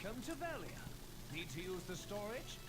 Welcome to Velia. Need to use the storage?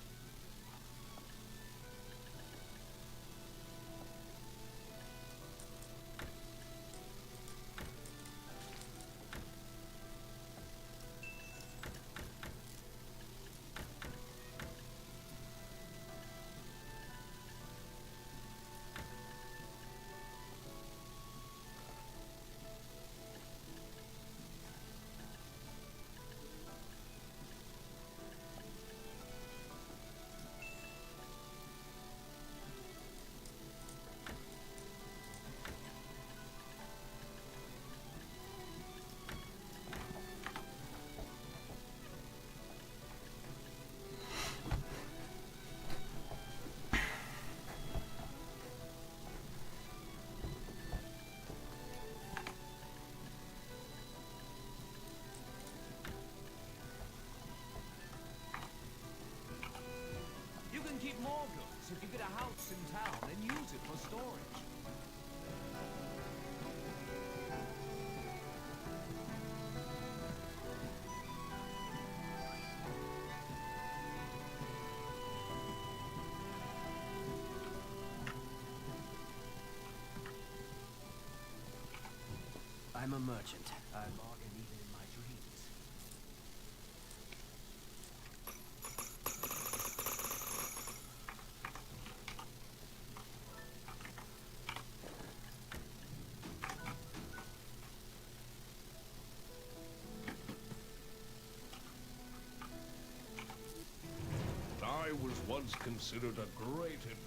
You can keep more goods if you get a house in town and use it for storage. I'm a merchant. I bargain even in my dreams. I was once considered a great inventor.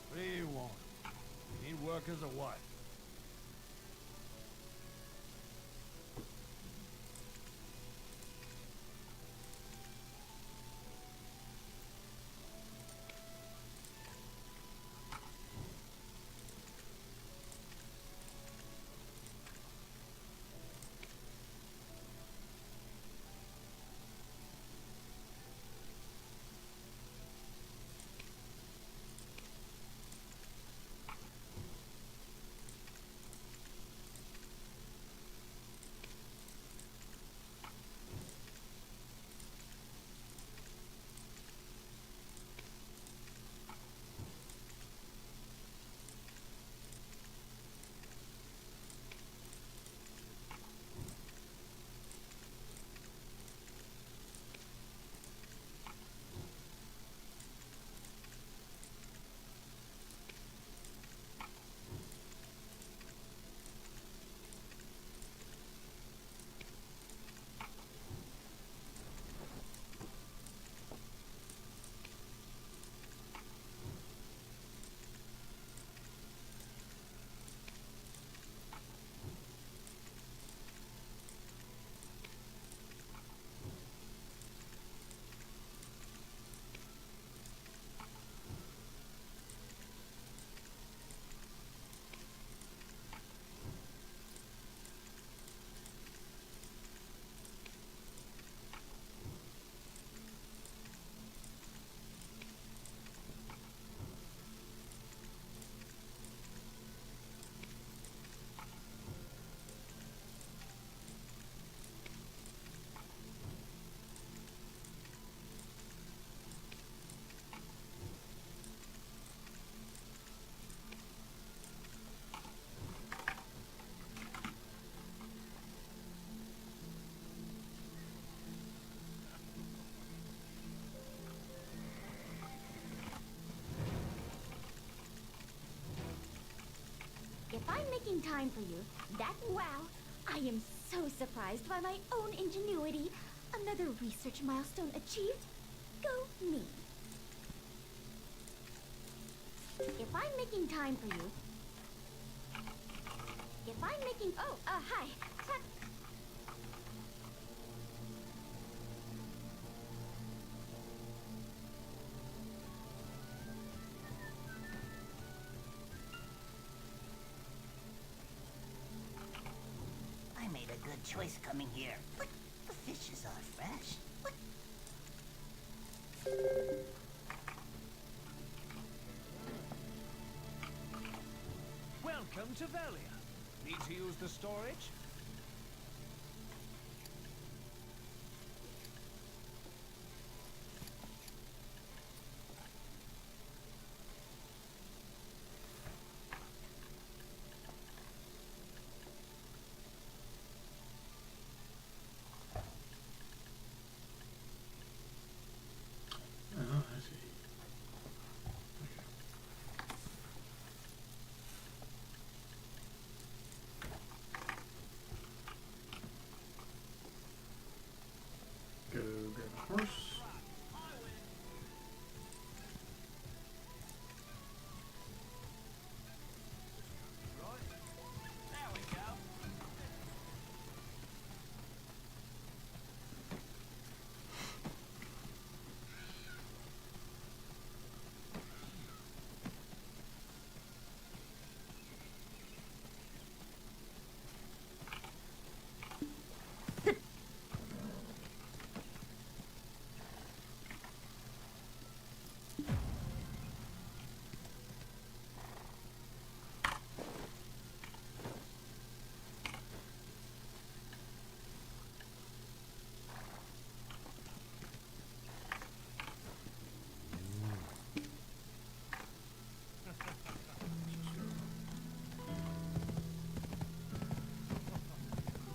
What do you want? You need workers or what? If I'm making time for you, wow, I am so surprised by my own ingenuity. Another research milestone achieved. Go me. If I'm making time for you, hi. good choice coming here. Look, the fishes are fresh. Look. Welcome to Velia. Need to use the storage? Oh, I see. Okay. Go grab a horse. There we go.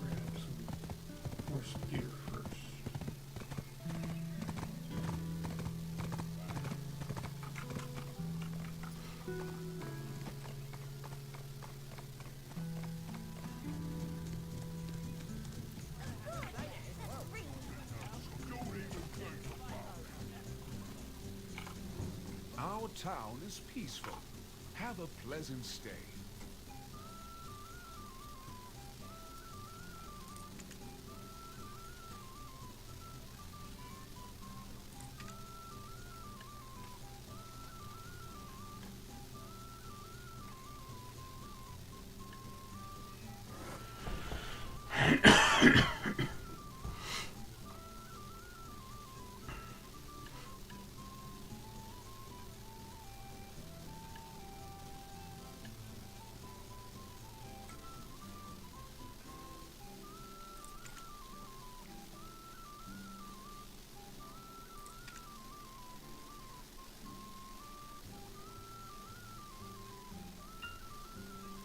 Grab some horse gear first. Our town is peaceful. Have a pleasant stay.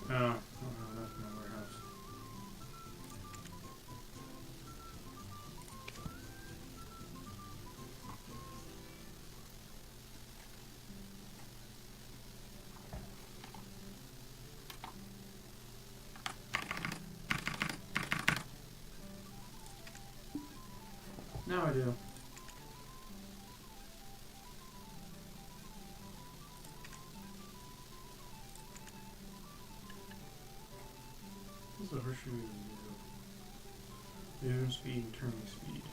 Oh, no, that's my warehouse. Now I do. What's the horseshoe do? Movement speed and turning speed.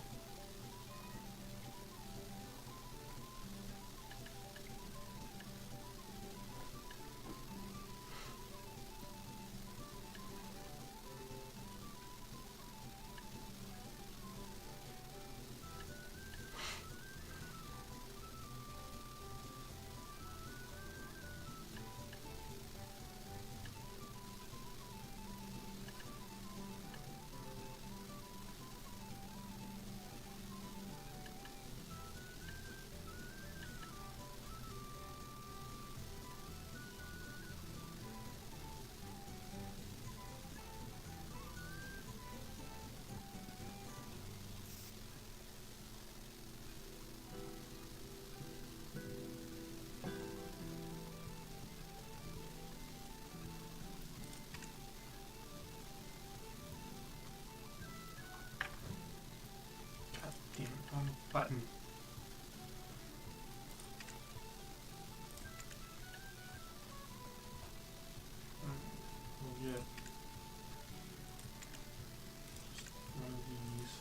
God damn it, on the button. We'll get just one of these.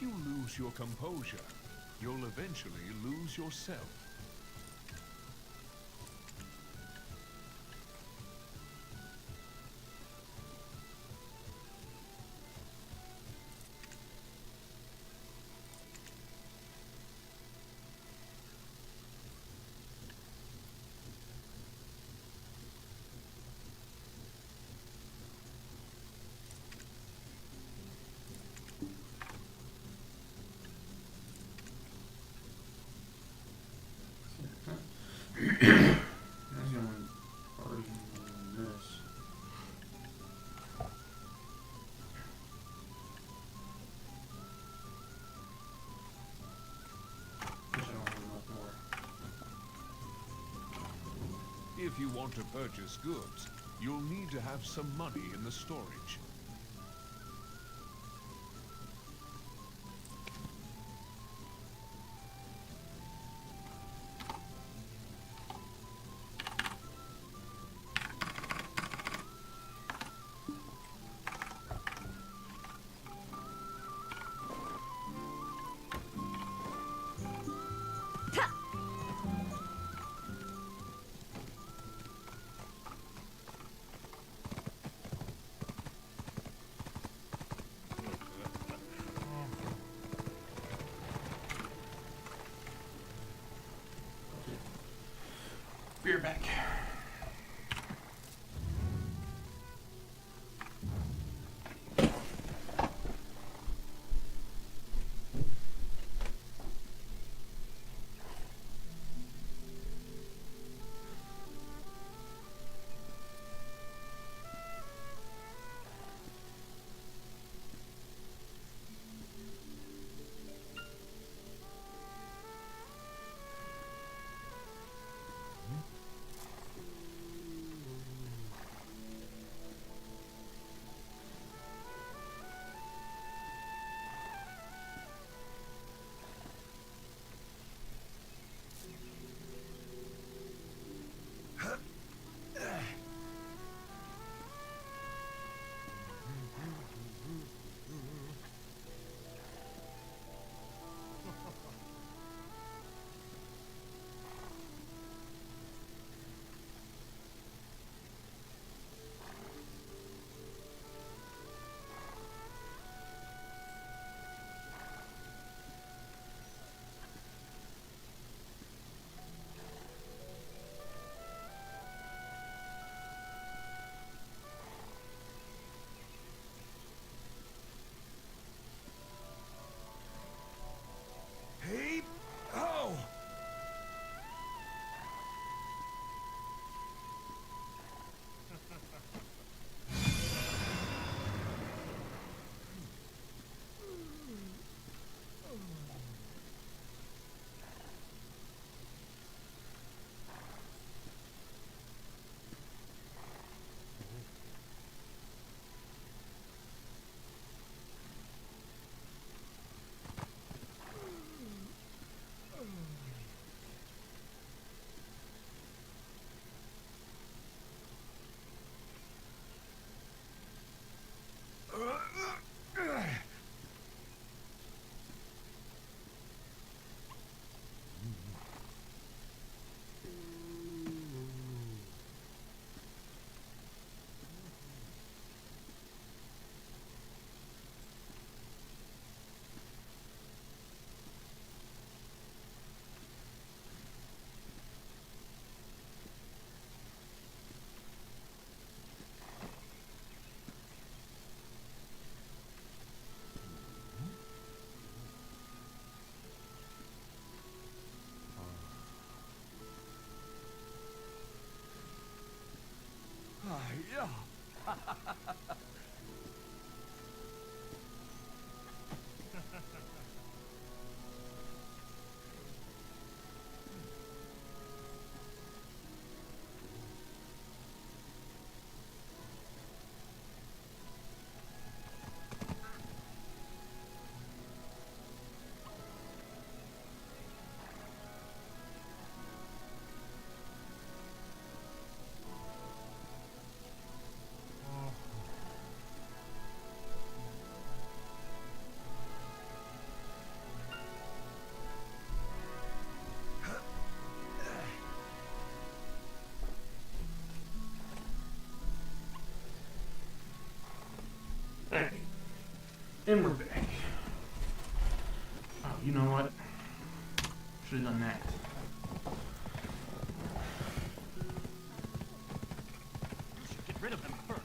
If you lose your composure, you'll eventually lose yourself. That's the only already in this. Wish I wanted enough more. If you want to purchase goods, you'll need to have some money in the storage. We're back. Hey! Oh! Yeah. And we're back. Oh, you know what? Should have done that. You should get rid of them first.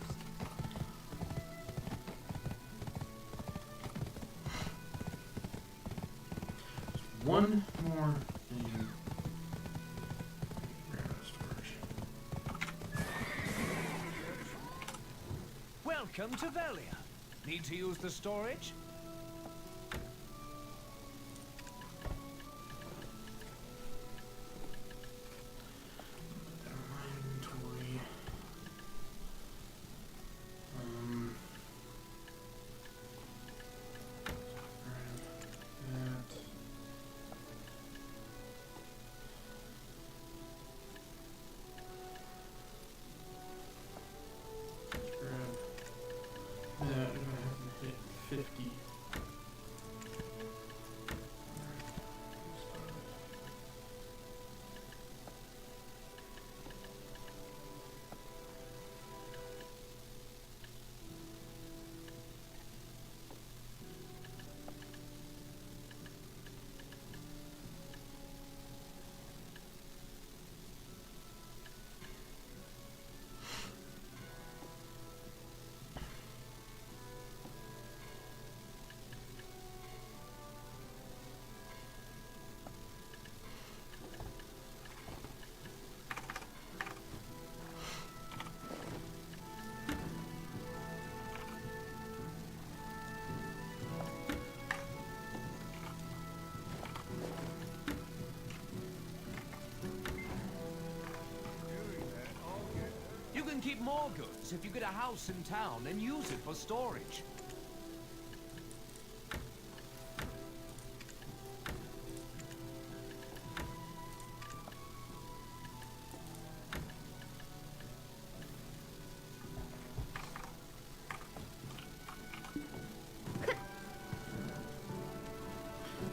One more thing. Grab out of storage. Welcome to Velia. Need to use the storage? Put that in my inventory. Grab that. Grab that. I'm gonna have to hit 50. You can keep more goods if you get a house in town and use it for storage.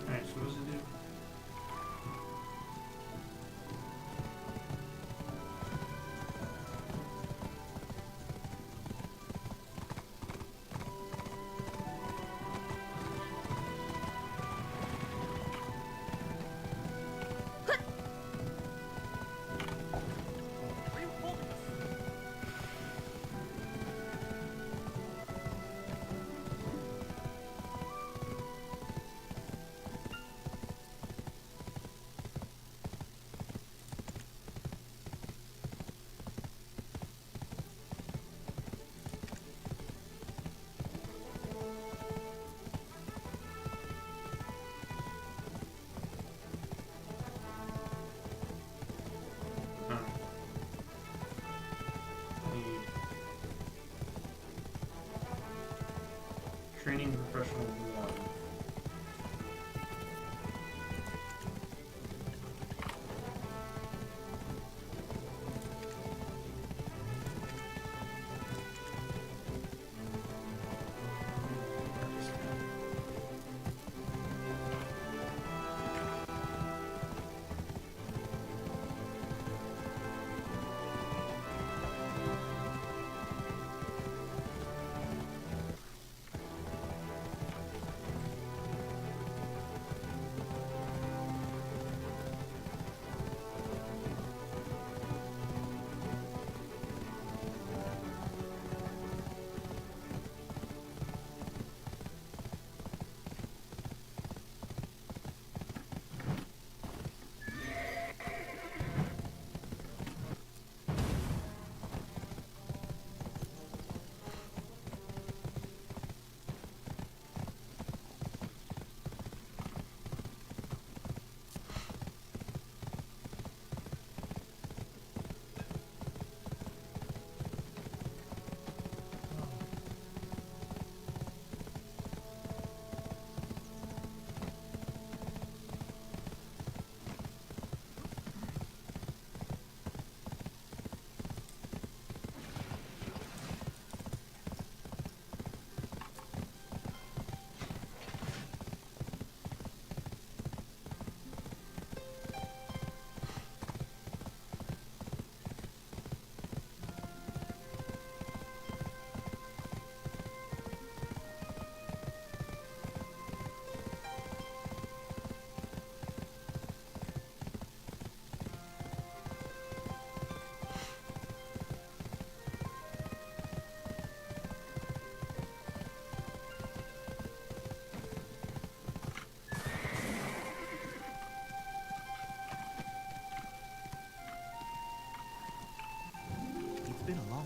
Alright, so what does it do? Where are you holding us? Oh. Need training professional 1.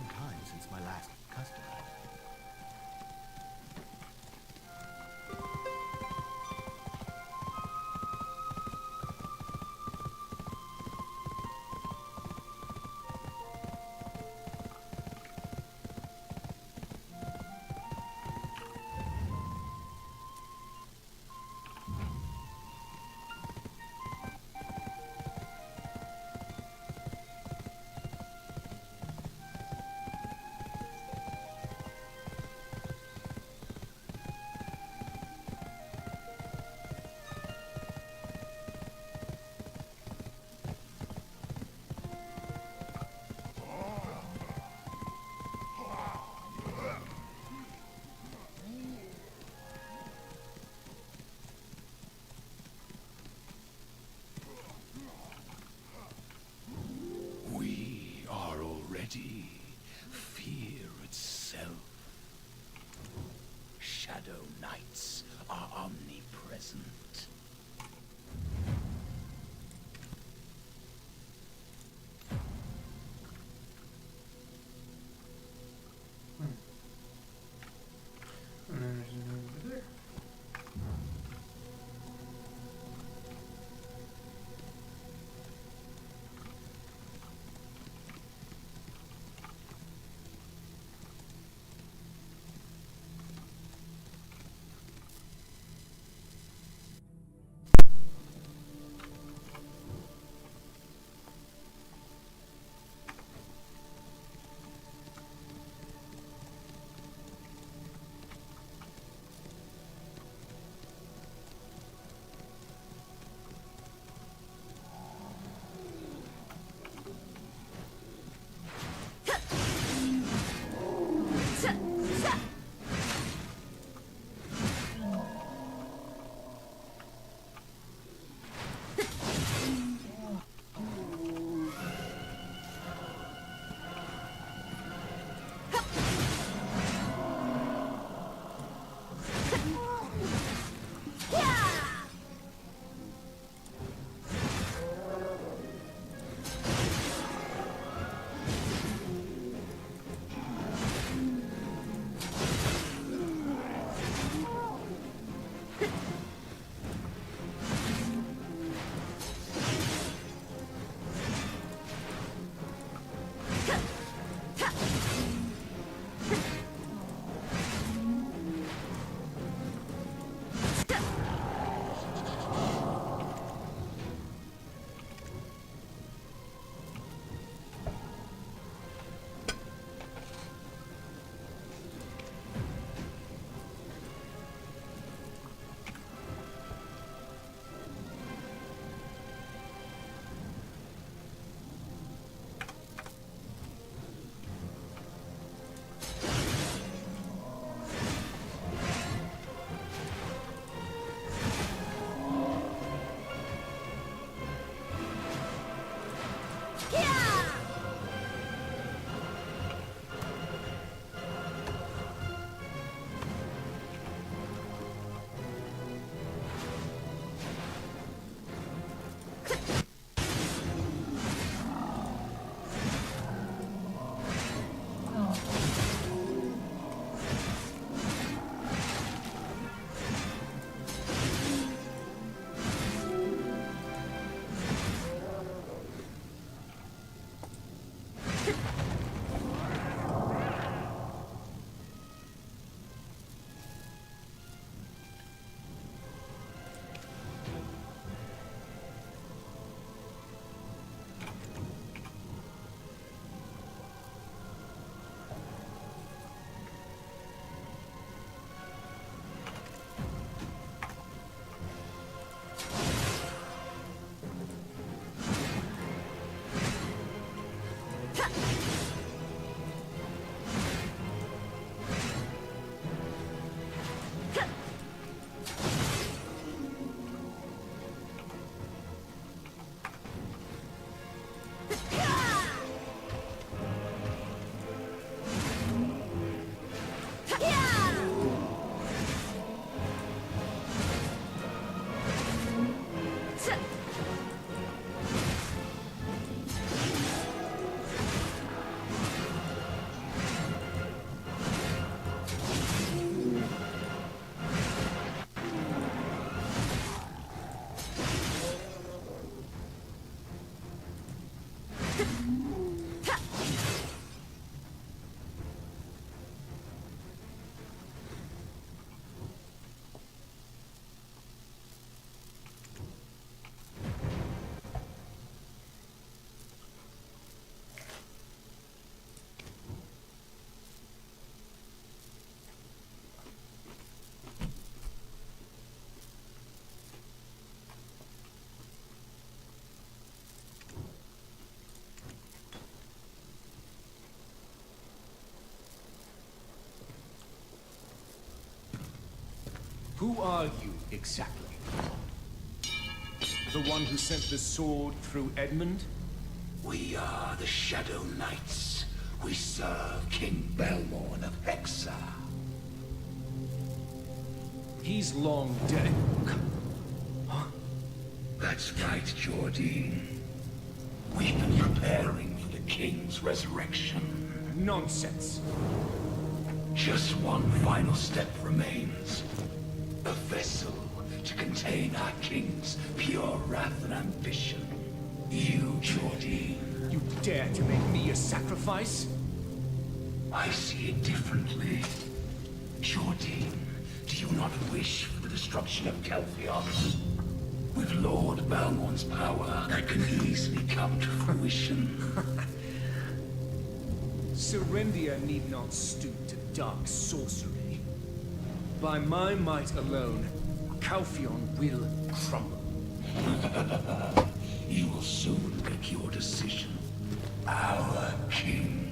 long time since my last customer. We are already fear itself. Shadow knights are omnipresent. And then there's another over there. Who are you, exactly? The one who sent the sword through Edmund? We are the Shadow Knights. We serve King Belmorn of Hexa. He's long dead. Huh? That's right, Jordine. We've been preparing for the King's resurrection. Nonsense. Just one final step remains. A vessel to contain our King's pure wrath and ambition. You, Jordine. You dare to make me a sacrifice? I see it differently. Jordine, do you not wish for the destruction of Kelfion? With Lord Balmorn's power, that can easily come to fruition. Serendia need not stoop to dark sorcery. By my might alone, Calphion will crumble. You will soon make your decision. Our king.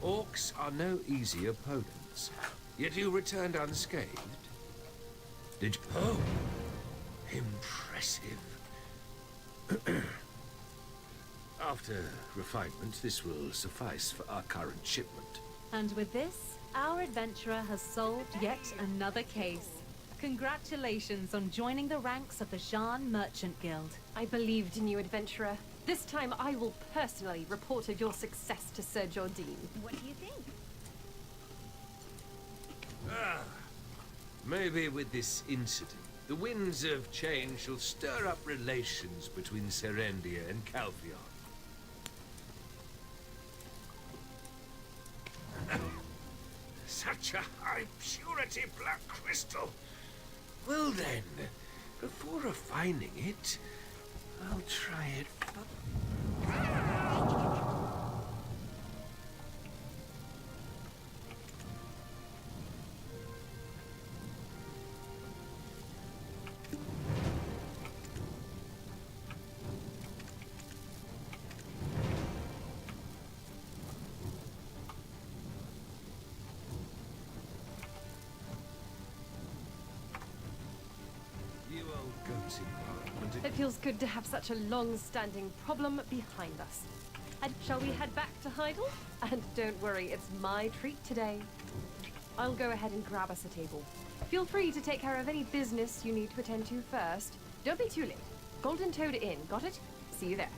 Orcs are no easy opponents, yet you returned unscathed. Did you? Oh, impressive. After refinement, this will suffice for our current shipment. And with this, our adventurer has solved yet another case. Congratulations on joining the ranks of the Shan Merchant Guild. I believed in you, adventurer. This time I will personally report of your success to Sir Jordine. What do you think? Maybe with this incident, the winds of change shall stir up relations between Serendia and Calphion. Such a high purity black crystal. Well then, before refining it, I'll try it. It feels good to have such a long-standing problem behind us. And shall we head back to Heidel? And don't worry, it's my treat today. I'll go ahead and grab us a table. Feel free to take care of any business you need to attend to first. Don't be too late. Golden Toad Inn, got it? See you there.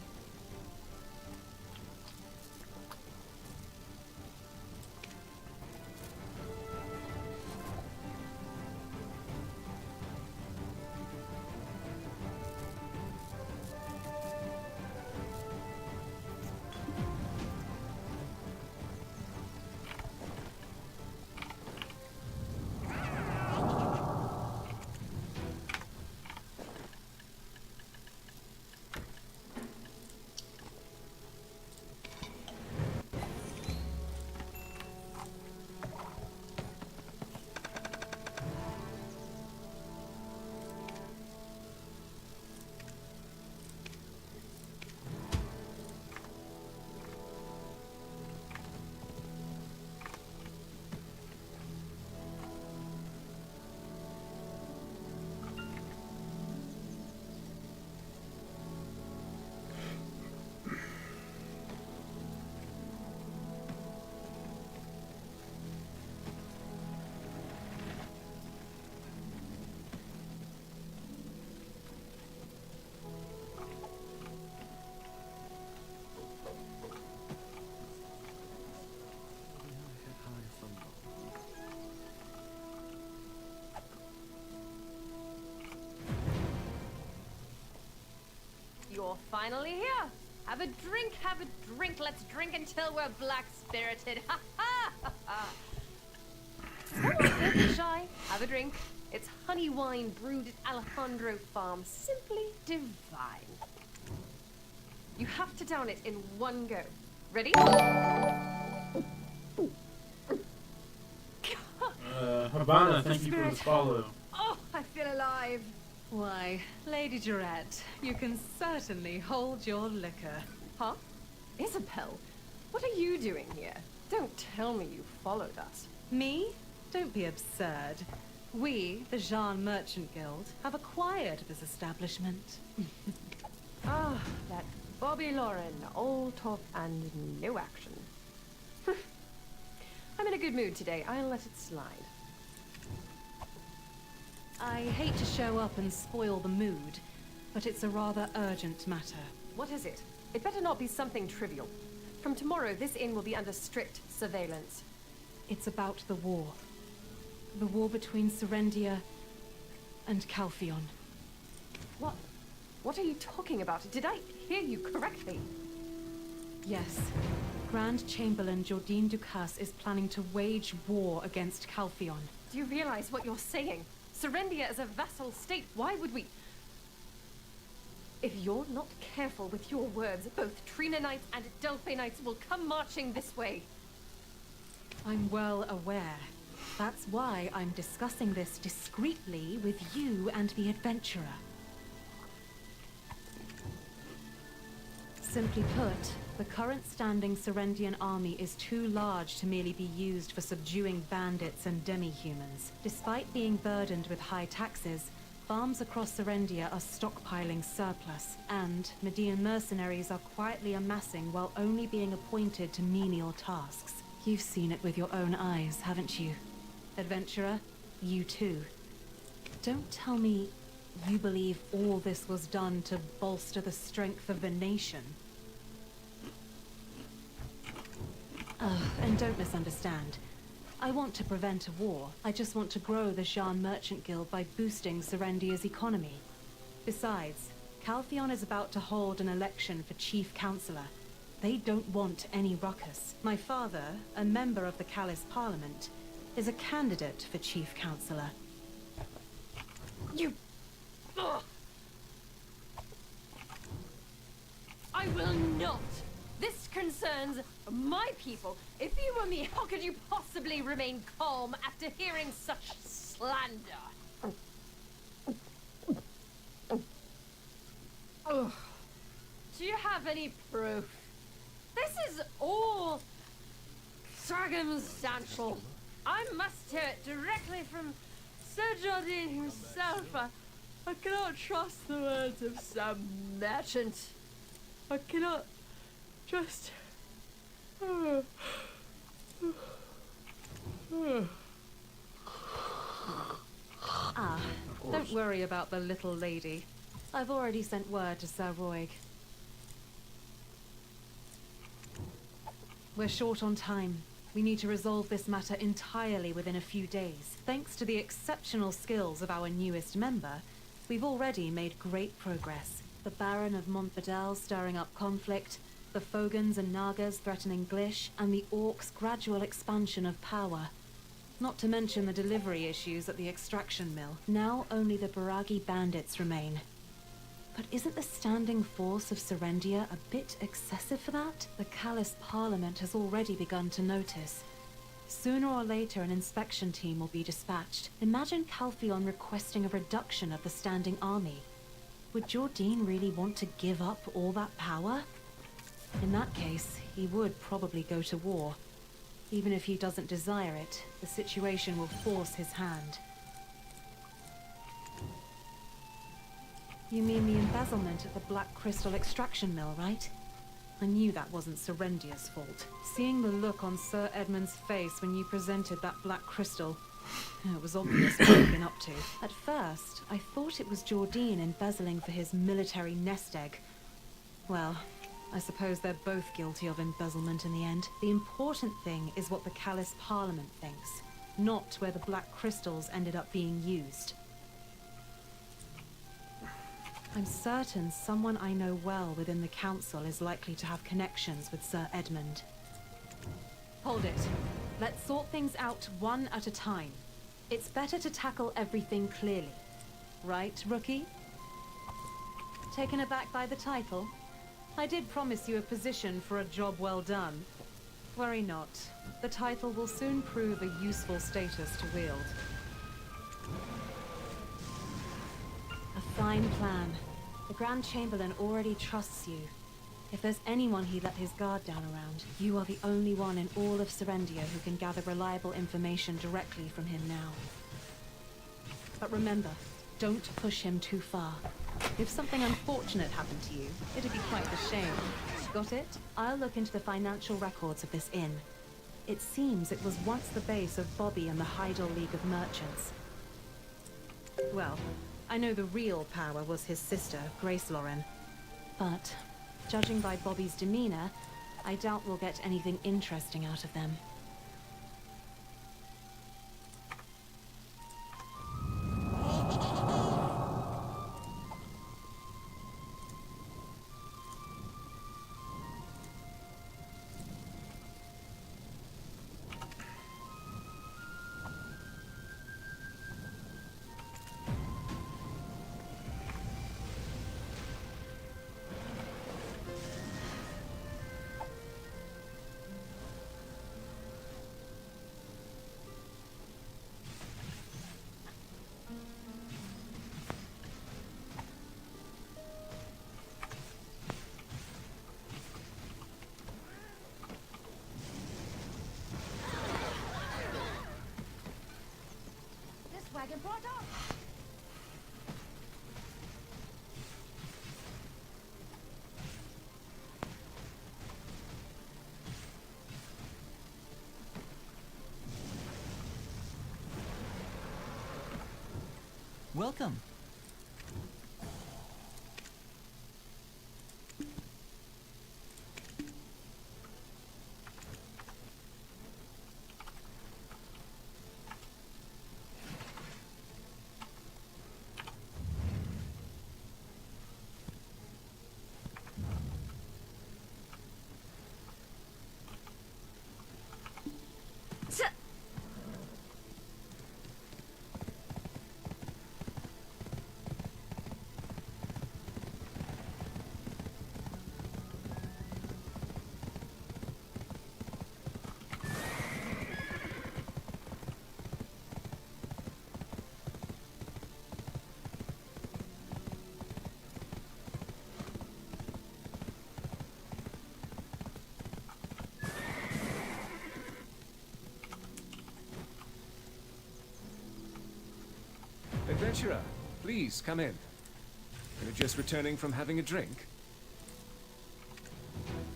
You're finally here. Have a drink, have a drink. Let's drink until we're black-spirited. Ha ha ha ha. Come on, don't be shy. Have a drink. It's honey wine brewed at Alejandro Farm. Simply divine. You have to down it in one go. Ready? Havana, thank you for the follow. Oh, I feel alive. Why, Lady Durette, you can certainly hold your liquor. Huh? Isabel, what are you doing here? Don't tell me you followed us. Me? Don't be absurd. We, the Jean Merchant Guild, have acquired this establishment. Ah, that Bobby Lauren, all talk and no action. I'm in a good mood today. I'll let it slide. I hate to show up and spoil the mood, but it's a rather urgent matter. What is it? It better not be something trivial. From tomorrow, this inn will be under strict surveillance. It's about the war. The war between Serendia and Calpheon. What? What are you talking about? Did I hear you correctly? Yes. Grand Chamberlain Jordine Ducasse is planning to wage war against Calpheon. Do you realize what you're saying? Serendia is a vassal state. Why would we... If you're not careful with your words, both Trina Knights and Delphi Knights will come marching this way. I'm well aware. That's why I'm discussing this discreetly with you and the adventurer. Simply put, the current standing Serendian army is too large to merely be used for subduing bandits and demi-humans. Despite being burdened with high taxes, farms across Serendia are stockpiling surplus, and Median mercenaries are quietly amassing while only being appointed to menial tasks. You've seen it with your own eyes, haven't you? Adventurer, you too. Don't tell me you believe all this was done to bolster the strength of the nation. And don't misunderstand. I want to prevent a war. I just want to grow the Jean Merchant Guild by boosting Serendia's economy. Besides, Calpheon is about to hold an election for Chief Counselor. They don't want any ruckus. My father, a member of the Callis Parliament, is a candidate for Chief Counselor. You... Ugh. I will not! This concerns my people. If you were me, how could you possibly remain calm after hearing such slander? Ugh. Do you have any proof? This is all circumstantial. I must hear it directly from Sir Jardine himself. I cannot trust the words of some merchant. I cannot trust... Ah, don't worry about the little lady. I've already sent word to Sir Roig. We're short on time. We need to resolve this matter entirely within a few days. Thanks to the exceptional skills of our newest member, we've already made great progress. The Baron of Montbedel stirring up conflict, the Fogans and Nagas threatening Glish, and the Orcs' gradual expansion of power. Not to mention the delivery issues at the extraction mill. Now only the Baragi bandits remain. But isn't the standing force of Serendia a bit excessive for that? The Callous Parliament has already begun to notice. Sooner or later an inspection team will be dispatched. Imagine Calpheon requesting a reduction of the standing army. Would Jordine really want to give up all that power? In that case, he would probably go to war. Even if he doesn't desire it, the situation will force his hand. You mean the embezzlement at the Black Crystal extraction mill, right? I knew that wasn't Serendia's fault. Seeing the look on Sir Edmund's face when you presented that Black Crystal, it was obvious what he'd been up to. At first, I thought it was Jordine embezzling for his military nest egg. Well, I suppose they're both guilty of embezzlement in the end. The important thing is what the Callous Parliament thinks, not where the Black Crystals ended up being used. I'm certain someone I know well within the Council is likely to have connections with Sir Edmund. Hold it. Let's sort things out one at a time. It's better to tackle everything clearly. Right, Rookie? Taken aback by the title? I did promise you a position for a job well done. Worry not. The title will soon prove a useful status to wield. A fine plan. The Grand Chamberlain already trusts you. If there's anyone he let his guard down around, you are the only one in all of Serendia who can gather reliable information directly from him now. But remember, don't push him too far. If something unfortunate happened to you, it'd be quite the shame. Got it? I'll look into the financial records of this inn. It seems it was once the base of Bobby and the Hydal League of Merchants. Well, I know the real power was his sister, Grace Lauren. But, judging by Bobby's demeanor, I doubt we'll get anything interesting out of them. Wagon brought up. Welcome. Adventurer, Please, come in. You're just returning from having a drink?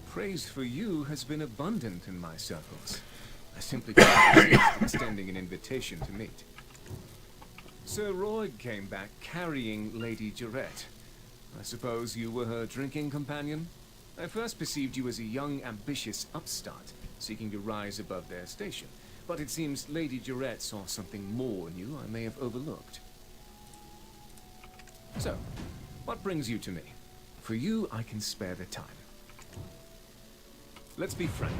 Praise for you has been abundant in my circles. I simply can't resist extending an invitation to meet. Sir Roy came back carrying Lady Jarette. I suppose you were her drinking companion? I first perceived you as a young, ambitious upstart, seeking to rise above their station. But it seems Lady Jarette saw something more in you I may have overlooked. So, what brings you to me? For you, I can spare the time. Let's be frank.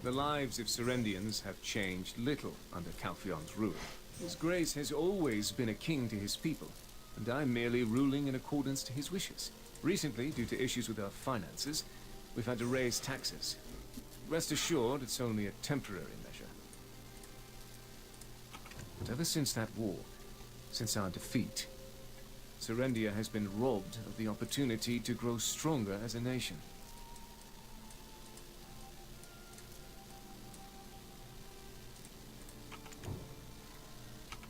The lives of Serendians have changed little under Calphion's rule. His Grace has always been a king to his people, and I'm merely ruling in accordance to his wishes. Recently, due to issues with our finances, we've had to raise taxes. Rest assured, it's only a temporary measure. But ever since that war, since our defeat, Serendia has been robbed of the opportunity to grow stronger as a nation.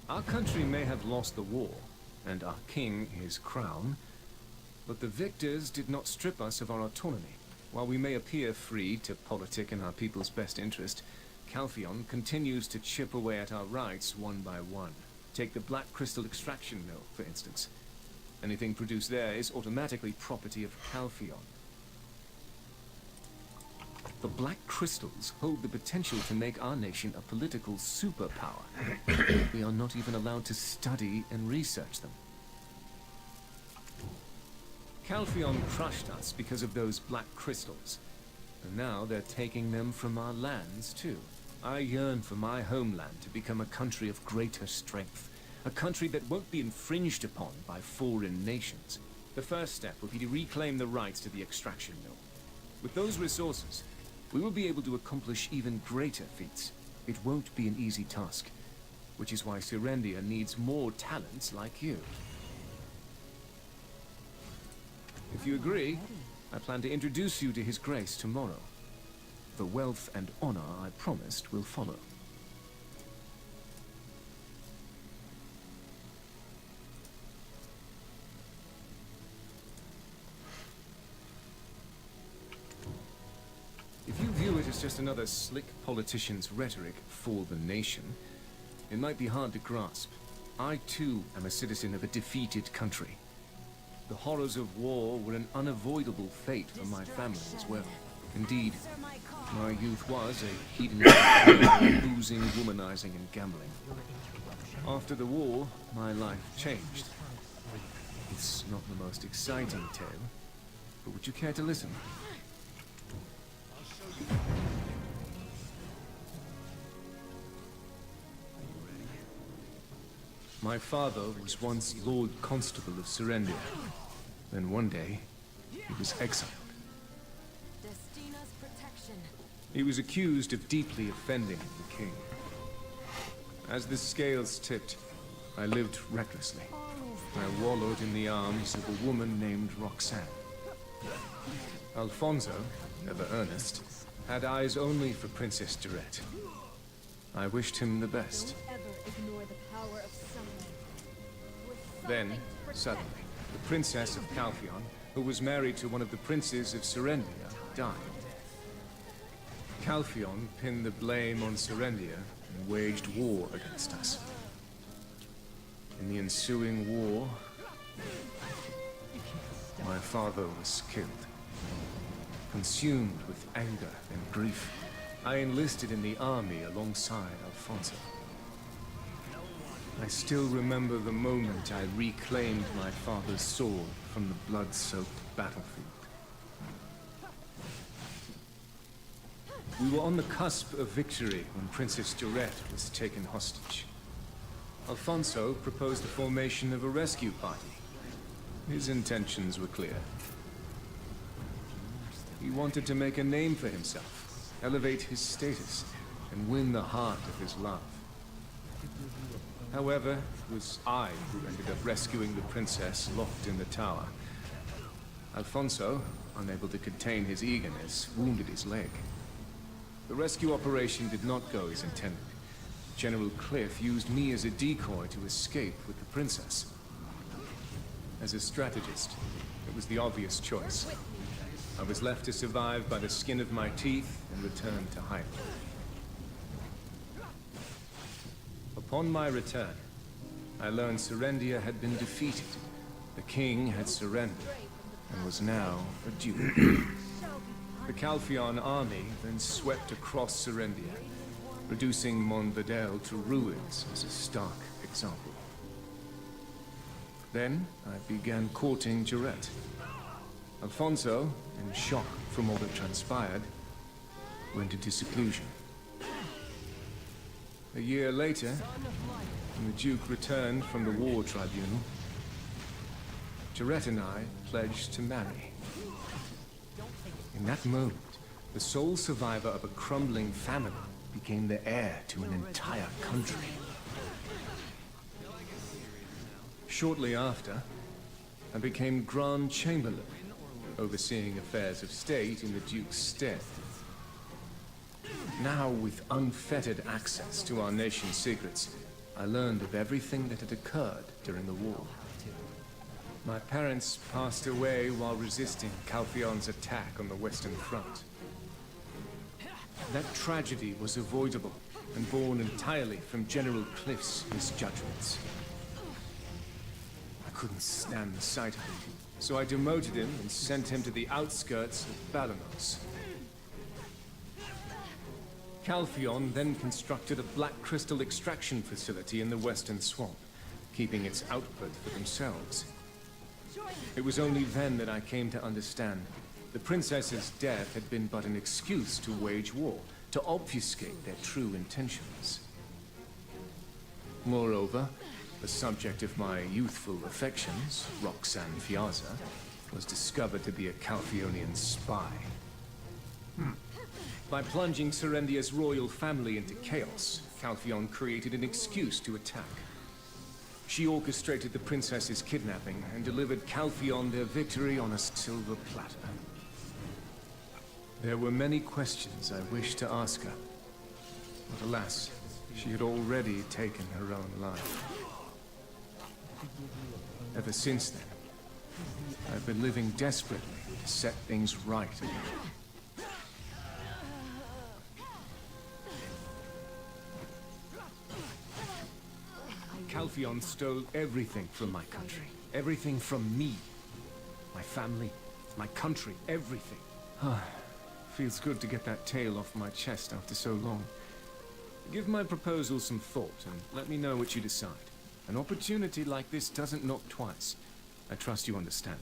Our country may have lost the war, and our king his crown, but the victors did not strip us of our autonomy. While we may appear free to politic in our people's best interest, Calphion continues to chip away at our rights one by one. Take the Black Crystal extraction mill, for instance. Anything produced there is automatically property of Calphion. The Black Crystals hold the potential to make our nation a political superpower. We are not even allowed to study and research them. Calphion crushed us because of those Black Crystals, and now they're taking them from our lands too. I yearn for my homeland to become a country of greater strength, a country that won't be infringed upon by foreign nations. The first step will be to reclaim the rights to the extraction mill. With those resources, we will be able to accomplish even greater feats. It won't be an easy task, which is why Serendia needs more talents like you. If you agree, I plan to introduce you to His Grace tomorrow. The wealth and honor I promised will follow. If you view it as just another slick politician's rhetoric for the nation, it might be hard to grasp. I too am a citizen of a defeated country. The horrors of war were an unavoidable fate for my family as well. Indeed, my youth was a hedonistic, boozing, womanizing, and gambling. After the war, my life changed. It's not the most exciting tale, but would you care to listen? My father was once Lord Constable of Serendia. Then one day, he was exiled. He was accused of deeply offending the king. As the scales tipped, I lived recklessly. I wallowed in the arms of a woman named Roxanne. Alfonso, ever earnest, had eyes only for Princess Jarette. I wished him the best. Then, suddenly, the Princess of Calphion, who was married to one of the princes of Serendia, died. Calphion pinned the blame on Serendia and waged war against us. In the ensuing war, my father was killed. Consumed with anger and grief, I enlisted in the army alongside Alfonso. I still remember the moment I reclaimed my father's sword from the blood-soaked battlefield. We were on the cusp of victory when Princess Jarette was taken hostage. Alfonso proposed the formation of a rescue party. His intentions were clear. He wanted to make a name for himself, elevate his status, and win the heart of his love. However, it was I who ended up rescuing the princess locked in the tower. Alfonso, unable to contain his eagerness, wounded his leg. The rescue operation did not go as intended. General Cliff used me as a decoy to escape with the princess. As a strategist, it was the obvious choice. I was left to survive by the skin of my teeth and return to hiding. Upon my return, I learned Serendia had been defeated. The king had surrendered and was now a duke. The Calpheon army then swept across Serendia, reducing Monvedel to ruins as a stark example. Then I began courting Jarette. Alfonso, in shock from all that transpired, went into seclusion. A year later, when the Duke returned from the war tribunal, Jarette and I pledged to marry. In that moment, the sole survivor of a crumbling family became the heir to an entire country. Shortly after, I became Grand Chamberlain, overseeing affairs of state in the Duke's stead. Now, with unfettered access to our nation's secrets, I learned of everything that had occurred during the war. My parents passed away while resisting Calpheon's attack on the Western Front. That tragedy was avoidable and born entirely from General Cliff's misjudgments. I couldn't stand the sight of him, so I demoted him and sent him to the outskirts of Balamos. Calpheon then constructed a black crystal extraction facility in the Western Swamp, keeping its output for themselves. It was only then that I came to understand the princess's death had been but an excuse to wage war, to obfuscate their true intentions. Moreover, the subject of my youthful affections, Roxanne Fiazza, was discovered to be a Calpheonian spy. By plunging Serendia's royal family into chaos, Calpheon created an excuse to attack. She orchestrated the princess's kidnapping and delivered Calpheon their victory on a silver platter. There were many questions I wished to ask her, but alas, she had already taken her own life. Ever since then, I've been living desperately to set things right. Calpheon stole everything from my country. Everything from me. My family, my country, everything. Feels good to get that tale off my chest after so long. Give my proposal some thought and let me know what you decide. An opportunity like this doesn't knock twice. I trust you understand.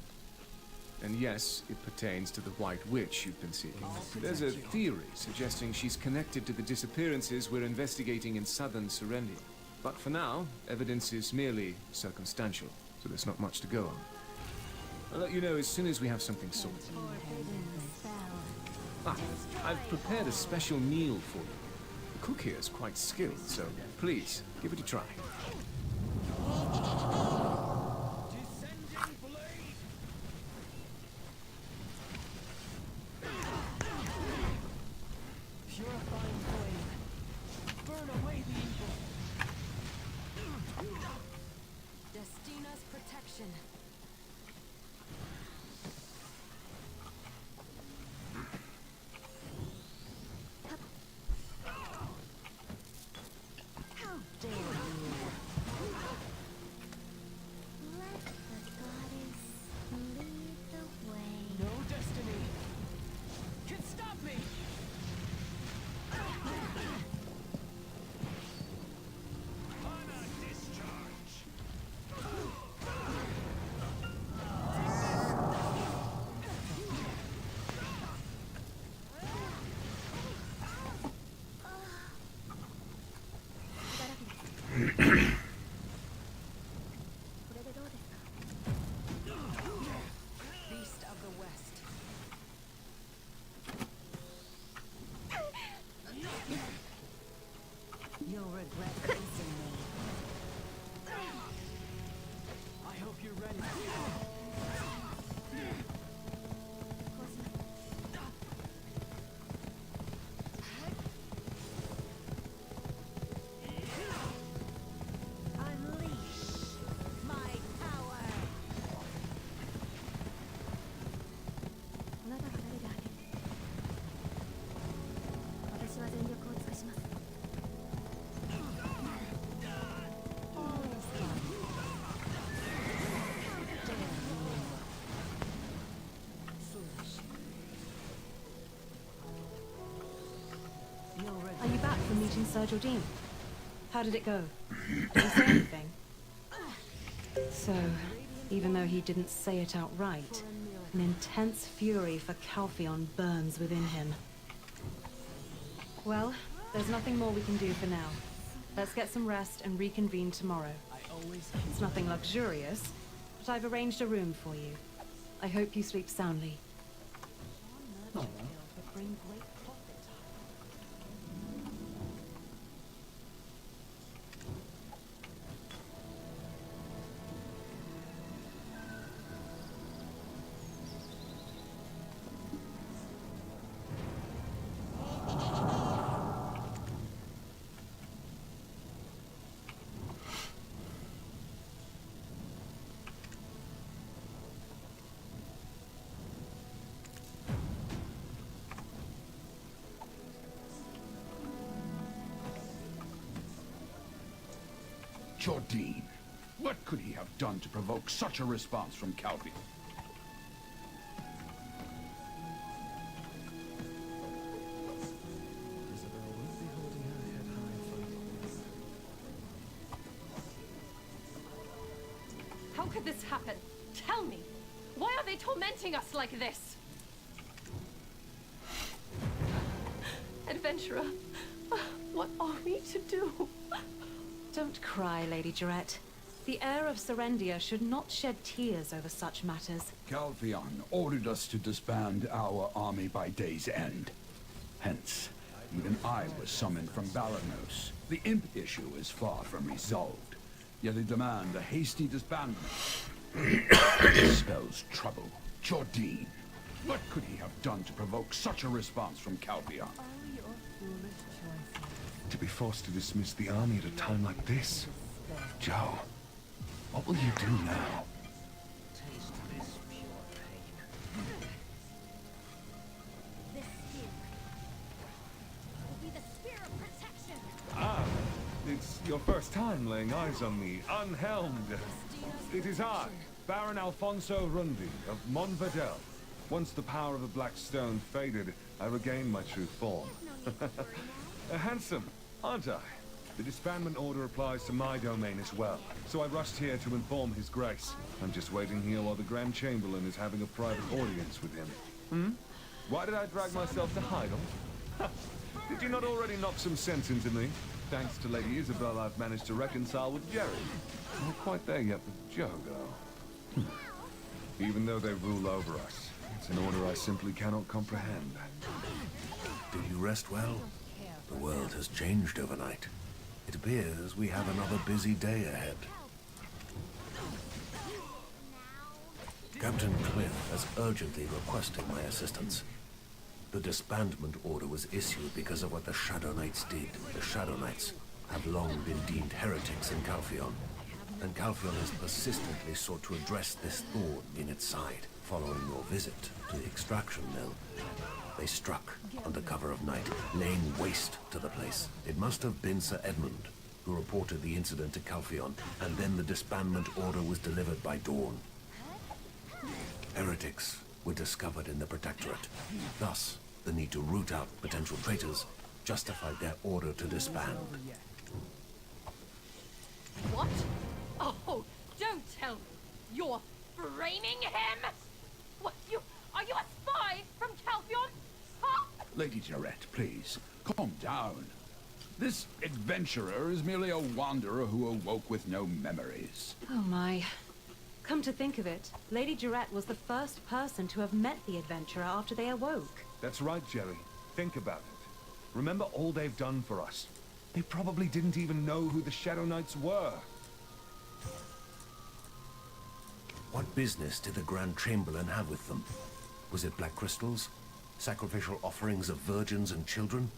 And yes, it pertains to the White Witch you've been seeking. There's a theory suggesting she's connected to the disappearances we're investigating in southern Serendia. But for now, evidence is merely circumstantial, so there's not much to go on. I'll let you know as soon as we have something sorted. I've prepared a special meal for you. The cook here is quite skilled, so please, give it a try. meeting Sir Jordan. How did it go? Did he say anything? So, even though he didn't say it outright, an intense fury for Calpheon burns within him. Well, there's nothing more we can do for now. Let's get some rest and reconvene tomorrow. It's nothing luxurious, but I've arranged a room for you. I hope you sleep soundly. Oh. Jordan, what could he have done to provoke such a response from Calvi? How could this happen? Tell me! Why are they tormenting us like this? Adventurer, what are we to do? Don't cry, Lady Jarrett. The heir of Serendia should not shed tears over such matters. Calpheon ordered us to disband our army by day's end. Hence, even I was summoned from Balanos. The imp issue is far from resolved, yet they demand a hasty disbandment. It spells trouble. Jordan, what could he have done to provoke such a response from Calpheon? To be forced to dismiss the army at a time like this? Joe, what will you do now? Taste this pure pain. This spear will be the spear of protection. Ah, it's your first time laying eyes on me, unhelmed. It is I, Baron Alfonso Rundi of Monverdel. Once the power of the Black Stone faded, I regained my true form. Handsome, aren't I? The disbandment order applies to my domain as well, so I rushed here to inform His Grace. I'm just waiting here while the Grand Chamberlain is having a private audience with him. Why did I drag myself to Heidel? Did you not already knock some sense into me? Thanks to Lady Isabel, I've managed to reconcile with Jerry. Not quite there yet with Joe, though. Even though they rule over us, it's an order I simply cannot comprehend. Did you rest well? The world has changed overnight. It appears we have another busy day ahead. Captain Cliff has urgently requested my assistance. The disbandment order was issued because of what the Shadow Knights did. The Shadow Knights have long been deemed heretics in Calpheon, and Calpheon has persistently sought to address this thorn in its side. Following your visit to the extraction mill, they struck under cover of night, laying waste to the place. It must have been Sir Edmund who reported the incident to Calpheon, and then the disbandment order was delivered by dawn. Heretics were discovered in the Protectorate. Thus, the need to root out potential traitors justified their order to disband. What? Oh, don't tell me. You're framing him? What, are you a spy from Calpheon? Huh? Lady Jarrett, please, calm down. This adventurer is merely a wanderer who awoke with no memories. Oh my. Come to think of it, Lady Jarrett was the first person to have met the adventurer after they awoke. That's right, Jerry. Think about it. Remember all they've done for us. They probably didn't even know who the Shadow Knights were. What business did the Grand Chamberlain have with them? Was it black crystals? Sacrificial offerings of virgins and children?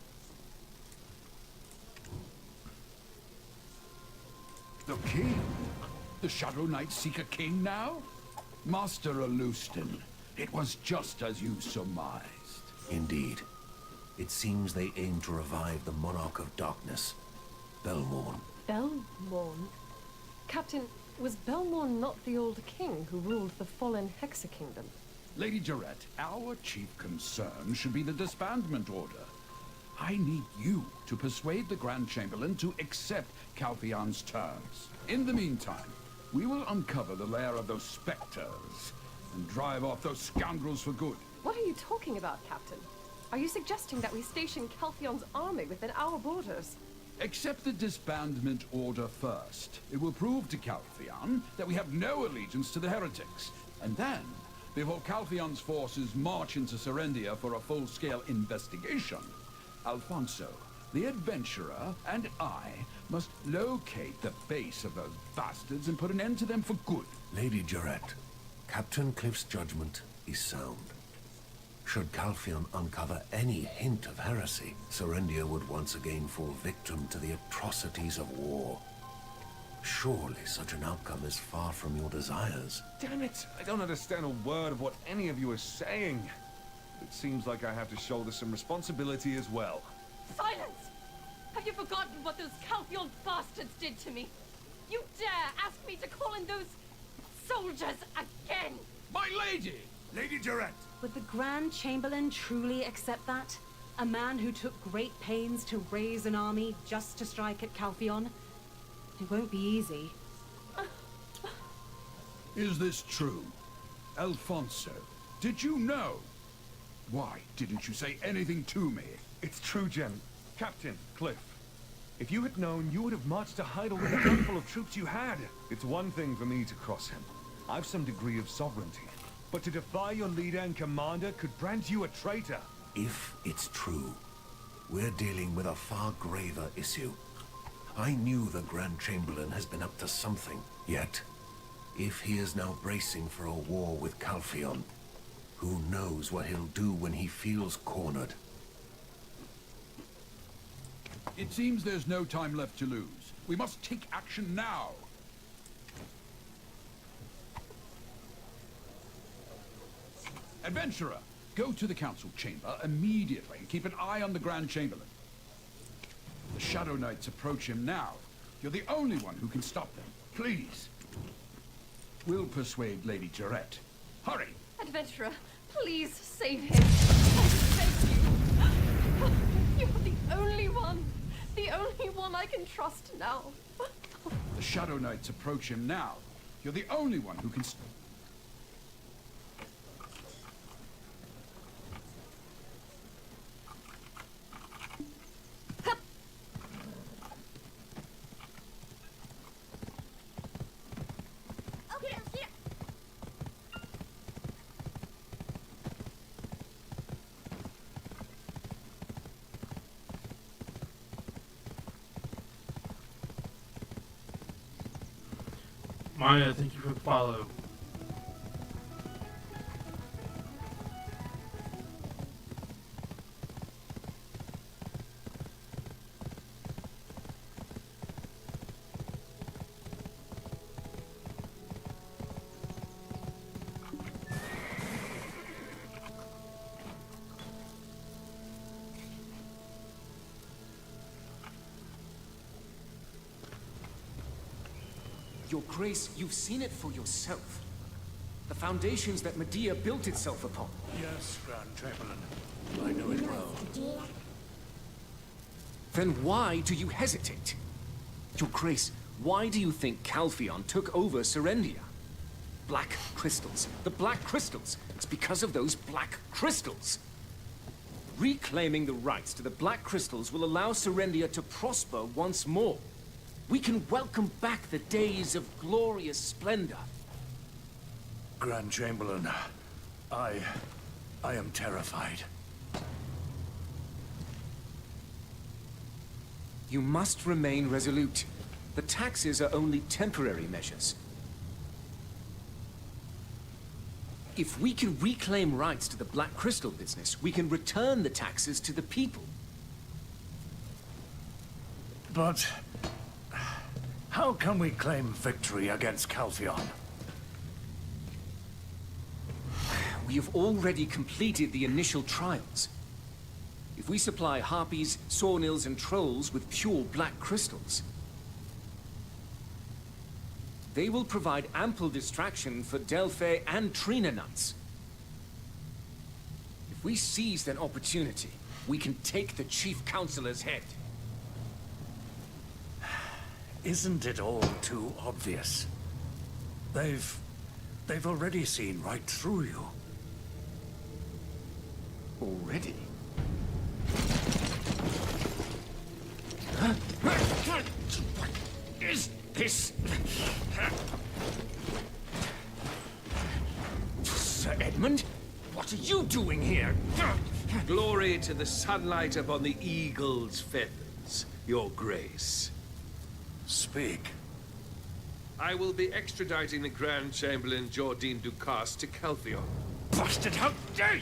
The king? The Shadow Knights seek a king now? Master Alustin, it was just as you surmised. Indeed. It seems they aim to revive the Monarch of Darkness, Belmorn. Belmorn? Captain, was Belmorn not the old king who ruled the fallen Hexa Kingdom? Lady Jarrett, our chief concern should be the disbandment order. I need you to persuade the Grand Chamberlain to accept Calpheon's terms. In the meantime, we will uncover the lair of those specters and drive off those scoundrels for good. What are you talking about, Captain? Are you suggesting that we station Calpheon's army within our borders? Accept the disbandment order first. It will prove to Calpheon that we have no allegiance to the heretics. And then, before Calpheon's forces march into Serendia for a full-scale investigation, Alfonso, the adventurer, and I must locate the base of those bastards and put an end to them for good. Lady Jarrett, Captain Cliff's judgment is sound. Should Calpheon uncover any hint of heresy, Serendia would once again fall victim to the atrocities of war. Surely such an outcome is far from your desires. Damn it! I don't understand a word of what any of you are saying. It seems like I have to shoulder some responsibility as well. Silence! Have you forgotten what those Calpheon bastards did to me? You dare ask me to call in those soldiers again? My lady! Lady Jarrett! Would the Grand Chamberlain truly accept that? A man who took great pains to raise an army just to strike at Calpheon? It won't be easy. Is this true? Alfonso, did you know? Why didn't you say anything to me? It's true, Jen. Captain Cliff. If you had known, you would have marched to Heidel with a handful of troops you had. It's one thing for me to cross him. I've some degree of sovereignty. But to defy your leader and commander could brand you a traitor. If it's true, we're dealing with a far graver issue. I knew the Grand Chamberlain has been up to something. Yet, if he is now bracing for a war with Calpheon, who knows what he'll do when he feels cornered? It seems there's no time left to lose. We must take action now. Adventurer, go to the council chamber immediately and keep an eye on the Grand Chamberlain. The Shadow Knights approach him now. You're the only one who can stop them. Please. We'll persuade Lady Jarrett. Hurry! Adventurer, please save him. I beg you. You're the only one. The only one I can trust now. The Shadow Knights approach him now. You're the only one who can... Maya, thank you for the follow. Your Grace, you've seen it for yourself. The foundations that Medea built itself upon. Yes, Grand Chamberlain. I know it well. Then why do you hesitate? Your Grace, why do you think Calpheon took over Serendia? Black crystals. The black crystals. It's because of those black crystals. Reclaiming the rights to the black crystals will allow Serendia to prosper once more. We can welcome back the days of glorious splendor. Grand Chamberlain, I am terrified. You must remain resolute. The taxes are only temporary measures. If we can reclaim rights to the Black Crystal business, we can return the taxes to the people. But how can we claim victory against Calpheon? We have already completed the initial trials. If we supply harpies, sawnills, and trolls with pure black crystals, they will provide ample distraction for Delphi and Trina Knights. If If we seize that opportunity, we can take the Chief Counselor's head. Isn't it all too obvious? They've already seen right through you. Already? What is this? Sir Edmund? What are you doing here? Glory to the sunlight upon the eagle's feathers, Your Grace. Speak. I will be extraditing the Grand Chamberlain Jordine Ducasse to Caltheon. Bastard, how dare you!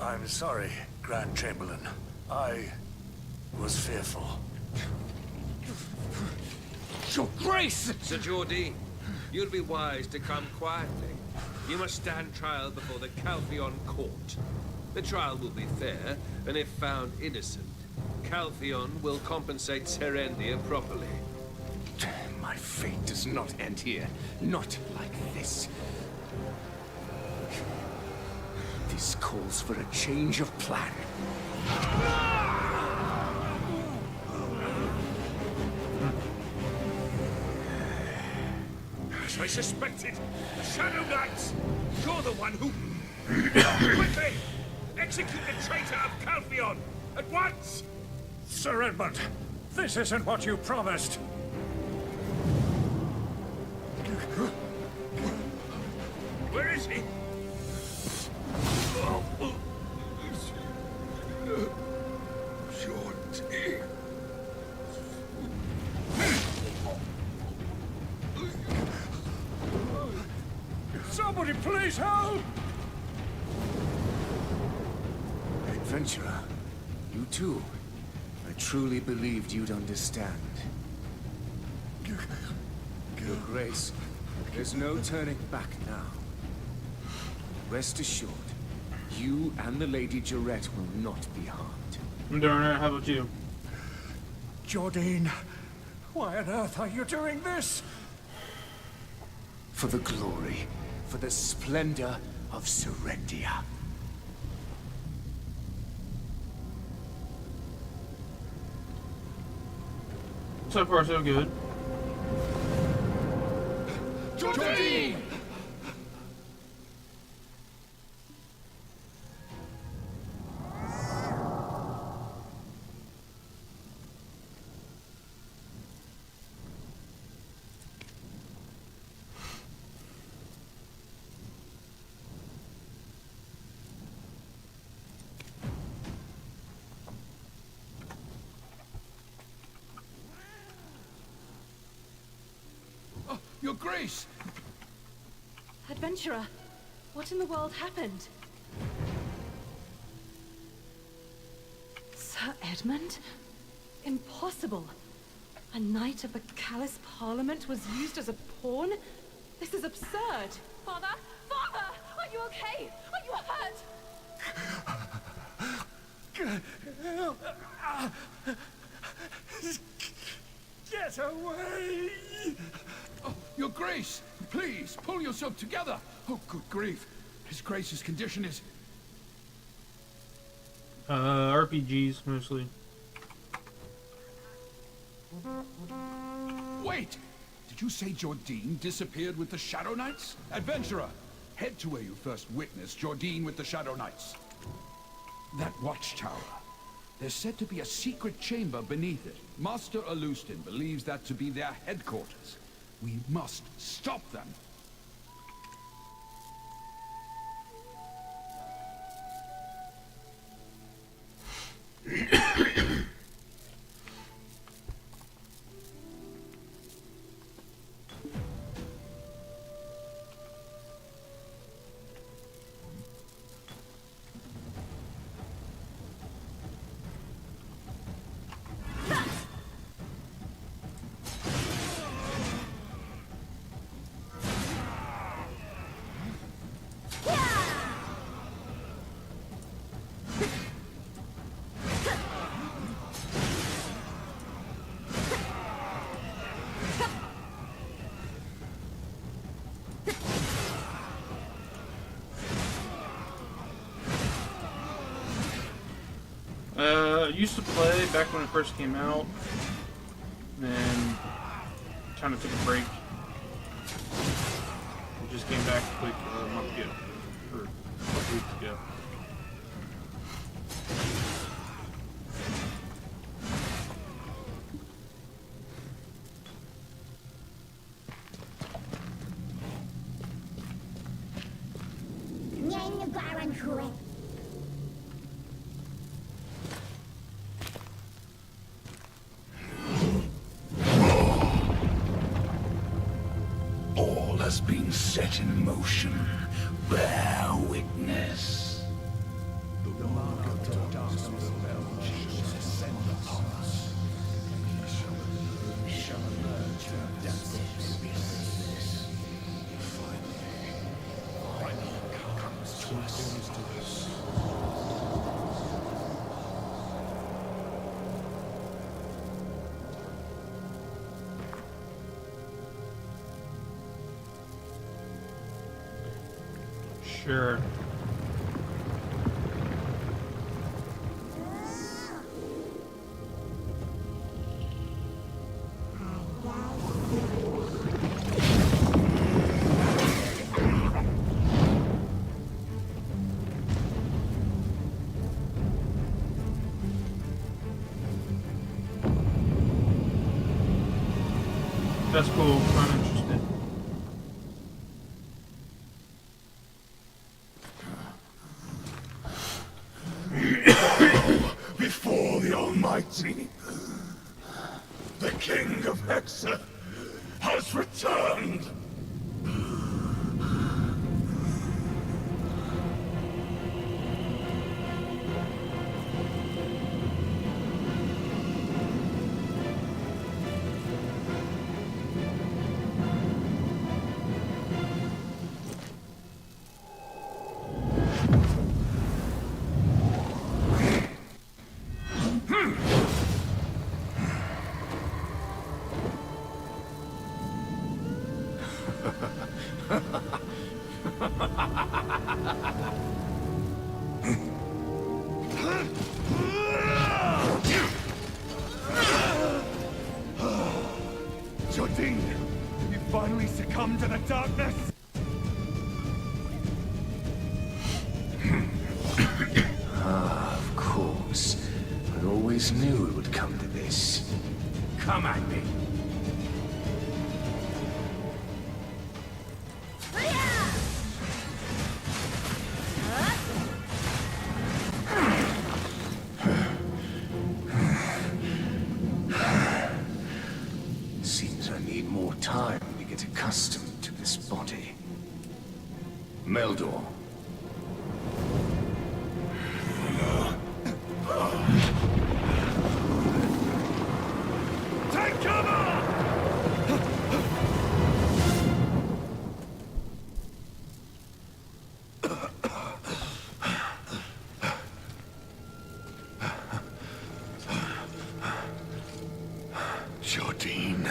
I'm sorry, Grand Chamberlain. I was fearful. Your Grace! Sir Jordine, you'll be wise to come quietly. You must stand trial before the Caltheon court. The trial will be fair, and if found innocent, Caltheon will compensate Serendia properly. My fate does not end here. Not like this. This calls for a change of plan. As I suspected, the Shadow Knights! You're the one who... Quickly! Execute the traitor of Caltheon! At once! Sir Edmund, this isn't what you promised. Where is he? Jordine. Somebody please help! Adventurer, you too. I truly believed you'd understand. Your Grace, there's no turning back now. Rest assured, you and the Lady Jarette will not be harmed. I'm doing it. How about you? Jordine, why on earth are you doing this? For the glory, for the splendor of Serendia. So far, so good. Jordine! Your Grace! Adventurer, what in the world happened? Sir Edmund? Impossible. A knight of the Callous Parliament was used as a pawn? This is absurd. Father? Father! Are you okay? Are you hurt? Get away! Oh, Your Grace! Please, pull yourself together! Oh, good grief. His Grace's condition is... RPGs, mostly. Wait! Did you say Jordine disappeared with the Shadow Knights? Adventurer, head to where you first witnessed Jordine with the Shadow Knights. That watchtower. There's said to be a secret chamber beneath it. Master Alustin believes that to be their headquarters. We must stop them. Used to play back when it first came out, then kind of took a break. We just came back quick a month ago, or a couple weeks ago. All has been set in motion. Bear witness. The mark of darkness shall descend upon us. We shall emerge from the depths of darkness. Finally comes to us. Sure. That's cool. I'm interested. Before the Almighty, the King of Hexa has returned. Jardine, you finally succumbed to the darkness? Of course. I always knew it would come to this. Come at me. Seems I need more time to get accustomed to this body. Meldor. Take cover! Jardine.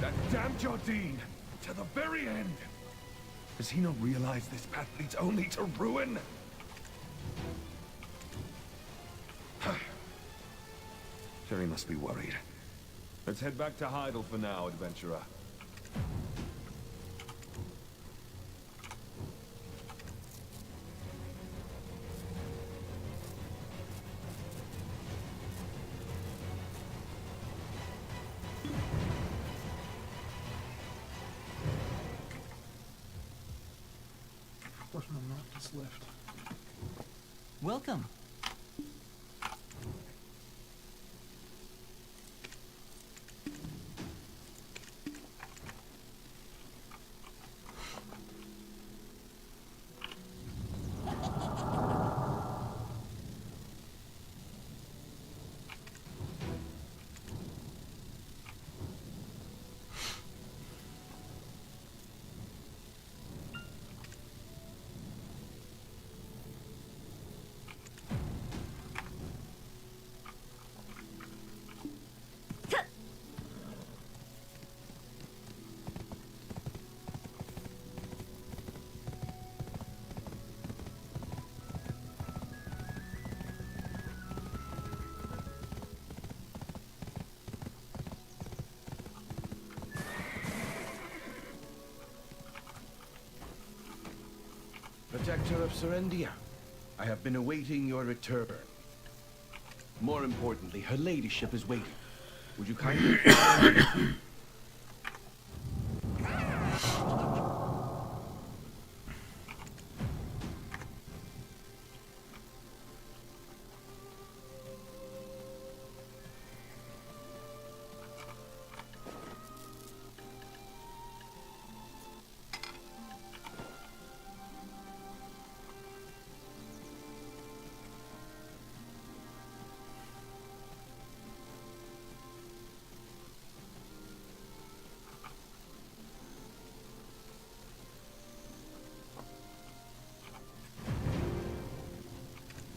That damn Jardine! To the very end! Does he not realize this path leads only to ruin? Jerry must be worried. Let's head back to Heidel for now, adventurer. Of course, my map is left. Welcome. Protector of Serendia. I have been awaiting your return. More importantly, her ladyship is waiting. Would you kindly...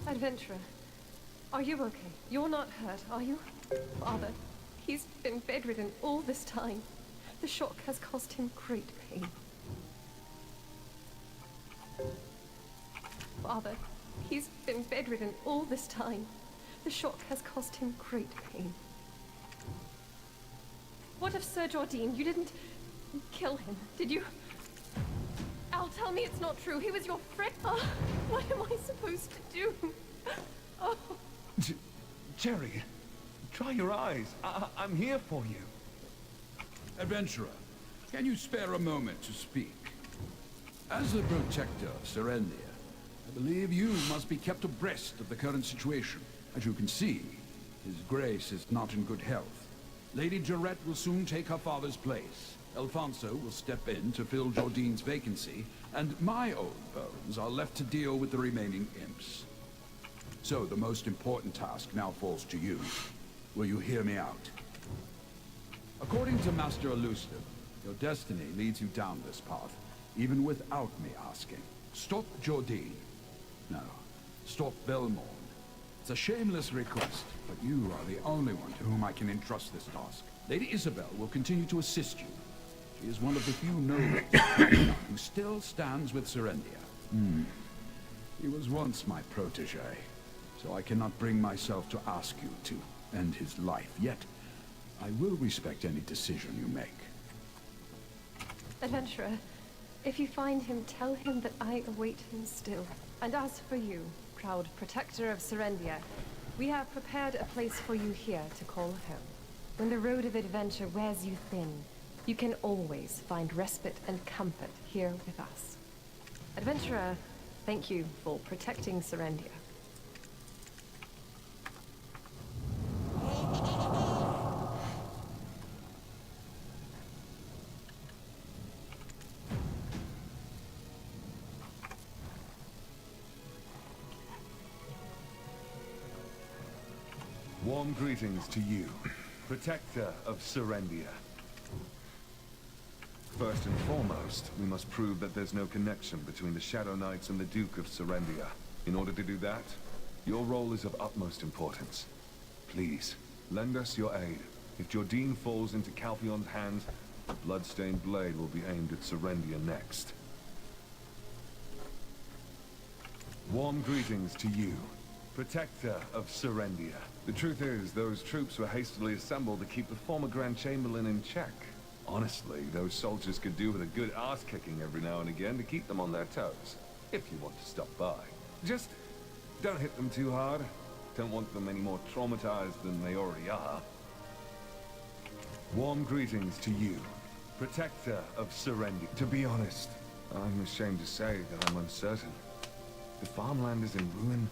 Adventurer, are you okay? You're not hurt, are you? Father, he's been bedridden all this time. The shock has caused him great pain. Father, he's been bedridden all this time. The shock has caused him great pain. What of Sir Jardine? You didn't kill him, did you? Al, tell me it's not true. He was your friend. Oh, what am I supposed to do? Oh. Jerry, dry your eyes. I'm here for you. Adventurer, can you spare a moment to speak? As the protector of Serendia, I believe you must be kept abreast of the current situation. As you can see, His Grace is not in good health. Lady Jarrett will soon take her father's place. Alfonso will step in to fill Jordine's vacancy, and my old bones are left to deal with the remaining imps. So the most important task now falls to you. Will you hear me out? According to Master Elusive, your destiny leads you down this path, even without me asking. Stop Jordine. No, stop Belmorn. It's a shameless request, but you are the only one to whom I can entrust this task. Lady Isabel will continue to assist you. She is one of the few nobles who still stands with Serendia. He was once my protege, so I cannot bring myself to ask you to end his life. Yet, I will respect any decision you make. Adventurer, if you find him, tell him that I await him still. And as for you, proud protector of Serendia, we have prepared a place for you here to call home. When the road of adventure wears you thin, you can always find respite and comfort here with us. Adventurer, thank you for protecting Serendia. Warm greetings to you, protector of Serendia. First and foremost, we must prove that there's no connection between the Shadow Knights and the Duke of Serendia. In order to do that, your role is of utmost importance. Please, lend us your aid. If Jordine falls into Calphion's hands, the blood-stained blade will be aimed at Serendia next. Warm greetings to you, protector of Serendia. The truth is, those troops were hastily assembled to keep the former Grand Chamberlain in check. Honestly, those soldiers could do with a good ass-kicking every now and again to keep them on their toes. If you want to stop by. Just don't hit them too hard. Don't want them any more traumatized than they already are. Warm greetings to you, protector of Serendia. To be honest, I'm ashamed to say that I'm uncertain. The farmland is in ruin,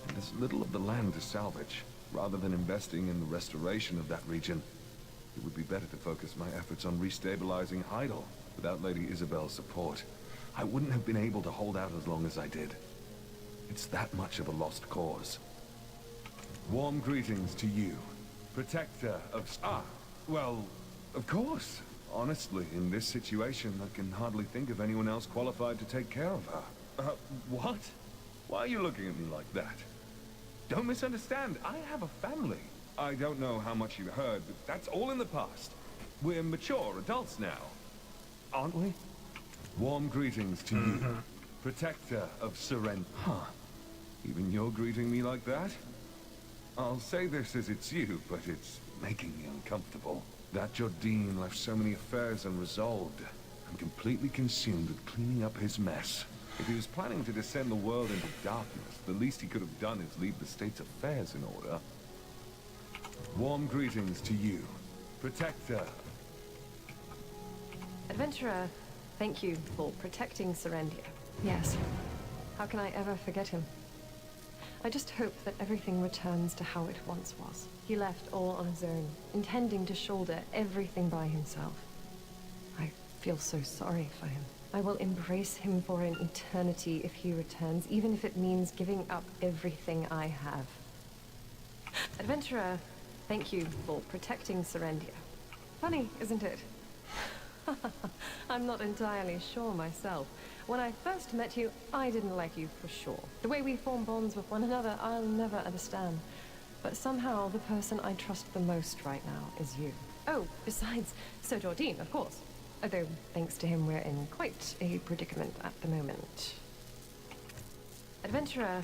and there's little of the land to salvage. Rather than investing in the restoration of that region, it would be better to focus my efforts on restabilizing Heidel. Without Lady Isabel's support, I wouldn't have been able to hold out as long as I did. It's that much of a lost cause. Warm greetings to you, protector of... well, of course. Honestly, in this situation, I can hardly think of anyone else qualified to take care of her. What? Why are you looking at me like that? Don't misunderstand, I have a family. I don't know how much you heard, but that's all in the past. We're mature adults now, aren't we? Warm greetings to you, protector of Seren. Huh. Even you're greeting me like that? I'll say this as it's you, but it's making me uncomfortable. That Jordine left so many affairs unresolved. I'm completely consumed with cleaning up his mess. If he was planning to descend the world into darkness, the least he could have done is leave the state's affairs in order. Warm greetings to you, Protector. Adventurer, thank you for protecting Serendia. Yes. How can I ever forget him? I just hope that everything returns to how it once was. He left all on his own, intending to shoulder everything by himself. I feel so sorry for him. I will embrace him for an eternity if he returns, even if it means giving up everything I have. Adventurer, thank you for protecting Serendia. Funny, isn't it? I'm not entirely sure myself. When I first met you, I didn't like you for sure. The way we form bonds with one another, I'll never understand. But somehow, the person I trust the most right now is you. Oh, besides Sir Jordine, of course. Although, thanks to him, we're in quite a predicament at the moment. Adventurer,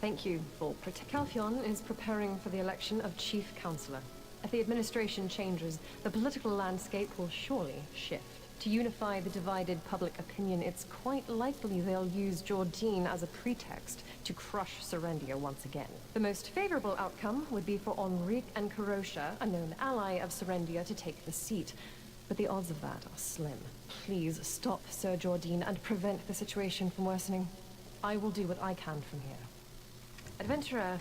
thank you for Calphion is preparing for the election of Chief Counselor. If the administration changes, the political landscape will surely shift. To unify the divided public opinion, it's quite likely they'll use Jordine as a pretext to crush Serendia once again. The most favorable outcome would be for Enrique and Karosha, a known ally of Serendia, to take the seat. But the odds of that are slim. Please stop Sir Jordine and prevent the situation from worsening. I will do what I can from here. Adventurer,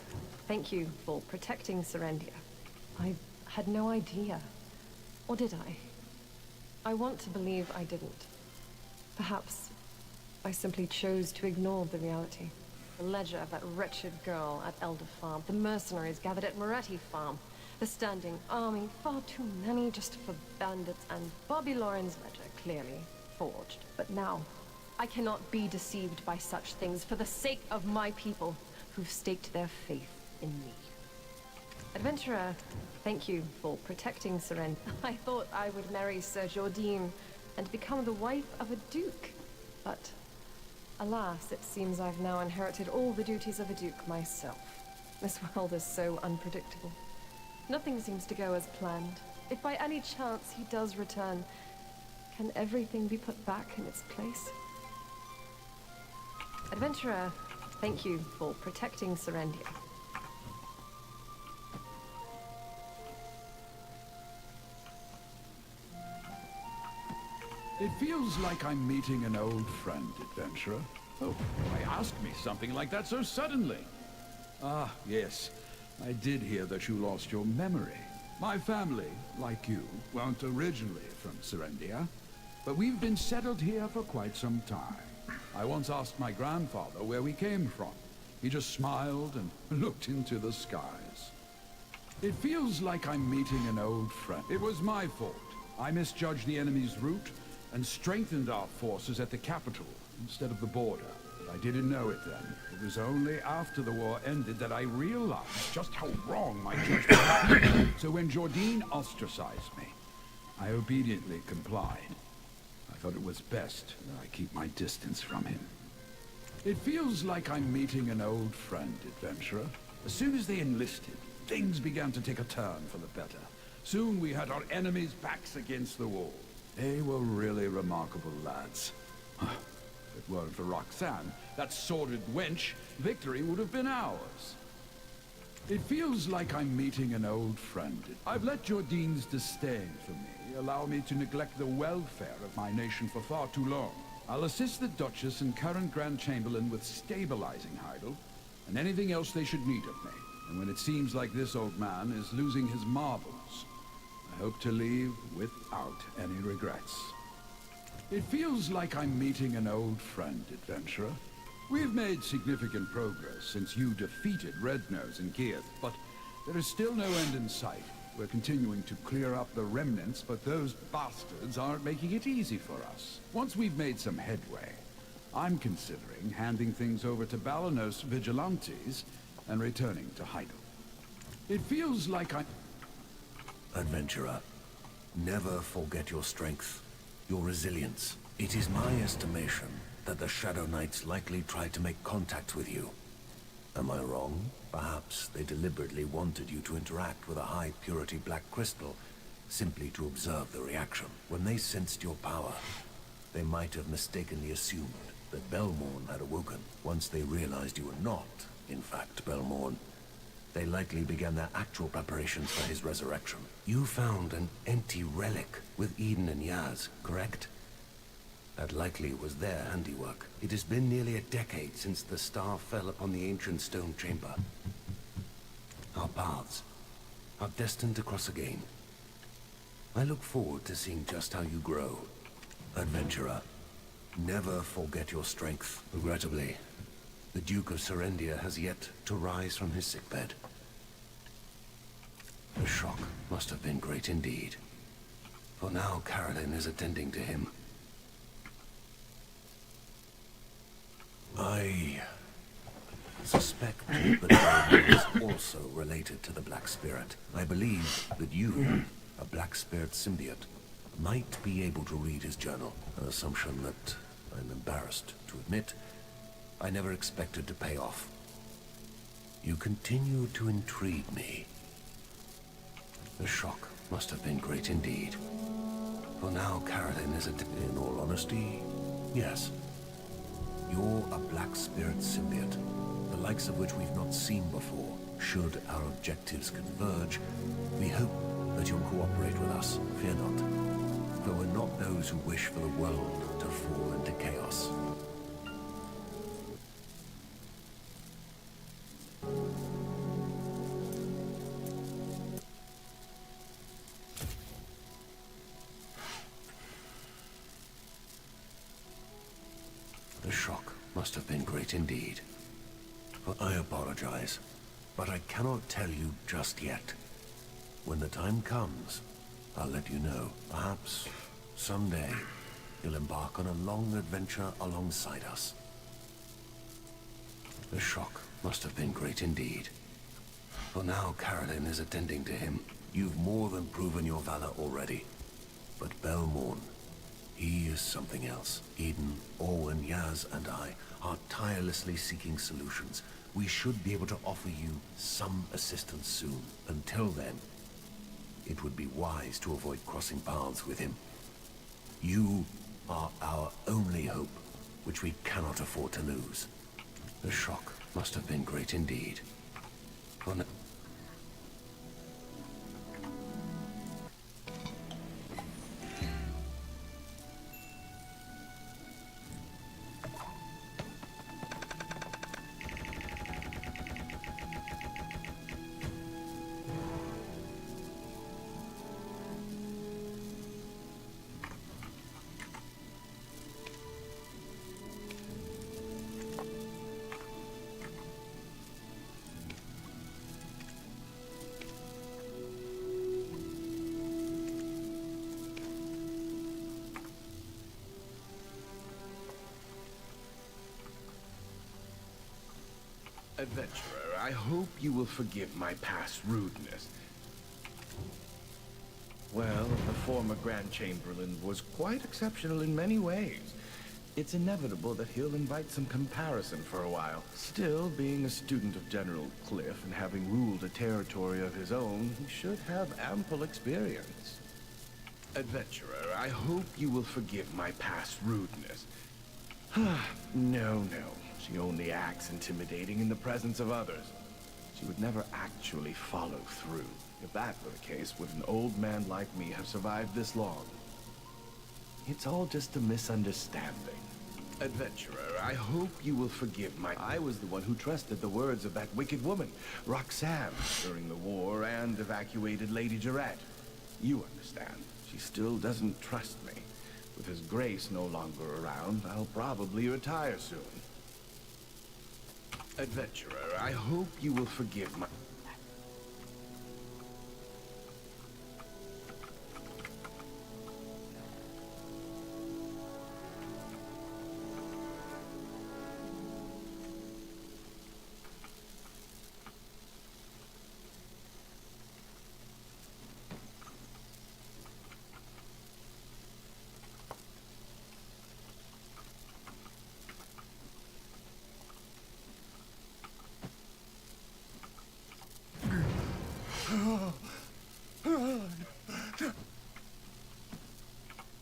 thank you for protecting Serendia. I had no idea. Or did I? I want to believe I didn't. Perhaps I simply chose to ignore the reality. The ledger of that wretched girl at Elder Farm, the mercenaries gathered at Moretti Farm, the standing army, far too many just for bandits, and Bobby Lauren's ledger, clearly forged. But now, I cannot be deceived by such things for the sake of my people who've staked their faith in me. Adventurer, thank you for protecting Serendia. I thought I would marry Sir Jordine and become the wife of a duke. But, alas, it seems I've now inherited all the duties of a duke myself. This world is so unpredictable. Nothing seems to go as planned. If by any chance he does return, can everything be put back in its place? Adventurer, thank you for protecting Serendia. It feels like I'm meeting an old friend, adventurer. Oh, why ask me something like that so suddenly? Ah, yes. I did hear that you lost your memory. My family, like you, weren't originally from Serendia, but we've been settled here for quite some time. I once asked my grandfather where we came from. He just smiled and looked into the skies. It feels like I'm meeting an old friend. It was my fault. I misjudged the enemy's route and strengthened our forces at the capital instead of the border. I didn't know it then. It was only after the war ended that I realized just how wrong my judgment was. So when Jordine ostracized me, I obediently complied. I thought it was best that I keep my distance from him. It feels like I'm meeting an old friend, adventurer. As soon as they enlisted, things began to take a turn for the better. Soon we had our enemies' backs against the wall. They were really remarkable lads. If it weren't for Roxanne, that sordid wench, victory would have been ours. It feels like I'm meeting an old friend. I've let Jordine's disdain for me allow me to neglect the welfare of my nation for far too long. I'll assist the Duchess and current Grand Chamberlain with stabilizing Heidel, and anything else they should need of me. And when it seems like this old man is losing his marbles, I hope to leave without any regrets. It feels like I'm meeting an old friend, adventurer. We've made significant progress since you defeated Rednose in Kiev, but there is still no end in sight. We're continuing to clear up the remnants, but those bastards aren't making it easy for us. Once we've made some headway, I'm considering handing things over to Balanos vigilantes and returning to Heidel. It feels like I'm... Adventurer, never forget your strength, your resilience. It is my estimation that the Shadow Knights likely tried to make contact with you. Am I wrong? Perhaps they deliberately wanted you to interact with a high-purity black crystal, simply to observe the reaction. When they sensed your power, they might have mistakenly assumed that Belmorn had awoken. Once they realized you were not, in fact, Belmorn, they likely began their actual preparations for his resurrection. You found an empty relic with Eden and Yaz, correct? That likely was their handiwork. It has been nearly a decade since the star fell upon the ancient stone chamber. Our paths are destined to cross again. I look forward to seeing just how you grow. Adventurer, never forget your strength. Regrettably, the Duke of Serendia has yet to rise from his sickbed. The shock must have been great indeed. For now, Caroline is attending to him. I suspect that Belmorn is also related to the Black Spirit. I believe that you, a Black Spirit symbiote, might be able to read his journal, an assumption that I'm embarrassed to admit I never expected to pay off. You continue to intrigue me. The shock must have been great indeed. For now, Caroline is in all honesty, yes. You're a Black Spirit symbiote, the likes of which we've not seen before. Should our objectives converge, we hope that you'll cooperate with us. Fear not, for we're not those who wish for the world to fall into chaos. The shock must have been great indeed. But I apologize, but I cannot tell you just yet. When the time comes, I'll let you know. Perhaps someday you'll embark on a long adventure alongside us. The shock must have been great indeed. For now, Caroline is attending to him. You've more than proven your valor already. But Belmorn, he is something else. Eden, Orwin, Yaz, and I are tirelessly seeking solutions. We should be able to offer you some assistance soon. Until then, it would be wise to avoid crossing paths with him. You are our only hope, which we cannot afford to lose. The shock must have been great indeed. For now, Adventurer, I hope you will forgive my past rudeness. Well, the former Grand Chamberlain was quite exceptional in many ways. It's inevitable that he'll invite some comparison for a while. Still, being a student of General Cliff and having ruled a territory of his own, he should have ample experience. Adventurer, I hope you will forgive my past rudeness. No. She only acts intimidating in the presence of others. She would never actually follow through. If that were the case, would an old man like me have survived this long? It's all just a misunderstanding. Adventurer, I hope you will forgive my... I was the one who trusted the words of that wicked woman, Roxanne, during the war and evacuated Lady Jarrett. You understand. She still doesn't trust me. With His Grace no longer around, I'll probably retire soon. Adventurer, I hope you will forgive my...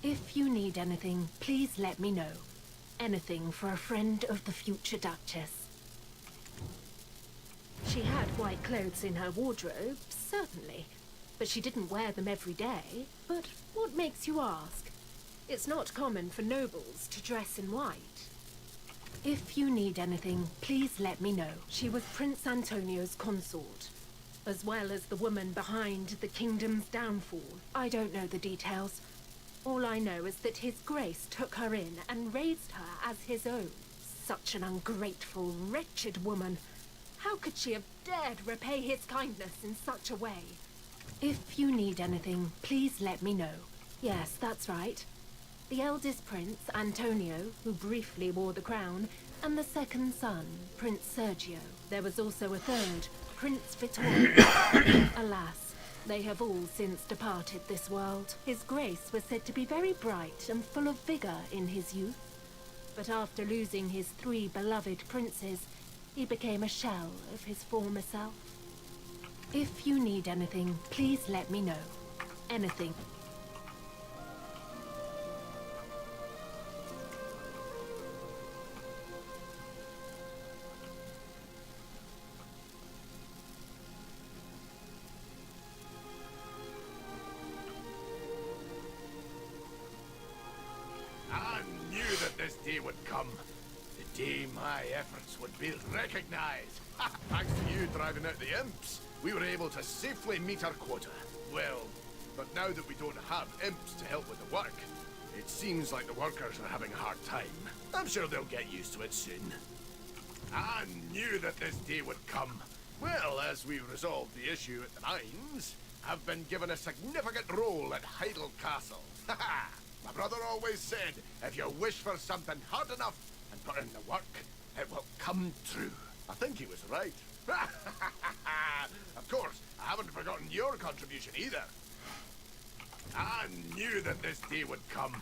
If you need anything, please let me know. anything for a friend of the future Duchess. She had white clothes in her wardrobe, certainly, but she didn't wear them every day. But what makes you ask? It's not common for nobles to dress in white. If you need anything, please let me know. She was Prince Antonio's consort, as well as the woman behind the kingdom's downfall. I don't know the details. All I know is that His Grace took her in and raised her as his own. Such an ungrateful, wretched woman. How could she have dared repay his kindness in such a way? If you need anything, please let me know. Yes, that's right. The eldest prince, Antonio, who briefly wore the crown, and the second son, Prince Sergio. There was also a third, Prince Vittorio. Alas, they have all since departed this world. His Grace was said to be very bright and full of vigor in his youth. But after losing his 3 beloved princes, he became a shell of his former self. If you need anything, please let me know. Anything. I knew that this day would come. The day my efforts would be recognized. Thanks to you driving out the imps, we were able to safely meet our quota. Well, but now that we don't have imps to help with the work, it seems like the workers are having a hard time. I'm sure they'll get used to it soon. I knew that this day would come. Well, as we resolved the issue at the mines, I've been given a significant role at Heidel Castle. My brother always said, if you wish for something hard enough and put in the work, it will come true. I think he was right. Of course, I haven't forgotten your contribution either. I knew that this day would come.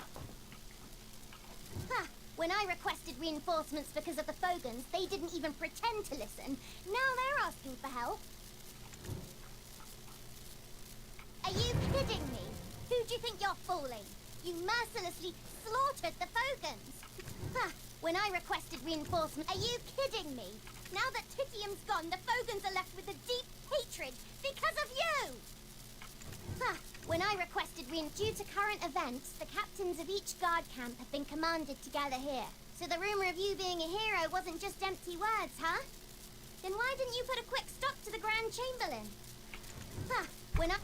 Huh. When I requested reinforcements because of the Fogans, they didn't even pretend to listen. Now they're asking for help. Are you kidding me? Who do you think you're fooling? You mercilessly slaughtered the Fogans. Huh. When I requested reinforcements, are you kidding me? Now that Titium's gone, the Fogans are left with a deep hatred because of you! Huh. When I requested due to current events, the captains of each guard camp have been commanded to gather here. So the rumor of you being a hero wasn't just empty words, huh? Then why didn't you put a quick stop to the Grand Chamberlain? Huh. When I...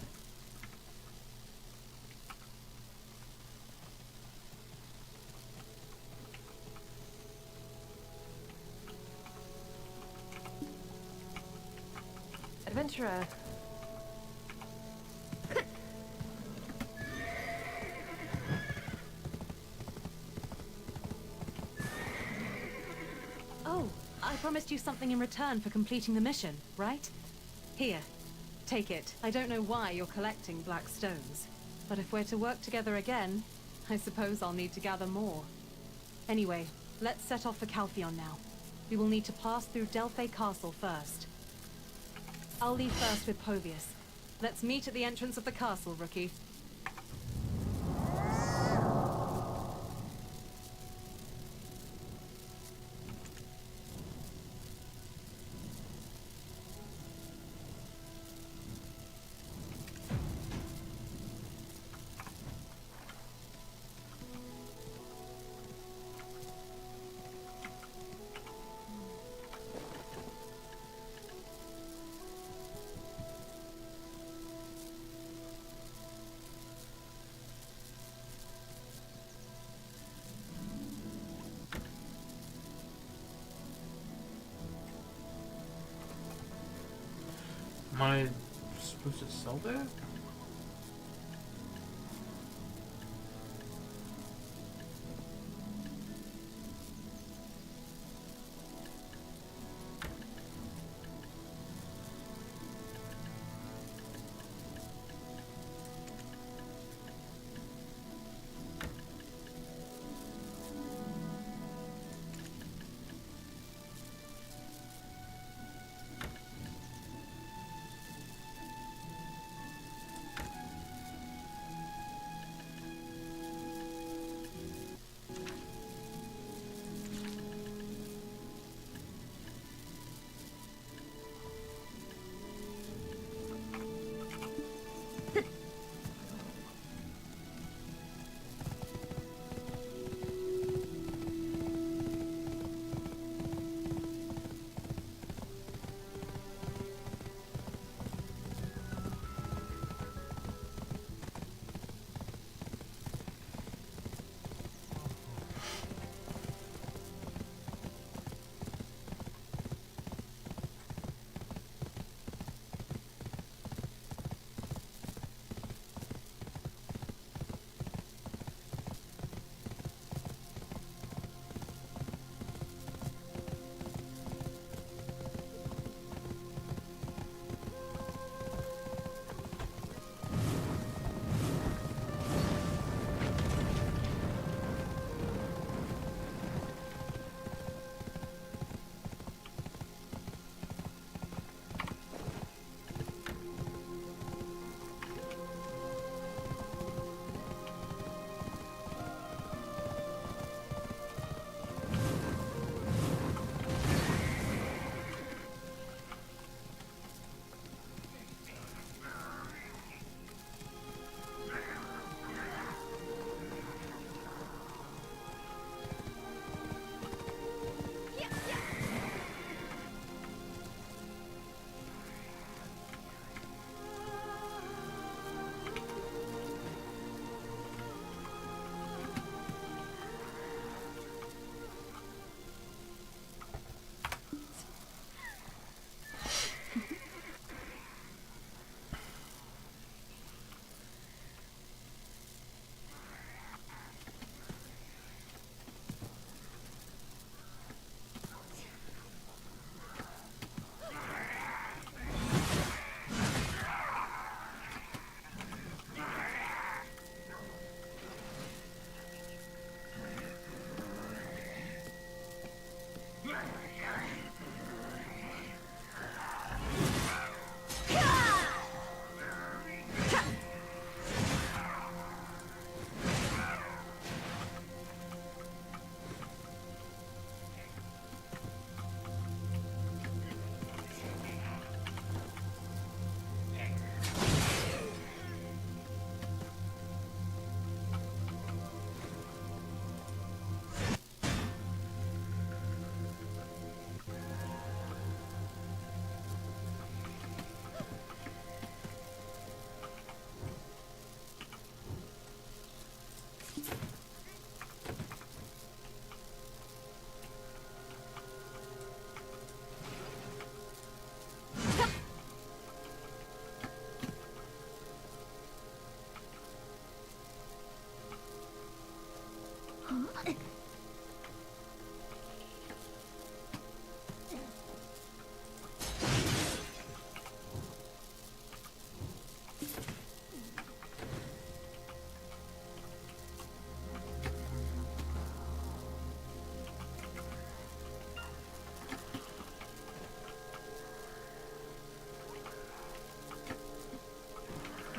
Adventurer. Oh, I promised you something in return for completing the mission, right? Here, take it. I don't know why you're collecting black stones, but if we're to work together again, I suppose I'll need to gather more. Anyway, let's set off for Calpheon now. We will need to pass through Delphi Castle first. I'll leave first with Povius. Let's meet at the entrance of the castle, rookie. Am I supposed to sell that?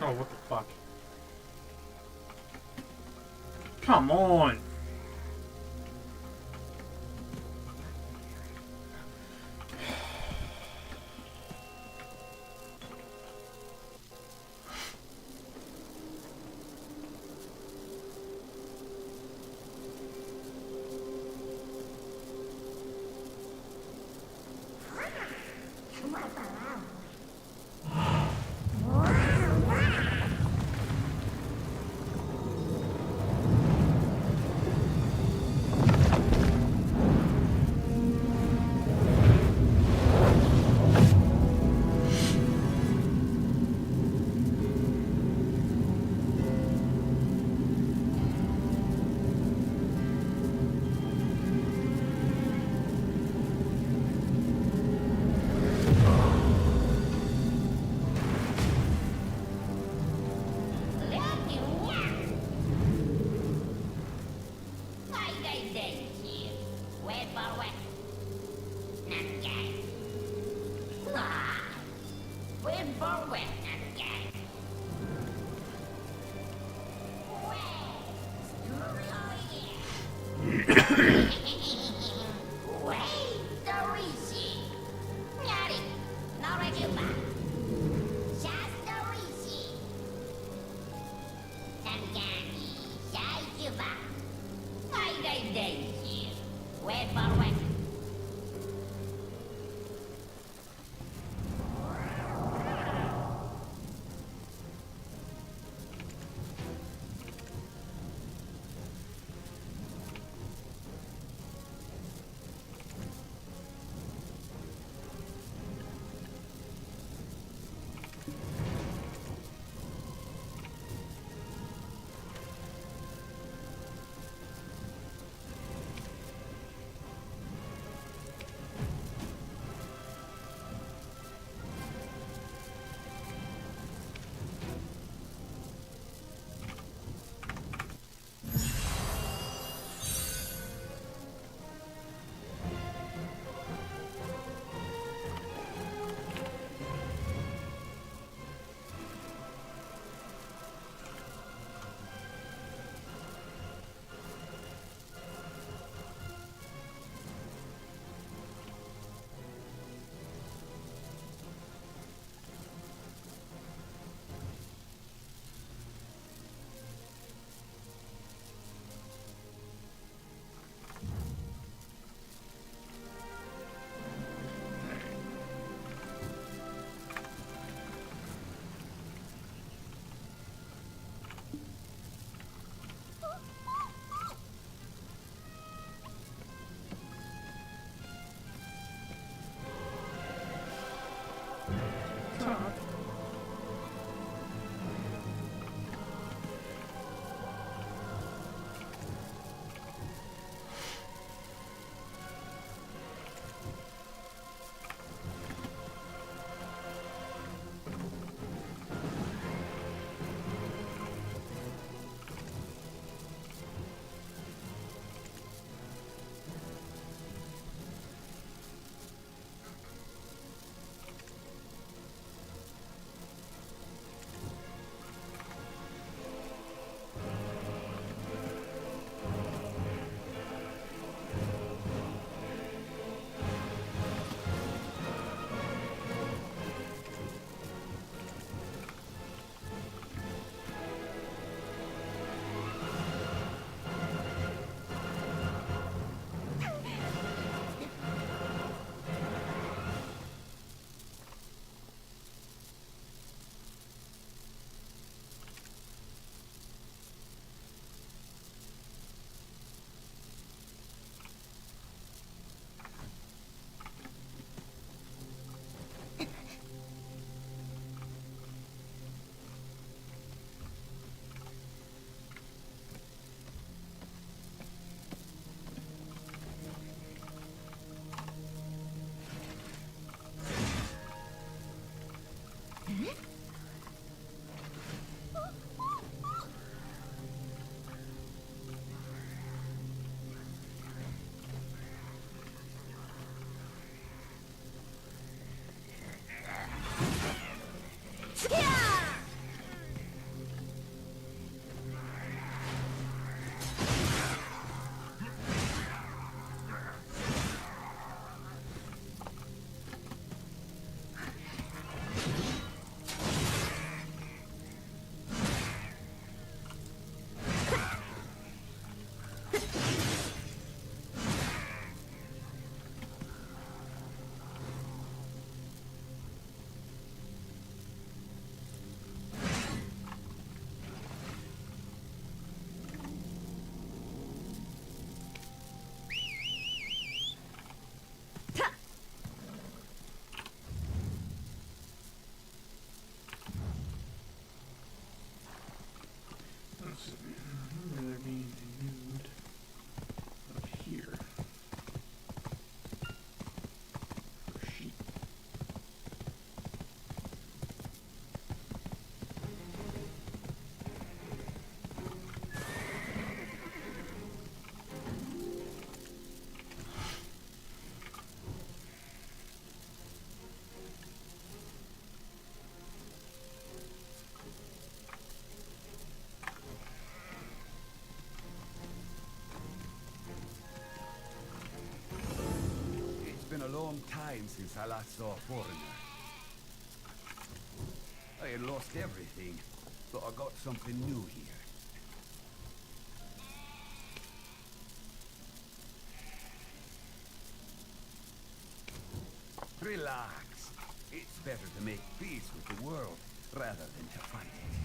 Oh, what the fuck? Come on! long time since I last saw a foreigner. I had lost everything, but I got something new here. Relax. It's better to make peace with the world rather than to fight it.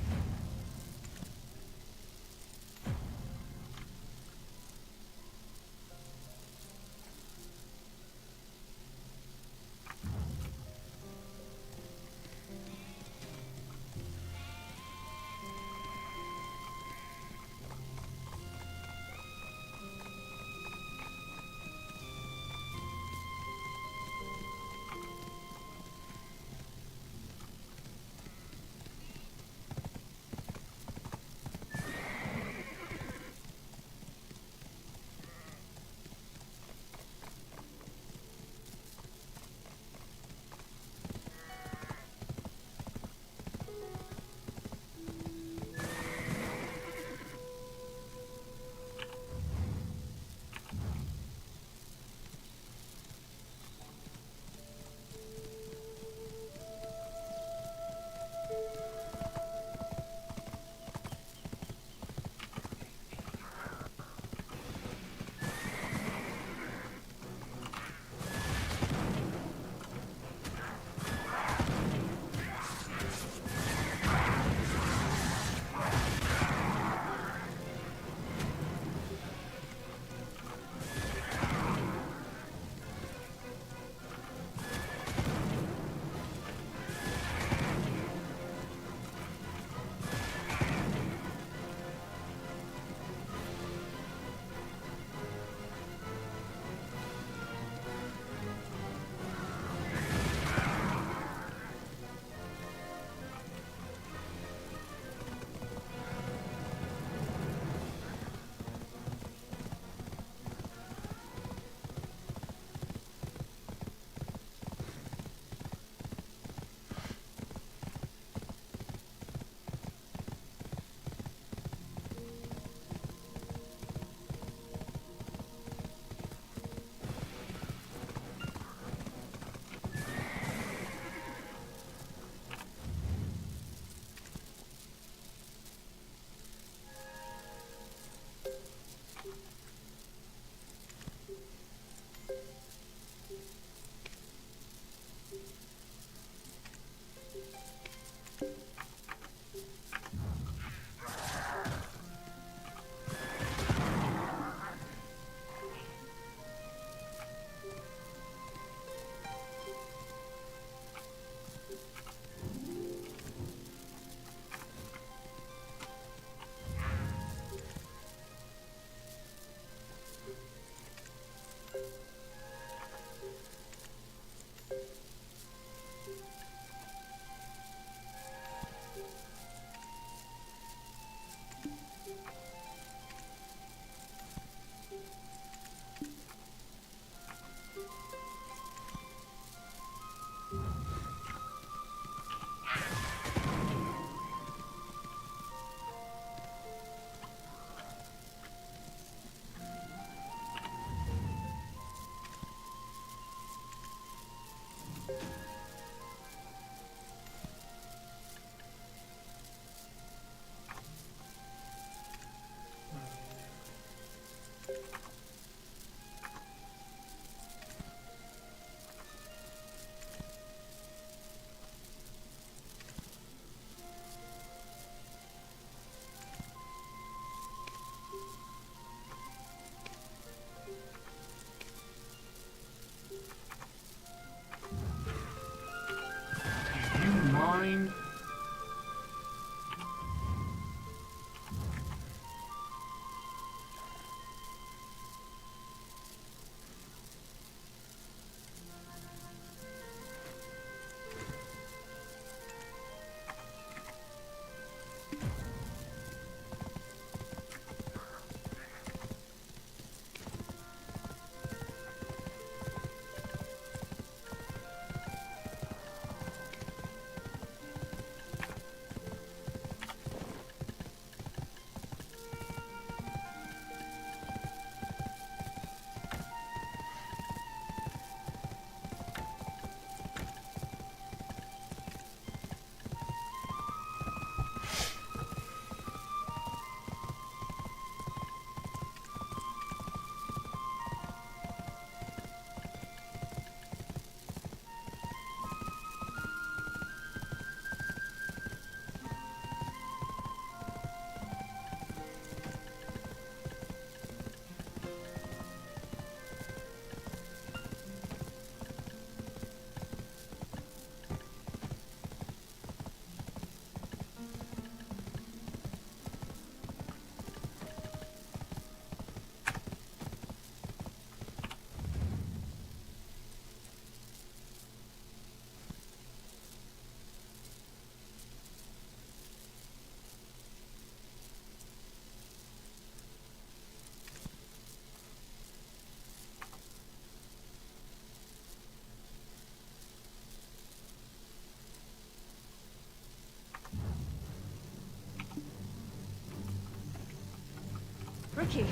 Lucky,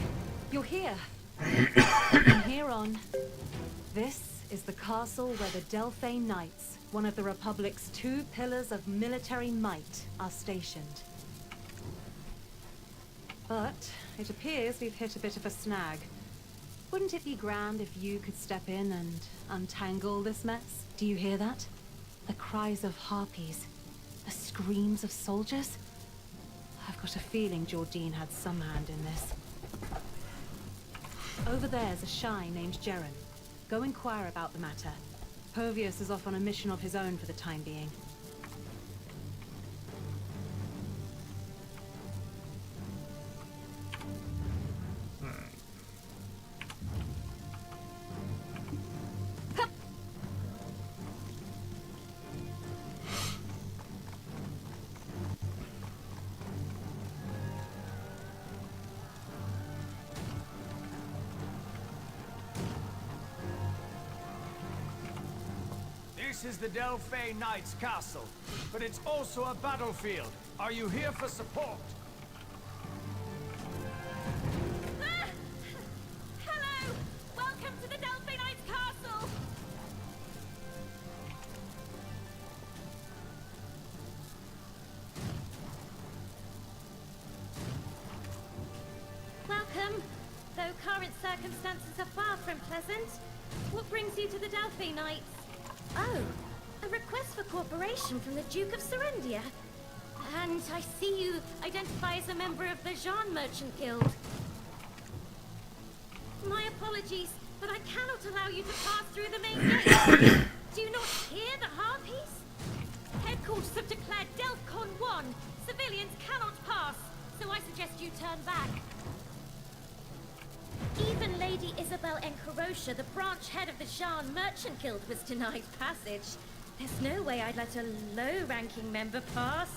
you're here. From here on, this is the castle where the Delphane Knights, one of the Republic's 2 pillars of military might, are stationed. But it appears we've hit a bit of a snag. Wouldn't it be grand if you could step in and untangle this mess? Do you hear that? The cries of harpies, the screams of soldiers. I've got a feeling Jordine had some hand in this. Over there's a shy named Jeren. Go inquire about the matter. Pervius is off on a mission of his own for the time being. This is the Delphane Knights castle, but it's also a battlefield. Are you here for support? Hello! Welcome to the Delphane Knights castle! Welcome. Though current circumstances are far from pleasant, what brings you to the Delphine Knights? Oh, a request for cooperation from the Duke of Serendia. And I see you identify as a member of the Jean Merchant Guild. My apologies, but I cannot allow you to pass through the main gate. Do you not hear the harpies? Headquarters have declared Delphcon 1. Civilians cannot pass, so I suggest you turn back. Even Lady Isabel Encarosha, the branch head of the Jean Merchant Guild, was denied passage. There's no way I'd let a low-ranking member pass.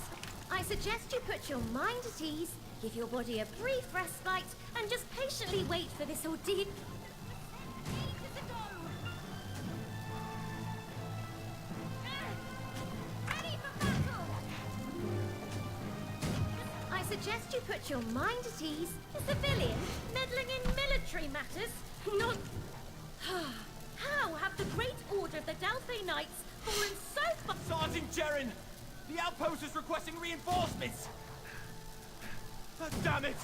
I suggest you put your mind at ease, give your body a brief respite, and just patiently wait for this ordeal. I suggest you put your mind at ease. A civilian meddling in military matters? Not... How have the Great Order of the Delphane Knights fallen so far? Sergeant Jeren! The outpost is requesting reinforcements! Oh, damn it!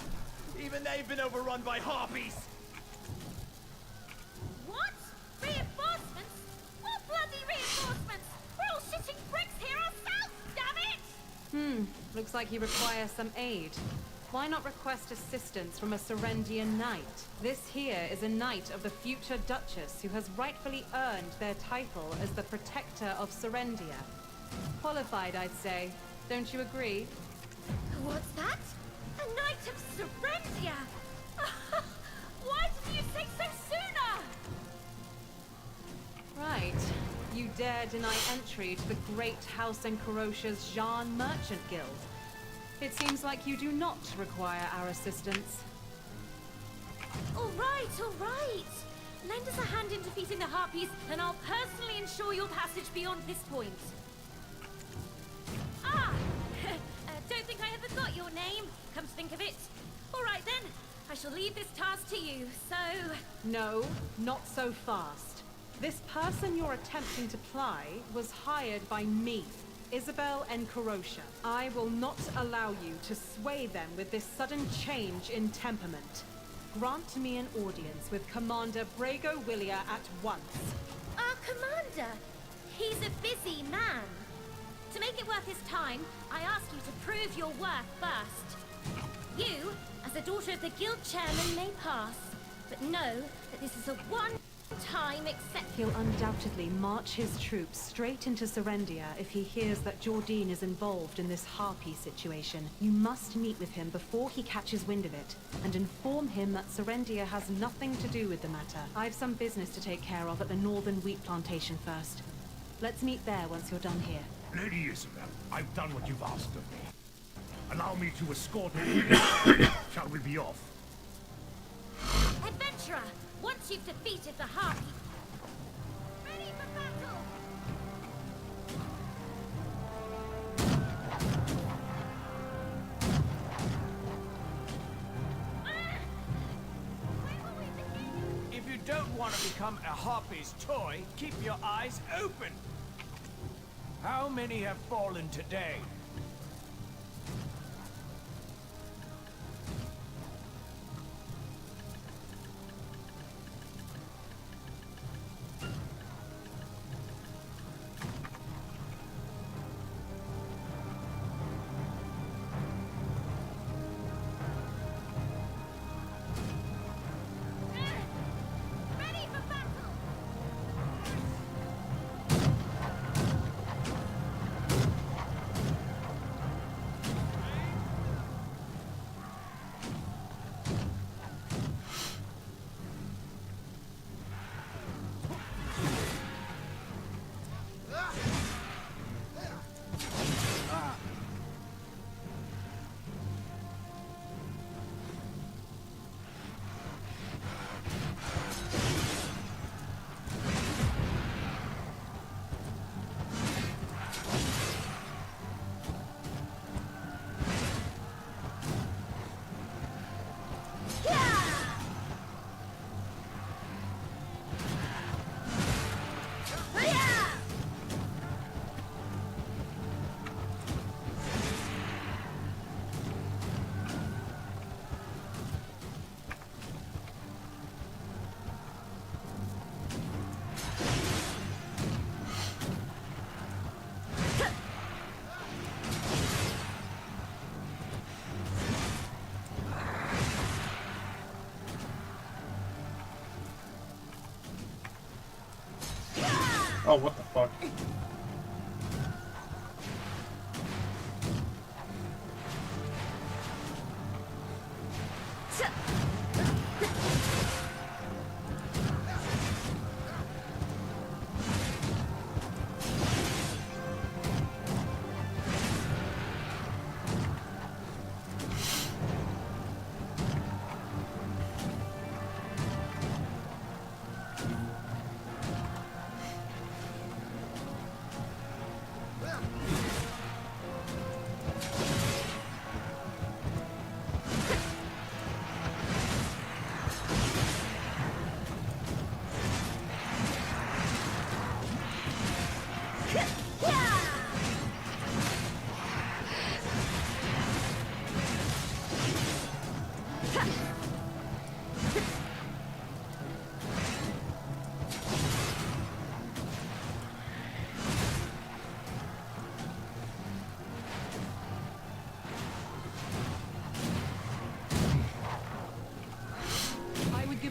Even they've been overrun by harpies! What? Reinforcements? What bloody reinforcements? We're all shitting bricks here ourselves, damn it! Looks like you require some aid. Why not request assistance from a Serendian knight? This here is a knight of the future Duchess who has rightfully earned their title as the Protector of Serendia. Qualified, I'd say. Don't you agree? What's that? A knight of Serendia! Why didn't you say so sooner? Right. You dare deny entry to the great House Encarosha's Jean Merchant Guild. It seems like you do not require our assistance. All right, all right. Lend us a hand in defeating the harpies, and I'll personally ensure your passage beyond this point. Ah! Don't think I ever got your name, come to think of it. All right then, I shall leave this task to you, so... No, not so fast. This person you're attempting to ply was hired by me, Isabel Encarosha. I will not allow you to sway them with this sudden change in temperament. Grant me an audience with Commander Brago Willia at once. Our commander? He's a busy man. To make it worth his time, I ask you to prove your worth first. You, as a daughter of the guild chairman, may pass, but know that this is a one-time exception. He'll undoubtedly march his troops straight into Serendia if he hears that Jordine is involved in this harpy situation. You must meet with him before he catches wind of it, and inform him that Serendia has nothing to do with the matter. I've some business to take care of at the northern wheat plantation first. Let's meet there once you're done here. Lady Isabel, I've done what you've asked of me. Allow me to escort you. Shall we be off? Adventurer, once you've defeated the harpy... Ready for battle! don't want to become a Harpy's toy, keep your eyes open. How many have fallen today? Oh, what the fuck?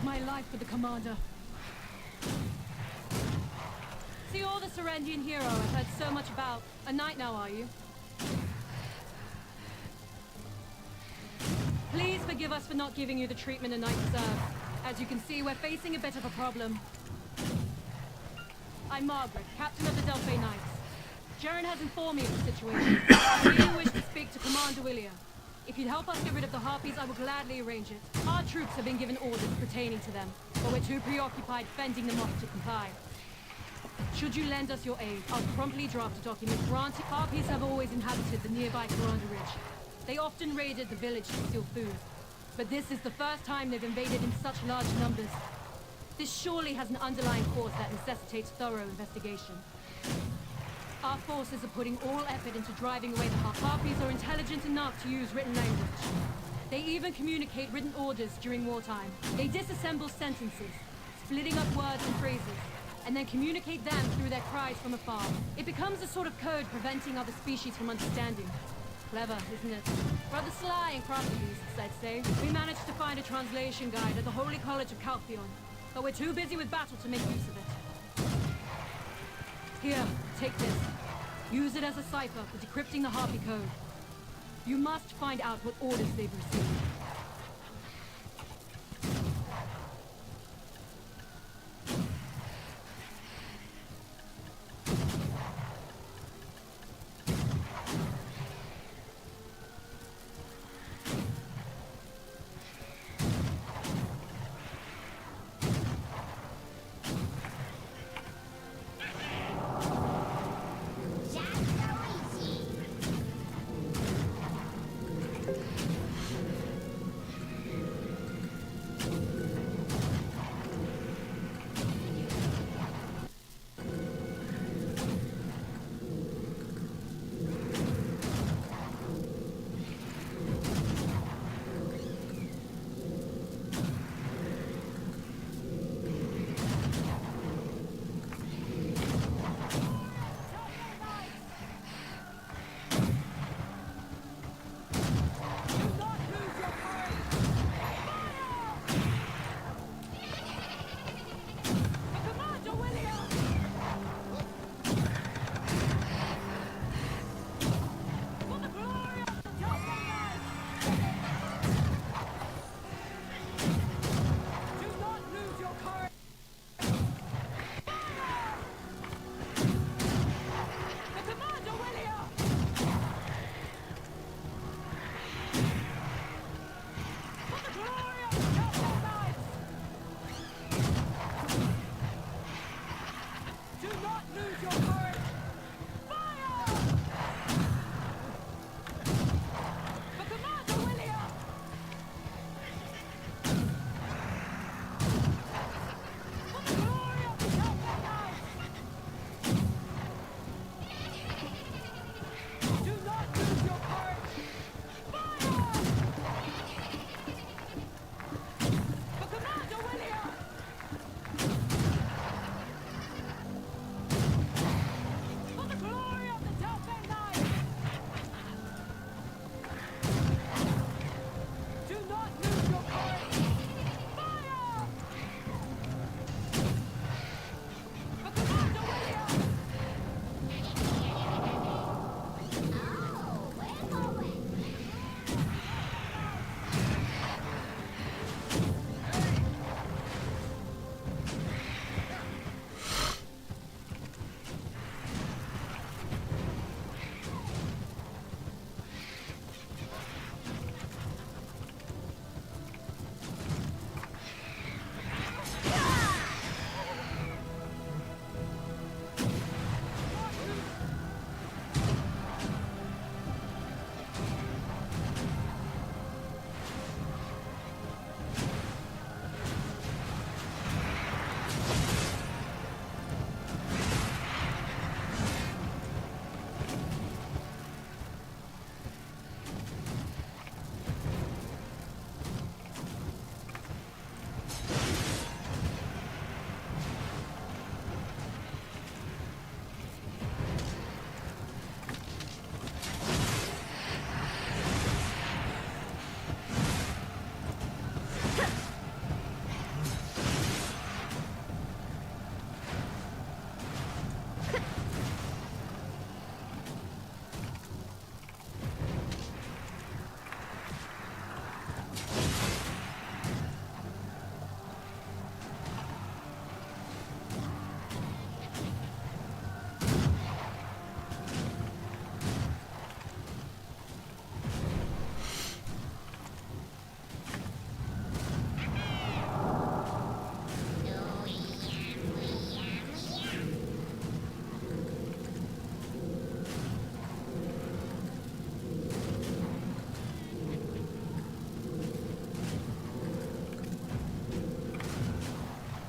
My life for the commander. See, all the Serendian hero I've heard so much about. A knight now, are you? Please forgive us for not giving you the treatment a knight deserves. As you can see, we're facing a bit of a problem. I'm Margaret, captain of the Delphi Knights. Jaren has informed me of the situation. I really wish to speak to Commander Willia. If you'd help us get rid of the Harpies, I will gladly arrange it. Our troops have been given orders pertaining to them, but we're too preoccupied fending them off to comply. Should you lend us your aid, I'll promptly draft a document granting Harpies have always inhabited the nearby Coranda Ridge. They often raided the village to steal food, but this is the first time they've invaded in such large numbers. This surely has an underlying cause that necessitates thorough investigation. Our forces are putting all effort into driving away the Harpies are intelligent enough to use written language. They even communicate written orders during wartime. They disassemble sentences, splitting up words and phrases, and then communicate them through their cries from afar. It becomes a sort of code preventing other species from understanding. Clever, isn't it? Rather sly and crafty beasts, I'd say. We managed to find a translation guide at the Holy College of Caltheon, but we're too busy with battle to make use of it. Here, take this. Use it as a cipher for decrypting the Harpy code. You must find out what orders they've received.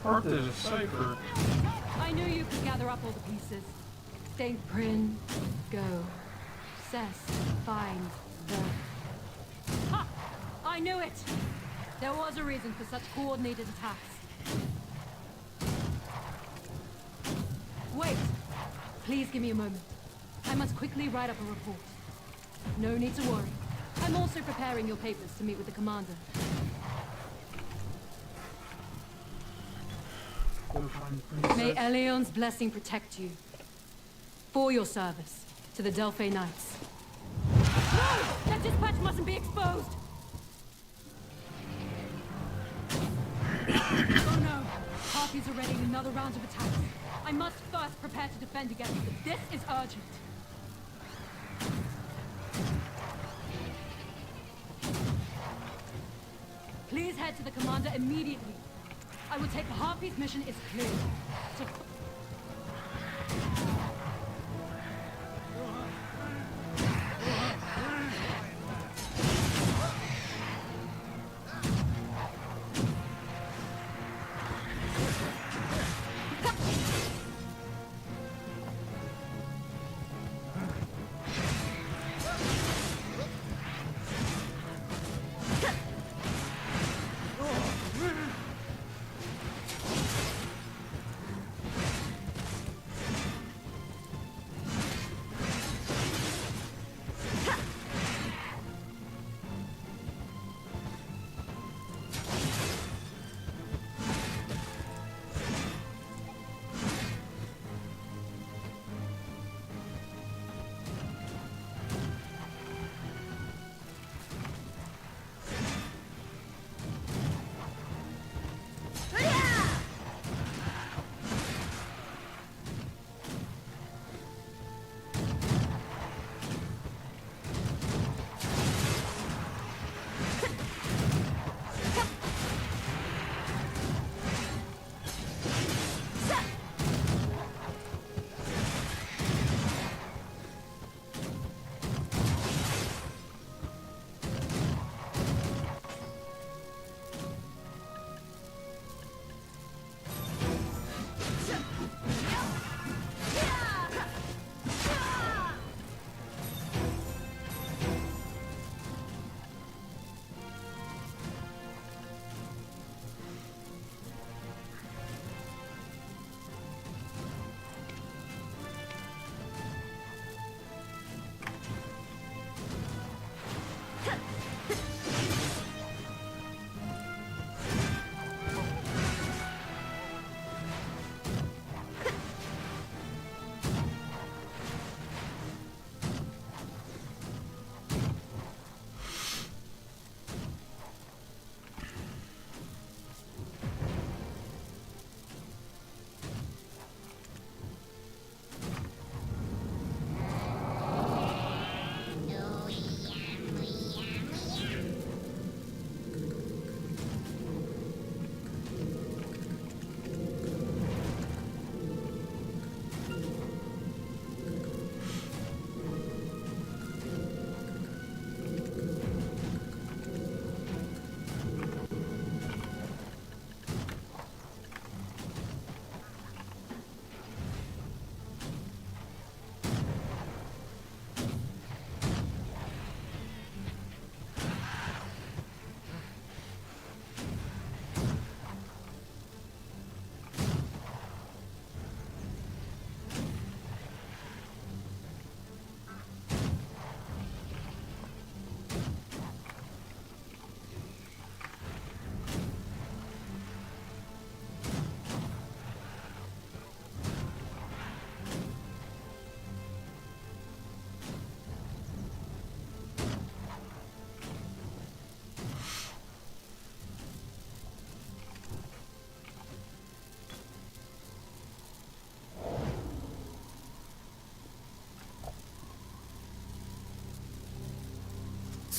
Art is a cipher. I knew you could gather up all the pieces. Think, Prin, go. Cess, find the... Ha! I knew it! There was a reason for such coordinated attacks. Wait! Please give me a moment. I must quickly write up a report. No need to worry. I'm also preparing your papers to meet with the commander. May Elion's blessing protect you. For your service to the Delphi Knights. No! That dispatch mustn't be exposed! Oh no! Harpies are readying another round of attacks. I must first prepare to defend against them. This is urgent. Please head to the commander immediately. I will take the Harpies' mission is clear. So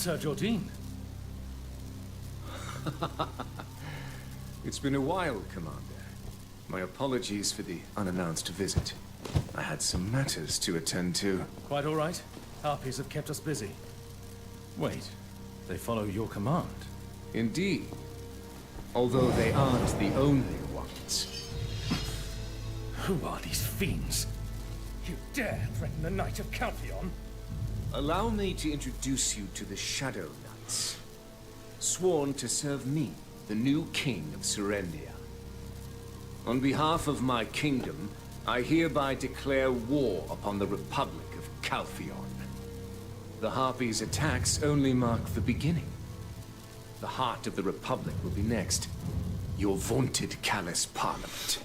Sir Jordine. It's been a while, Commander. My apologies for the unannounced visit. I had some matters to attend to. Quite all right. Harpies have kept us busy. Wait, they follow your command? Indeed. Although they aren't the only one. audience. Who are these fiends? You dare threaten the Knight of Calpheon? Allow me to introduce you to the Shadow Knights, sworn to serve me, the new king of Serendia. On behalf of my kingdom, I hereby declare war upon the Republic of Calpheon. The Harpies' attacks only mark the beginning. The heart of the Republic will be next. Your vaunted callous parliament.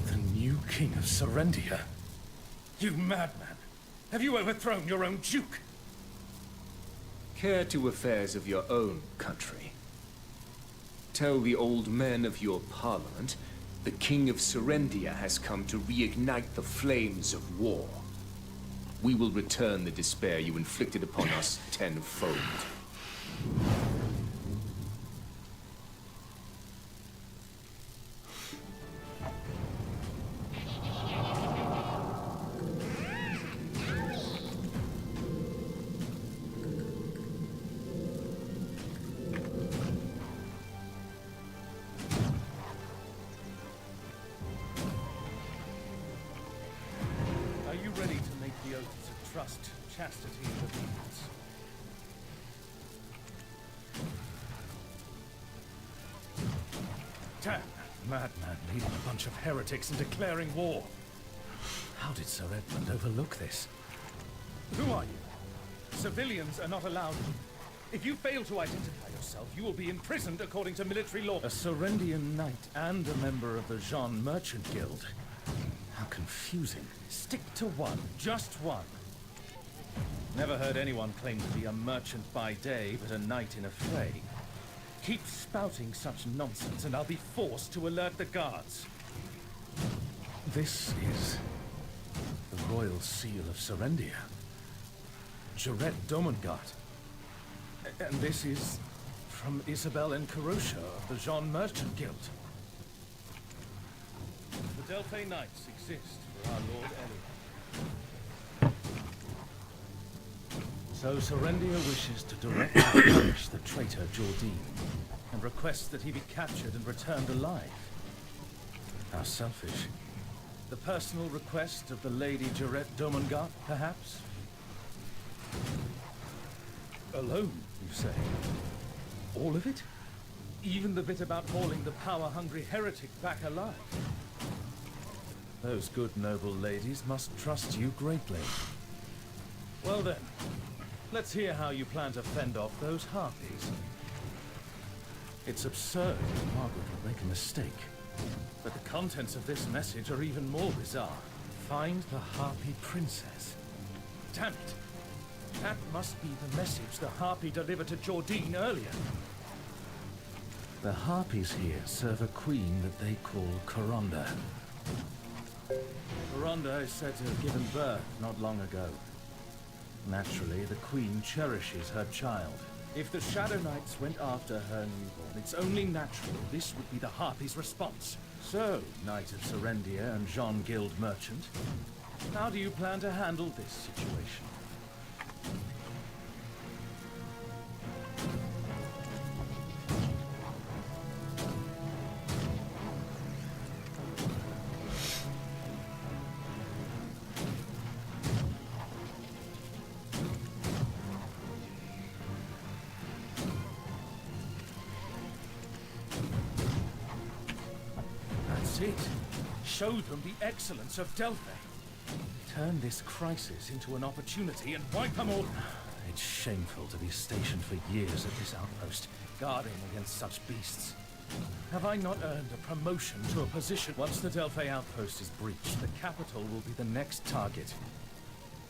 The new king of Serendia? You madman! Have you overthrown your own duke? Care to affairs of your own country. Tell the old men of your parliament the king of Serendia has come to reignite the flames of war. We will return the despair you inflicted upon us tenfold. Are you ready to make the oaths of trust, chastity, and obedience? Damn that madman leading a bunch of heretics and declaring war. How did Sir Edmund overlook this? Who are you? Civilians are not allowed. If you fail to identify yourself, you will be imprisoned according to military law. A Serendian knight and a member of the Jean Merchant Guild. How confusing. Stick to one, just one. Never heard anyone claim to be a merchant by day, but a knight in a fray. Keep spouting such nonsense, and I'll be forced to alert the guards. This is the Royal Seal of Serendia. Jaret Domengart. And this is from Isabel and Karosha of the Jean Merchant Guild. The Delphi Knights exist for our Lord Elion. So Serendia wishes to directly punish the traitor Jordine, and requests that he be captured and returned alive. How selfish. The personal request of the Lady Jaret Domengart, perhaps? Alone, you say? All of it? Even the bit about hauling the power-hungry heretic back alive? Those good noble ladies must trust you greatly. Well then, let's hear how you plan to fend off those harpies. It's absurd that Margaret would make a mistake. But the contents of this message are even more bizarre. Find the Harpy Princess. Damn it! That must be the message the Harpy delivered to Jordine earlier. The Harpies here serve a queen that they call Coronda. Coronda is said to have given birth not long ago. Naturally, the queen cherishes her child. If the Shadow Knights went after her newborn, it's only natural this would be the Harpy's response. So, Knight of Serendia and Jean Guild Merchant, how do you plan to handle this situation? It. Show them the excellence of Delphi. Turn this crisis into an opportunity and wipe them all. It's shameful to be stationed for years at this outpost, guarding against such beasts. Have I not earned a promotion to a position? Once the Delphi outpost is breached, the capital will be the next target.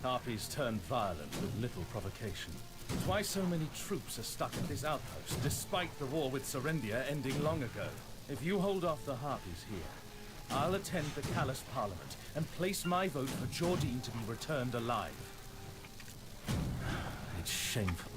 Harpies turn violent with little provocation. It's why so many troops are stuck at this outpost, despite the war with Serendia ending long ago. If you hold off the Harpies here, I'll attend the Callous Parliament and place my vote for Jordine to be returned alive. It's shameful.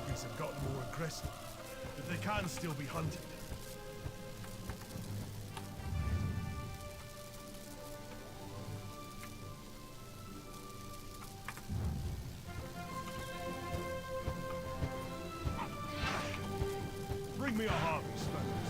harpies have gotten more aggressive, but they can still be hunted. Bring me a harpy, Spence.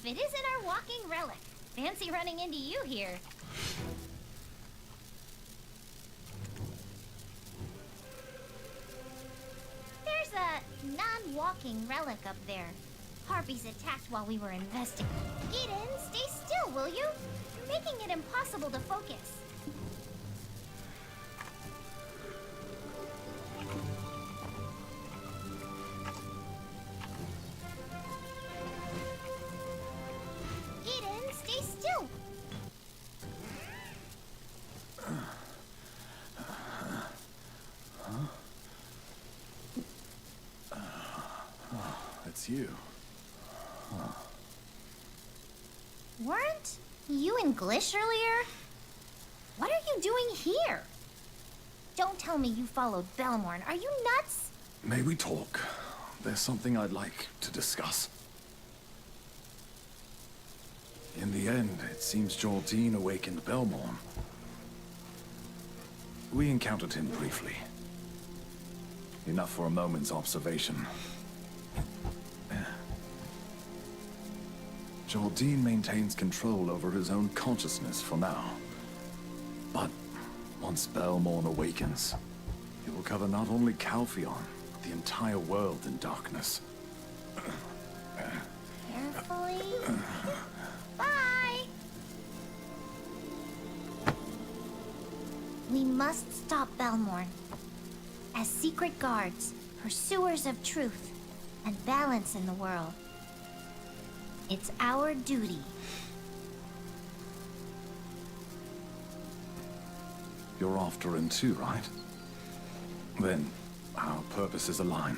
If it isn't our walking relic. Fancy running into you here. There's a non-walking relic up there. Harpies attacked while we were investigating. Get in, stay still, will you? You're making it impossible to focus. Get in, stay still. It's you. Weren't you in Glish earlier? What are you doing here? Don't tell me you followed Belmorn. Are you nuts? May we talk? There's something I'd like to discuss. In the end, it seems Jordine awakened Belmorn. We encountered him briefly. Enough for a moment's observation. Jordine maintains control over his own consciousness for now. But once Belmorn awakens, it will cover not only Calpheon, but the entire world in darkness. Carefully. Bye! We must stop Belmorn. As secret guards, pursuers of truth, and balance in the world. It's our duty. You're after him too, right? Then, our purposes align.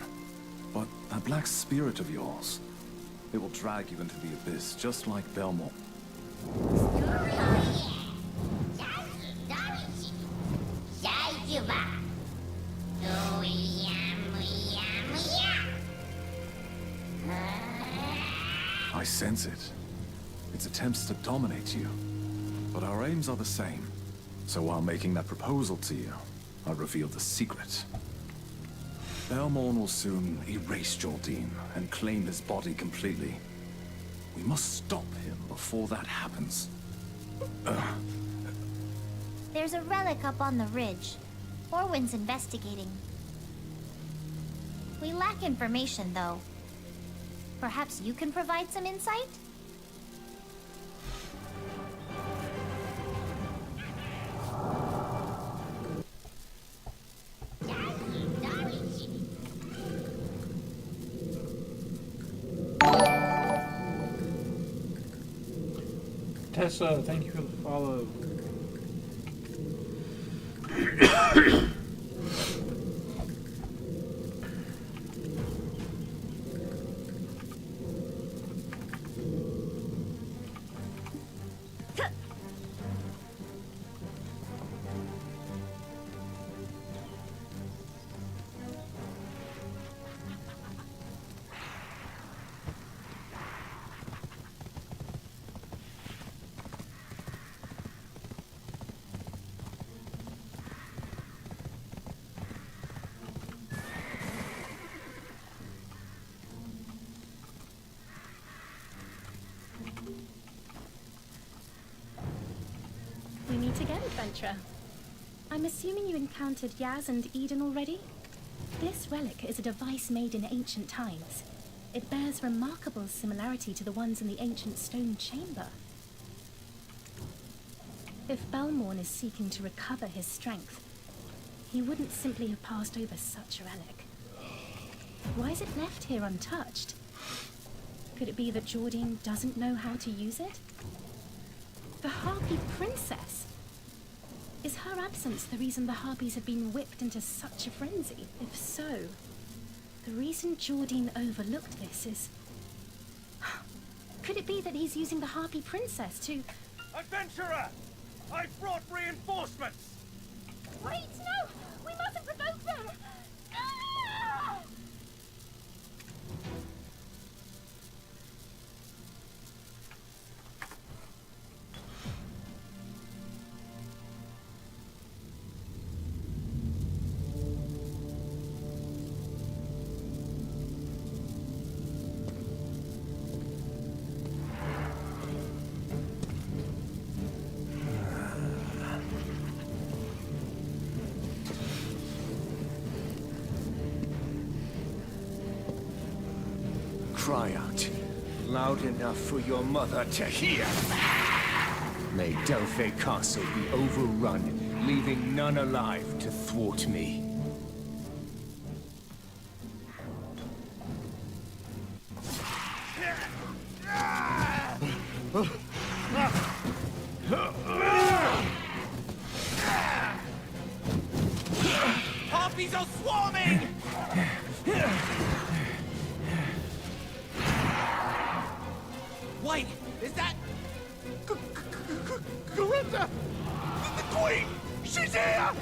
But that black spirit of yours, it will drag you into the abyss, just like Belmorn. I sense it. Its attempts to dominate you. But our aims are the same. So while making that proposal to you, I revealed the secret. Belmorn will soon erase Jordine and claim his body completely. We must stop him before that happens. There's a relic up on the ridge. Orwin's investigating. We lack information, though. Perhaps you can provide some insight? Tessa, thank you for the follow. We meet again, adventurer. I'm assuming you encountered Yaz and Eden already? This relic is a device made in ancient times. It bears remarkable similarity to the ones in the ancient stone chamber. If Belmorn is seeking to recover his strength, he wouldn't simply have passed over such a relic. Why is it left here untouched? Could it be that Jordine doesn't know how to use it? The Harpy Princess! Is her absence the reason the Harpies have been whipped into such a frenzy? If so, the reason Jordine overlooked this is... Could it be that he's using the Harpy Princess to... Adventurer! I've brought reinforcements! Wait, no! We mustn't provoke them! Ah! cry out, loud enough for your mother to hear. May Delphi Castle be overrun, leaving none alive to thwart me. Harpies are swarming! Wait, is that... Corinda! The Queen! She's here!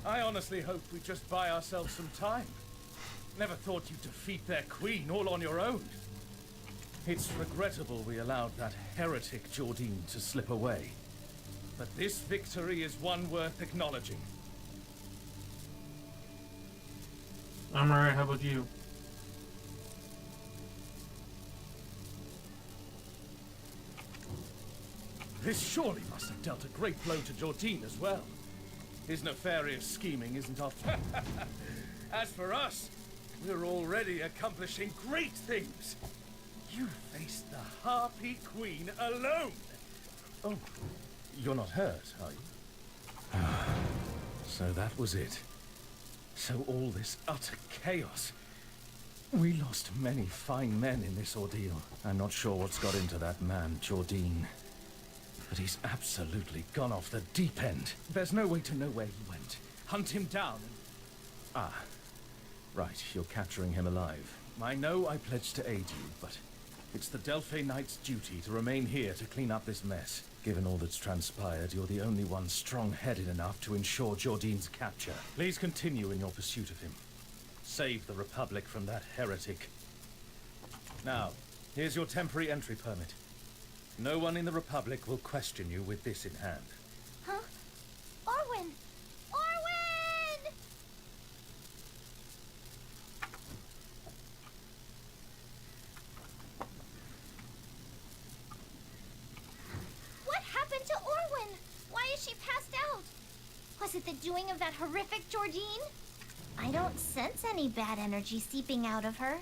I honestly hoped we'd just buy ourselves some time. Never thought you'd defeat their queen all on your own. It's regrettable we allowed that heretic Jordine to slip away. But this victory is one worth acknowledging. I'm alright, how about you? This surely must have dealt a great blow to Jordine as well. His nefarious scheming isn't off. As for us, we're already accomplishing great things. You faced the Harpy Queen alone. Oh, you're not hurt, are you? So that was it. So all this utter chaos. We lost many fine men in this ordeal. I'm not sure what's got into that man, Jordine. But he's absolutely gone off the deep end. There's no way to know where he went. Hunt him down and... Ah, right, you're capturing him alive. I know I pledged to aid you, but it's the Delphi Knight's duty to remain here to clean up this mess. Given all that's transpired, you're the only one strong-headed enough to ensure Jordine's capture. Please continue in your pursuit of him. Save the Republic from that heretic. Now, here's your temporary entry permit. No one in the Republic will question you with this in hand. Huh? Orwin! Orwin! What happened to Orwin? Why is she passed out? Was it the doing of that horrific Jordine? I don't sense any bad energy seeping out of her.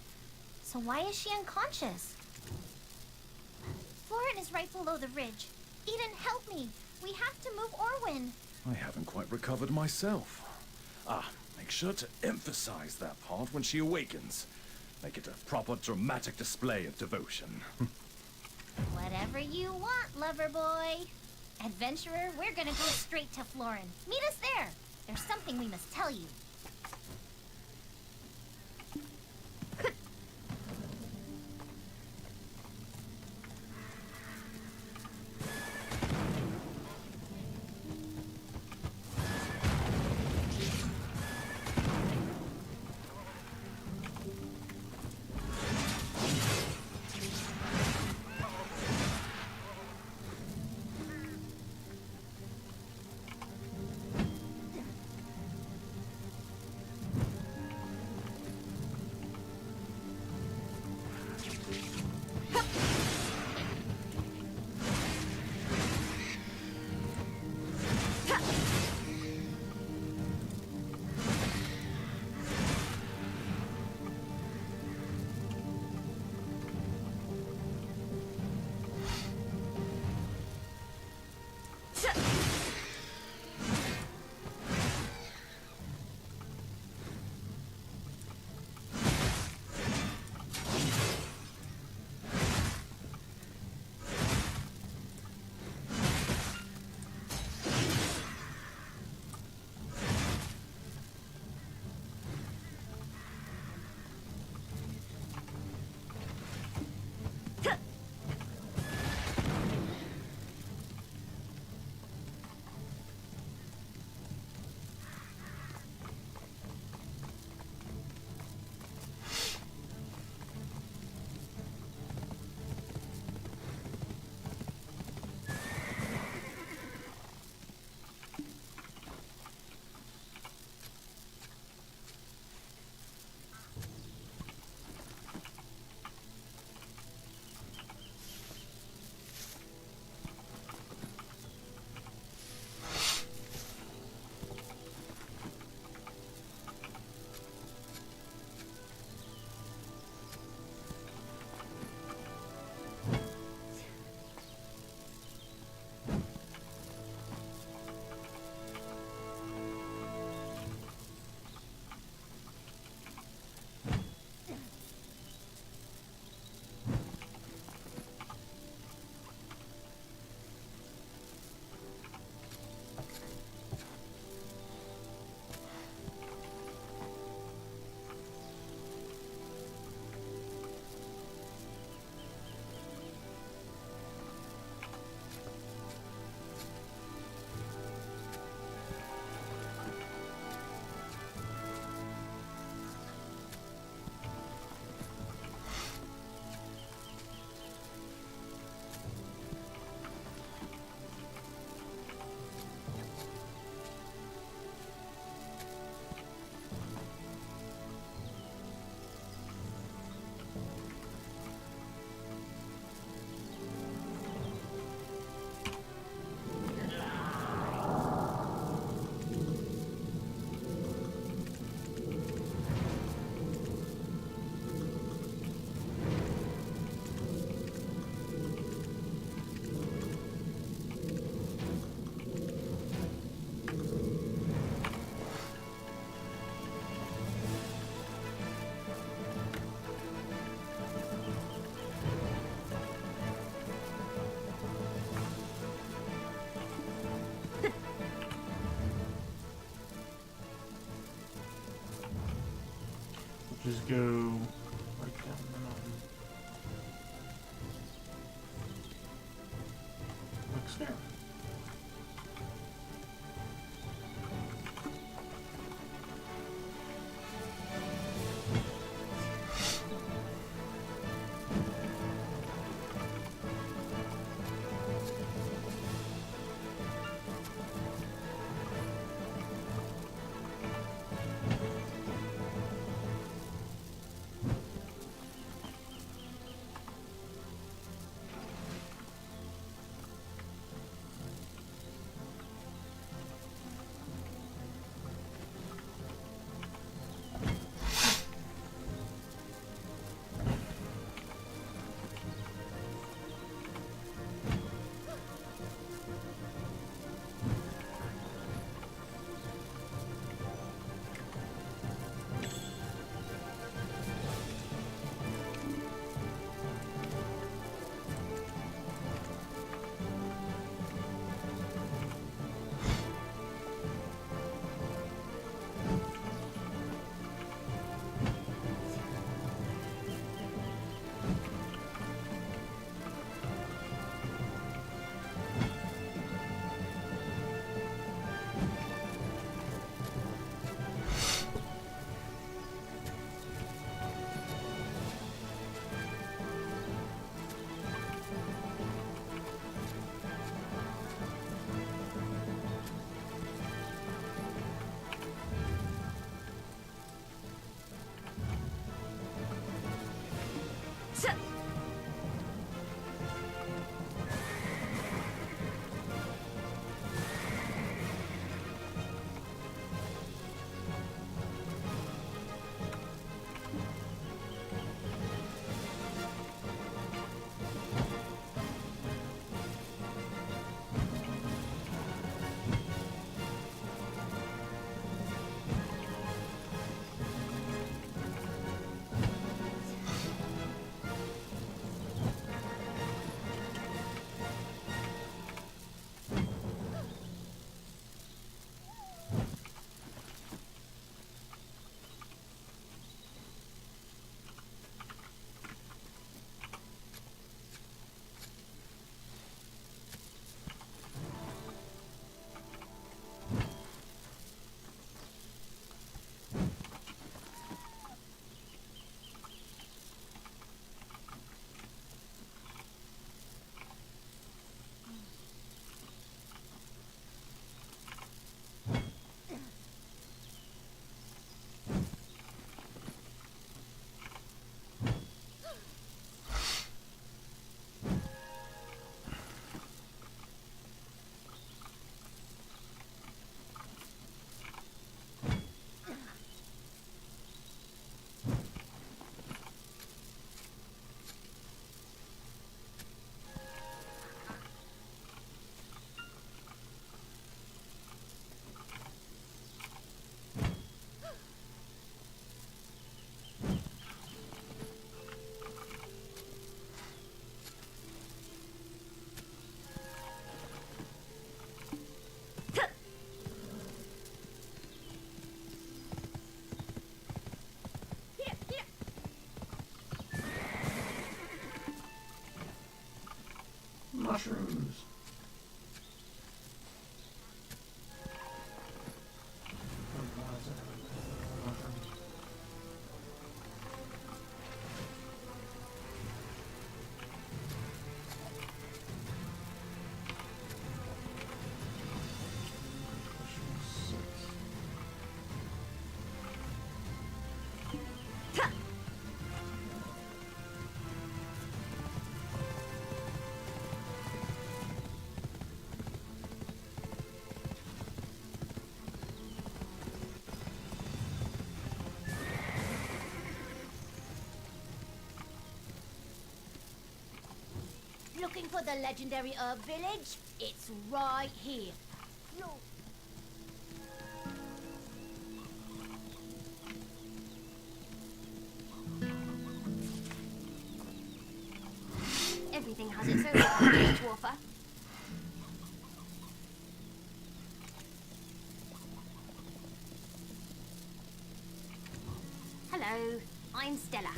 So why is she unconscious? Florin is right below the ridge. Eden, help me. We have to move Orwin. I haven't quite recovered myself. Make sure to emphasize that part when she awakens. Make it a proper dramatic display of devotion. Whatever you want, lover boy. Adventurer, we're gonna go straight to Florin. Meet us there. There's something we must tell you. Just go right down the mountain. Looks fair. Mushrooms. Looking for the legendary herb village? It's right here. Look. Everything has its own advantage to offer. Hello. Hello, I'm Stella.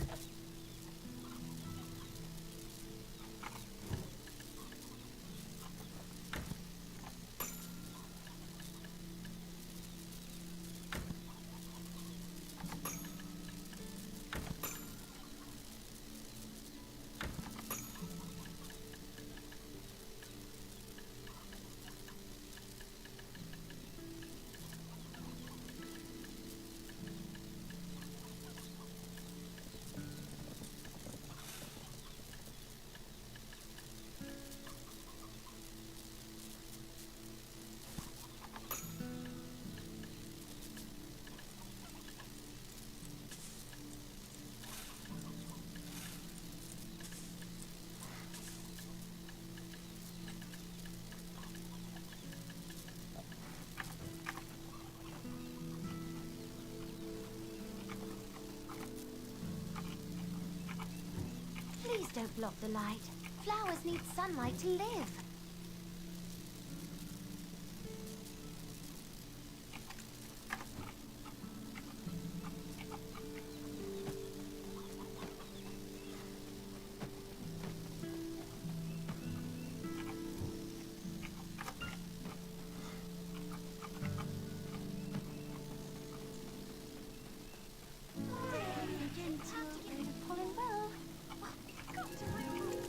Please don't block the light. Flowers need sunlight to live.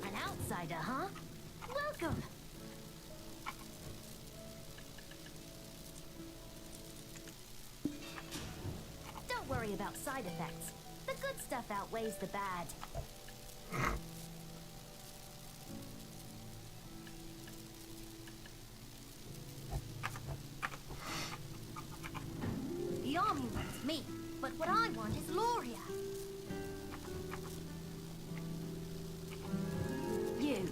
An outsider, huh? Welcome. Don't worry about side effects. The good stuff outweighs the bad. The army wants me, but what I want is Loria. You.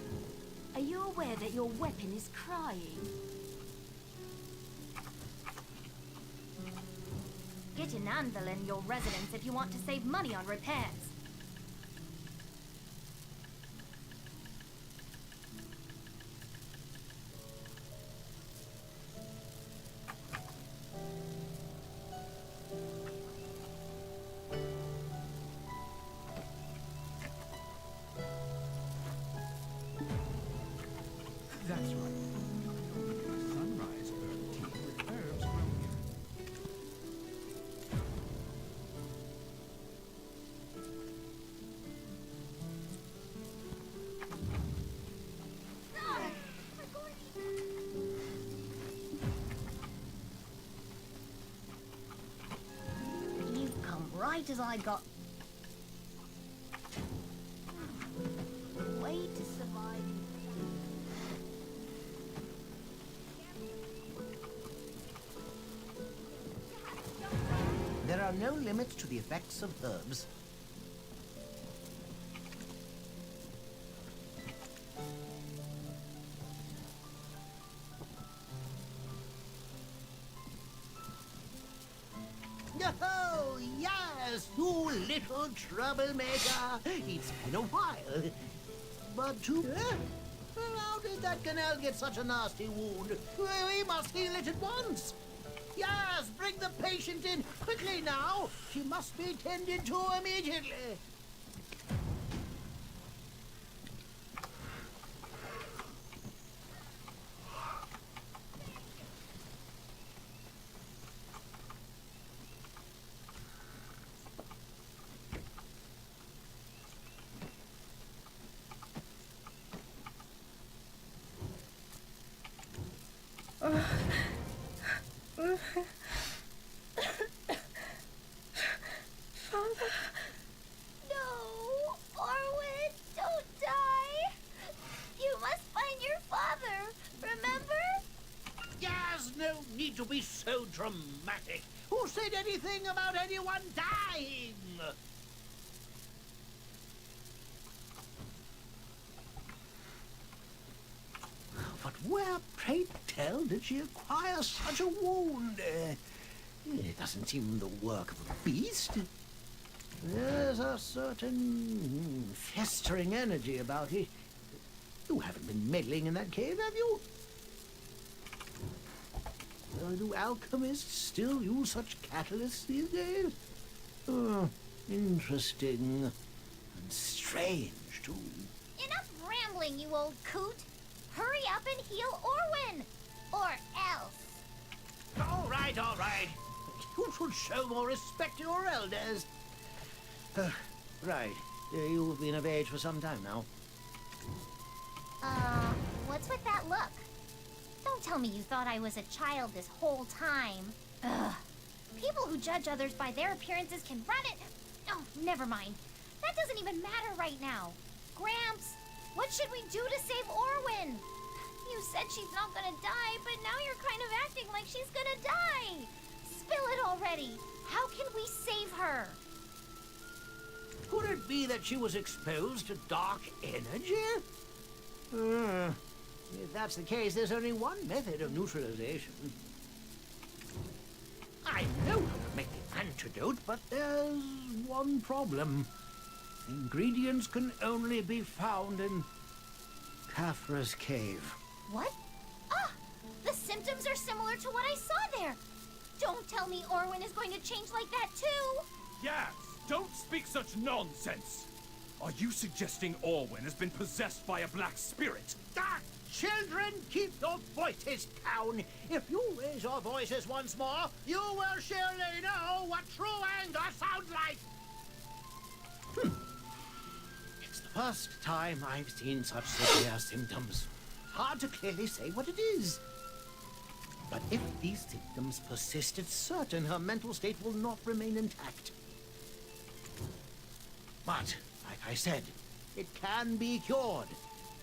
Are you aware that your weapon is crying? Get an anvil in your residence if you want to save money on repairs. That's right. Sunrise herb tea with herbs grown here. You've come right as I got. Way to survive. There are no limits to the effects of herbs. Oh, yes, you little troublemaker. It's been a while. But how did that canal get such a nasty wound? We must heal it at once. Yes, bring the patient in quickly now. She must be tended to immediately. Father? No, Orwin, don't die. You must find your father, remember? Yes, no need to be so dramatic. Who said anything about anyone dying? But where, pray tell, did she acquire such a wound? It doesn't seem the work of a beast. There's a certain festering energy about it. You haven't been meddling in that cave, have you? Do alchemists still use such catalysts these days? Interesting. And strange, too. Enough rambling, you old coot. Hurry up and heal Orwin. Or else. All right, all right. You should show more respect to your elders. Right. You've been of age for some time now. What's with that look? Don't tell me you thought I was a child this whole time. Ugh. People who judge others by their appearances can run it. Oh, never mind. That doesn't even matter right now. Gramps, what should we do to save Orwin? You said she's not gonna die, but now you're kind of acting like she's gonna die. Spill it already. How can we save her? Could it be that she was exposed to dark energy? If that's the case, there's only one method of neutralization. I know how to make the antidote, but there's one problem. Ingredients can only be found in Khafra's cave. What? Ah! The symptoms are similar to what I saw there. Don't tell me Orwin is going to change like that too. Yes, don't speak such nonsense. Are you suggesting Orwin has been possessed by a black spirit? Ah! Children, keep your voices down. If you raise your voices once more, you will surely know what true anger sounds like. It's the first time I've seen such severe symptoms. Hard to clearly say what it is. But if these symptoms persist, it's certain her mental state will not remain intact. But, like I said, it can be cured.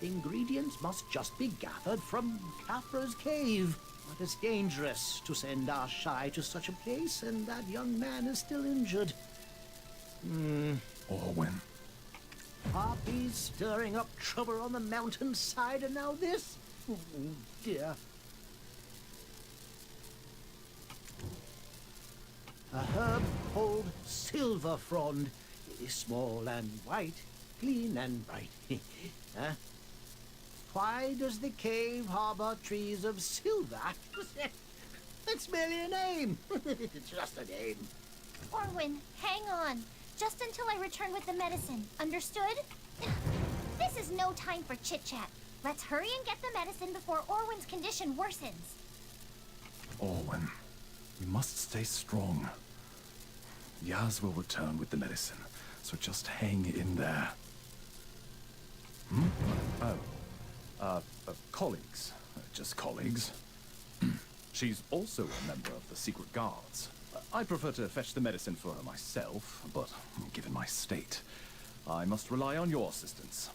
Ingredients must just be gathered from Khafra's cave. But it's dangerous to send our Shy to such a place, and that young man is still injured. Orwin. Harpies stirring up trouble on the mountainside, and now this? Oh, dear. A herb called silver frond. Small and white, clean and bright. Huh? Why does the cave harbor trees of silver? It's merely a name. It's just a name. Orwin, hang on. Just until I return with the medicine. Understood? This is no time for chit-chat. Let's hurry and get the medicine before Orwin's condition worsens. Orwin, you must stay strong. Yaz will return with the medicine, so just hang in there. Colleagues. Just colleagues. She's also a member of the Secret Guards. I prefer to fetch the medicine for her myself, but given my state, I must rely on your assistance.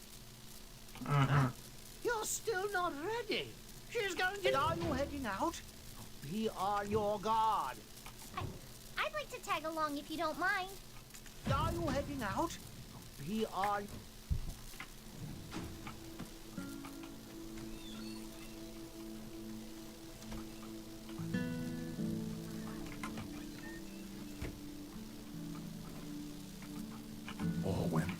You're still not ready. She's going to... Are you heading out? We are your guard. I'd like to tag along if you don't mind. Are you heading out? We are... Orwin.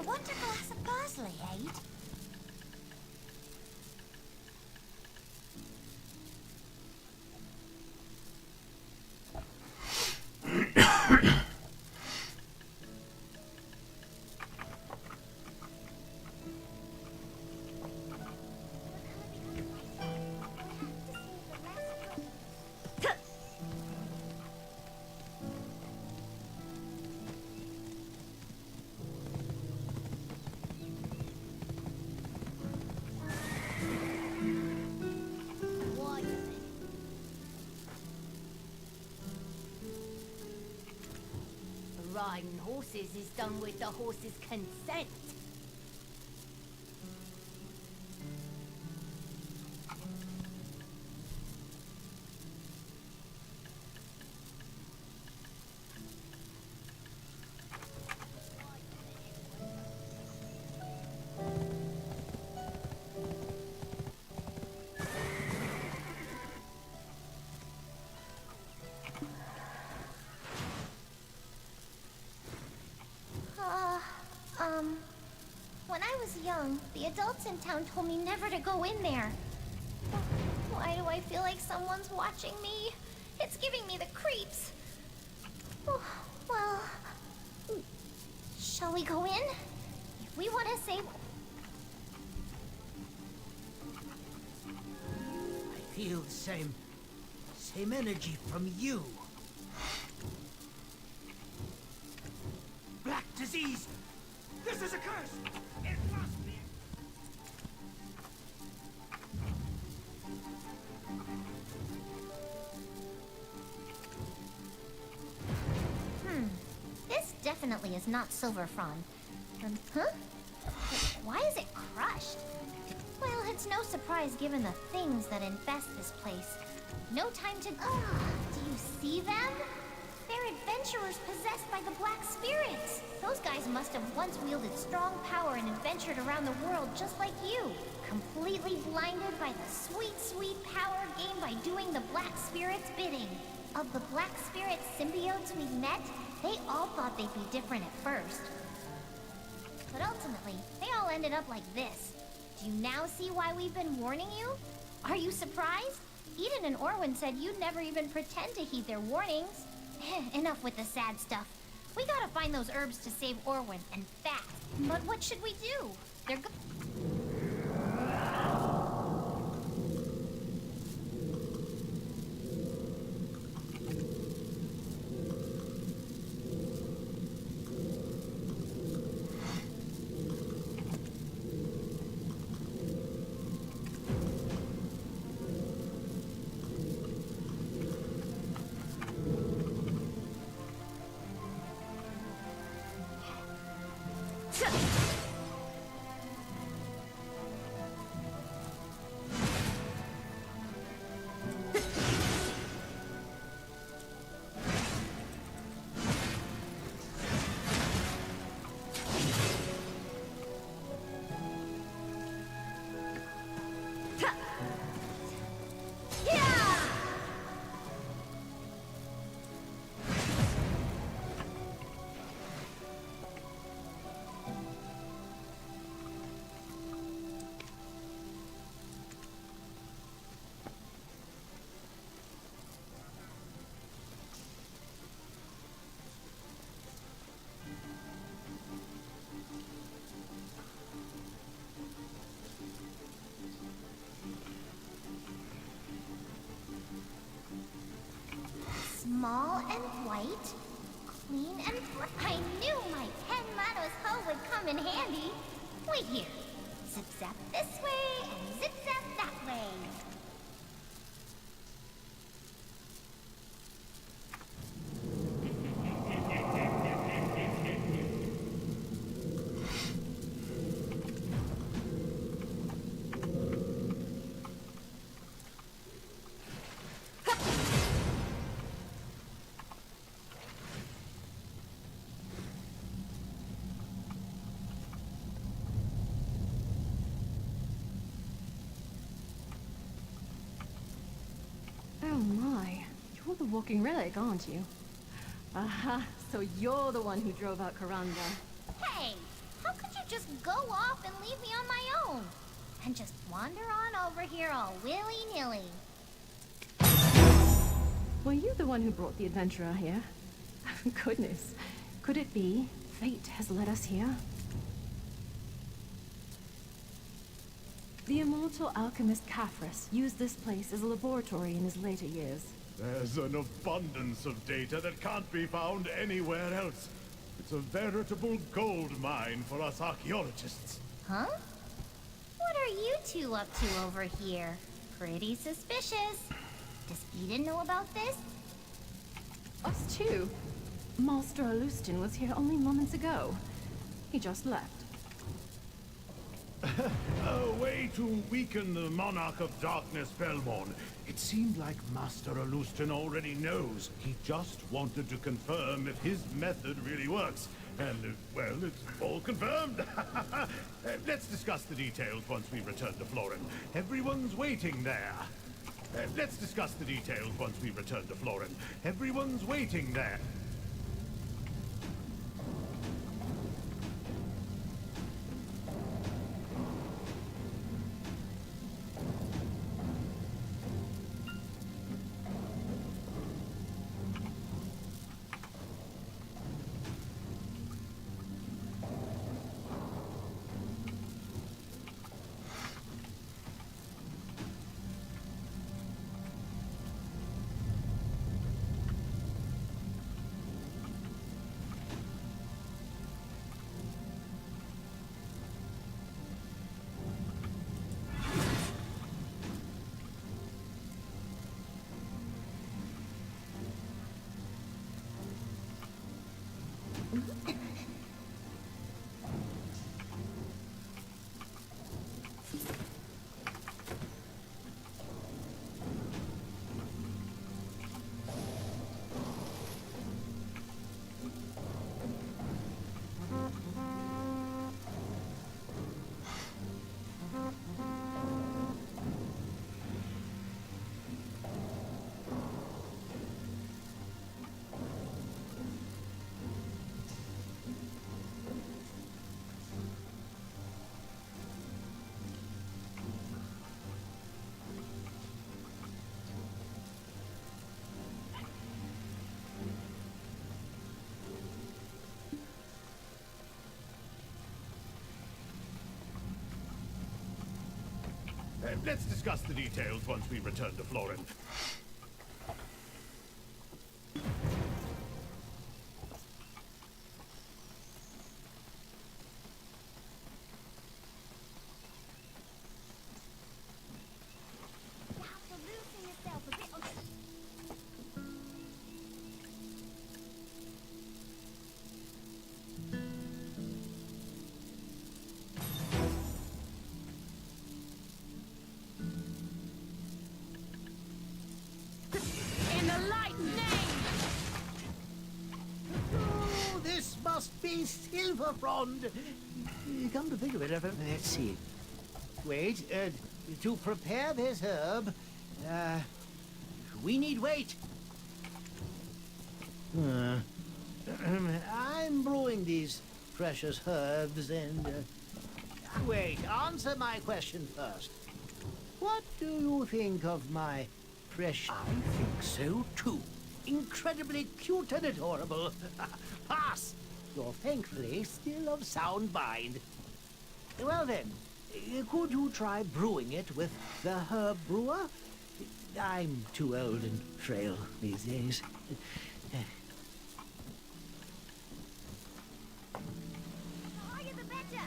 I want a glass of parsley, eh? Riding horses is done with the horse's consent. When I was young, the adults in town told me never to go in there. Why do I feel like someone's watching me? It's giving me the creeps. Well, shall we go in? If we want to save... I feel the same energy from you. Black disease! This is a curse! It must be! This definitely is not silver frond. Huh? Why is it crushed? Well, it's no surprise given the things that infest this place. No time to... do you see them? They're adventurers possessed by the Black Spirits. Those guys must have once wielded strong power and adventured around the world just like you. Completely blinded by the sweet, sweet power gained by doing the Black Spirits' bidding. Of the Black Spirit symbiotes we've met, they all thought they'd be different at first. But ultimately, they all ended up like this. Do you now see why we've been warning you? Are you surprised? Eden and Orwin said you'd never even pretend to heed their warnings. Enough with the sad stuff. We gotta find those herbs to save Orwin, and fast. But what should we do? They're go- Small and white, clean and I knew my 10 Manos hoe would come in handy. Wait here. Zip-zap this way and zip-zap that way. Oh my, you're the walking relic, aren't you? Aha, so you're the one who drove out Karanda. Hey, How could you just go off and leave me on my own? And just wander on over here all willy-nilly? Were you the one who brought the adventurer here? Goodness. Could it be fate has led us here? The immortal alchemist Caphras used this place as a laboratory in his later years. There's an abundance of data that can't be found anywhere else. It's a veritable gold mine for us archaeologists. Huh? What are you two up to over here? Pretty suspicious. Does Eden know about this? Us too. Master Alustin was here only moments ago. He just left. A way to weaken the Monarch of Darkness, Belmorn. It seemed like Master Alustin already knows. He just wanted to confirm if his method really works. And, well, it's all confirmed. Let's discuss the details once we return to Florin. Everyone's waiting there. Let's discuss the details once we return to Florin. Everyone's waiting there. Let's discuss the details once we return to Florin. Be Silverfrond. Come to think of it, let's see. Wait, to prepare this herb, we need weight. I'm brewing these precious herbs and... wait, answer my question first. What do you think of my precious... I think so, too. Incredibly cute and adorable. Pass! You're thankfully still of sound mind. Well then, could you try brewing it with the herb brewer? I'm too old and frail these days. The higher the better.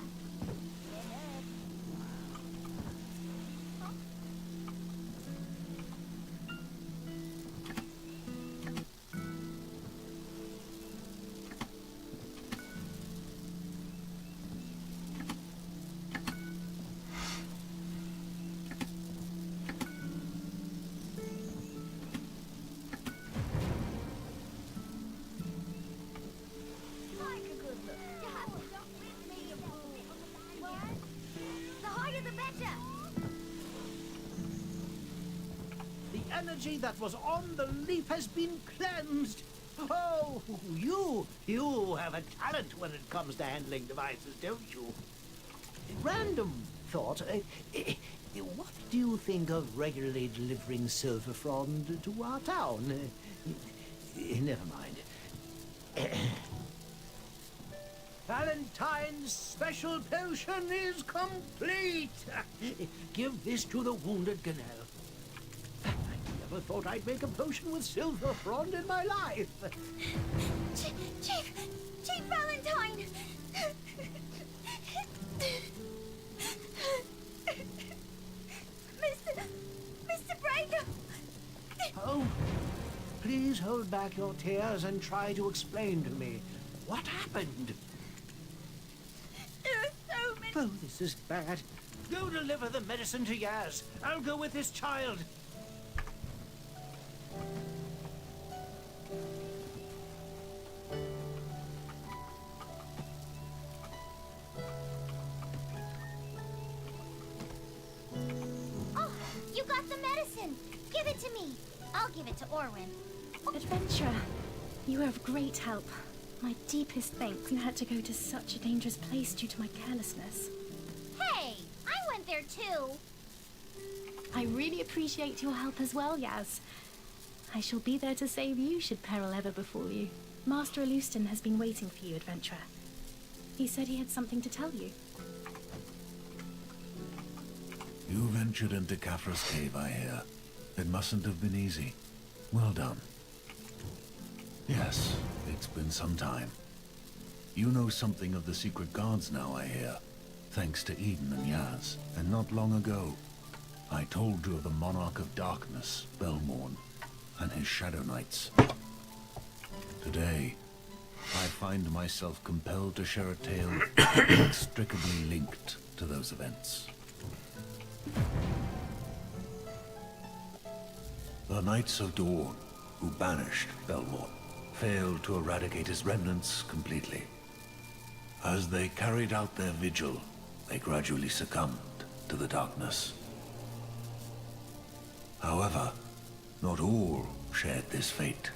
The energy that was on the leaf has been cleansed. Oh, you have a talent when it comes to handling devices, don't you? Random thought. What do you think of regularly delivering silver frond to our town? Never mind. Valentine's special potion is complete. Give this to the wounded Ganel. I never thought I'd make a potion with silver frond in my life. Chief Valentine! Mr. Brager! Oh, please hold back your tears and try to explain to me what happened. There are so many... Oh, this is bad. Go deliver the medicine to Yaz. I'll go with this child. Oh, you got the medicine. Give it to me. I'll give it to Orwin. Adventurer, you were of great help. My deepest thanks. You had to go to such a dangerous place due to my carelessness. Hey, I went there too. I really appreciate your help as well, Yaz. I shall be there to save you should peril ever befall you. Master Alustin has been waiting for you, adventurer. He said he had something to tell you. You ventured into Kafra's cave, I hear. It mustn't have been easy. Well done. Yes, it's been some time. You know something of the secret guards now, I hear. Thanks to Eden and Yaz. And not long ago, I told you of the Monarch of Darkness, Belmorn, and his Shadow Knights. Today, I find myself compelled to share a tale inextricably linked to those events. The Knights of Dawn, who banished Belmorn, failed to eradicate his remnants completely. As they carried out their vigil, they gradually succumbed to the darkness. However, not all shared this fate.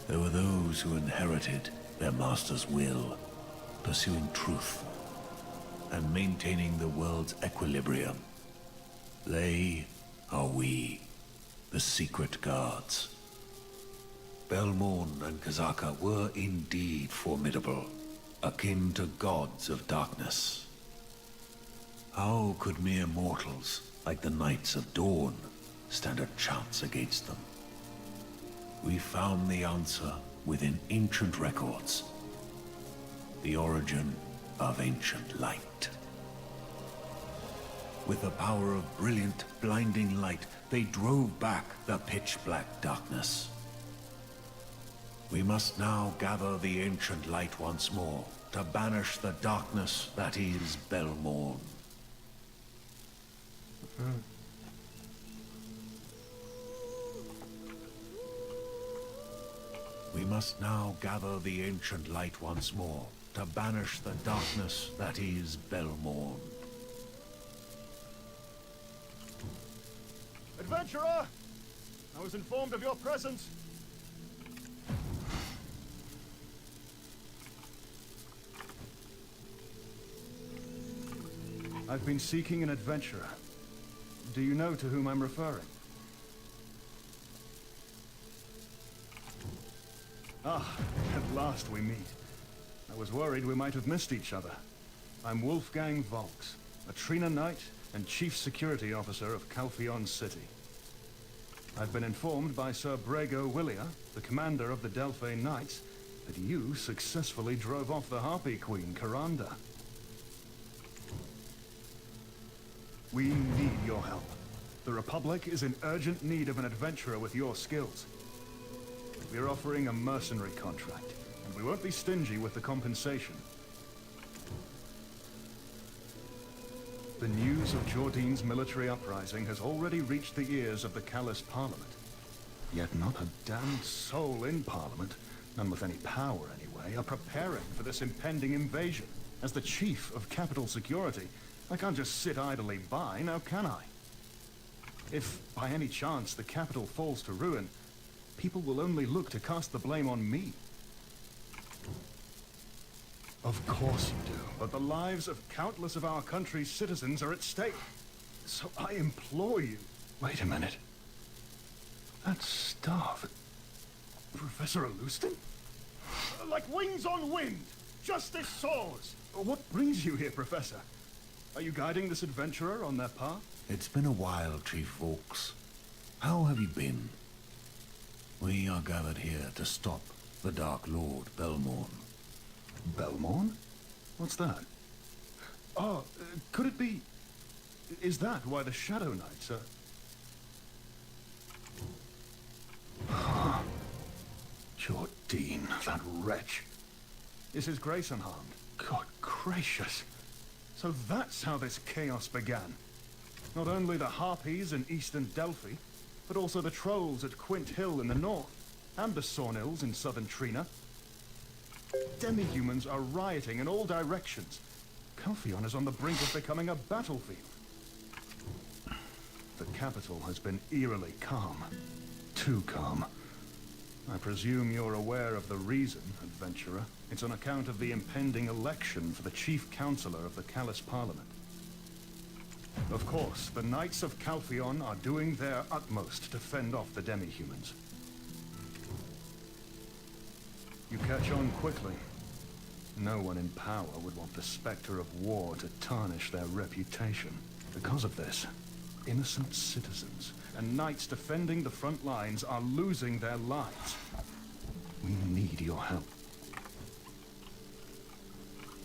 There were those who inherited their master's will, pursuing truth and maintaining the world's equilibrium. They are we, the secret guards. Belmorn and Kazaka were indeed formidable, akin to gods of darkness. How could mere mortals, like the Knights of Dawn, stand a chance against them? We found the answer within ancient records. The origin of ancient light. With the power of brilliant, blinding light, they drove back the pitch-black darkness. We must now gather the ancient light once more, to banish the darkness that is Belmorn. We must now gather the ancient light once more, to banish the darkness that is Belmorn. Adventurer! I was informed of your presence. I've been seeking an adventurer. Do you know to whom I'm referring? Ah, at last we meet. I was worried we might have missed each other. I'm Wolfgang Volks, a Trina Knight and Chief Security Officer of Calpheon City. I've been informed by Sir Brago Willia, the commander of the Delphane Knights, that you successfully drove off the Harpy Queen, Karanda. We need your help. The Republic is in urgent need of an adventurer with your skills. We're offering a mercenary contract, and we won't be stingy with the compensation. The news of Jordine's military uprising has already reached the ears of the Callous Parliament. Yet not a damned soul in Parliament, none with any power anyway, are preparing for this impending invasion. As the Chief of Capital Security, I can't just sit idly by, now can I? If, by any chance, the capital falls to ruin, people will only look to cast the blame on me. Of course you do, but the lives of countless of our country's citizens are at stake. So I implore you... Wait a minute. That staff... Professor Alustin? Like wings on wind! Justice soars! What brings you here, Professor? Are you guiding this adventurer on their path? It's been a while, Chief Vaux. How have you been? We are gathered here to stop the Dark Lord, Belmorn. Belmorn? What's that? Oh, could it be... Is that why the Shadow Knights are... Jordine, that wretch. Is his grace unharmed? God gracious. So that's how this chaos began. Not only the Harpies in eastern Delphi, but also the Trolls at Quint Hill in the north, and the Sawnills in southern Trina. Demi-humans are rioting in all directions. Calpheon is on the brink of becoming a battlefield. The capital has been eerily calm. Too calm. I presume you're aware of the reason, adventurer. It's on account of the impending election for the chief counselor of the Callus Parliament. Of course, the Knights of Calpheon are doing their utmost to fend off the demi-humans. You catch on quickly. No one in power would want the specter of war to tarnish their reputation. Because of this, innocent citizens and knights defending the front lines are losing their lives. We need your help.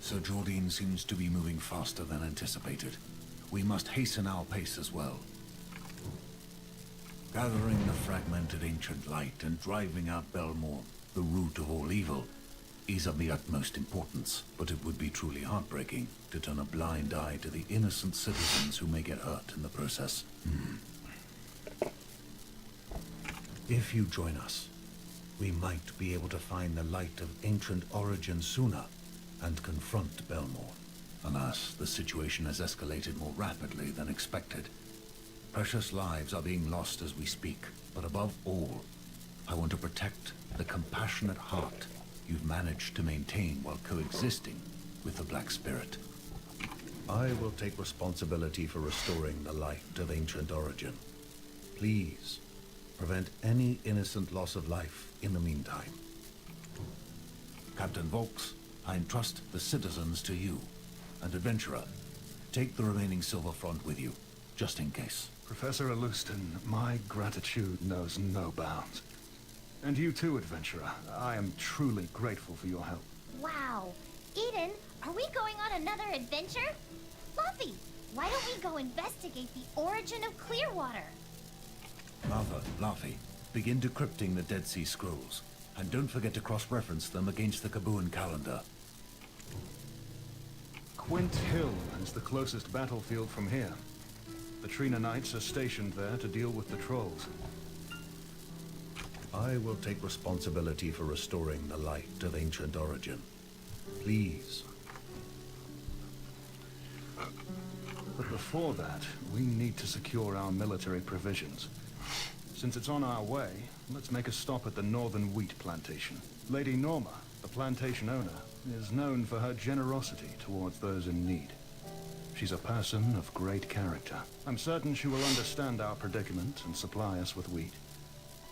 Sir Jordine seems to be moving faster than anticipated. We must hasten our pace as well. Gathering the fragmented ancient light and driving out Belmorn, the root of all evil, is of the utmost importance, but it would be truly heartbreaking to turn a blind eye to the innocent citizens who may get hurt in the process. If you join us, we might be able to find the light of ancient origin sooner and confront Belmorn. Alas, the situation has escalated more rapidly than expected. Precious lives are being lost as we speak, but above all, I want to protect the compassionate heart you've managed to maintain while coexisting with the Black Spirit. I will take responsibility for restoring the light of ancient origin. Please, prevent any innocent loss of life in the meantime. Captain Vaux, I entrust the citizens to you. And adventurer, take the remaining Silver Front with you, just in case. Professor Alustin, my gratitude knows no bounds. And you too, adventurer. I am truly grateful for your help. Wow. Eden, are we going on another adventure? Luffy, why don't we go investigate the origin of Clearwater? Martha, Laffy, begin decrypting the Dead Sea Scrolls. And don't forget to cross-reference them against the Kabuan calendar. Quint Hill is the closest battlefield from here. The Trina Knights are stationed there to deal with the Trolls. I will take responsibility for restoring the light of ancient origin. Please. But before that, we need to secure our military provisions. Since it's on our way, let's make a stop at the northern wheat plantation. Lady Norma, the plantation owner, is known for her generosity towards those in need. She's a person of great character. I'm certain she will understand our predicament and supply us with wheat.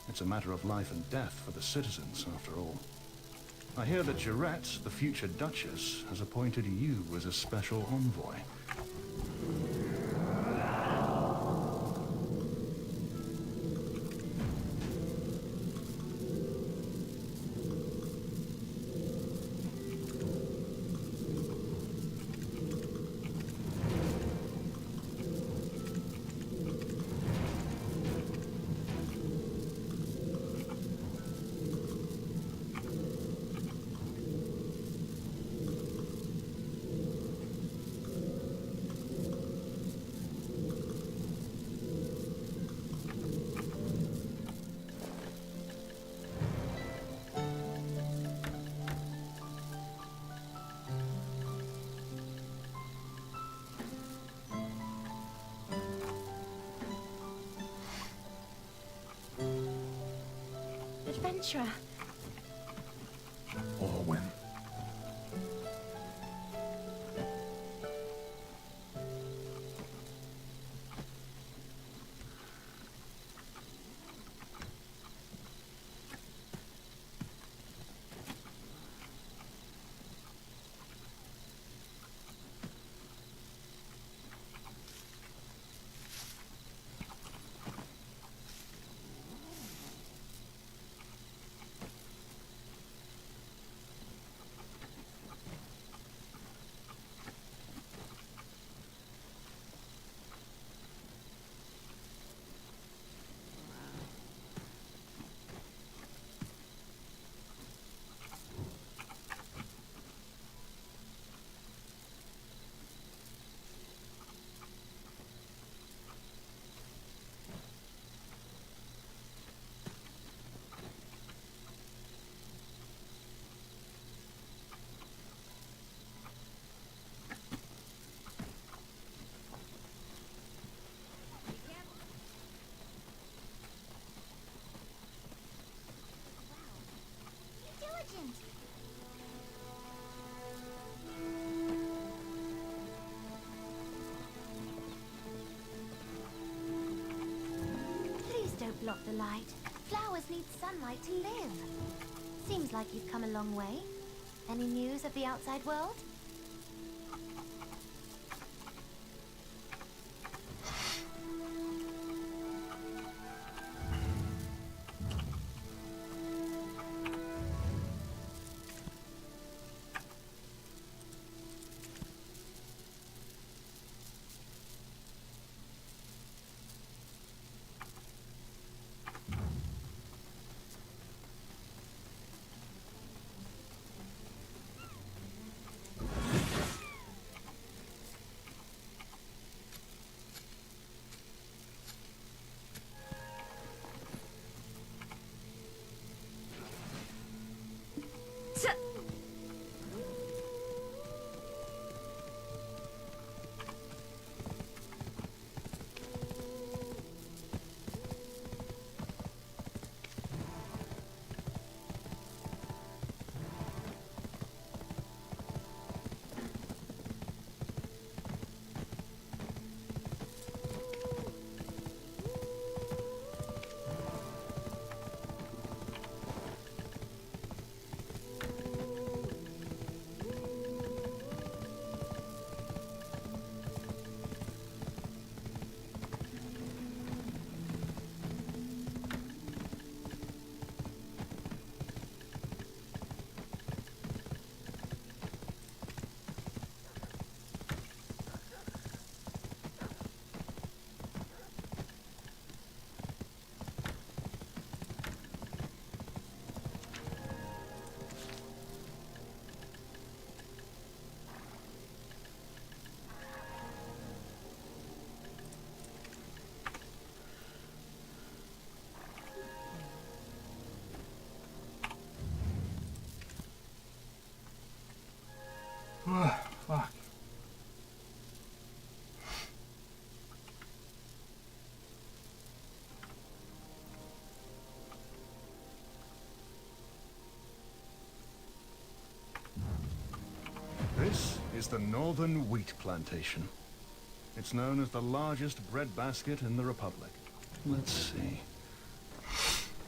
It's a matter of life and death for the citizens, after all. I hear that Jarette, the future Duchess, has appointed you as a special envoy. adventurer. Orwin. Diligent. Please don't block the light. Flowers need sunlight to live. Seems like you've come a long way. Any news of the outside world? Fuck. This is the Northern Wheat Plantation. It's known as the largest breadbasket in the Republic. Let's see.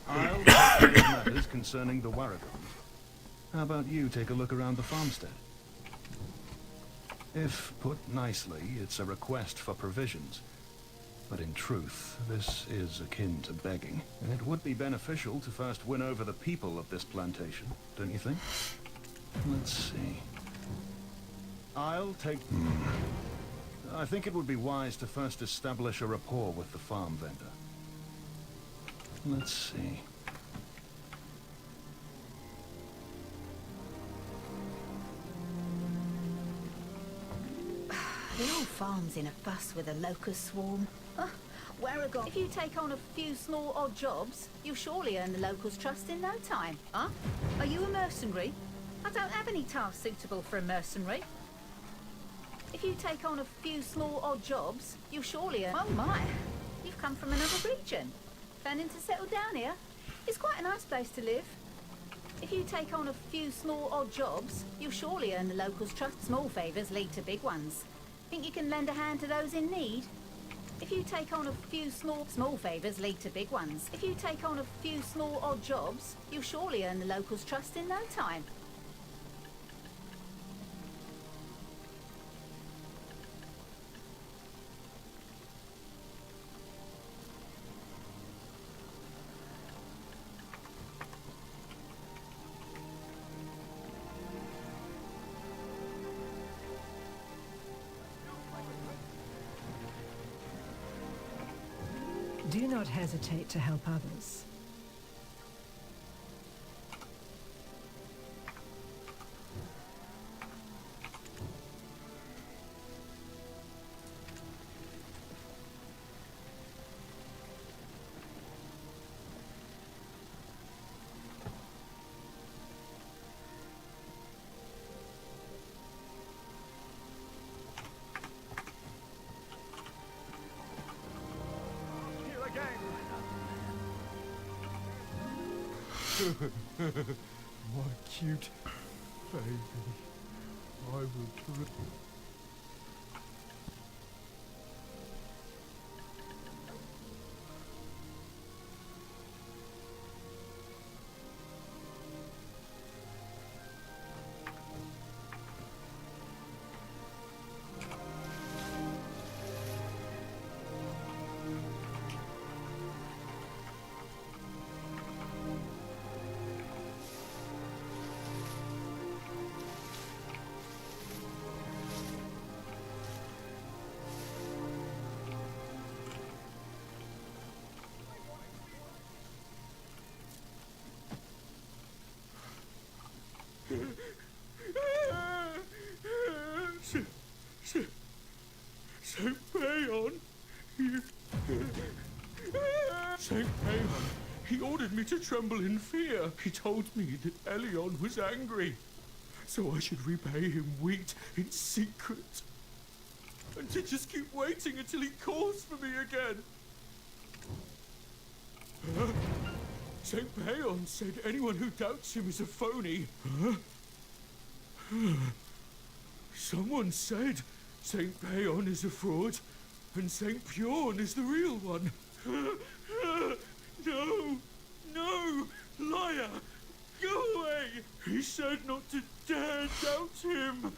I'll take care of matters concerning the Waragons. How about you take a look around the farmstead? If put nicely, it's a request for provisions. But in truth, this is akin to begging. And it would be beneficial to first win over the people of this plantation, don't you think? Let's see. I'll take... I think it would be wise to first establish a rapport with the farm vendor. Let's see. The old farm's in a fuss with a locust swarm. Waragon, if you take on a few small odd jobs, you'll surely earn the locals' trust in no time, huh? Are you a mercenary? I don't have any tasks suitable for a mercenary. If you take on a few small odd jobs, you'll surely earn... Oh my, you've come from another region. Planning to settle down here? It's quite a nice place to live. If you take on a few small odd jobs, you'll surely earn the locals' trust. Small favours lead to big ones. Think you can lend a hand to those in need? If you take on a few small favours lead to big ones. If you take on a few small odd jobs, you'll surely earn the locals' trust in no time. Do not hesitate to help others. My cute baby. I will Saint Payon, Saint Payon, he ordered me to tremble in fear. He told me that Elion was angry, so I should repay him wheat in secret, and to just keep waiting until he calls for me again. Saint Payon said anyone who doubts him is a phony. Someone said Saint Payon is a fraud, and Saint Pyorn is the real one. No, no, liar! Go away! He said not to dare doubt him.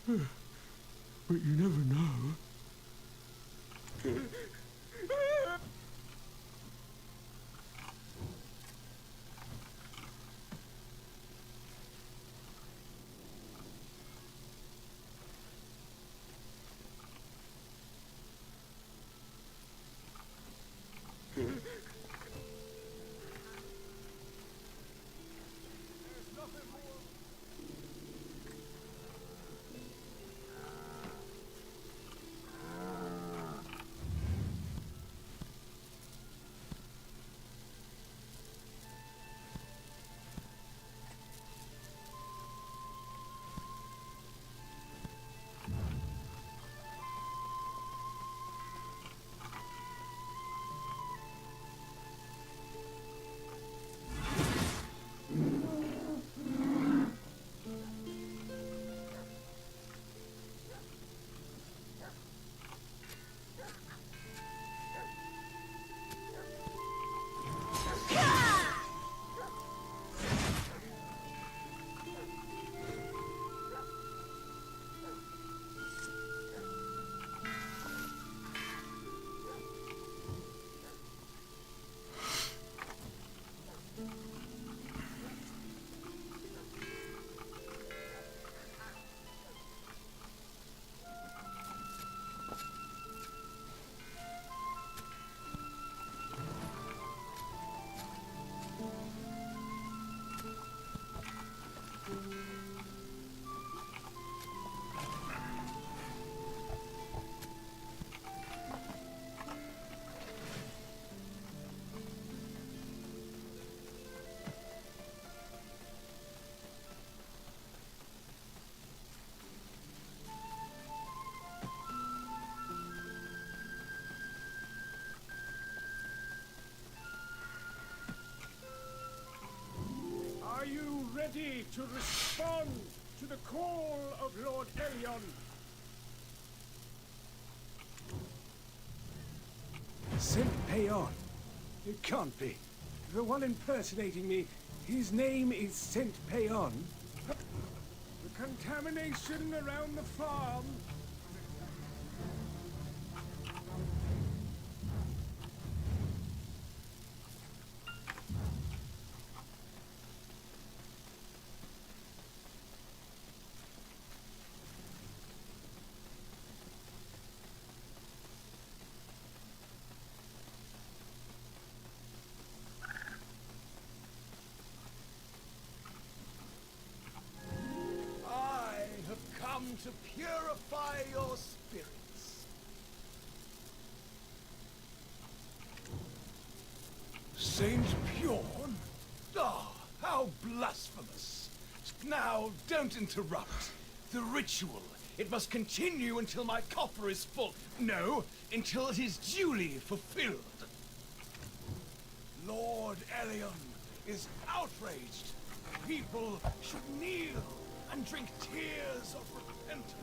But you never know. duty to respond to the call of Lord Elion. Saint Payon? It can't be. The one impersonating me, his name is Saint Payon. The contamination around the farm. I have come to purify your spirits. Saint Bjorn? Ah, how blasphemous. Now, don't interrupt. The ritual, it must continue until my coffer is full. No, until it is duly fulfilled. Lord Elion is outraged. People should kneel and drink tears of repentance.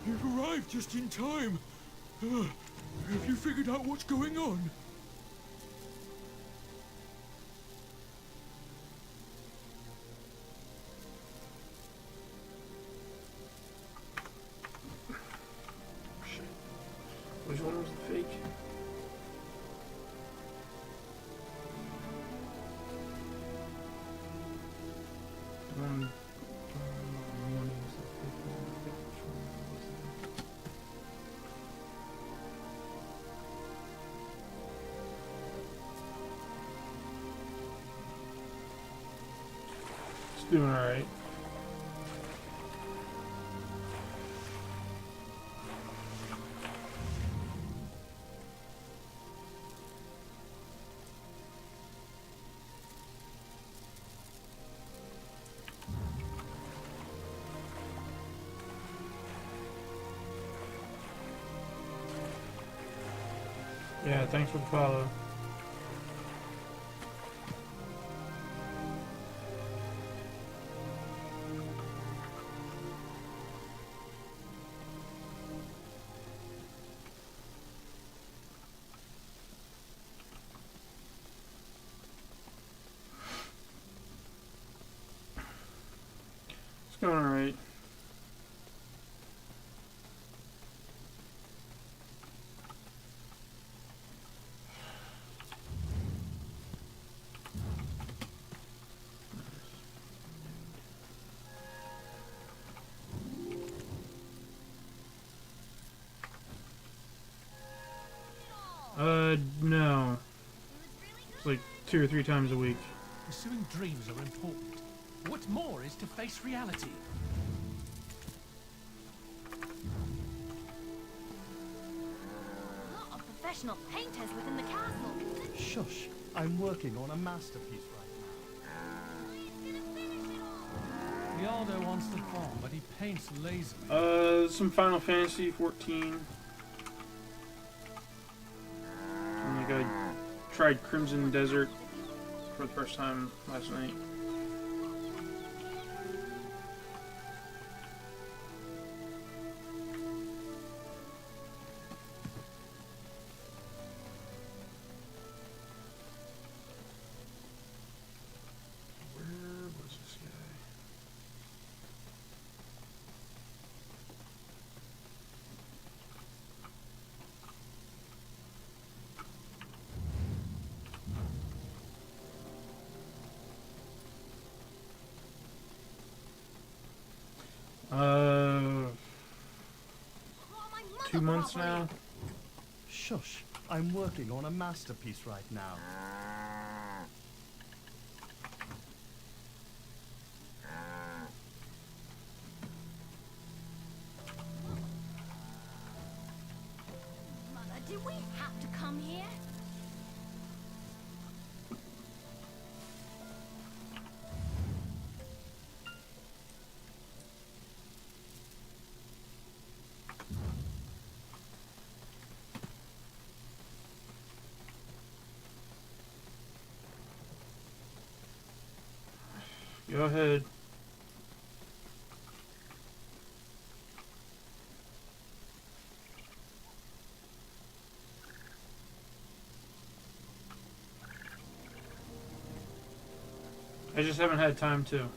You've arrived just in time. Have you figured out what's going on? Which one was the fake? It's doing alright. Yeah, thanks for the follow. It's going alright. No. It's like 2 or 3 times a week. Pursuing dreams are important. What more is to face reality? professional painters within the castle. Shush. I'm working on a masterpiece right now. Rialdo wants the farm, but he paints lazily. Some Final Fantasy 14. Like I tried Crimson Desert for the first time last night. Where was this guy? Uh, 2 months now. Shush. I'm working on a masterpiece right now. Mother, did we have to come here? Go ahead. I just haven't had time to.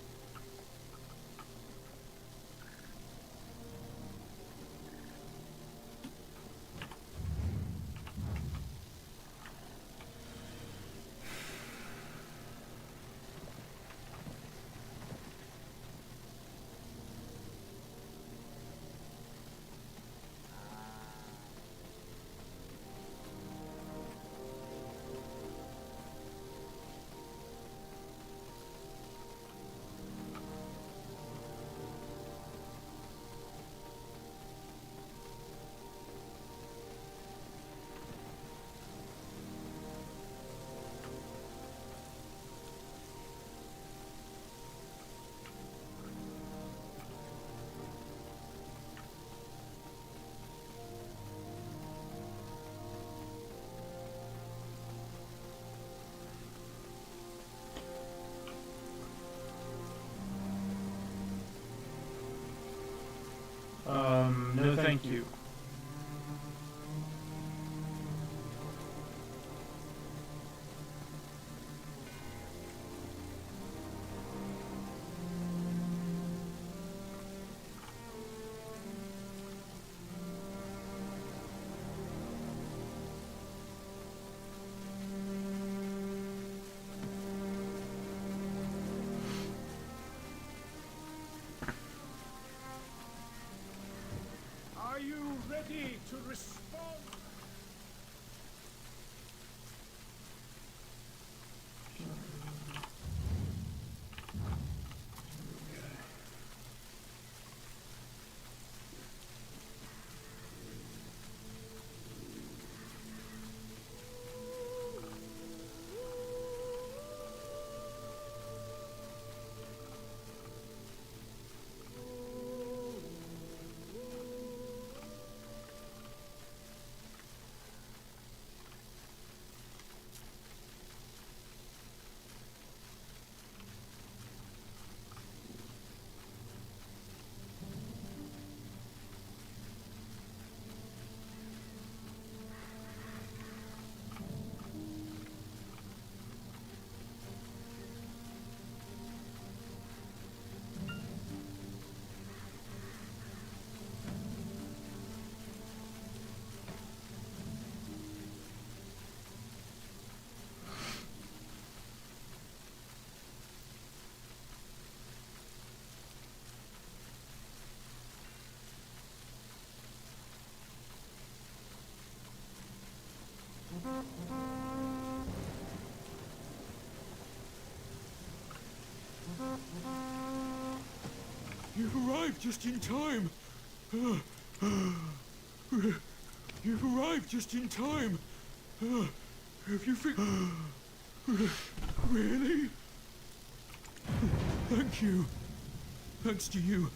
No thank you. Are you ready to respond? You arrived just in time. You've arrived just in time. Have you Really? Thank you. Thanks to you.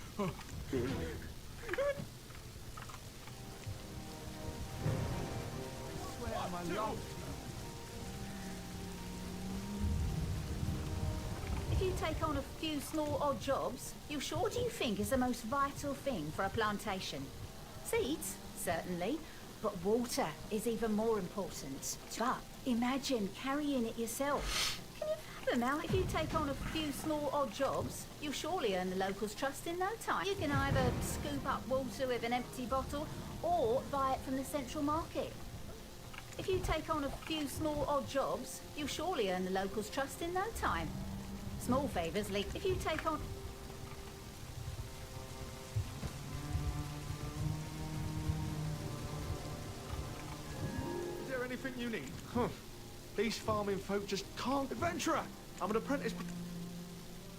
If you take on a few small odd jobs, what do you think is the most vital thing for a plantation? Seeds, certainly, but water is even more important. But imagine carrying it yourself. Can you fathom how if you take on a few small odd jobs, you'll surely earn the locals' trust in no time. You can either scoop up water with an empty bottle or buy it from the central market. If you take on a few small odd jobs, you'll surely earn the locals' trust in no time. Small favours leak. If you take on... Is there anything you need? Huh. These farming folk just can't... Adventurer! I'm an apprentice...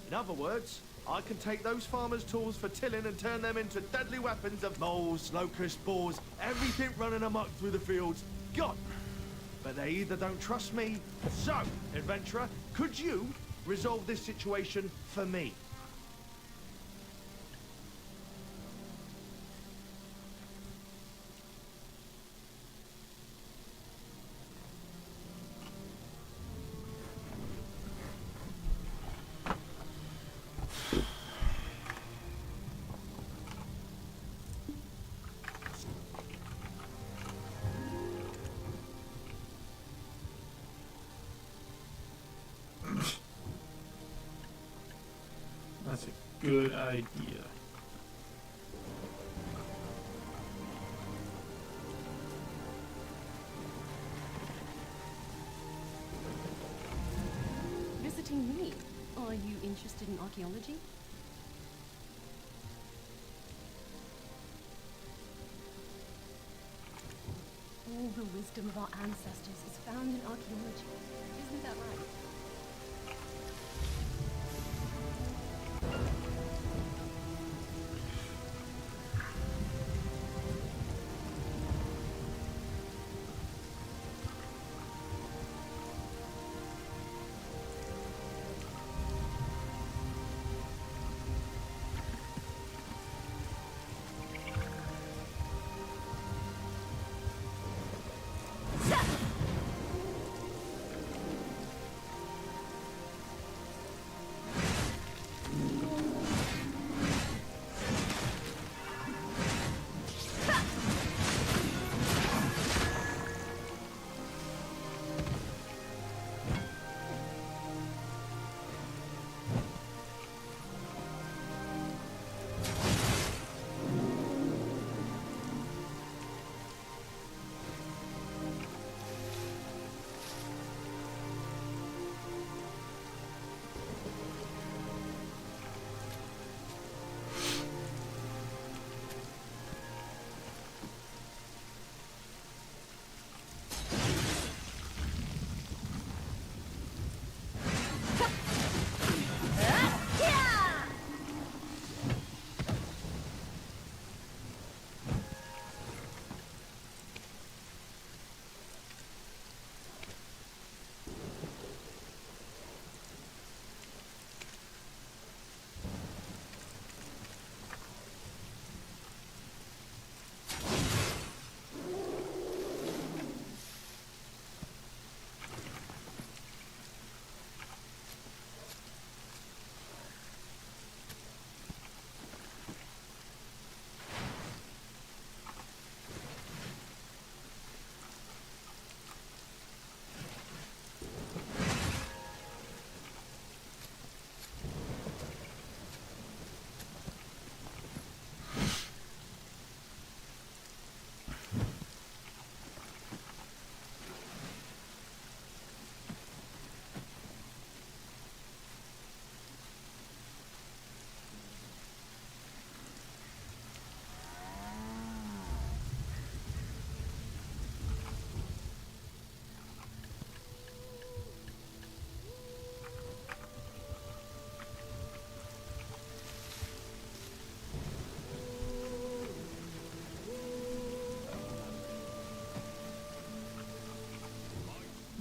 In other words, I can take those farmers' tools for tilling and turn them into deadly weapons of moles, locusts, boars, everything running amok through the fields. God! But they either don't trust me... So, adventurer, could you resolve this situation for me? That's a good idea. Visiting me? Are you interested in archaeology? All the wisdom of our ancestors is found in archaeology. Isn't that right?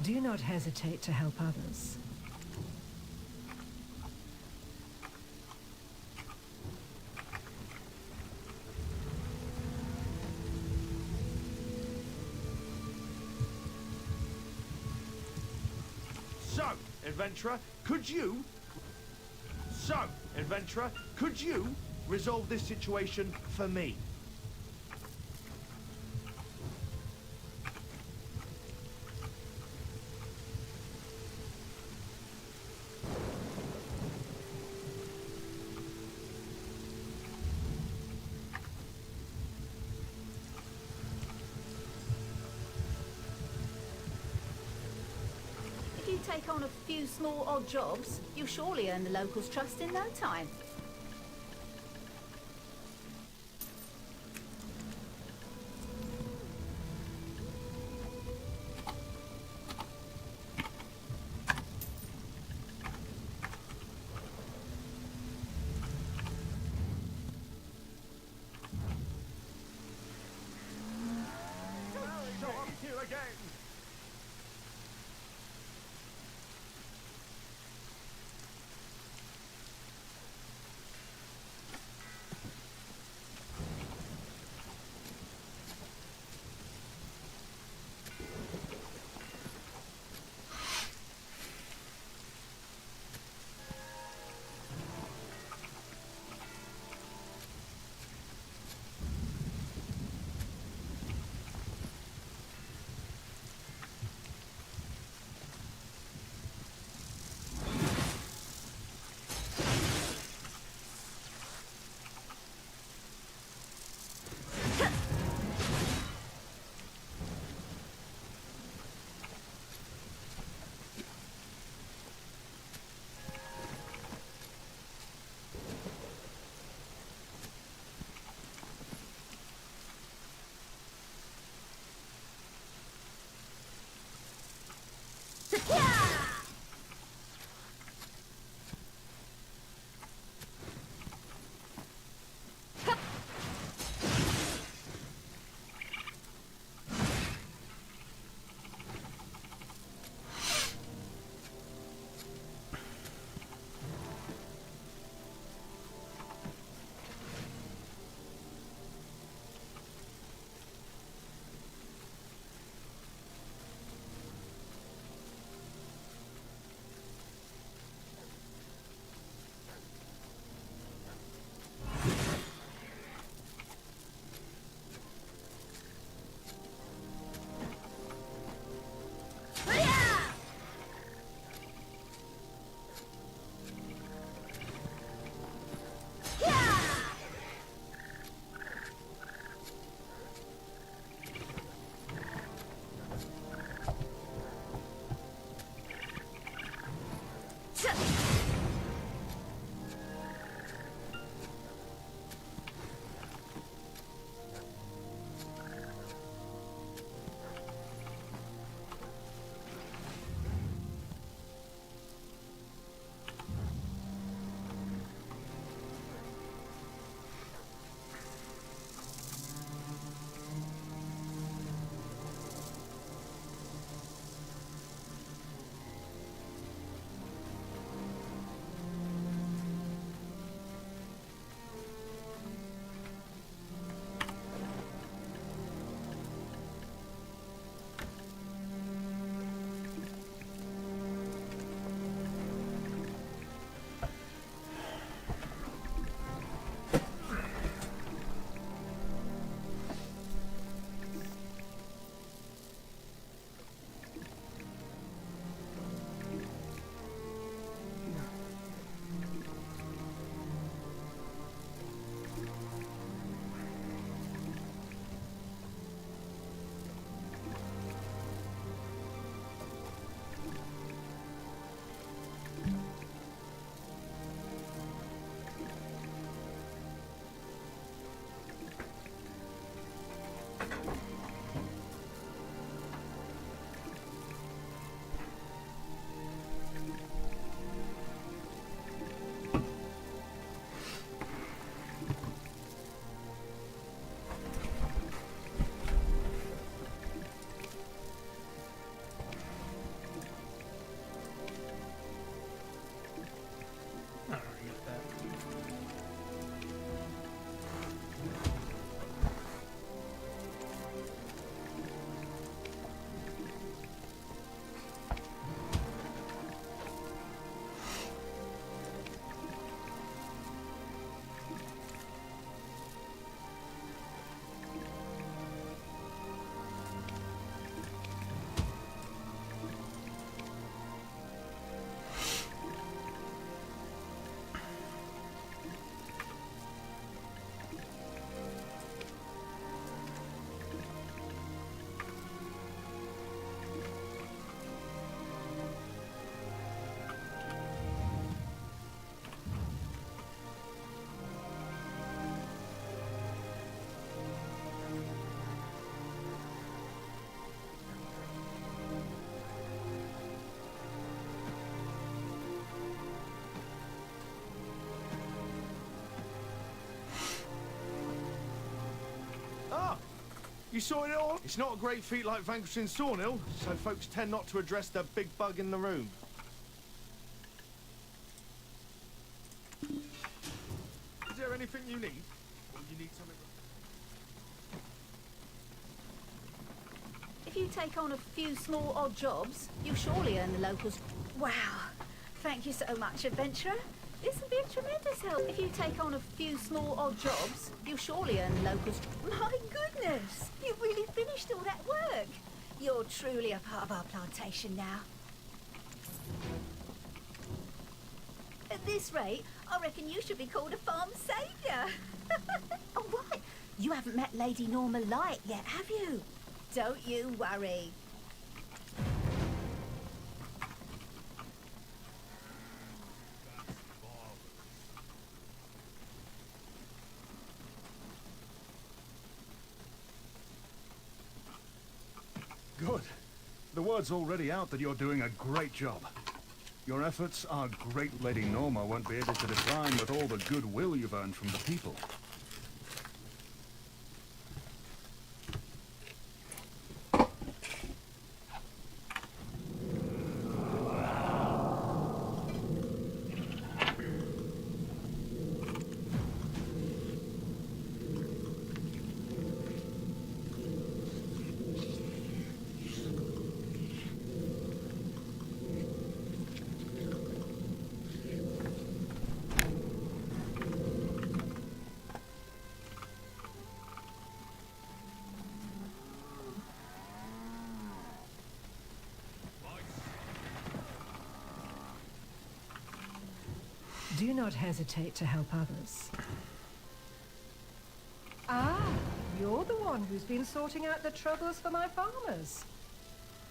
Do not hesitate to help others. So, adventurer, could you... So, adventurer, could you resolve this situation for me? If you take on a few small odd jobs, you'll surely earn the locals' trust in no time. So I'm here again. sorted it all? It's not a great feat like vanquishing Sawnhill, so folks tend not to address the big bug in the room. Is there anything you need? Or you need something... If you take on a few small odd jobs, you'll surely earn the locals. Wow. Thank you so much, adventurer. This will be a tremendous help. If you take on a few small odd jobs, you'll surely earn the locals. My goodness! You've really finished all that work. You're truly a part of our plantation now. At this rate, I reckon you should be called a farm saviour. Oh, right. You haven't met Lady Norma Light yet, have you? Don't you worry. Good. The word's already out that you're doing a great job. Your efforts our great Lady Norma won't be able to decline with all the goodwill you've earned from the people. Do not hesitate to help others. Ah, you're the one who's been sorting out the troubles for my farmers.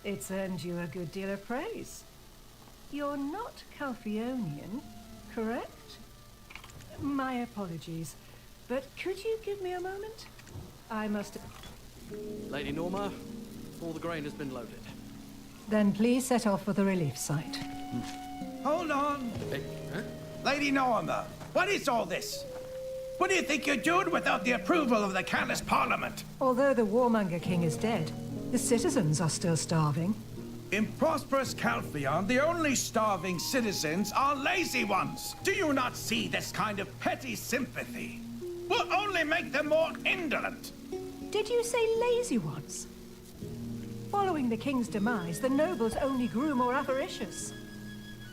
It's earned you a good deal of praise. You're not Calphionian, correct? My apologies, but could you give me a moment? I must... Lady Norma, all the grain has been loaded. Then please set off for the relief site. Hold on! Hey, huh? Lady Norma, what is all this? What do you think you're doing without the approval of the Callous Parliament? Although the Warmonger King is dead, the citizens are still starving. In prosperous Calphion, the only starving citizens are lazy ones. Do you not see this kind of petty sympathy will only make them more indolent? Did you say lazy ones? Following the king's demise, the nobles only grew more avaricious.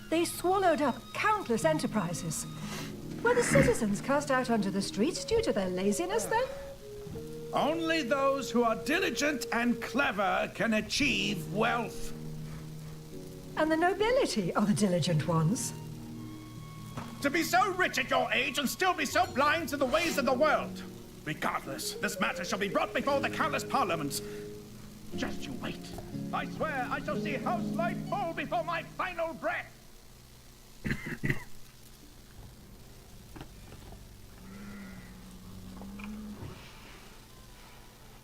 They swallowed up countless enterprises. Were the citizens cast out onto the streets due to their laziness, then? Only those who are diligent and clever can achieve wealth. And the nobility are the diligent ones. To be so rich at your age and still be so blind to the ways of the world. Regardless, this matter shall be brought before the Callous Parliament. Just you wait. I swear I shall see House Light fall before my final breath.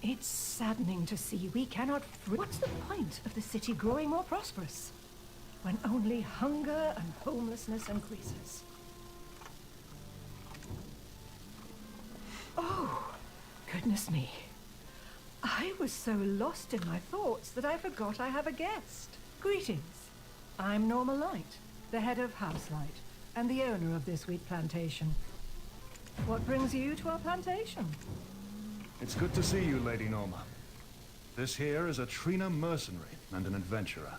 It's saddening to see we cannot... What's the point of the city growing more prosperous when only hunger and homelessness increases? Oh, goodness me. I was so lost in my thoughts that I forgot I have a guest. Greetings. I'm Norma Light, the head of House Light, and the owner of this wheat plantation. What brings you to our plantation? It's good to see you, Lady Norma. This here is a Trina mercenary and an adventurer.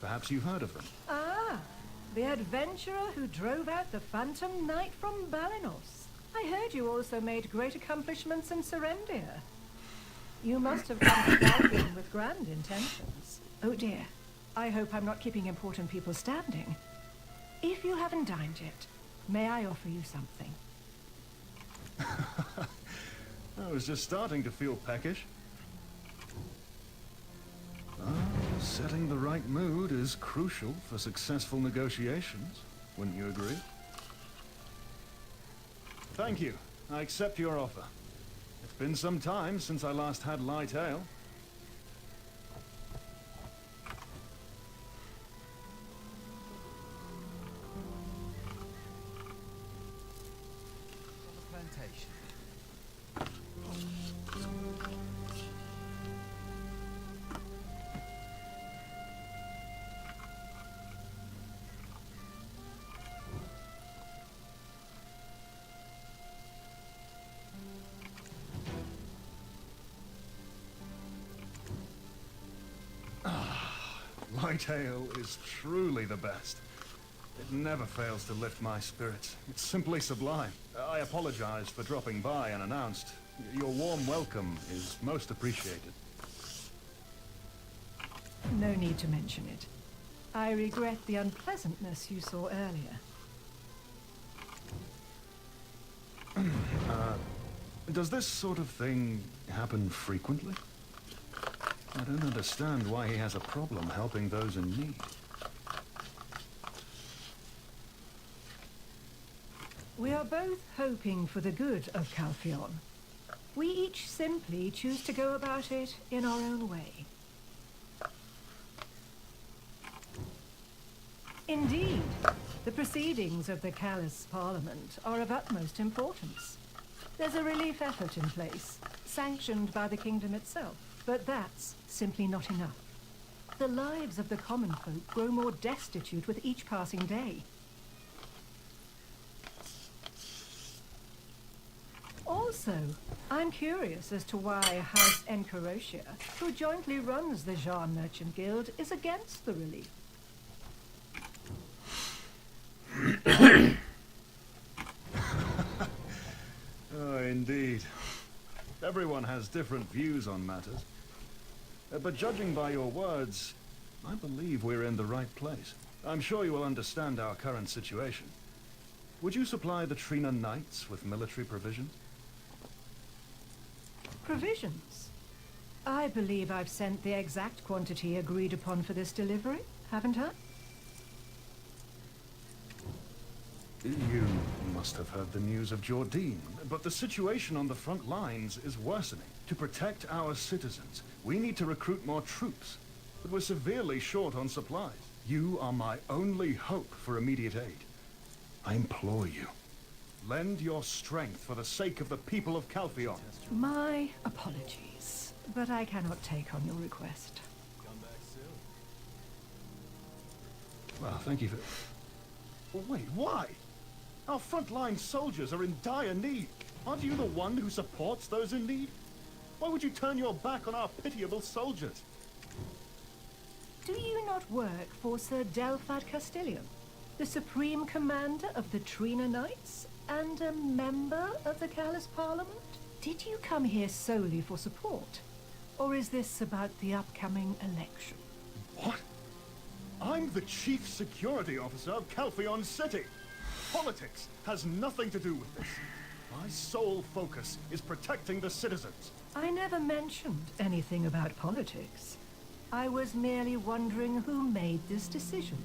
Perhaps you've heard of them. Ah, the adventurer who drove out the Phantom Knight from Balinos. I heard you also made great accomplishments in Serendia. You must have come to Calphion with grand intentions. Oh dear, I hope I'm not keeping important people standing. If you haven't dined yet, may I offer you something? I was just starting to feel peckish. Setting the right mood is crucial for successful negotiations. Wouldn't you agree? Thank you. I accept your offer. It's been some time since I last had light ale. white ale is truly the best. It never fails to lift my spirits. It's simply sublime. I apologize for dropping by unannounced. Your warm welcome is most appreciated. No need to mention it. I regret the unpleasantness you saw earlier. Does this sort of thing happen frequently? I don't understand why he has a problem helping those in need. We are both hoping for the good of Calpheon. We each simply choose to go about it in our own way. Indeed, the proceedings of the Callus Parliament are of utmost importance. There's a relief effort in place, sanctioned by the kingdom itself, but that's simply not enough. The lives of the common folk grow more destitute with each passing day. Also, I'm curious as to why House Encarotia, who jointly runs the Jean Merchant Guild, is against the relief. Oh, indeed. Everyone has different views on matters. But judging by your words, I believe we're in the right place. I'm sure you will understand our current situation. Would you supply the Trina Knights with military provisions? Provisions? I believe I've sent the exact quantity agreed upon for this delivery, haven't I? You must have heard the news of Jordine, but the situation on the front lines is worsening. To protect our citizens, we need to recruit more troops, but we're severely short on supplies. You are my only hope for immediate aid. I implore you, lend your strength for the sake of the people of Calpheon. My apologies, but I cannot take on your request. Well, thank you for... Well, wait, why? Our frontline soldiers are in dire need. Aren't you the one who supports those in need? Why would you turn your back on our pitiable soldiers? Do you not work for Sir Delphad Castilian, the Supreme Commander of the Trina Knights, and a member of the Callus Parliament? Did you come here solely for support? Or is this about the upcoming election? What? I'm the Chief Security Officer of Calpheon City. Politics has nothing to do with this. My sole focus is protecting the citizens. I never mentioned anything about politics. I was merely wondering who made this decision.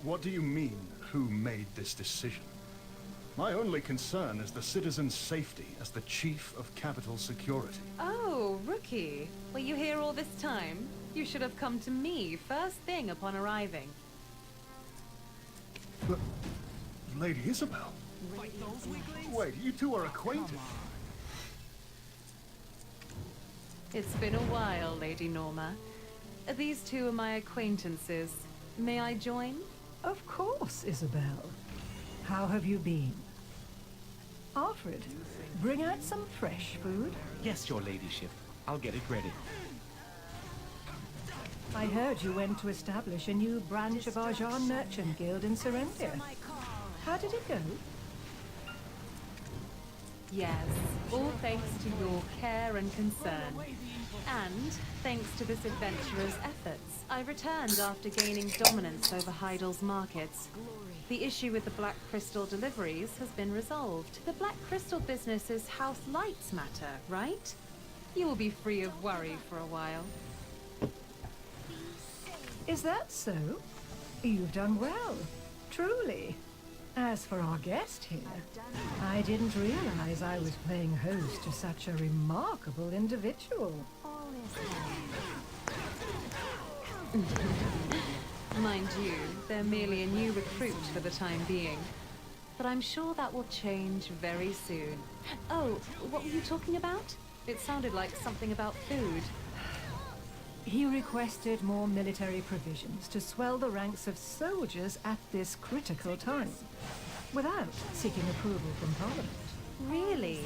What do you mean, who made this decision? My only concern is the citizens' safety as the Chief of Capital Security. Oh, rookie. Were you here all this time? You should have come to me first thing upon arriving. But, Lady Isabel... Wait, you two are acquainted? It's been a while, Lady Norma. These two are my acquaintances. May I join? Of course, Isabel. How have you been? Alfred, bring out some fresh food. Yes, your ladyship. I'll get it ready. I heard you went to establish a new branch of our Jean Merchant Guild in Serendia. How did it go? Yes, all thanks to your care and concern. And thanks to this adventurer's efforts, I returned after gaining dominance over Heidel's markets. The issue with the Black Crystal deliveries has been resolved. The Black Crystal business is House Light's matter, right? You will be free of worry for a while. Is that so? You've done well, truly. As for our guest here, I didn't realize I was playing host to such a remarkable individual. Mind you, they're merely a new recruit for the time being. But I'm sure that will change very soon. Oh, what were you talking about? It sounded like something about food. He requested more military provisions to swell the ranks of soldiers at this critical time, without seeking approval from Parliament. Really?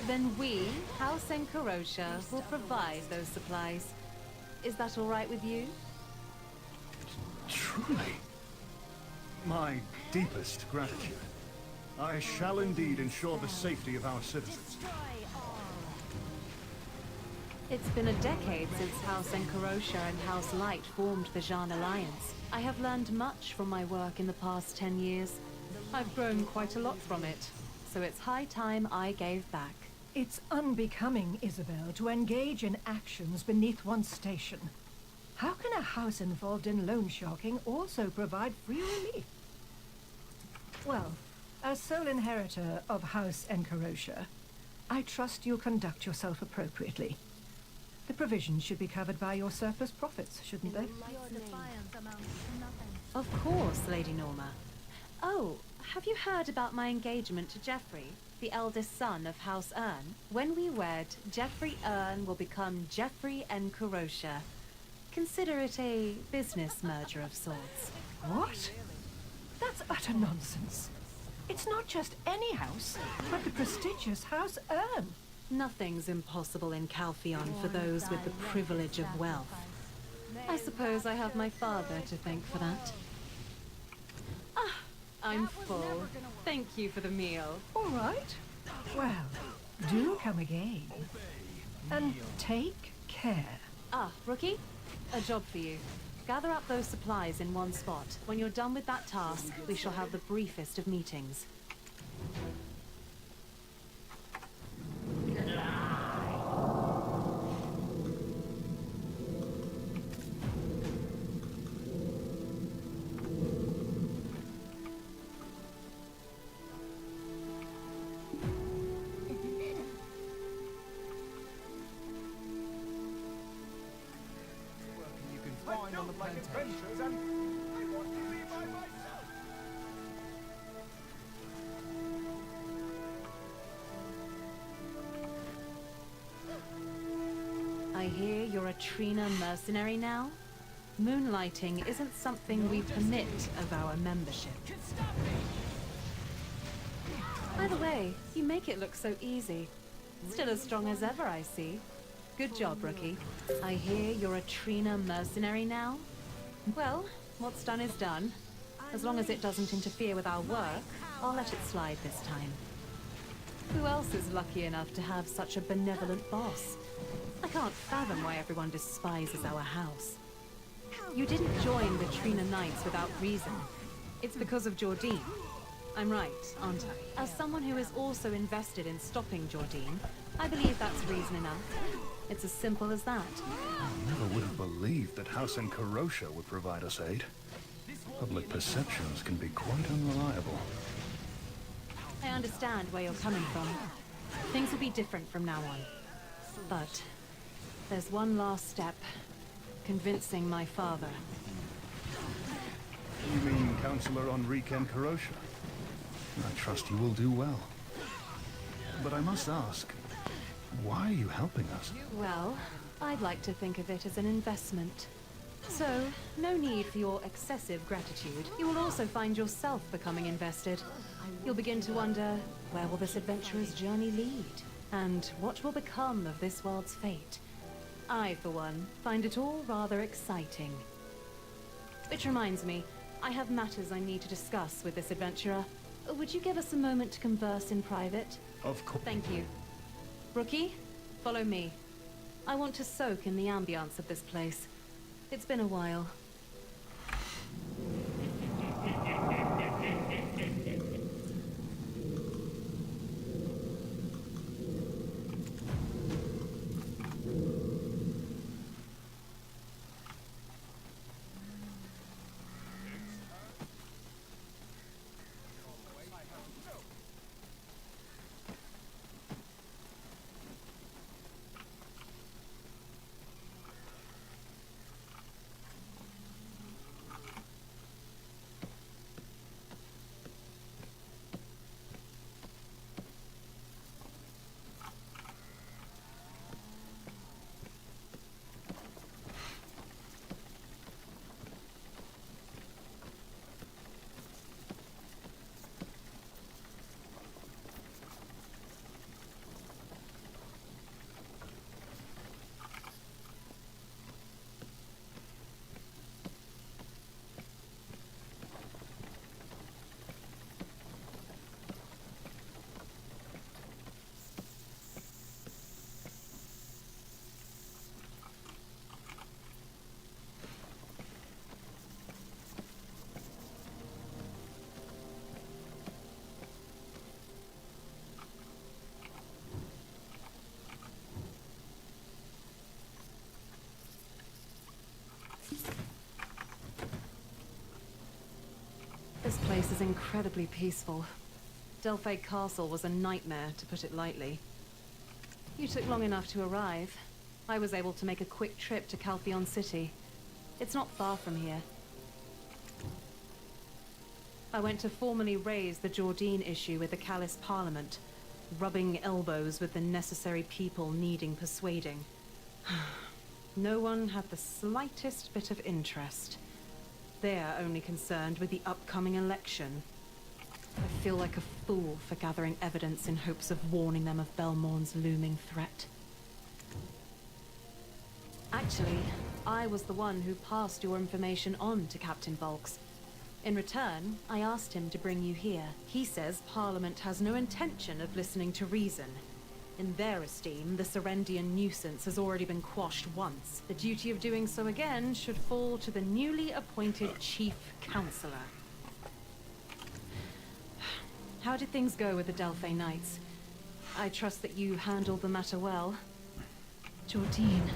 Then we, House Encarotia, will provide those supplies. Is that all right with you? Truly. My deepest gratitude. I shall indeed ensure the safety of our citizens. It's been a decade since House Enkarosha and House Light formed the Zhan Alliance. I have learned much from my work in the past 10 years. I've grown quite a lot from it, so it's high time I gave back. It's unbecoming, Isabel, to engage in actions beneath one's station. How can a house involved in loan sharking also provide free relief? Well, as sole inheritor of House Enkarosha, I trust you'll conduct yourself appropriately. The provisions should be covered by your surplus profits, shouldn't they? Of course, Lady Norma. Oh, have you heard about my engagement to Geoffrey, the eldest son of House Ern? When we wed, Geoffrey Ern will become Geoffrey Enkarosha. Consider it a business merger of sorts. What? That's utter nonsense. It's not just any house, but the prestigious House Ern. Nothing's impossible in Calpheon for those with the privilege of wealth. I suppose I have my father to thank for that. Ah, I'm full. Thank you for the meal. All right. Well, do come again. And take care. Ah, Rookie, a job for you. Gather up those supplies in one spot. When you're done with that task, we shall have the briefest of meetings. I hear you're a Trina mercenary now? Moonlighting isn't something we permit of our membership. By the way, you make it look so easy. Still as strong as ever, I see. Good job, Rookie. I hear you're a Trina mercenary now? Well, what's done is done. As long as it doesn't interfere with our work, I'll let it slide this time. Who else is lucky enough to have such a benevolent boss? I can't fathom why everyone despises our house. You didn't join the Trina Knights without reason. It's because of Jordine. I'm right, aren't I? As someone who is also invested in stopping Jordine, I believe that's reason enough. It's as simple as that. I never would have believed that House Enkarosha would provide us aid. Public perceptions can be quite unreliable. I understand where you're coming from. Things will be different from now on. But there's one last step. Convincing my father. You mean Councillor Enrique Enkarosha? I trust you will do well. But I must ask, why are you helping us? Well, I'd like to think of it as an investment. So, no need for your excessive gratitude. You will also find yourself becoming invested. You'll begin to wonder, where will this adventurer's journey lead? And what will become of this world's fate? I, for one, find it all rather exciting. Which reminds me, I have matters I need to discuss with this adventurer. Would you give us a moment to converse in private? Of course. Thank you. Rookie, follow me. I want to soak in the ambience of this place. It's been a while. This place is incredibly peaceful. Delphi Castle was a nightmare, to put it lightly. You took long enough to arrive. I was able to make a quick trip to Calpheon City. It's not far from here. I went to formally raise the Jordine issue with the Callus Parliament, rubbing elbows with the necessary people needing persuading. No one had the slightest bit of interest. They're only concerned with the upcoming election. I feel like a fool for gathering evidence in hopes of warning them of Belmorn's looming threat. Actually, I was the one who passed your information on to Captain Volks. In return, I asked him to bring you here. He says Parliament has no intention of listening to reason. In their esteem, the Serendian nuisance has already been quashed once. The duty of doing so again should fall to the newly appointed Chief Counselor. How did things go with the Delphi Knights? I trust that you handled the matter well. Jordine.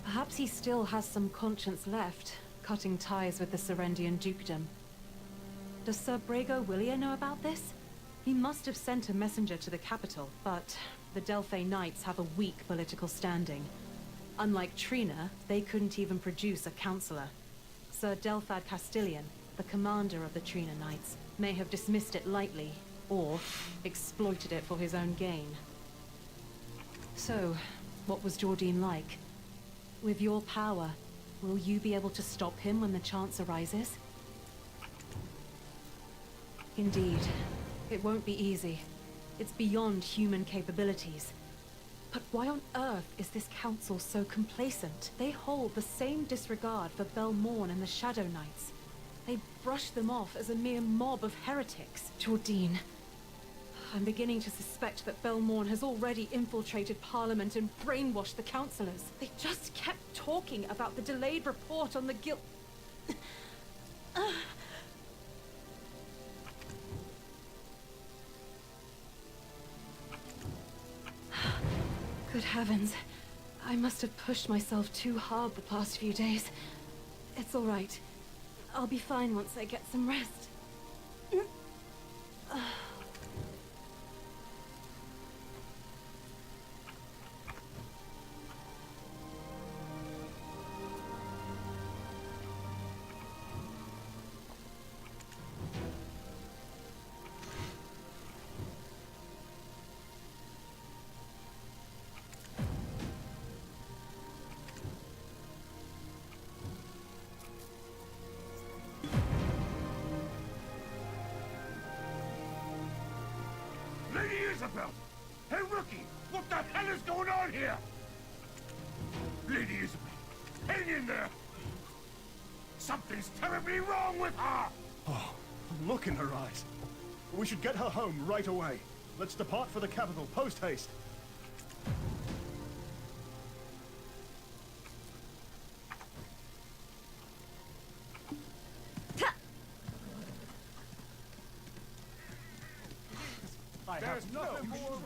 Perhaps he still has some conscience left, cutting ties with the Serendian dukedom. Does Sir Brago Willia know about this? He must have sent a messenger to the capital, but the Delphi Knights have a weak political standing. Unlike Trina, they couldn't even produce a counselor. Sir Delphad Castilian, the commander of the Trina Knights, may have dismissed it lightly, or exploited it for his own gain. So, what was Jordine like? With your power, will you be able to stop him when the chance arises? Indeed. It won't be easy. It's beyond human capabilities. But why on earth is this council so complacent? They hold the same disregard for Belmorn and the Shadow Knights. They brush them off as a mere mob of heretics. Jordine, I'm beginning to suspect that Belmorn has already infiltrated Parliament and brainwashed the councillors. They just kept talking about the delayed report on the guild. Good heavens. I must have pushed myself too hard the past few days. It's all right. I'll be fine once I get some rest. Lady Isabel! Hey, rookie! What the hell is going on here? Lady Isabel, hang in there! Something's terribly wrong with her! Oh, look in her eyes. We should get her home right away. Let's depart for the capital, post-haste. There's nothing more...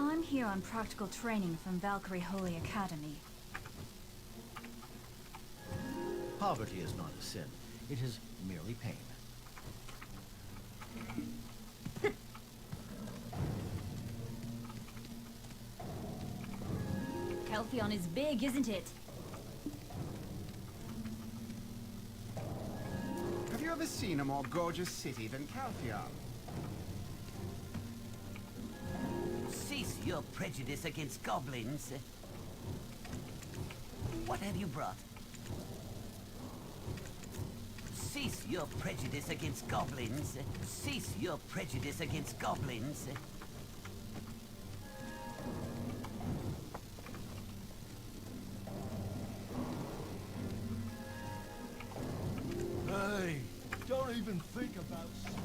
I'm here on practical training from Valkyrie Holy Academy. Poverty is not a sin. It is merely pain. Calpheon is big, isn't it? Have you ever seen a more gorgeous city than Calpheon? Cease your prejudice against goblins. What have you brought? Cease your prejudice against goblins. Cease your prejudice against goblins. Hey, don't even think about smuggling.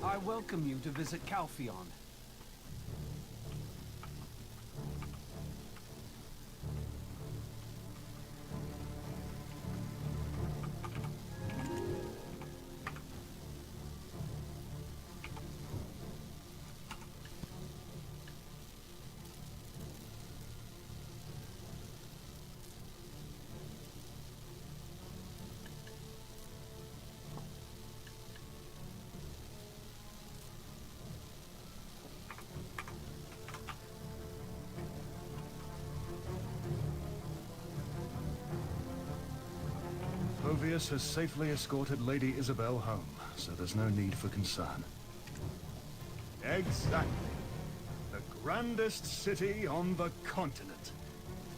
I welcome you to visit Calpheon. Provius has safely escorted Lady Isabel home, so there's no need for concern. Exactly. The grandest city on the continent.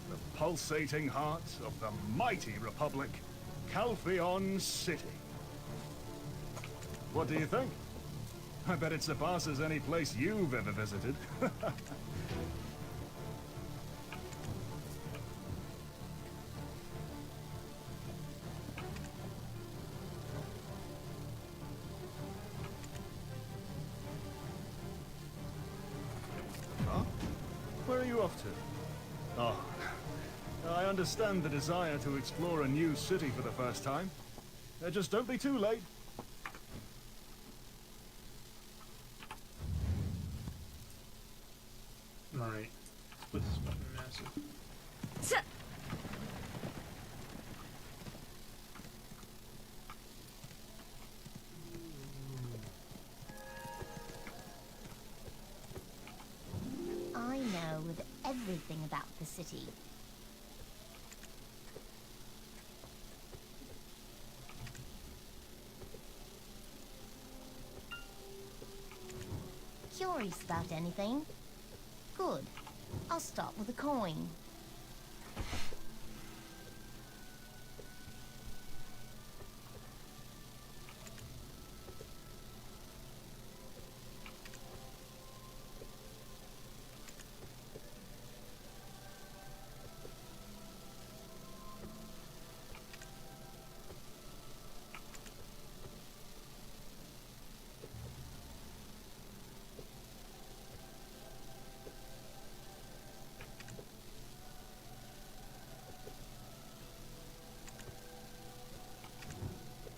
The pulsating heart of the mighty Republic, Calpheon City. What do you think? I bet it surpasses any place you've ever visited. Where are you off to? Oh, I understand the desire to explore a new city for the first time. Just don't be too late. Right. Let's put this button massive. I know everything about the city. Curious about anything? Good. I'll start with a coin.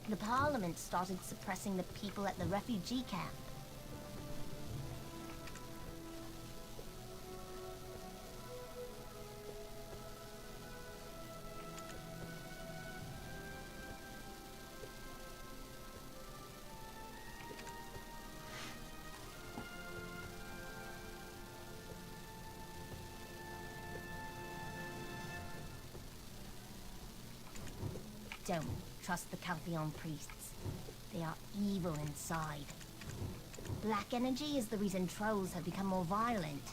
The Parliament started suppressing the people at the refugee camp. Don't trust the Calpheon priests. They are evil inside. Black energy is the reason trolls have become more violent.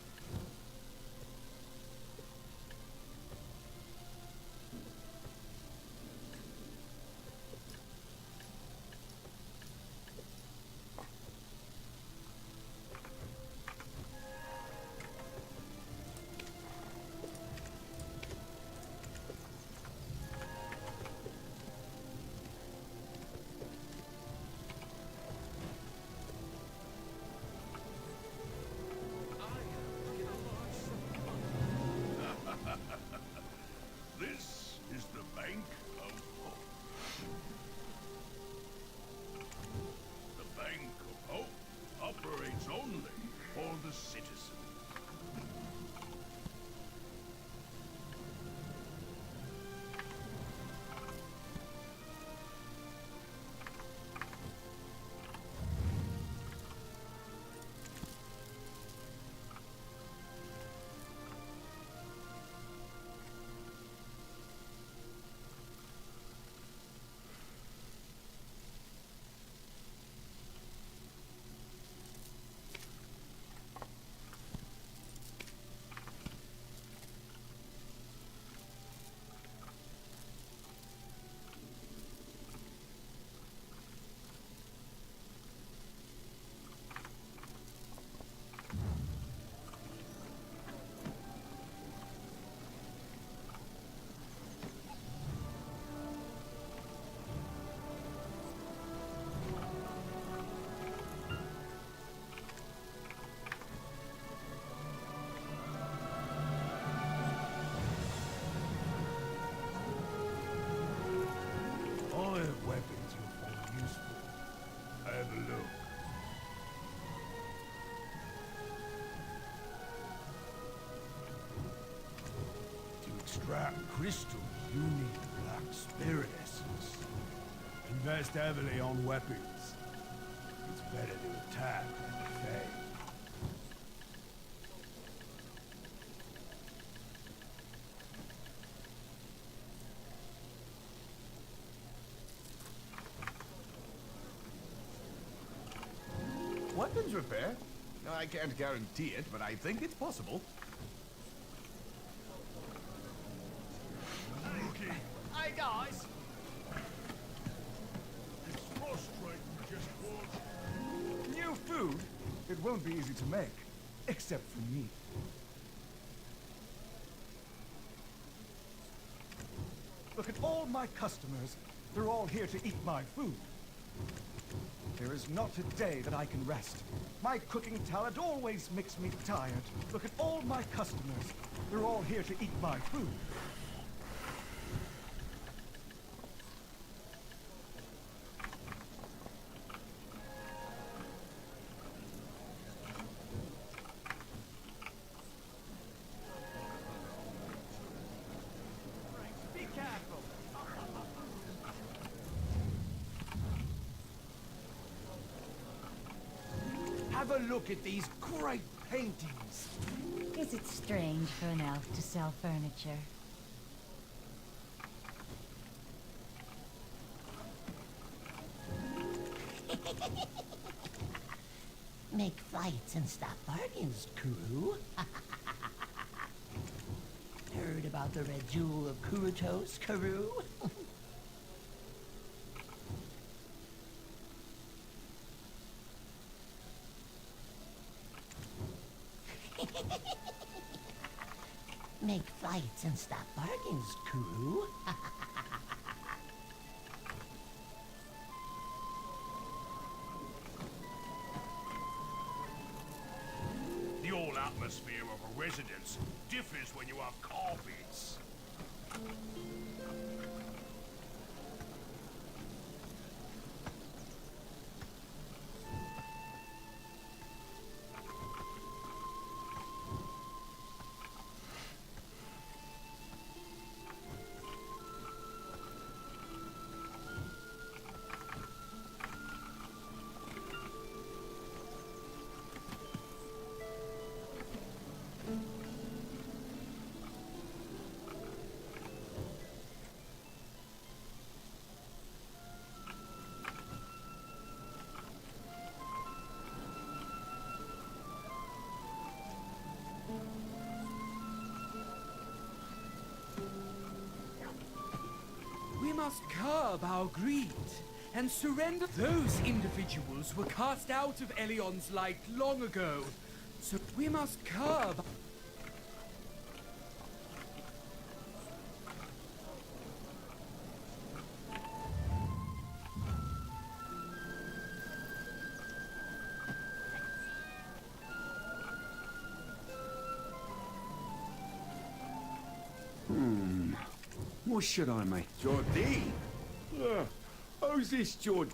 crack crystals, you need black spirit essence. Invest heavily on weapons. It's better to attack than defend. Weapons repair? No, I can't guarantee it, but I think it's possible. Hey guys! It's frustrating just watching. New food? It won't be easy to make, except for me. Look at all my customers. They're all here to eat my food. There is not a day that I can rest. My cooking talent always makes me tired. Look at all my customers. They're all here to eat my food. Be careful! Have a look at these great paintings. Is it strange for an elf to sell furniture? Make fights and stop bargains, crew. Heard about the red jewel of Kurutos, crew? Make fights and stop bargains, crew. The whole atmosphere of a residence differs when you have carpets. We must curb our greed and surrender. Those individuals were cast out of Elion's light long ago, so we must curb. What should I make? Jordi? How's this, Jordi?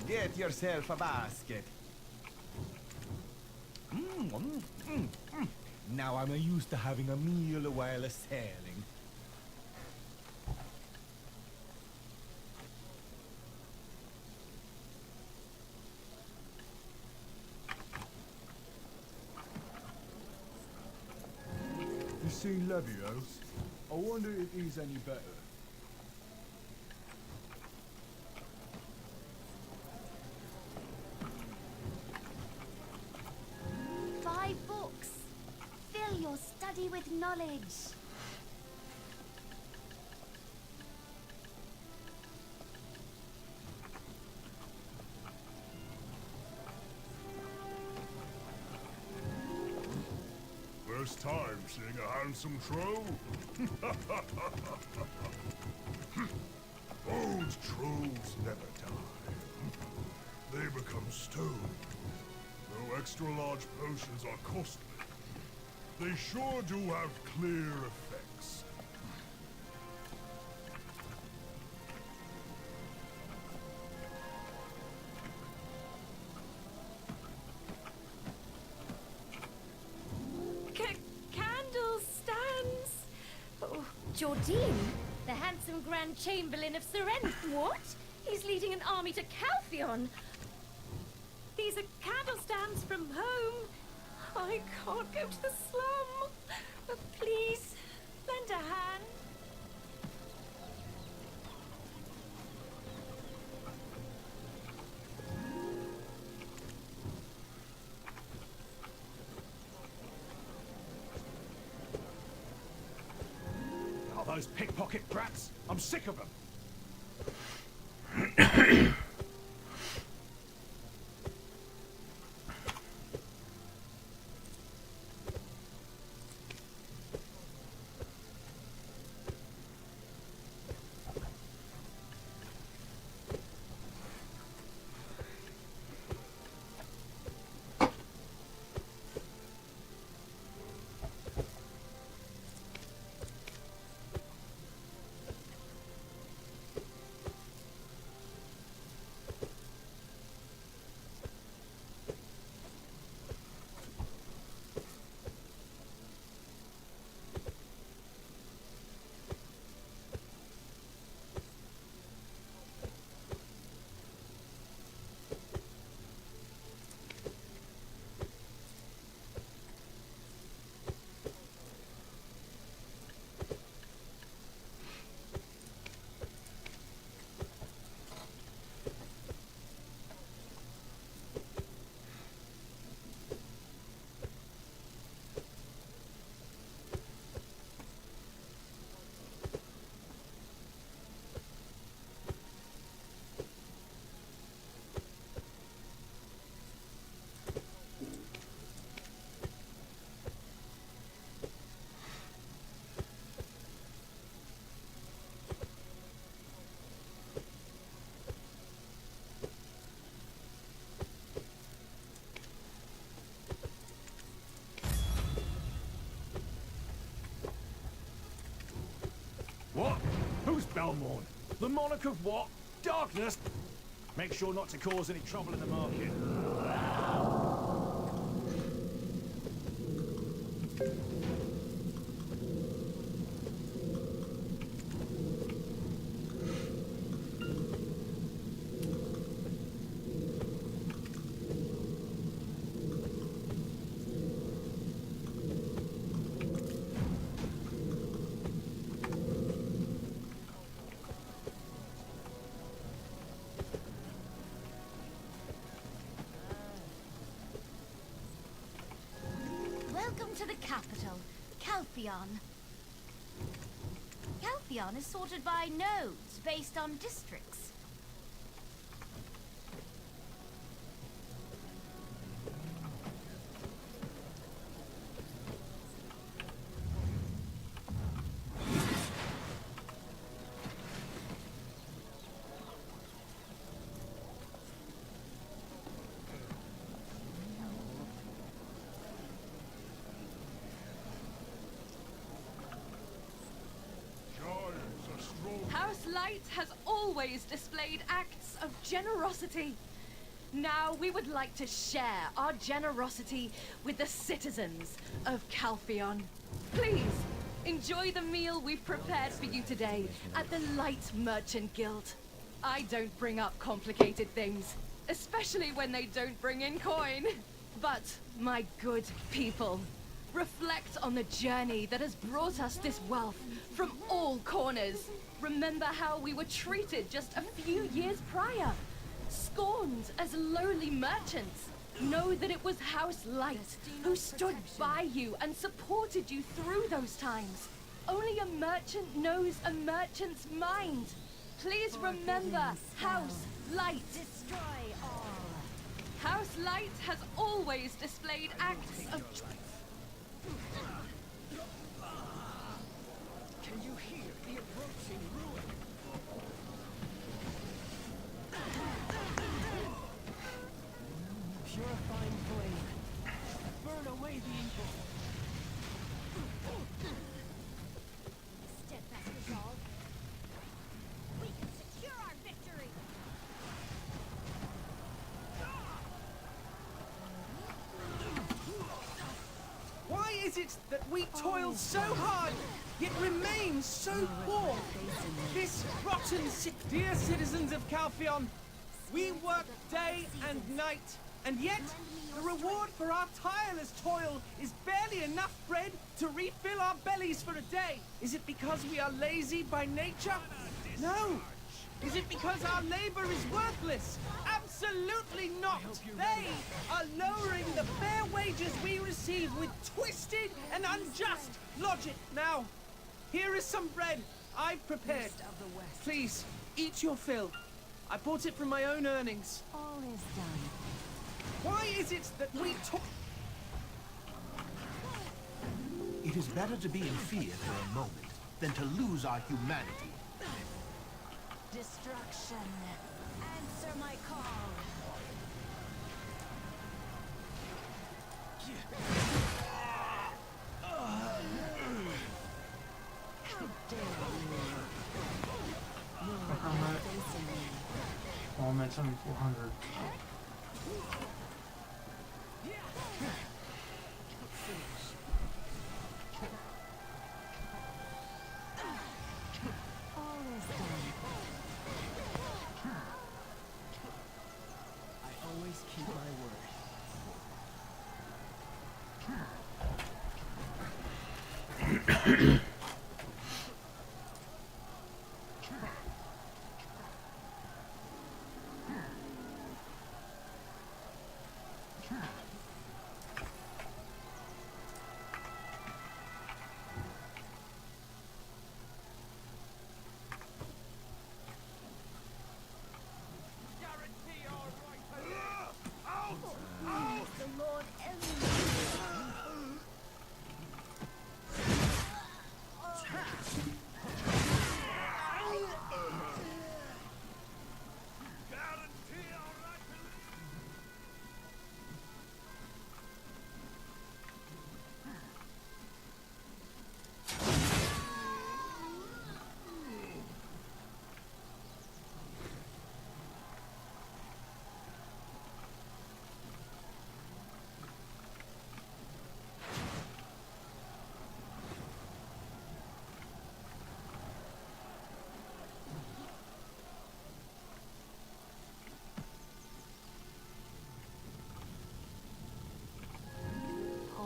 Get yourself a basket. Now I'm used to having a meal while sailing. seen Levio's? I wonder if he's any better. Buy books. Fill your study with knowledge. First time seeing a handsome troll? Old trolls never die. They become stone. Though extra large potions are costly, they sure do have clear effects. Candle stands. Oh, Jordine, the handsome Grand Chamberlain of Seren. What? He's leading an army to Calpheon. These are candle stands from home. I can't go to the slum. Please, lend a hand. Oh, those pickpocket brats! I'm sick of them! What? Who's Belmorn? The monarch of what? Darkness? Make sure not to cause any trouble in the market. Welcome to the capital, Calpheon. Calpheon is sorted by nodes based on districts. House Light has always displayed acts of generosity. Now we would like to share our generosity with the citizens of Calpheon. Please, enjoy the meal we've prepared for you today at the Light Merchant Guild. I don't bring up complicated things, especially when they don't bring in coin. But, my good people, Reflect on the journey that has brought us this wealth from all corners. Remember how we were treated just a few years prior, scorned as lowly merchants. Know that it was House Light who stood by you and supported you through those times. Only a merchant knows a merchant's mind. Please remember House Light. Destroy all. House Light has always displayed acts of... Can you hear the approaching ruin? Purifying flame. Burn away the evil. Steadfast resolve. We can secure our victory. Why is it that we toil so hard, yet remain so poor? This rotten sick, dear citizens of Calphion, we work day and night, and yet the reward for our tireless toil is barely enough bread to refill our bellies for a day. Is it because we are lazy by nature? No. Is it because our labor is worthless? Absolutely not! They are lowering the fair wages we receive with twisted and unjust logic. Now, here is some bread I've prepared. Please, eat your fill. I bought it from my own earnings. All is done. Why is it that we took... It is better to be in fear for a moment than to lose our humanity. Destruction. Answer my call. How dare you? I'm at... Oh, I'm at 7,400. All is done. I always keep my word. The Lord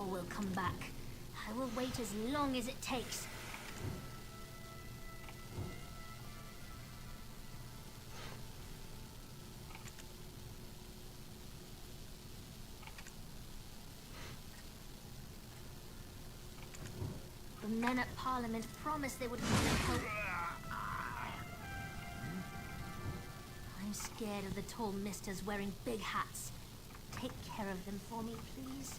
will come back. I will wait as long as it takes. The men at Parliament promised they would come and help. I'm scared of the tall misters wearing big hats. Take care of them for me, please.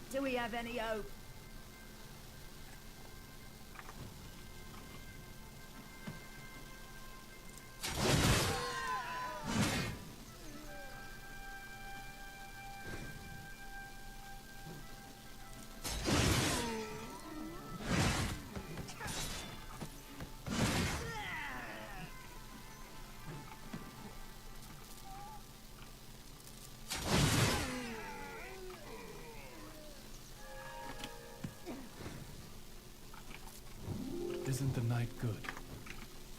Do we have any hope? isn't the night good,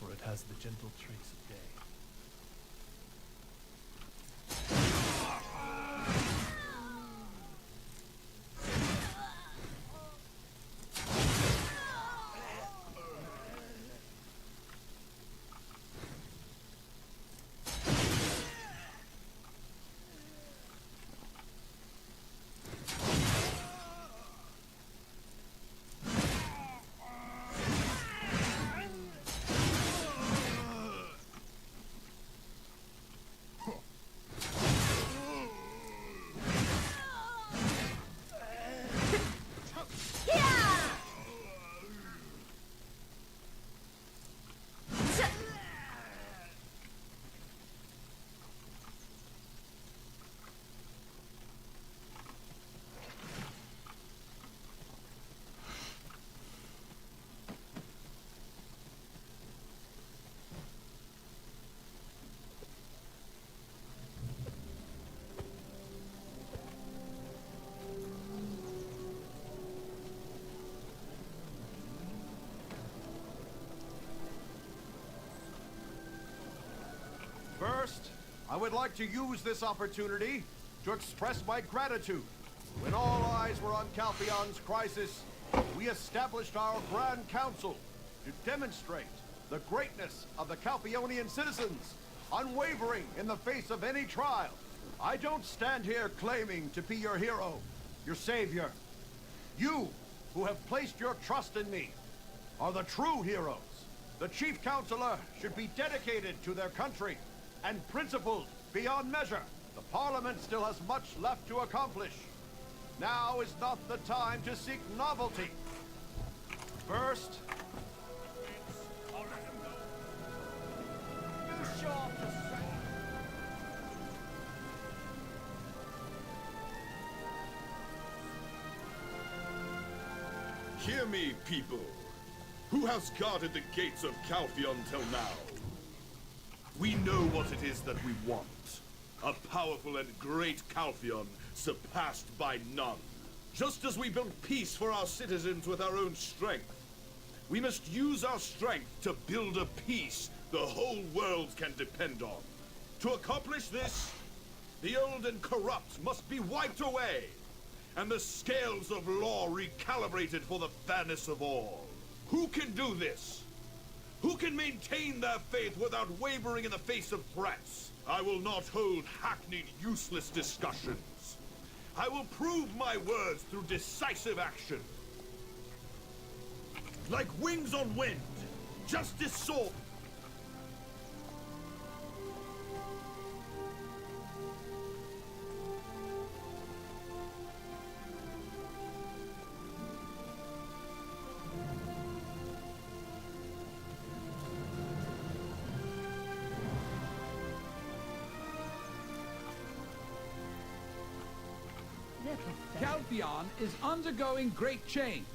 for it has the gentle trace of day. First, I would like to use this opportunity to express my gratitude. When all eyes were on Calphion's crisis, we established our Grand Council to demonstrate the greatness of the Calphionian citizens, unwavering in the face of any trial. I don't stand here claiming to be your hero, your savior. You, who have placed your trust in me, are the true heroes. The Chief Counselor should be dedicated to their country and principled beyond measure. The Parliament still has much left to accomplish. Now is not the time to seek novelty. First, Hear me, people. Who has guarded the gates of Calphion till now? We know what it is that we want. A powerful and great Calphion, surpassed by none. Just as we built peace for our citizens with our own strength, we must use our strength to build a peace the whole world can depend on. To accomplish this, the old and corrupt must be wiped away, and the scales of law recalibrated for the fairness of all. Who can do this? Who can maintain their faith without wavering in the face of threats? I will not hold hackneyed, useless discussions. I will prove my words through decisive action. Like wings on wind, justice soars. Calphion is undergoing great change,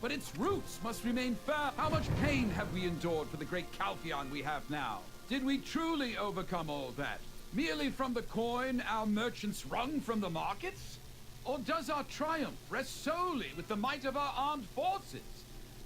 but its roots must remain firm. How much pain have we endured for the great Calphion we have now? Did we truly overcome all that, merely from the coin our merchants wrung from the markets? Or does our triumph rest solely with the might of our armed forces?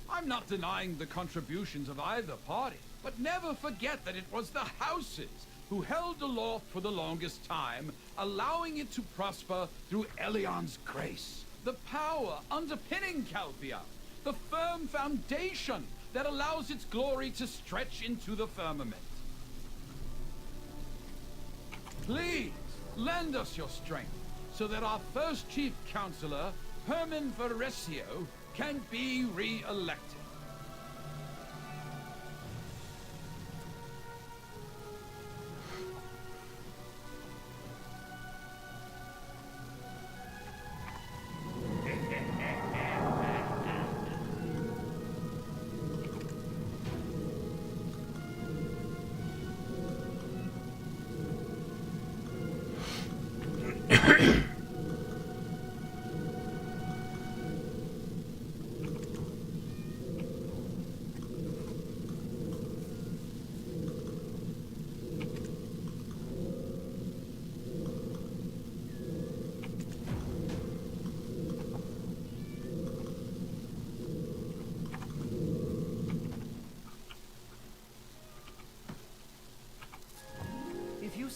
I'm not denying the contributions of either party, but never forget that it was the houses who held aloft for the longest time, allowing it to prosper through Elion's grace. The power underpinning Calphion, the firm foundation that allows its glory to stretch into the firmament. Please, lend us your strength, so that our first Chief Counselor, Herman Veresio, can be re-elected.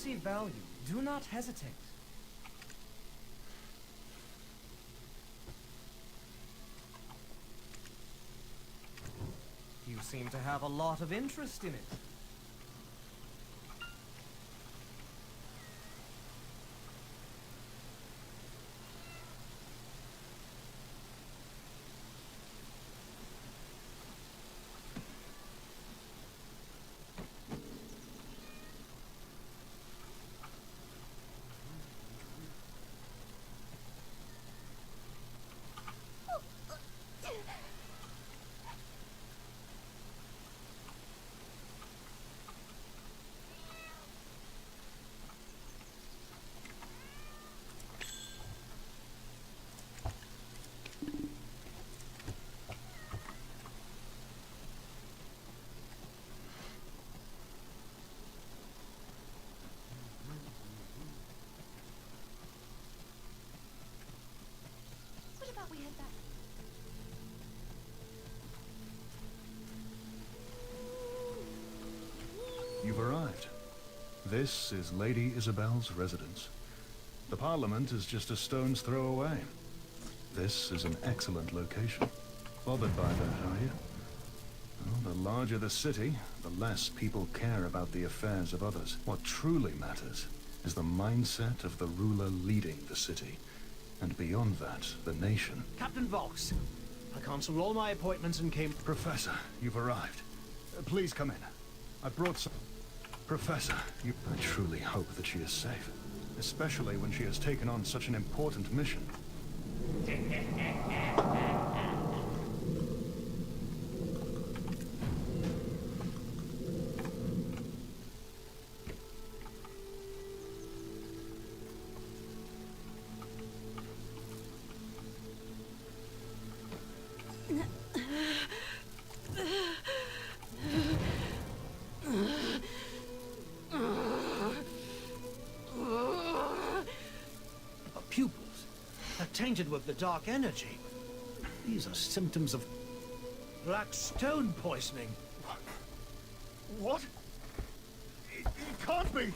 see value, do not hesitate. You seem to have a lot of interest in it. What about we head back? You've arrived. This is Lady Isabel's residence. The Parliament is just a stone's throw away. This is an excellent location. Bothered by that, are you? Well, the larger the city, the less people care about the affairs of others. What truly matters is the mindset of the ruler leading the city. And beyond that, the nation. Captain Vox, I cancelled all my appointments and came... Professor, you've arrived. Please come in. I brought some... Professor, I truly hope that she is safe. Especially when she has taken on such an important mission. Pupils. They're tainted with the dark energy. These are symptoms of black stone poisoning. What? It can't be!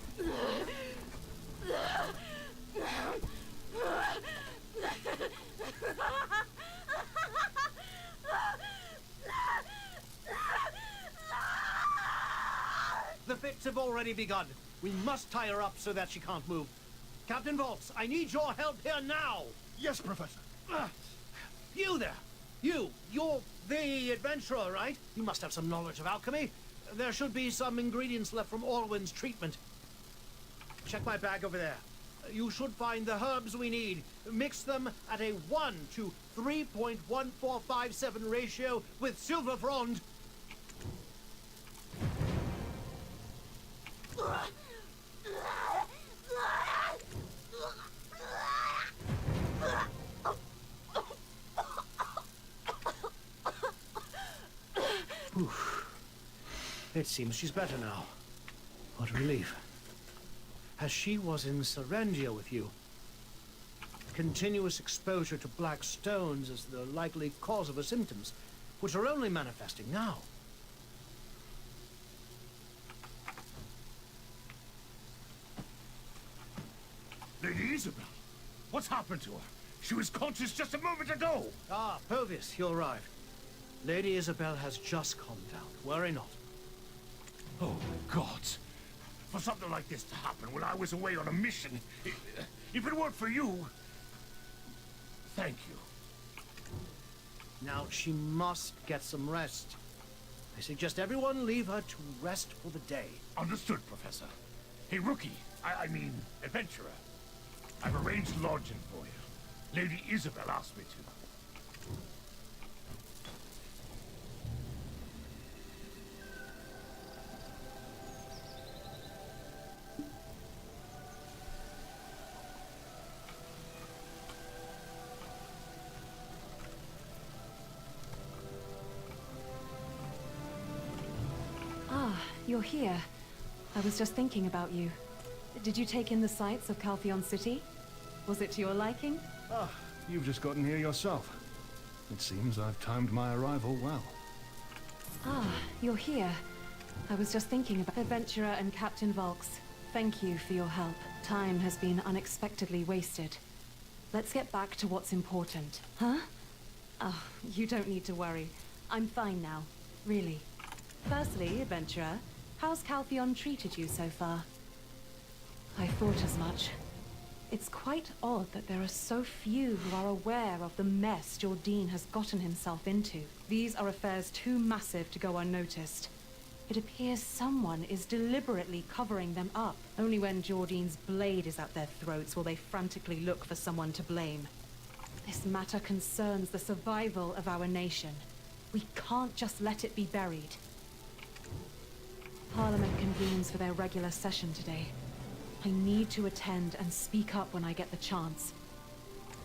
The fits have already begun. We must tie her up so that she can't move. Captain Volks, I need your help here now! Yes, Professor. You there! You're the adventurer, right? You must have some knowledge of alchemy. There should be some ingredients left from Orwin's treatment. Check my bag over there. You should find the herbs we need. Mix them at a 1 to 3.1457 ratio with silver frond. It seems she's better now. What relief. As she was in Serendia with you, continuous exposure to black stones is the likely cause of her symptoms, which are only manifesting now. Lady Isabel, what's happened to her? She was conscious just a moment ago! Ah, Povius, you arrived. Lady Isabel has just calmed down. Worry not. Oh, gods. For something like this to happen when I was away on a mission, if it weren't for you... Thank you. Now she must get some rest. I suggest everyone leave her to rest for the day. Understood, Professor. Hey, rookie. I mean, adventurer. I've arranged lodging for you. Lady Isabel asked me to. You're here. I was just thinking about you. Did you take in the sights of Calpheon City? Was it to your liking? Ah, you've just gotten here yourself. It seems I've timed my arrival well. Ah, you're here. I was just thinking about Adventurer and Captain Volks. Thank you for your help. Time has been unexpectedly wasted. Let's get back to what's important. Huh? Oh, you don't need to worry. I'm fine now. Really. Firstly, adventurer, how's Calpheon treated you so far? I thought as much. It's quite odd that there are so few who are aware of the mess Jordine has gotten himself into. These are affairs too massive to go unnoticed. It appears someone is deliberately covering them up. Only when Jordine's blade is at their throats will they frantically look for someone to blame. This matter concerns the survival of our nation. We can't just let it be buried. Parliament convenes for their regular session today. I need to attend and speak up when I get the chance.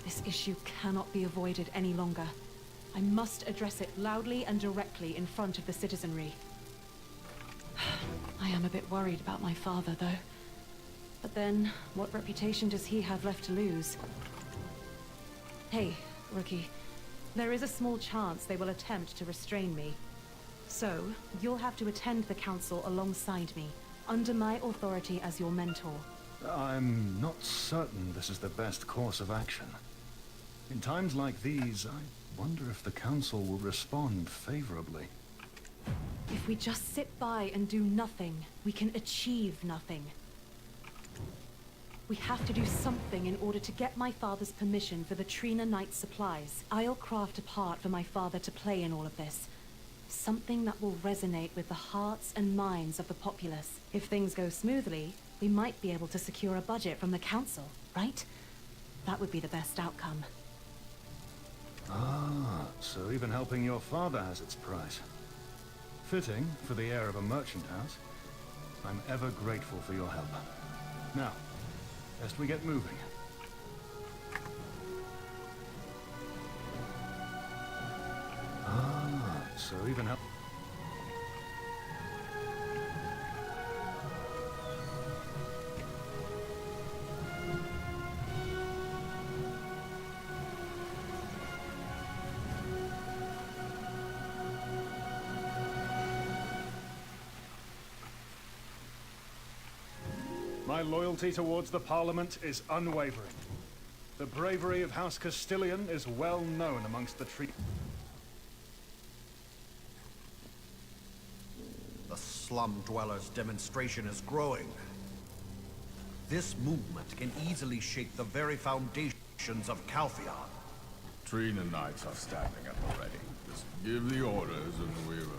This issue cannot be avoided any longer. I must address it loudly and directly in front of the citizenry. I am a bit worried about my father, though. But then, what reputation does he have left to lose? Hey, rookie. There is a small chance they will attempt to restrain me. So, you'll have to attend the council alongside me, under my authority as your mentor. I'm not certain this is the best course of action. In times like these, I wonder if the council will respond favorably. If we just sit by and do nothing, we can achieve nothing. We have to do something in order to get my father's permission for the Trina Knight supplies. I'll craft a part for my father to play in all of this. Something that will resonate with the hearts and minds of the populace. If things go smoothly, we might be able to secure a budget from the council, right? That would be the best outcome. Ah, so even helping your father has its price. Fitting for the heir of a merchant house. I'm ever grateful for your help. Now, lest we get moving. Ah, so even help. My loyalty towards the Parliament is unwavering. The bravery of House Castilian is well known amongst the tree. The slum dwellers' demonstration is growing. This movement can easily shake the very foundations of Calpheon. Trina Knights are standing up already. Just give the orders and we will.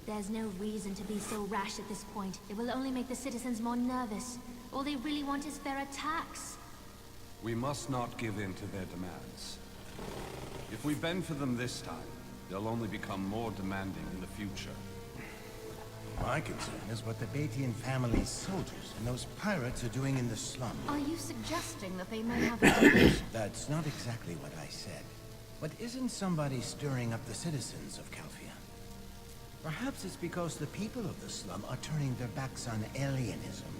There's no reason to be so rash at this point. It will only make the citizens more nervous. All they really want is fair attacks. We must not give in to their demands. If we bend for them this time, they'll only become more demanding in the future. My concern is what the Batian family's soldiers and those pirates are doing in the slum. Are you suggesting that they may have a diversion? That's not exactly what I said. But isn't somebody stirring up the citizens of Calpheon? Perhaps it's because the people of the slum are turning their backs on alienism.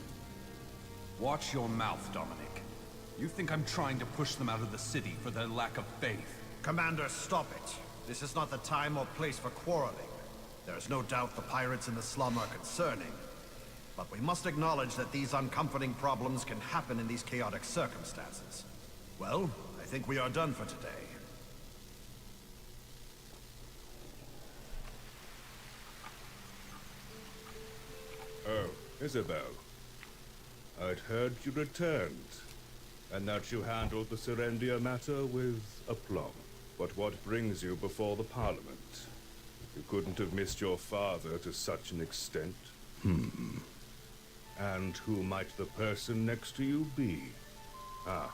Watch your mouth, Dominic. You think I'm trying to push them out of the city for their lack of faith? Commander, stop it. This is not the time or place for quarreling. There's no doubt the pirates in the slum are concerning. But we must acknowledge that these uncomforting problems can happen in these chaotic circumstances. Well, I think we are done for today. Oh, Isabel. I'd heard you returned, and that you handled the Serendia matter with aplomb. But what brings you before the Parliament? You couldn't have missed your father to such an extent. And who might the person next to you be? Ah,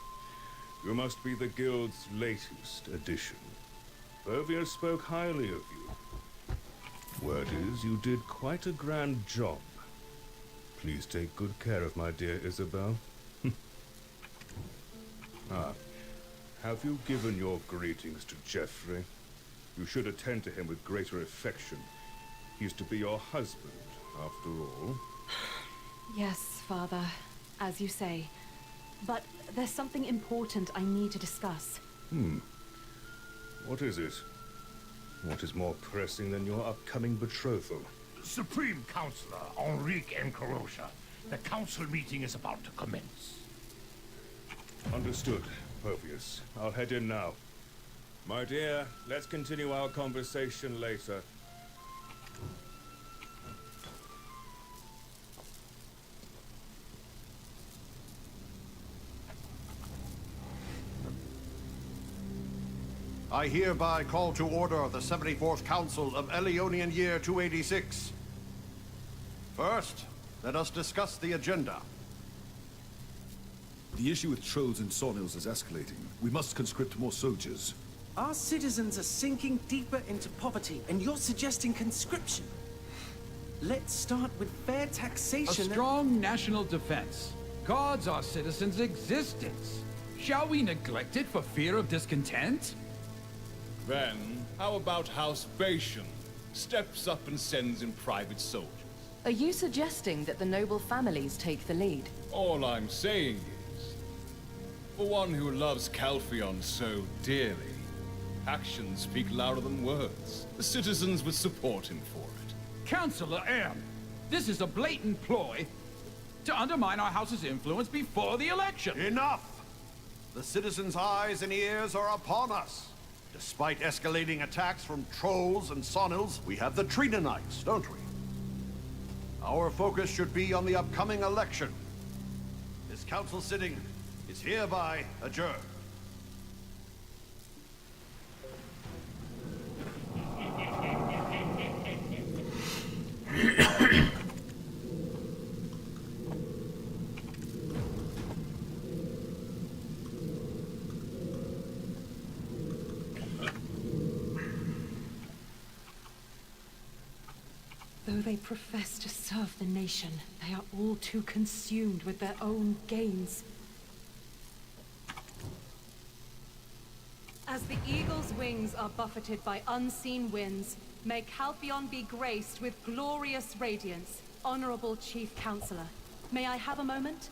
you must be the Guild's latest addition. Bervier spoke highly of you. Word is, you did quite a grand job. Please take good care of my dear Isabel. Ah, have you given your greetings to Geoffrey? You should attend to him with greater affection. He's to be your husband, after all. Yes, Father, as you say. But there's something important I need to discuss. What is it? What is more pressing than your upcoming betrothal? Supreme Counselor Enrique Encarocha, The council meeting is about to commence. Understood, Pervious. I'll head in now. My dear, let's continue our conversation later. I hereby call to order the 74th Council of Elionian Year 286. First, let us discuss the agenda. The issue with trolls and sawmills is escalating. We must conscript more soldiers. Our citizens are sinking deeper into poverty, and you're suggesting conscription. Let's start with fair A taxation. strong national defense guards our citizens' existence. Shall we neglect it for fear of discontent? Then, how about House Bashan steps up and sends in private soldiers? Are you suggesting that the noble families take the lead? All I'm saying is, for one who loves Calpheon so dearly, actions speak louder than words. The citizens would support him for it. Councillor M, this is a blatant ploy to undermine our house's influence before the election. Enough! The citizens' eyes and ears are upon us. Despite escalating attacks from trolls and sonils, we have the Trina Knights, don't we? Our focus should be on the upcoming election. This council sitting is hereby adjourned. Though they profess to serve the nation, they are all too consumed with their own gains. As the eagle's wings are buffeted by unseen winds, may Calpheon be graced with glorious radiance. Honorable Chief Counselor, may I have a moment?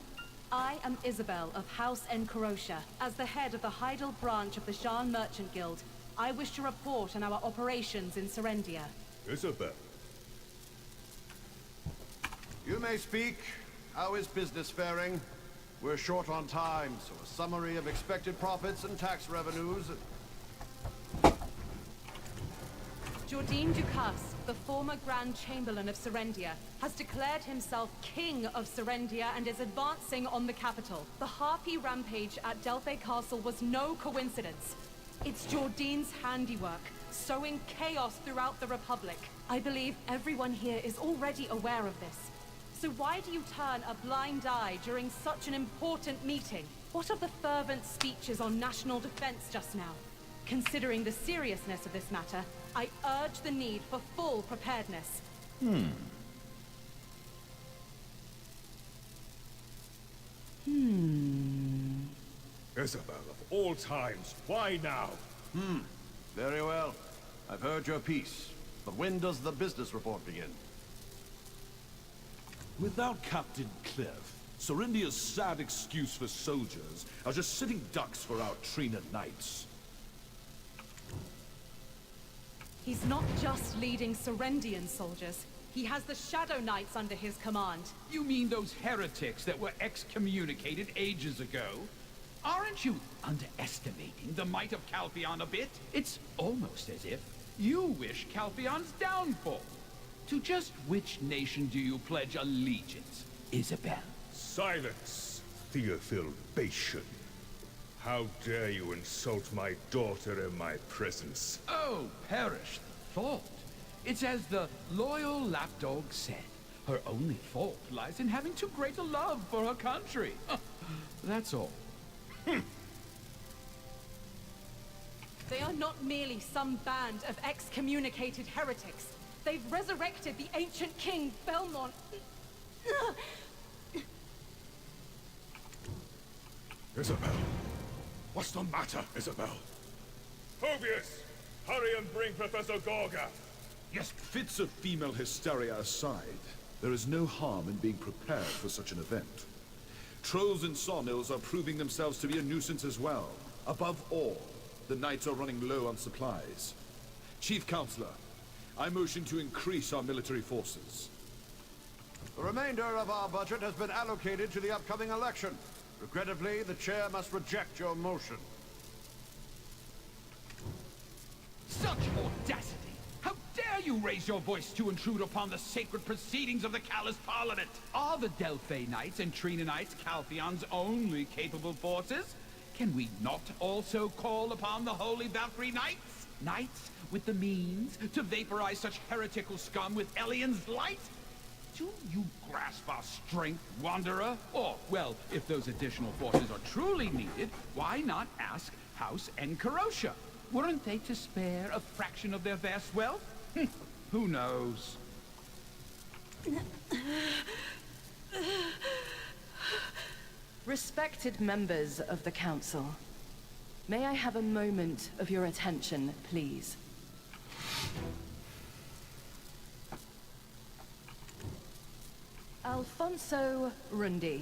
I am Isabel of House Encarotia. As the head of the Heidel branch of the Jean Merchant Guild, I wish to report on our operations in Serendia. Isabel. You may speak. How is business faring? We're short on time, so a summary of expected profits and tax revenues. Jourdain Ducasse, the former Grand Chamberlain of Serendia, has declared himself King of Serendia and is advancing on the capital. The Harpy rampage at Delphi Castle was no coincidence. It's Jourdain's handiwork, sowing chaos throughout the Republic. I believe everyone here is already aware of this. So why do you turn a blind eye during such an important meeting? What of the fervent speeches on national defense just now? Considering the seriousness of this matter, I urge the need for full preparedness. Isabel, of all times, why now? Very well. I've heard your piece. But when does the business report begin? Without Captain Cliff, Serendia's sad excuse for soldiers are just sitting ducks for our Trina Knights. He's not just leading Serendian soldiers. He has the Shadow Knights under his command. You mean those heretics that were excommunicated ages ago? Aren't you underestimating the might of Calpheon a bit? It's almost as if you wish Calpheon's downfall. To just which nation do you pledge allegiance, Isabel? Silence, Theophil Bashan. How dare you insult my daughter in my presence? Oh, perish the thought. It's as the loyal lapdog said. Her only fault lies in having too great a love for her country. That's all. They are not merely some band of excommunicated heretics. They've resurrected the ancient king, Belmont. Isabel. What's the matter, Isabel? Pervious! Hurry and bring Professor Gorga! Yes, fits of female hysteria aside, there is no harm in being prepared for such an event. Trolls and sawmills are proving themselves to be a nuisance as well. Above all, the Knights are running low on supplies. Chief Counselor, I motion to increase our military forces. The remainder of our budget has been allocated to the upcoming election. Regrettably, the chair must reject your motion. Such audacity! How dare you raise your voice to intrude upon the sacred proceedings of the Callous Parliament? Are the Delphi Knights and Trina Knights Caltheon's only capable forces? Can we not also call upon the Holy Valkyrie Knights? Knights with the means to vaporize such heretical scum with Elian's light? Do you grasp our strength, Wanderer? Or, well, if those additional forces are truly needed, why not ask House Encarosha? Weren't they to spare a fraction of their vast wealth? Who knows? Respected members of the Council, may I have a moment of your attention, please? Alfonso Rundi,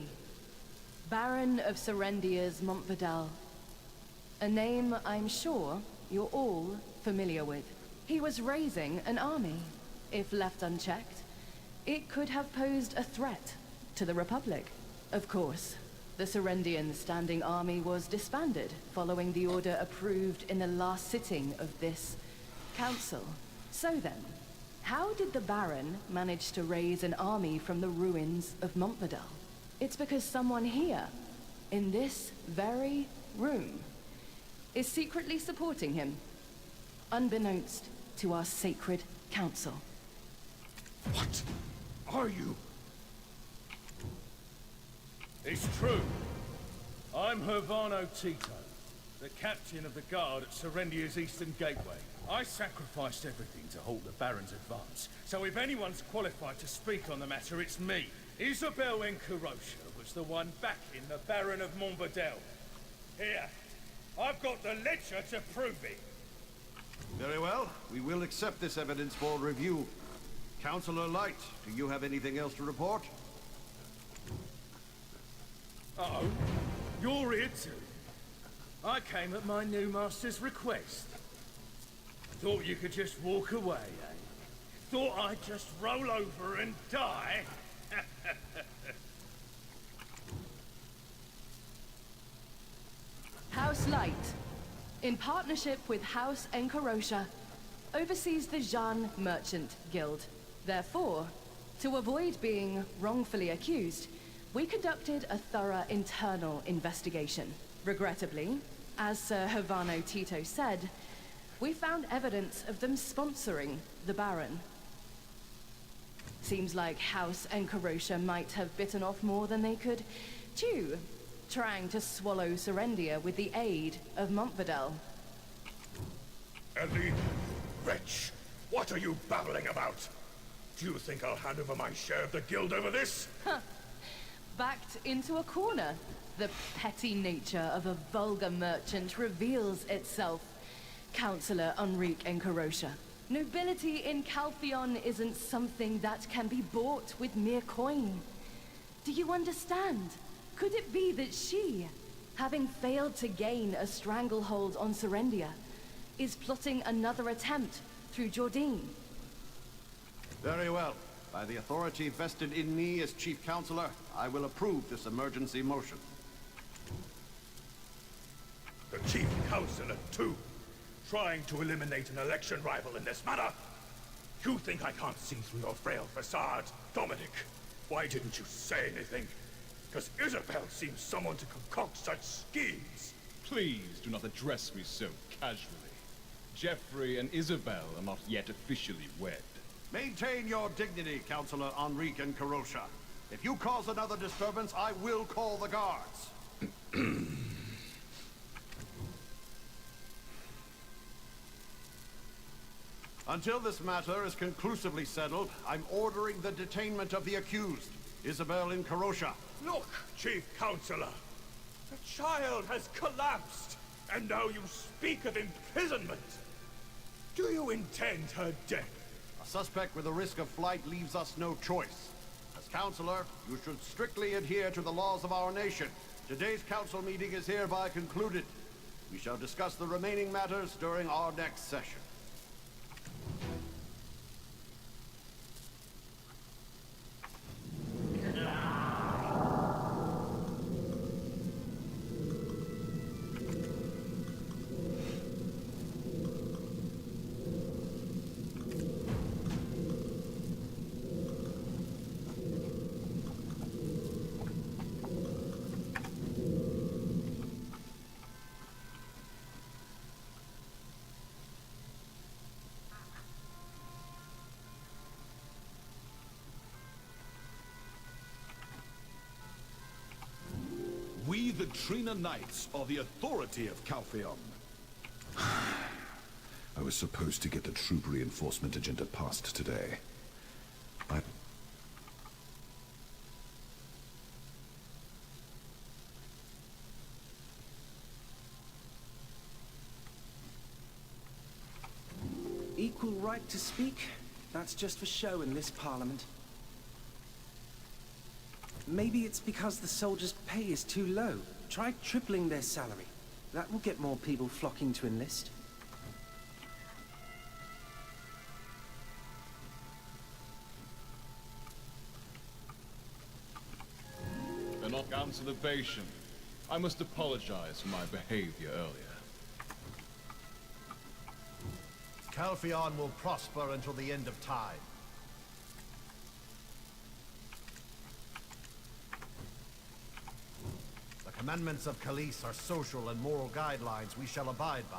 Baron of Serendia's Montvidal. A name I'm sure you're all familiar with. He was raising an army. If left unchecked, it could have posed a threat to the Republic. Of course, the Serendian standing army was disbanded following the order approved in the last sitting of this council. So then, how did the Baron manage to raise an army from the ruins of Montvidal? It's because someone here, in this very room, is secretly supporting him, unbeknownst to our sacred council. What are you? It's true. I'm Hervano Tito, the captain of the guard at Serendia's Eastern Gateway. I sacrificed everything to halt the Baron's advance, so if anyone's qualified to speak on the matter, it's me. Isabel Encarosha was the one backing the Baron of Montvidal. Here, I've got the ledger to prove it. Very well. We will accept this evidence for review. Councillor Light, do you have anything else to report? Uh-oh. You're here too. I came at my new master's request. Thought you could just walk away, eh? Thought I'd just roll over and die? House Light, in partnership with House Encarosha, oversees the Jeanne Merchant Guild. Therefore, to avoid being wrongfully accused, we conducted a thorough internal investigation. Regrettably, as Sir Hervano Tito said, we found evidence of them sponsoring the Baron. Seems like House Encarosha might have bitten off more than they could chew, trying to swallow Serendia with the aid of Montvidal. Ellie, wretch, what are you babbling about? Do you think I'll hand over my share of the guild over this? Huh. Backed into a corner. The petty nature of a vulgar merchant reveals itself. Councillor Enrique Encarosha. Nobility in Calpheon isn't something that can be bought with mere coin. Do you understand? Could it be that she, having failed to gain a stranglehold on Serendia, is plotting another attempt through Jordine? Very well. By the authority vested in me as Chief Councillor, I will approve this emergency motion. The Chief Councillor, too, trying to eliminate an election rival in this manner. You think I can't see through your frail facade, Dominic? Why didn't you say anything? Because Isabel seems someone to concoct such schemes. Please do not address me so casually. Geoffrey and Isabel are not yet officially wed. Maintain your dignity, Councillor Enrique Encarosha. If you cause another disturbance, I will call the guards. Until this matter is conclusively settled, I'm ordering the detainment of the accused, Isabel Encarosha. Look, Chief Councillor. The child has collapsed, and now you speak of imprisonment. Do you intend her death? A suspect with a risk of flight leaves us no choice. As Councillor, you should strictly adhere to the laws of our nation. Today's council meeting is hereby concluded. We shall discuss the remaining matters during our next session. the Trina Knights are the authority of Calpheon. I was supposed to get the troop reinforcement agenda passed today. Equal right to speak? That's just for show in this parliament. Maybe it's because the soldiers' pay is too low. Try tripling their salary. That will get more people flocking to enlist. An observation. I must apologize for my behavior earlier. Calpheon will prosper until the end of time. The commandments of Khalees are social and moral guidelines we shall abide by.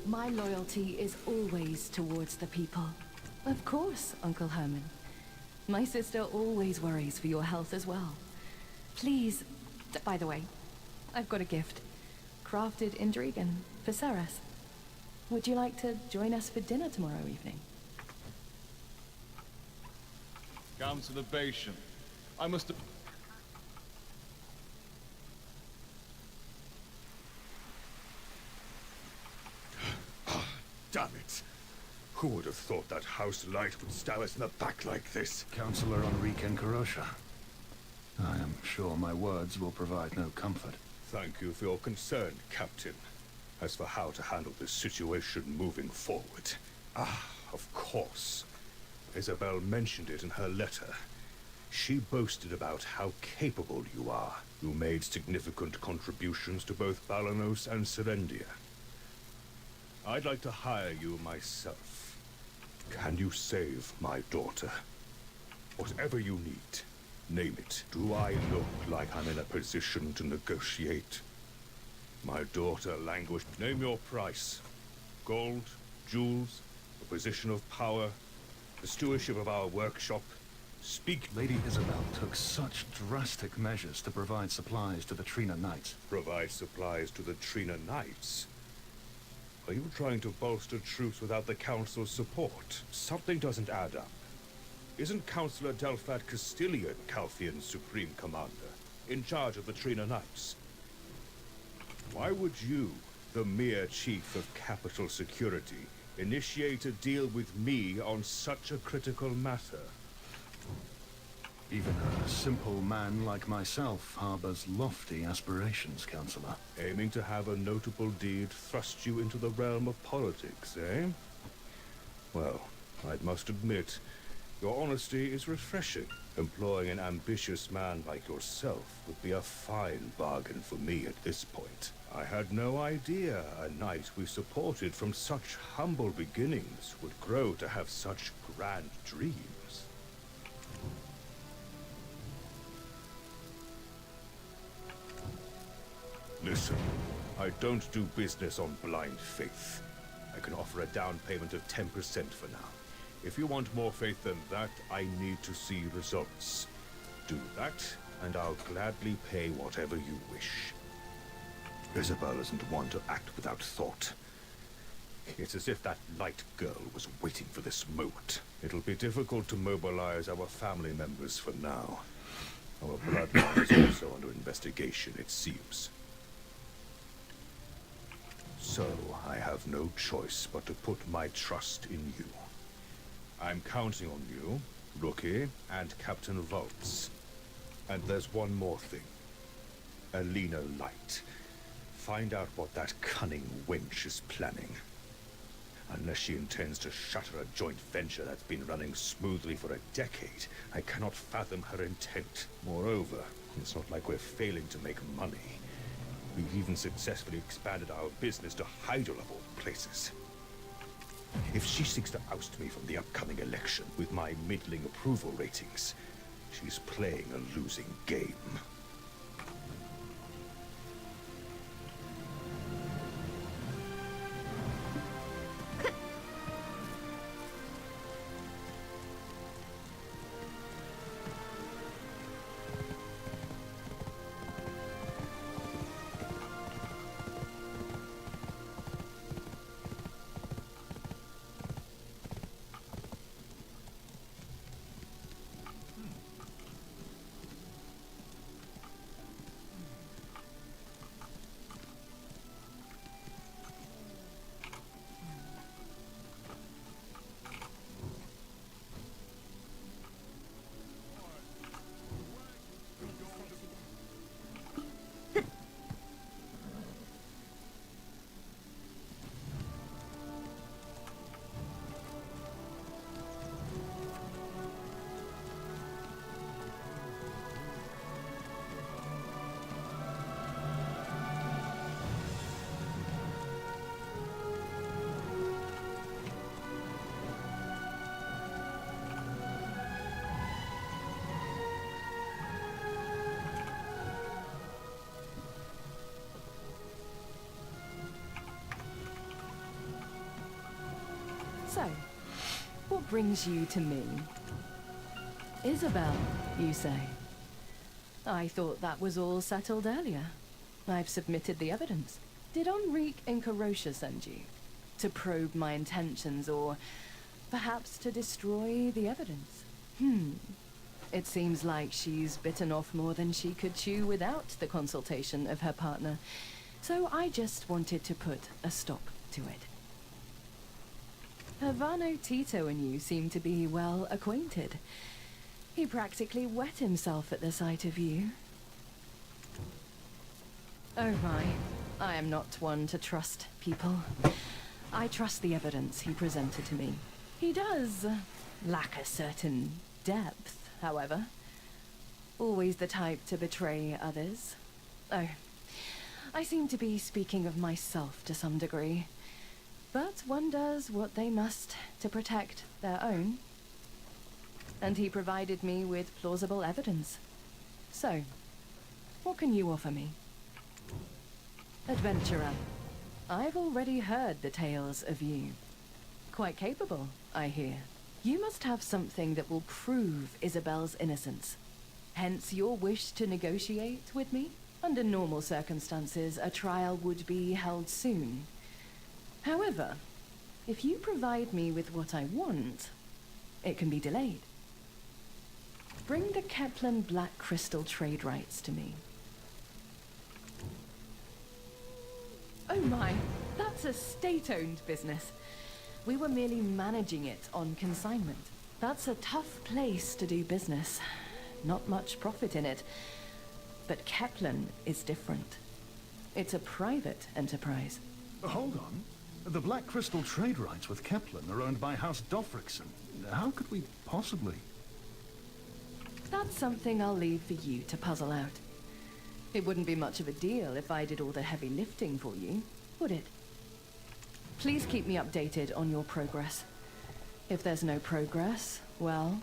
My loyalty is always towards the people. Of course, Uncle Herman. My sister always worries for your health as well. Please, by the way, I've got a gift. Crafted in Dragon for Ceres. Would you like to join us for dinner tomorrow evening? Conservation. I must... Damn it! Who would have thought that house light would stab us in the back like this? Counselor Enrique Carosha. I am sure my words will provide no comfort. Thank you for your concern, Captain. As for how to handle this situation moving forward... of course. Isabel mentioned it in her letter. She boasted about how capable you are. You made significant contributions to both Balanos and Serendia. I'd like to hire you myself. Can you save my daughter? Whatever you need, name it. Do I look like I'm in a position to negotiate? My daughter languished. Name your price. Gold, jewels, a position of power, the stewardship of our workshop. Speak. Lady Isabel took such drastic measures to provide supplies to the Trina Knights. Provide supplies to the Trina Knights? Are you trying to bolster troops without the Council's support? Something doesn't add up. Isn't Councillor Delphad Castilian Calpheon's Supreme Commander, in charge of the Trina Knights? Why would you, the mere Chief of Capital Security, initiate a deal with me on such a critical matter? Even a simple man like myself harbors lofty aspirations, Counselor. Aiming to have a notable deed thrust you into the realm of politics, eh? Well, I must admit, your honesty is refreshing. Employing an ambitious man like yourself would be a fine bargain for me at this point. I had no idea a knight we supported from such humble beginnings would grow to have such grand dreams. Listen, I don't do business on blind faith. I can offer a down payment of 10% for now. If you want more faith than that, I need to see results. Do that, and I'll gladly pay whatever you wish. Isabel isn't one to act without thought. It's as if that light girl was waiting for this moment. It'll be difficult to mobilize our family members for now. Our bloodline is also under investigation, it seems. So, I have no choice but to put my trust in you. I'm counting on you, Rookie, and Captain Volts. And there's one more thing. Alina Light. Find out what that cunning wench is planning. Unless she intends to shutter a joint venture that's been running smoothly for a decade, I cannot fathom her intent. Moreover, it's not like we're failing to make money. We've even successfully expanded our business to Hydel of all places. If she seeks to oust me from the upcoming election with my middling approval ratings, she's playing a losing game. So, what brings you to me? Isabel, you say? I thought that was all settled earlier. I've submitted the evidence. Did Enrique and Carosha send you? To probe my intentions, or perhaps to destroy the evidence? It seems like she's bitten off more than she could chew without the consultation of her partner. So I just wanted to put a stop to it. Havano Tito and you seem to be well acquainted. He practically wet himself at the sight of you. Oh my, I am not one to trust people. I trust the evidence he presented to me. He does lack a certain depth, however. Always the type to betray others. Oh, I seem to be speaking of myself to some degree. But one does what they must to protect their own. And he provided me with plausible evidence. So, what can you offer me? Adventurer, I've already heard the tales of you. Quite capable, I hear. You must have something that will prove Isabel's innocence. Hence your wish to negotiate with me? Under normal circumstances, a trial would be held soon. However, if you provide me with what I want, it can be delayed. Bring the Kepler Black Crystal trade rights to me. Oh my, that's a state-owned business. We were merely managing it on consignment. That's a tough place to do business. Not much profit in it. But Kepler is different. It's a private enterprise. Hold on. The Black Crystal trade rights with Kepler are owned by House Dofrickson. How could we possibly... That's something I'll leave for you to puzzle out. It wouldn't be much of a deal if I did all the heavy lifting for you, would it? Please keep me updated on your progress. If there's no progress, well,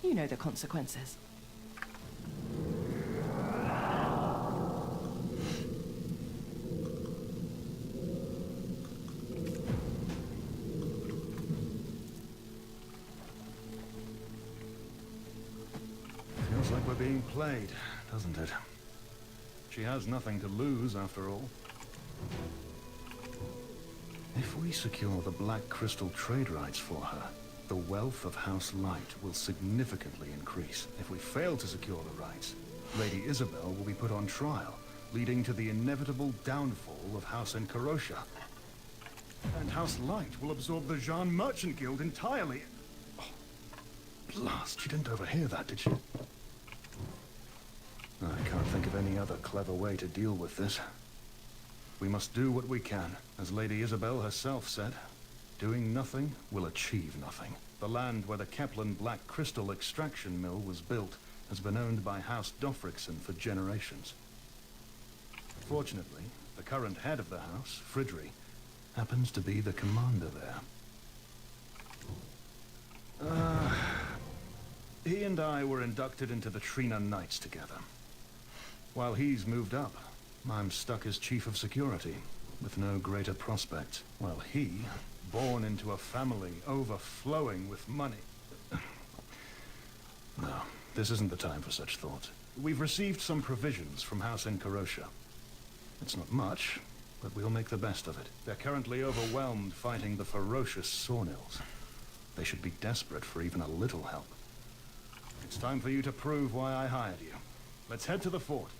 you know the consequences. Feels like we're being played, doesn't it? She has nothing to lose, after all. If we secure the Black Crystal trade rights for her, the wealth of House Light will significantly increase. If we fail to secure the rights, Lady Isabel will be put on trial, leading to the inevitable downfall of House Encarosha. And House Light will absorb the Jean Merchant Guild entirely. Oh, blast, she didn't overhear that, did she? I can't think of any other clever way to deal with this. We must do what we can, as Lady Isabel herself said. Doing nothing will achieve nothing. The land where the Kepler Black Crystal extraction mill was built has been owned by House Dofrickson for generations. Fortunately, the current head of the house, Fridry, happens to be the commander there. He and I were inducted into the Trina Knights together. While he's moved up, I'm stuck as chief of security, with no greater prospect, while he, born into a family overflowing with money. No, this isn't the time for such thought. We've received some provisions from House Encarosha. It's not much, but we'll make the best of it. They're currently overwhelmed fighting the ferocious Sawnills. They should be desperate for even a little help. It's time for you to prove why I hired you. Let's head to the fort.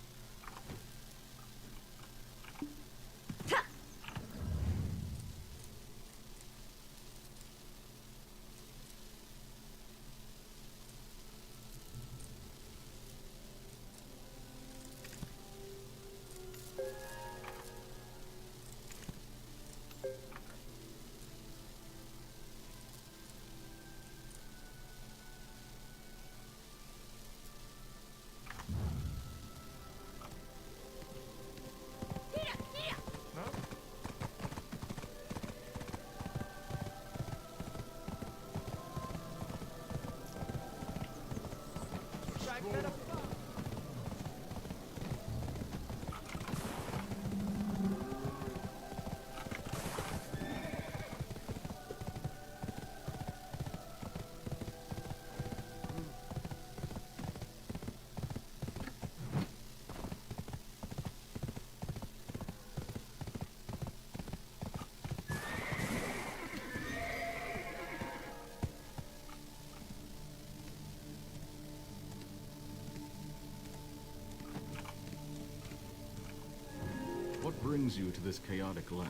What brings you to this chaotic land?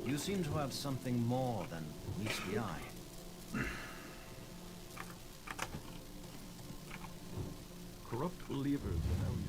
You seem to have something more than meets the eye. Corrupt believers in Elliot.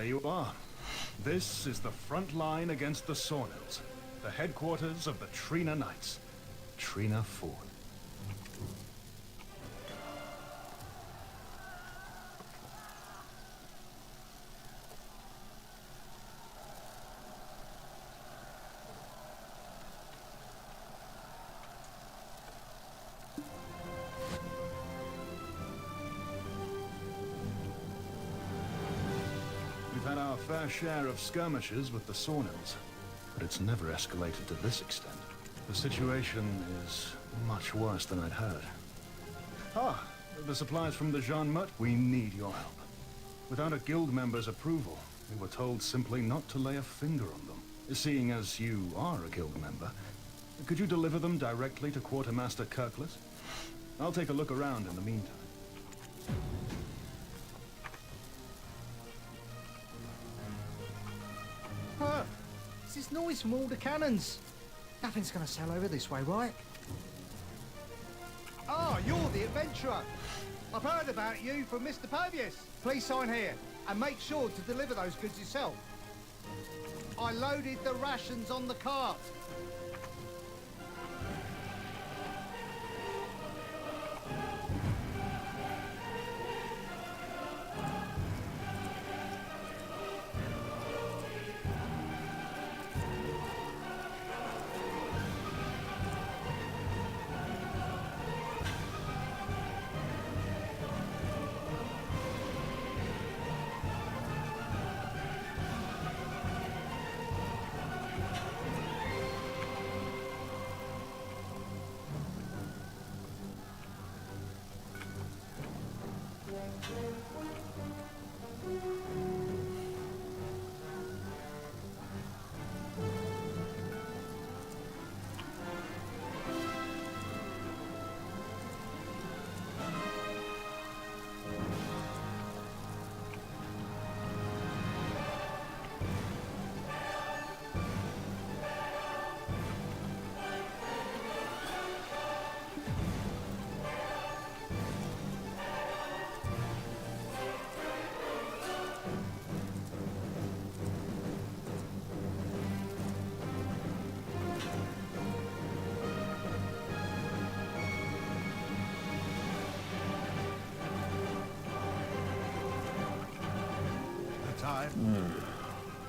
you are. This is the front line against the Sawnills, the headquarters of the Trina Knights. Trina Ford. We've had our fair share of skirmishes with the Sawnills, but it's never escalated to this extent. The situation is much worse than I'd heard. Ah, the supplies from the Jean Mut. We need your help. Without a guild member's approval, we were told simply not to lay a finger on them. Seeing as you are a guild member, could you deliver them directly to Quartermaster Kirkless? I'll take a look around in the meantime. It's this noise from all the cannons. Nothing's gonna sail over this way, right? Ah, you're the adventurer. I've heard about you from Mr. Purvius. Please sign here, and make sure to deliver those goods yourself. I loaded the rations on the cart.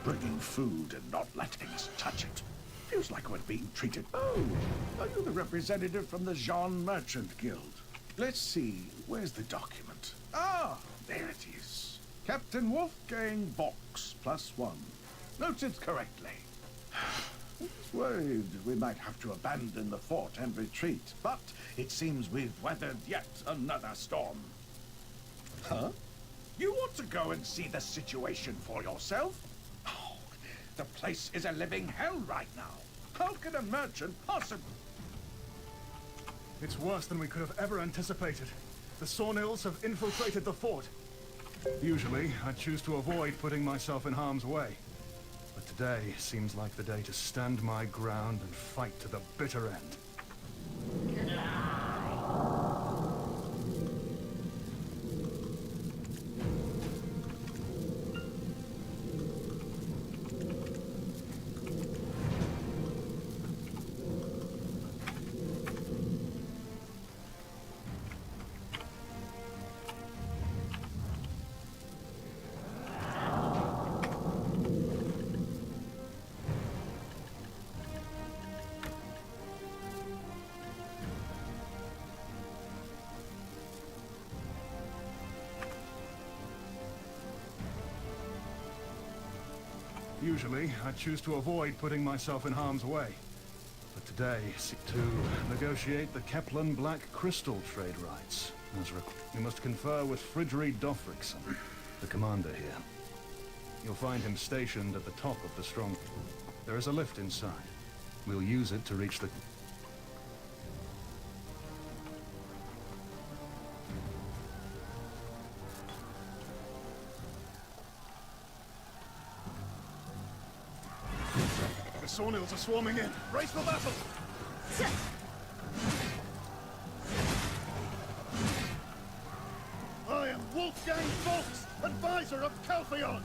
Bringing food and not letting us touch it. Feels like we're being treated. Oh, are you the representative from the Jean Merchant Guild? Let's see, where's the document? Ah, there it is. Captain Wolfgang Vox, +1. Noted correctly. I was worried we might have to abandon the fort and retreat, but it seems we've weathered yet another storm. Huh? You want to go and see the situation for yourself? Oh, the place is a living hell right now. How can a merchant possibly... It's worse than we could have ever anticipated. The Sawnills have infiltrated the fort. Usually, I choose to avoid putting myself in harm's way. But today seems like the day to stand my ground and fight to the bitter end. Usually, I choose to avoid putting myself in harm's way. But today, seek to negotiate the Keplan Black Crystal trade rights. You must confer with Fridri Dofriksson, the commander here. You'll find him stationed at the top of the strong... There is a lift inside. We'll use it to reach the... The Sawnills are swarming in. Brace for battle! I am Wolfgang Vox, advisor of Calpheon!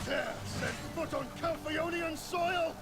Dare set foot on Calphionian soil!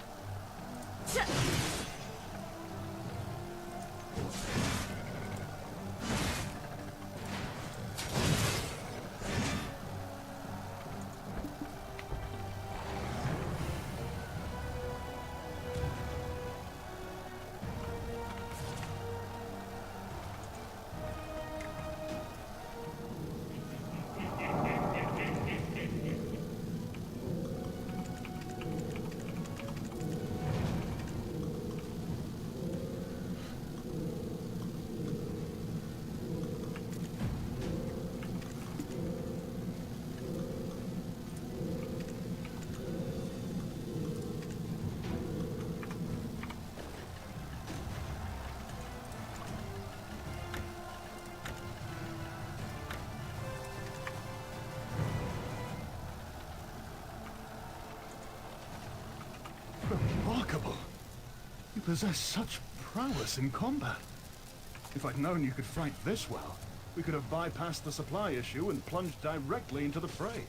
Remarkable. You possess such prowess in combat. If I'd known you could fight this well, we could have bypassed the supply issue and plunged directly into the fray.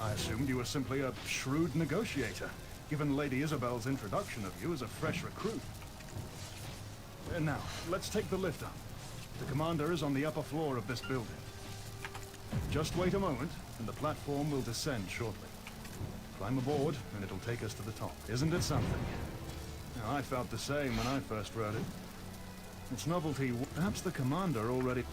I assumed you were simply a shrewd negotiator, given Lady Isabel's introduction of you as a fresh recruit. Now, let's take the lift up. The commander is on the upper floor of this building. Just wait a moment, and the platform will descend shortly. Climb aboard, and it'll take us to the top. Isn't it something? Now, I felt the same when I first wrote it. Its novelty, perhaps the commander already...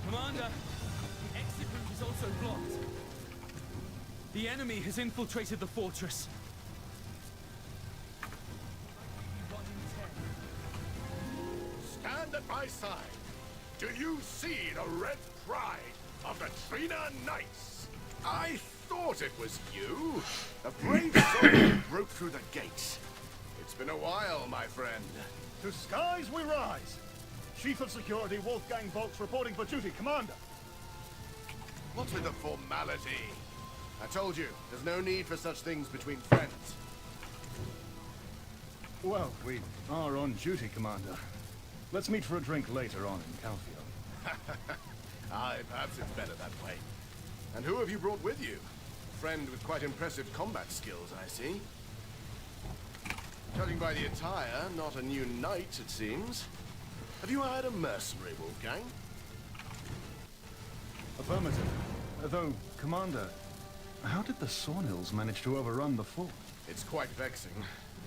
Commander, the exit route is also blocked. The enemy has infiltrated the fortress. Stand at my side. Do you see the red pride of the Trina Knights? I thought it was you. The brave soldier broke through the gates. It's been a while, my friend. To skies we rise. Chief of Security Wolfgang Volks reporting for duty, Commander. What's with the formality? I told you, there's no need for such things between friends. Well, we are on duty, Commander. Let's meet for a drink later on in Calphion. Aye, perhaps it's better that way. And who have you brought with you? A friend with quite impressive combat skills, I see. Judging by the attire, not a new knight, it seems. Have you hired a mercenary, Wolfgang? Affirmative. Though, Commander, how did the Sawnhills manage to overrun the fort? It's quite vexing.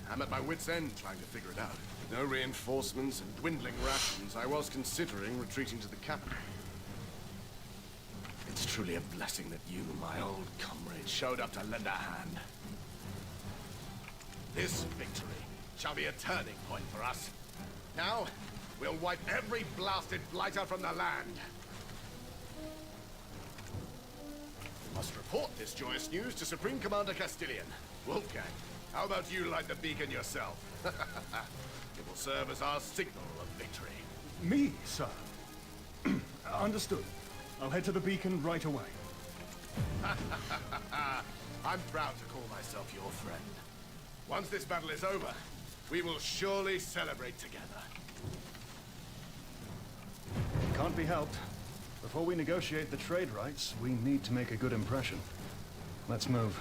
I'm at my wit's end trying to figure it out. With no reinforcements and dwindling rations, I was considering retreating to the capital. It's truly a blessing that you, my old comrade, showed up to lend a hand. This victory shall be a turning point for us. Now, we'll wipe every blasted blighter from the land. We must report this joyous news to Supreme Commander Castilian. Wolfgang, how about you light the beacon yourself? It will serve as our signal of victory. Me, sir? Understood. I'll head to the beacon right away. I'm proud to call myself your friend. Once this battle is over, we will surely celebrate together. Can't be helped. Before we negotiate the trade rights, we need to make a good impression. Let's move.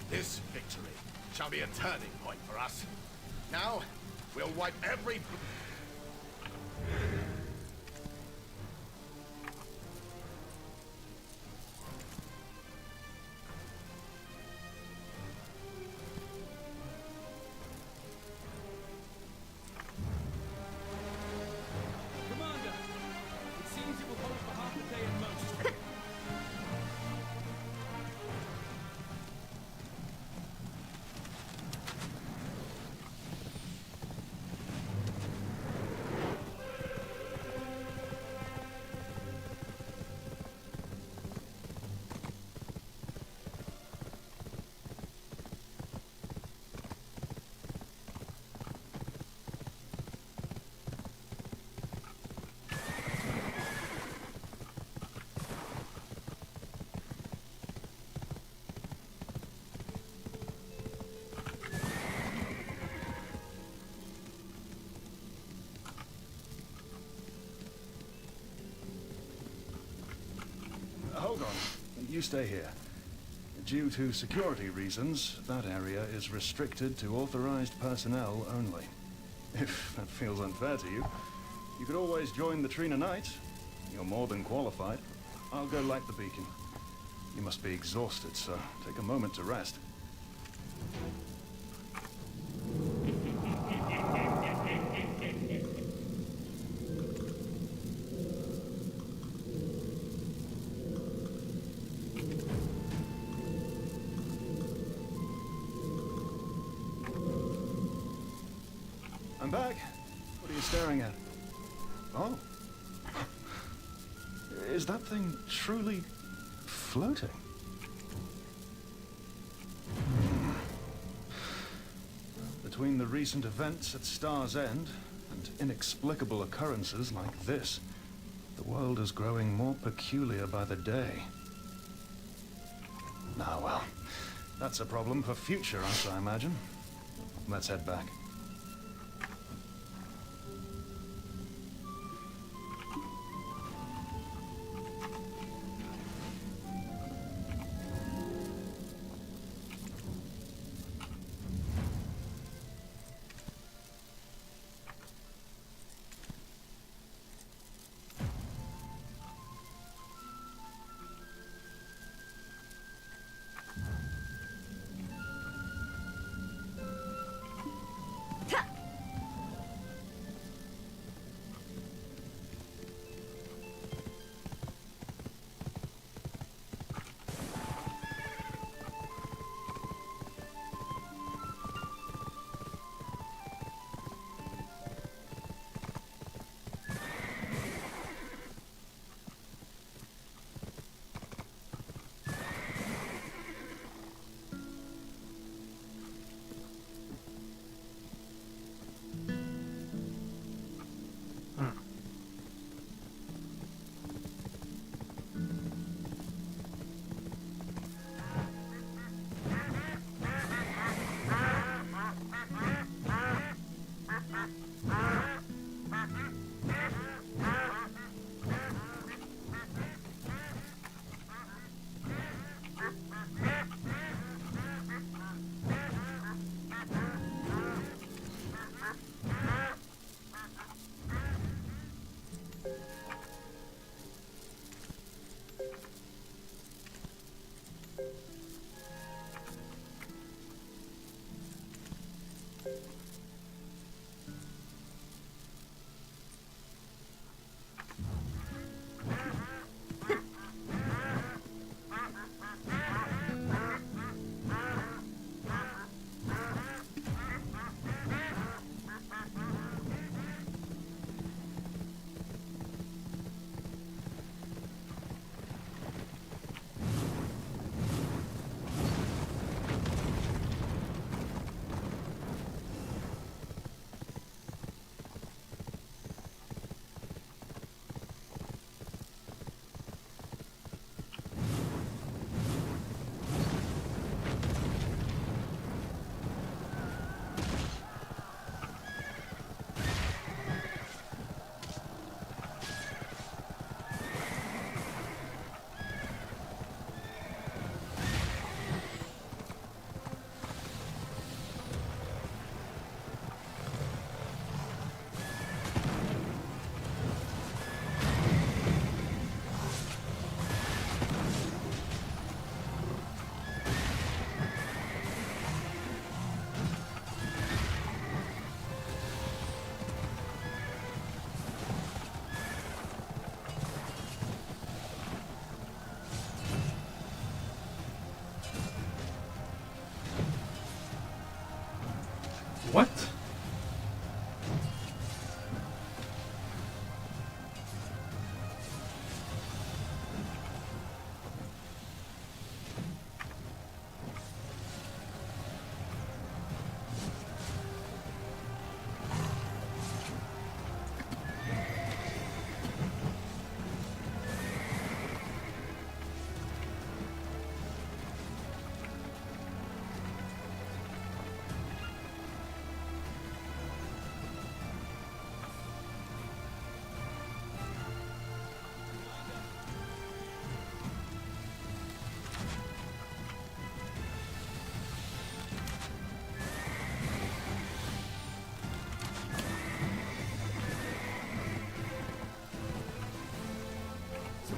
This victory shall be a turning point for us. Now, we'll wipe every... You stay here. Due to security reasons, that area is restricted to authorized personnel only. If that feels unfair to you, you could always join the Trina Knights. You're more than qualified. I'll go light the beacon. You must be exhausted, so take a moment to rest. I'm back. What are you staring at? Oh. Is that thing truly floating? Between the recent events at Star's End and inexplicable occurrences like this, the world is growing more peculiar by the day. Ah, well, that's a problem for future us, I imagine. Let's head back.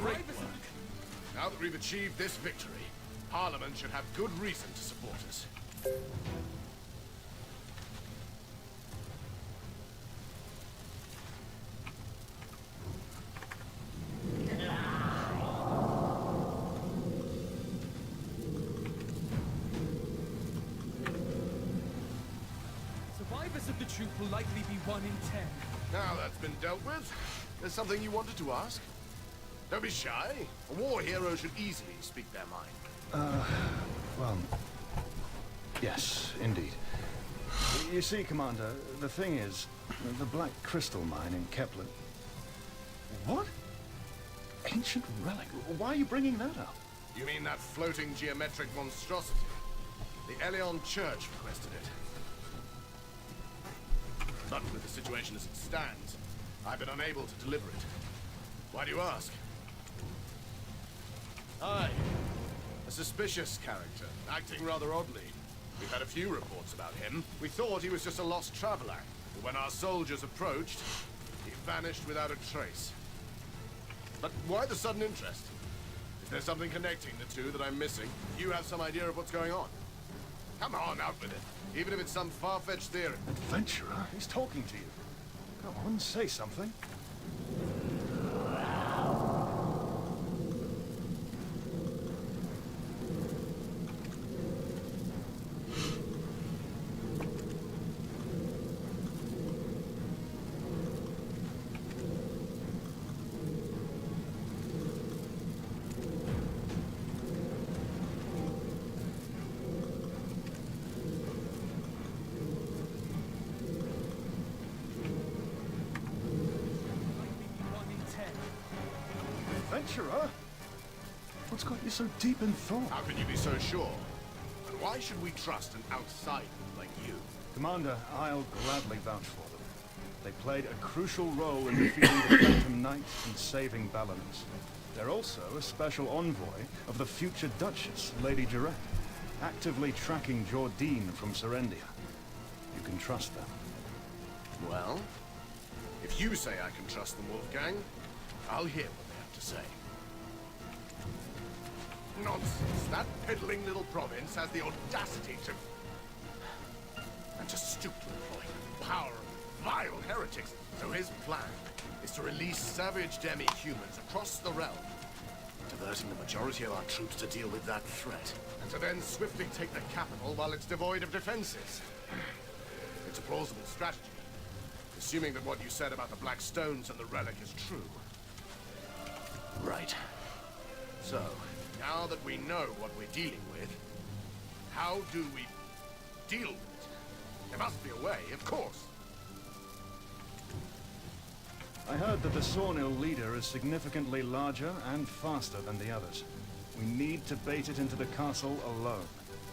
Great work. Now that we've achieved this victory, Parliament should have good reason to support us. Survivors of the troop will likely be 1 in 10. Now that's been dealt with, there's something you wanted to ask? Don't be shy. A war hero should easily speak their mind. Well, yes, indeed. You see, Commander, the thing is, the Black Crystal Mine in Kepler... What? Ancient relic? Why are you bringing that up? You mean that floating geometric monstrosity? The Elion Church requested it. But with the situation as it stands, I've been unable to deliver it. Why do you ask? Aye. A suspicious character, acting rather oddly. We've had a few reports about him. We thought he was just a lost traveler. But when our soldiers approached, he vanished without a trace. But why the sudden interest? Is there something connecting the two that I'm missing? You have some idea of what's going on? Come on, out with it. Even if it's some far-fetched theory. Adventurer? He's talking to you. Come on, say something. Adventurer? What's got you so deep in thought? How can you be so sure? And why should we trust an outsider like you? Commander, I'll gladly vouch for them. They played a crucial role in defeating the Phantom Knights and saving Balance. They're also a special envoy of the future Duchess, Lady Jarrett, actively tracking Jordine from Serendia. You can trust them. Well, if you say I can trust them, Wolfgang, I'll hear what they have to say. Nonsense. That piddling little province has the audacity to... and to stoop to employ the power of vile heretics. So his plan is to release savage demi-humans across the realm, diverting the majority of our troops to deal with that threat, and to then swiftly take the capital while it's devoid of defenses. It's a plausible strategy, assuming that what you said about the Black Stones and the relic is true. Right. So, now that we know what we're dealing with, how do we deal with it? There must be a way, of course. I heard that the Sornil leader is significantly larger and faster than the others. We need to bait it into the castle alone,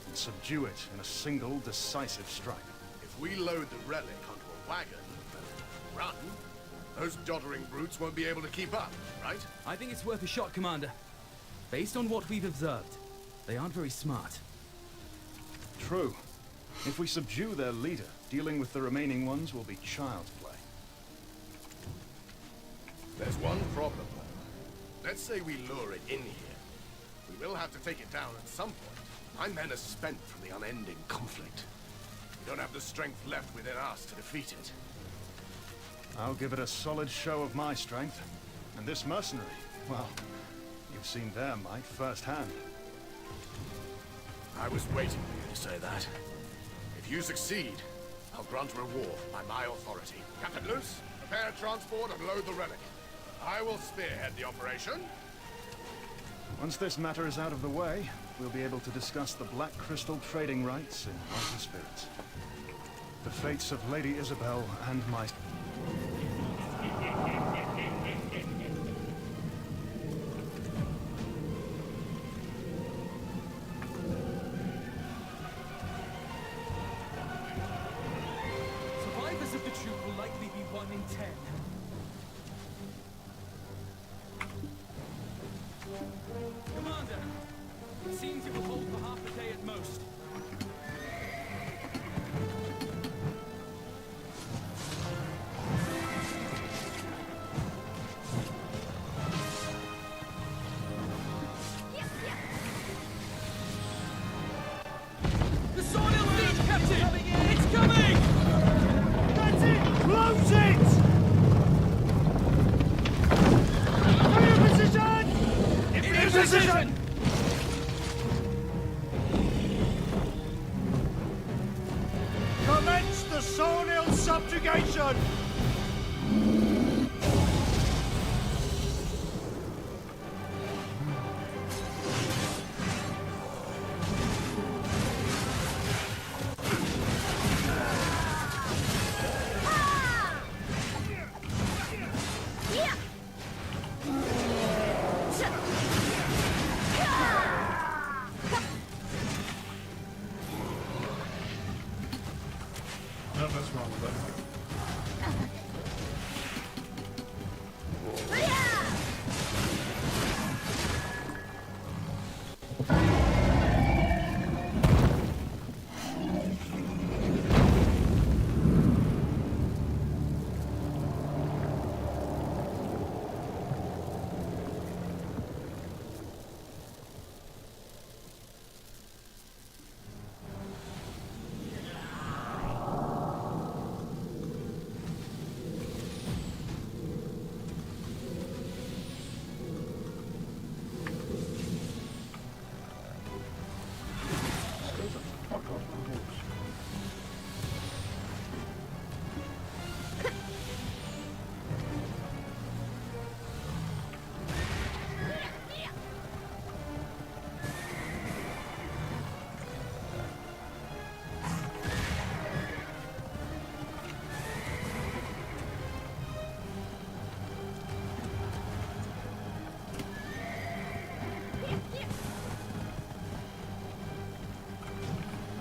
and subdue it in a single decisive strike. If we load the relic onto a wagon and run, those doddering brutes won't be able to keep up, right? I think it's worth a shot, Commander. Based on what we've observed, they aren't very smart. True. If we subdue their leader, dealing with the remaining ones will be child's play. There's one problem, though. Let's say we lure it in here. We will have to take it down at some point. My men are spent from the unending conflict. We don't have the strength left within us to defeat it. I'll give it a solid show of my strength. And this mercenary, well, you've seen their might firsthand. I was waiting for you to say that. If you succeed, I'll grant a reward by my authority. Captain Luce, prepare transport and load the relic. I will spearhead the operation. Once this matter is out of the way, we'll be able to discuss the Black Crystal trading rights in lighter spirits. The fates of Lady Isabel and my... Survivors of the troop will likely be 1 in 10. Commander, it seems it will hold for half a day at most. precision! Commence the Sornil subjugation! No, that's wrong with that.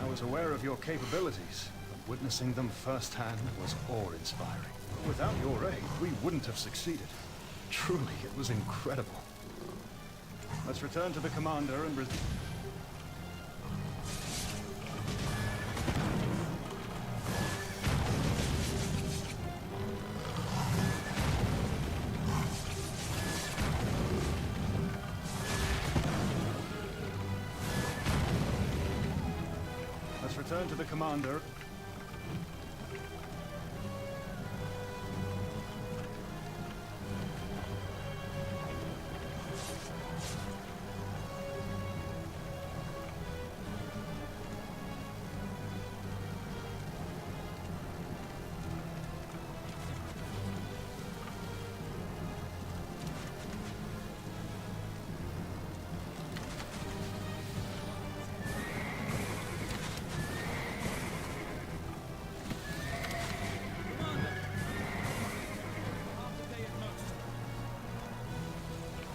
I was aware of your capabilities, but witnessing them firsthand was awe-inspiring. Without your aid, we wouldn't have succeeded. Truly, it was incredible. Let's return to the commander and return to the commander.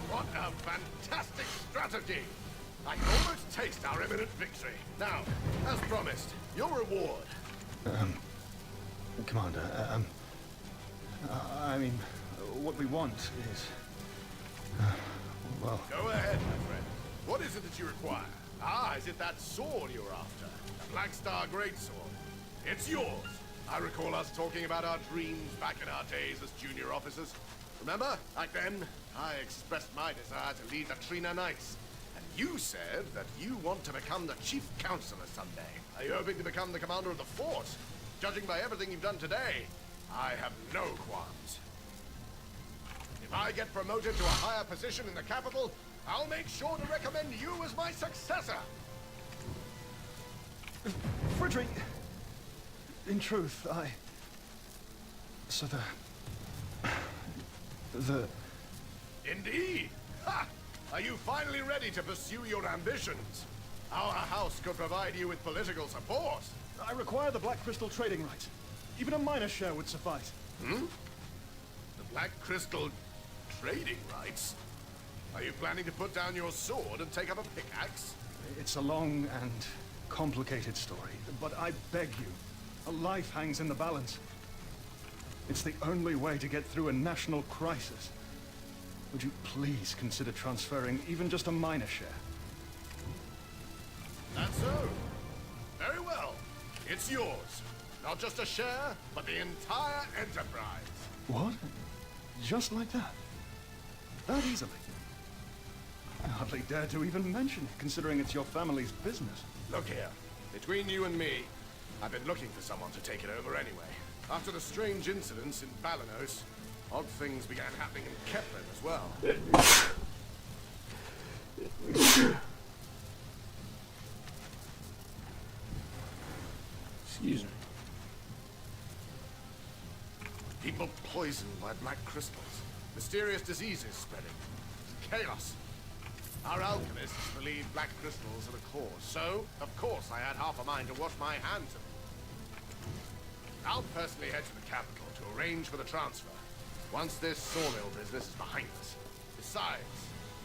What a fantastic strategy! I can almost taste our imminent victory. Now, as promised, your reward. Commander, I mean, what we want is... well... Go ahead, my friend. What is it that you require? Ah, is it that sword you're after? The Black Star Greatsword. It's yours. I recall us talking about our dreams back in our days as junior officers. Remember? Back then, I expressed my desire to lead the Trina Knights. And you said that you want to become the Chief Counselor someday. Are you hoping to become the commander of the fort? Judging by everything you've done today, I have no qualms. If I get promoted to a higher position in the capital, I'll make sure to recommend you as my successor. Frederick, in truth, so the... Indeed! Ha! Are you finally ready to pursue your ambitions? Our house could provide you with political support. I require the Black Crystal trading rights. Even a minor share would suffice. Hmm? The Black Crystal trading rights? Are you planning to put down your sword and take up a pickaxe? It's a long and complicated story, but I beg you, a life hangs in the balance. It's the only way to get through a national crisis. Would you please consider transferring even just a minor share? That's so. Very well. It's yours. Not just a share, but the entire enterprise. What? Just like that? That easily? I hardly dare to even mention it, considering it's your family's business. Look here. Between you and me, I've been looking for someone to take it over anyway. After the strange incidents in Balanos, odd things began happening in Kepler as well. Excuse me. People poisoned by black crystals. Mysterious diseases spreading. Chaos. Our alchemists believe black crystals are the cause. So, of course, I had half a mind to wash my hands of it. I'll personally head to the capital to arrange for the transfer. Once this sawmill business is behind us. Besides,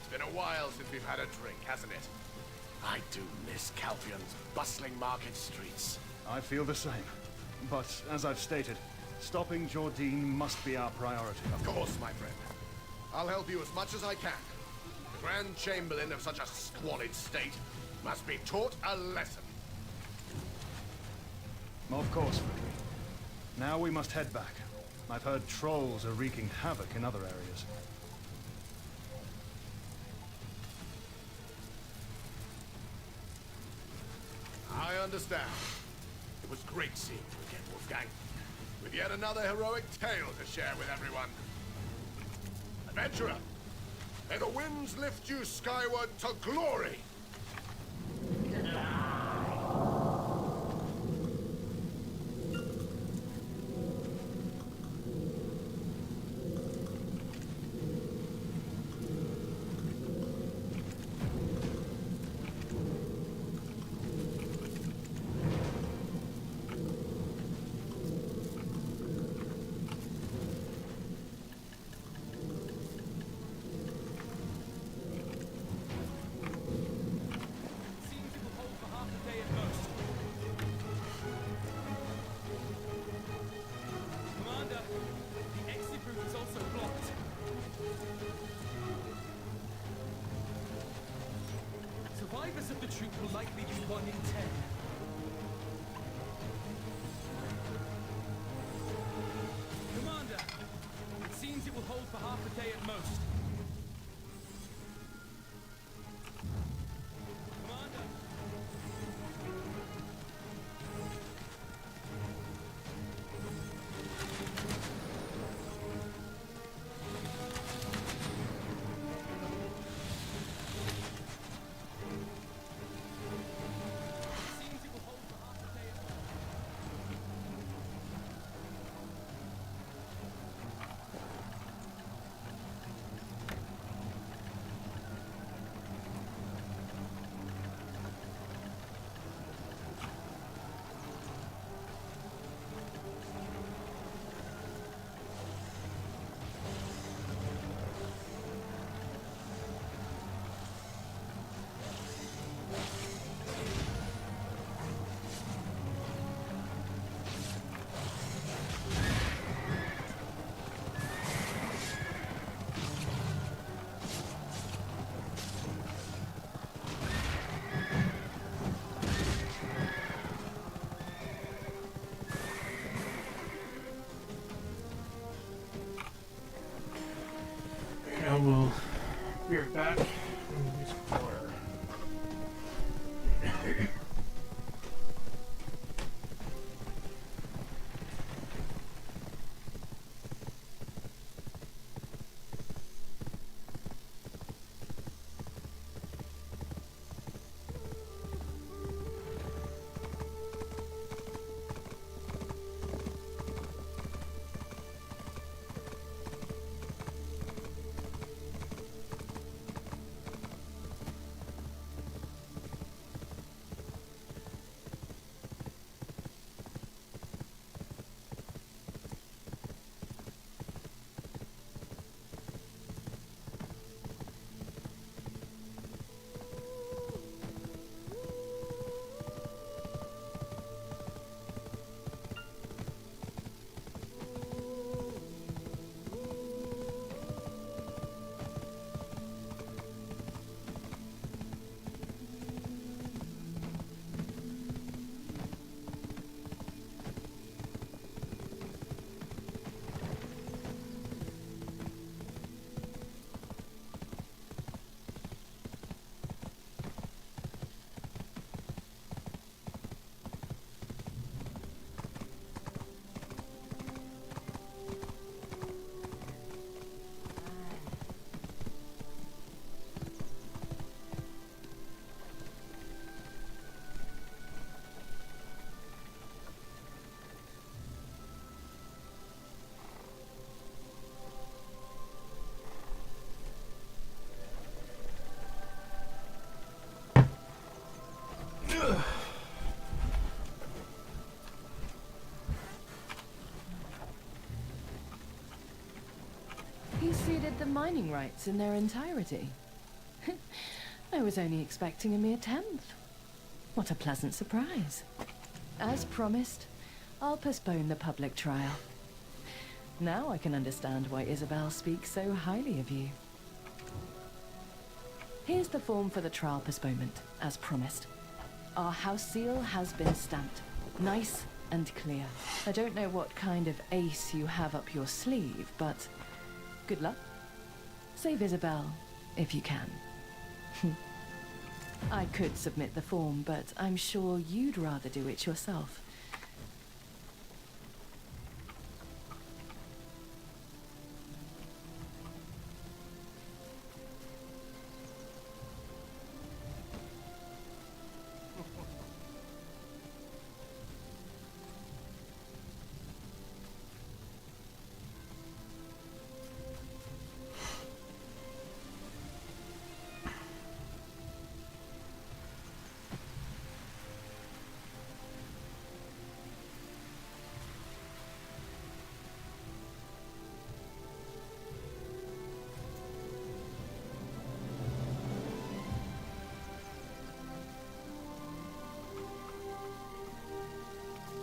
it's been a while since we've had a drink, hasn't it? I do miss Calphion's bustling market streets. I feel the same. But, as I've stated, stopping Jordine must be our priority. Of course, my friend. I'll help you as much as I can. The Grand Chamberlain of such a squalid state must be taught a lesson. Of course, Frederick. Now we must head back. I've heard trolls are wreaking havoc in other areas. I understand. It was great seeing you again, Wolfgang. With yet another heroic tale to share with everyone. Adventurer, may the winds lift you skyward to glory! Survivors of the troop will likely be 1 in 10. Commander, it seems it will hold for half a day at most. Commander! Now we'll be right back in this corner. He ceded the mining rights in their entirety. I was only expecting a mere tenth. What a pleasant surprise. As promised, I'll postpone the public trial. Now I can understand why Isabel speaks so highly of you. Here's the form for the trial postponement, as promised. Our house seal has been stamped. Nice and clear. I don't know what kind of ace you have up your sleeve, but good luck. Save Isabel, if you can. I could submit the form, but I'm sure you'd rather do it yourself.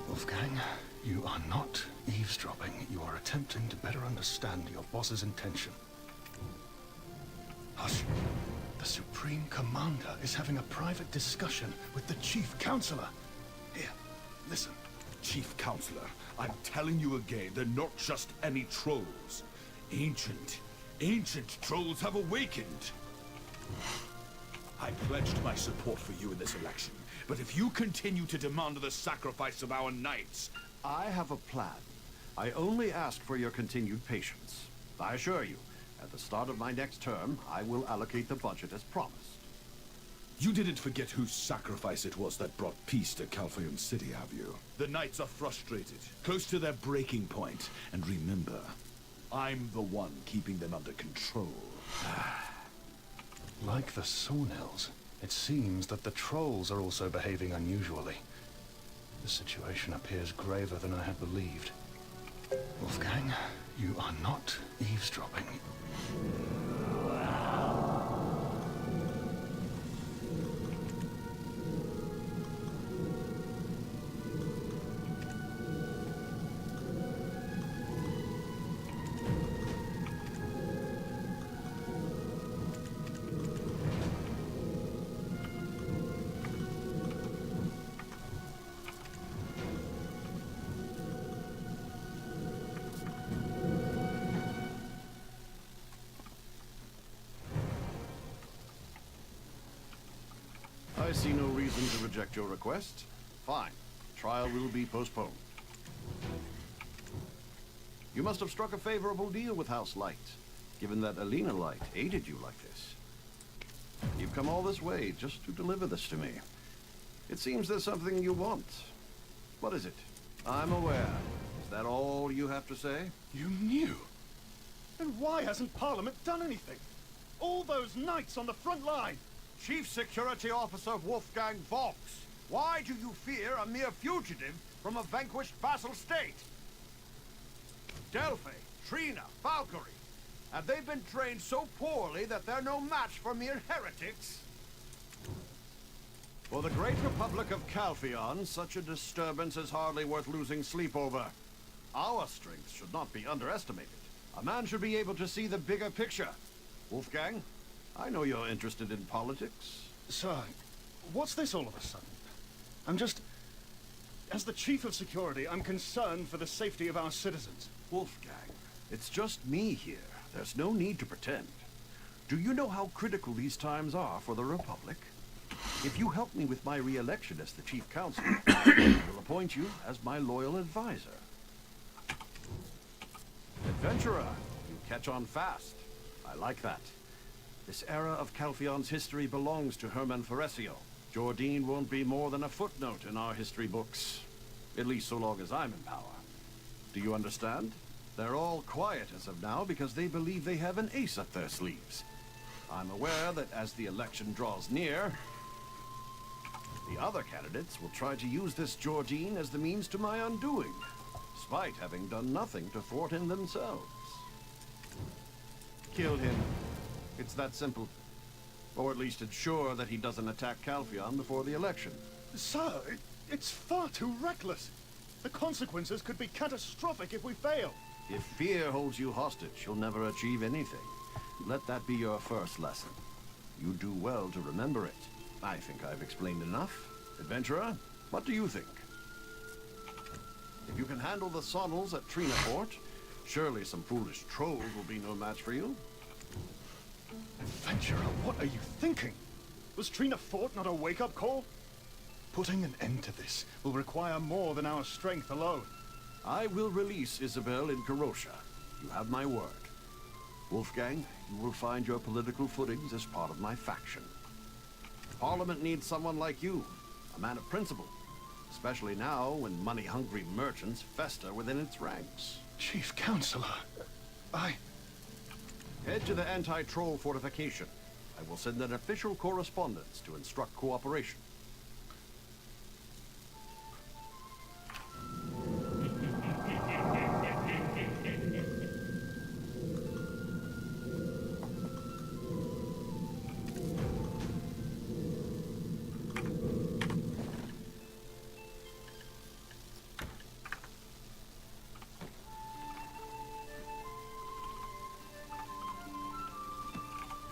Wolfgang, you are not eavesdropping. You are attempting to better understand your boss's intention. Hush. The Supreme Commander is having a private discussion with the Chief Counselor. Here, listen. Chief Counselor, I'm telling you again, they're not just any trolls. Ancient trolls have awakened. I pledged my support for you in this election, but if you continue to demand the sacrifice of our knights... I have a plan. I only ask for your continued patience. I assure you, at the start of my next term, I will allocate the budget as promised. You didn't forget whose sacrifice it was that brought peace to Calphion City, have you? The knights are frustrated, close to their breaking point. And remember, I'm the one keeping them under control. Like the Sawnills, it seems that the trolls are also behaving unusually. The situation appears graver than I had believed. Wolfgang, you are not eavesdropping. I see no reason to reject your request. Fine. Trial will be postponed. You must have struck a favorable deal with House Light, given that Alina Light aided you like this. You've come all this way just to deliver this to me. It seems there's something you want. What is it? I'm aware. Is that all you have to say? You knew? Then why hasn't Parliament done anything? All those knights on the front line! Chief Security Officer Wolfgang Vox, why do you fear a mere fugitive from a vanquished vassal state? Delphi, Trina, Valkyrie, have they been trained so poorly that they're no match for mere heretics? For the great Republic of Calphion, such a disturbance is hardly worth losing sleep over. Our strength should not be underestimated. A man should be able to see the bigger picture. Wolfgang, I know you're interested in politics. Sir, what's this all of a sudden? I'm just... As the Chief of Security, I'm concerned for the safety of our citizens. Wolfgang, it's just me here. There's no need to pretend. Do you know how critical these times are for the Republic? If you help me with my re-election as the Chief Counselor, I will appoint you as my loyal advisor. Adventurer, you catch on fast. I like that. This era of Calphion's history belongs to Hermann Foresio. Jordine won't be more than a footnote in our history books. At least so long as I'm in power. Do you understand? They're all quiet as of now because they believe they have an ace up their sleeves. I'm aware that as the election draws near, the other candidates will try to use this Jordine as the means to my undoing, despite having done nothing to thwart him themselves. Kill him. It's that simple. Or at least ensure that he doesn't attack Calpheon before the election. Sir, it's far too reckless. The consequences could be catastrophic if we fail. If fear holds you hostage, you'll never achieve anything. Let that be your first lesson. You do well to remember it. I think I've explained enough. Adventurer, what do you think? If you can handle the Sonnels at Trina Fort, surely some foolish trolls will be no match for you. Adventurer, what are you thinking? Was Trina Fort not a wake-up call? Putting an end to this will require more than our strength alone. I will release Isabel in Karosha. You have my word. Wolfgang, you will find your political footings as part of my faction. Parliament needs someone like you, a man of principle. Especially now, when money-hungry merchants fester within its ranks. Chief Counselor, Head to the anti-troll fortification. I will send an official correspondence to instruct cooperation.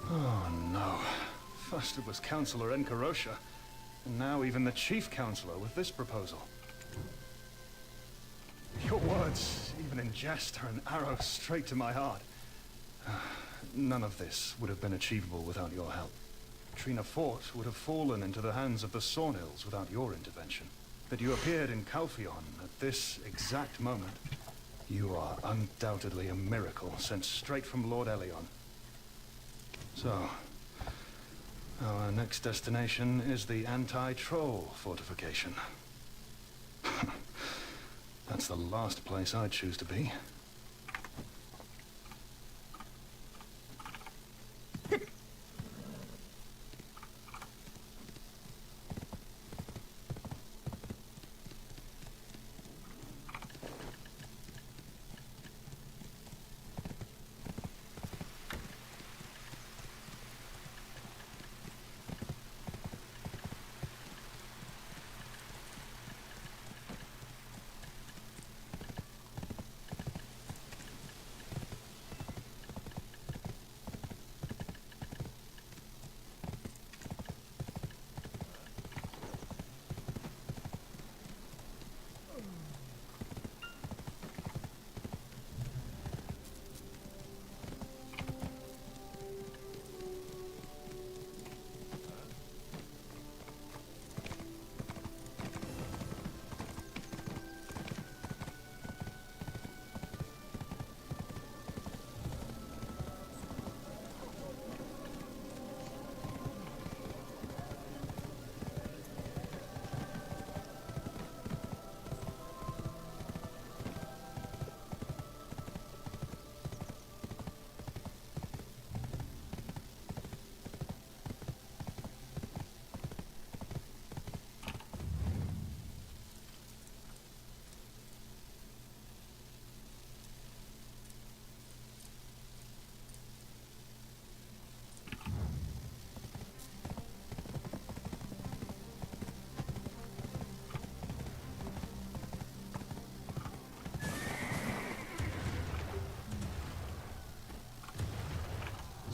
Oh, no. First it was Counselor Enkarosha, and now even the Chief Counselor with this proposal. Your words, even in jest, are an arrow straight to my heart. None of this would have been achievable without your help. Trina Fort would have fallen into the hands of the Sawnhills without your intervention. That you appeared in Calpheon at this exact moment. You are undoubtedly a miracle sent straight from Lord Elion. So, our next destination is the anti-troll fortification. That's the last place I'd choose to be.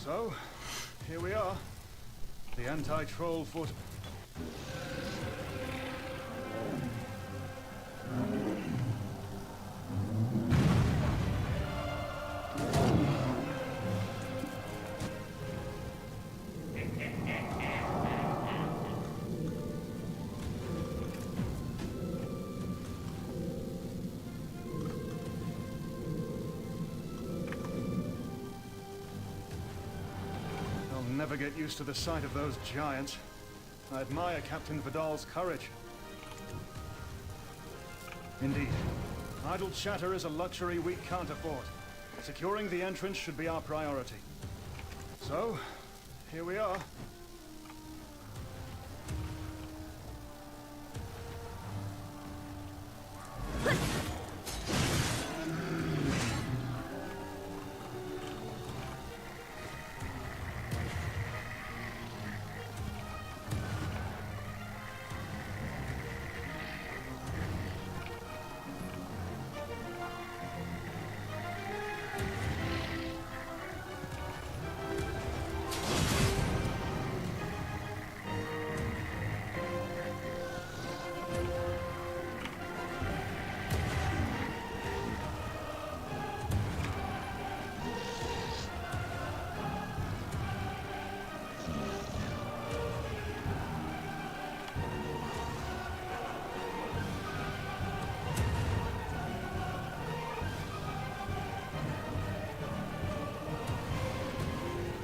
So, here we are. The anti-troll fort... Never get used to the sight of those giants. I admire Captain Vidal's courage. Indeed. Idle chatter is a luxury we can't afford. Securing the entrance should be our priority. So, here we are.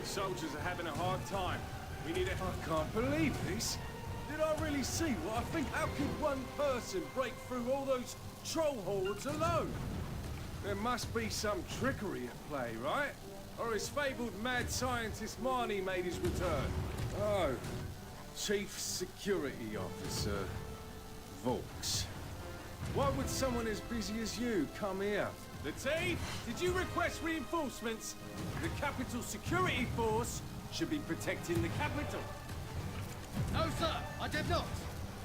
Soldiers are having a hard time. We need a... I can't believe this. Did I really see what I think? How could one person break through all those troll hordes alone? There must be some trickery at play, right? Or his fabled mad scientist Marnie made his return. Oh, Chief Security Officer Volks. Why would someone as busy as you come here? Latif, did you request reinforcements? The Capital Security Force should be protecting the capital. No, sir, I did not.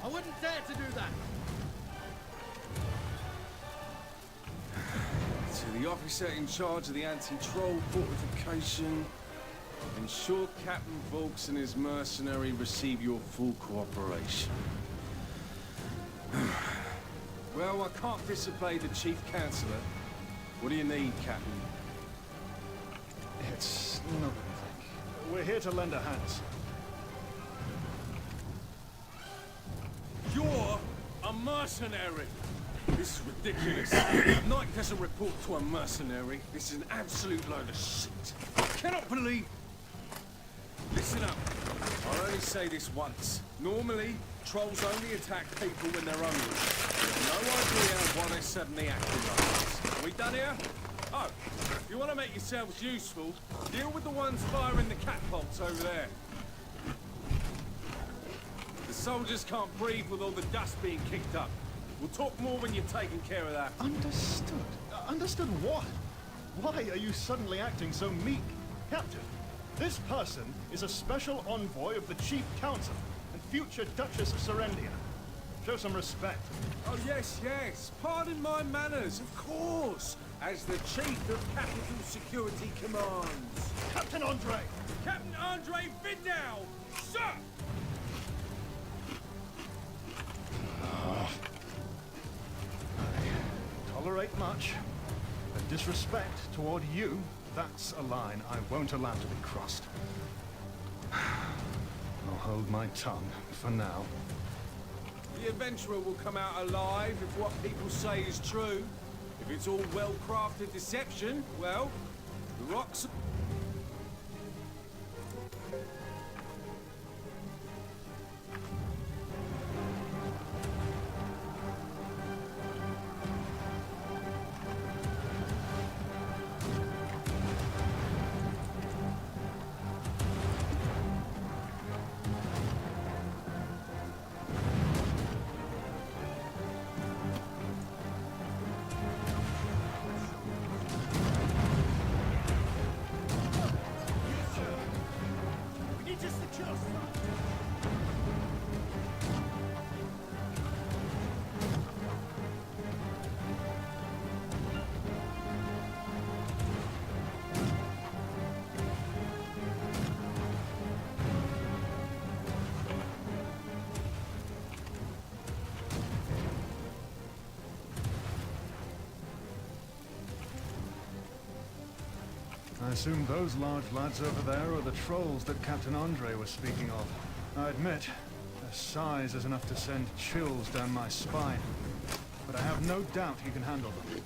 I wouldn't dare to do that. To the officer in charge of the anti-troll fortification, ensure Captain Volks and his mercenary receive your full cooperation. Well, I can't disobey the Chief Counselor. What do you need, Captain? It's not anything. We're here to lend a hand. You're a mercenary! This is ridiculous. Knight doesn't report to a mercenary. This is an absolute load of shit. I cannot believe... Listen up. I'll only say this once. Normally, trolls only attack people when they're hungry. No idea why they're suddenly acting like this. Are we done here? Oh, if you want to make yourselves useful, deal with the ones firing the catapults over there. The soldiers can't breathe with all the dust being kicked up. We'll talk more when you've taken care of that. Understood. Understood what? Why are you suddenly acting so meek? Captain, this person is a special envoy of the Chief Council and future Duchess of Serendia. Show some respect. Oh, yes, yes. Pardon my manners, of course. As the Chief of Capital Security commands. Captain Andre! Captain Andre Vidal! Sir! Tolerate much, but disrespect toward you, that's a line I won't allow to be crossed. I'll hold my tongue for now. The adventurer will come out alive if what people say is true. If it's all well-crafted deception, well, the rocks... I assume those large lads over there are the trolls that Captain Andre was speaking of. I admit, their size is enough to send chills down my spine. But I have no doubt he can handle them.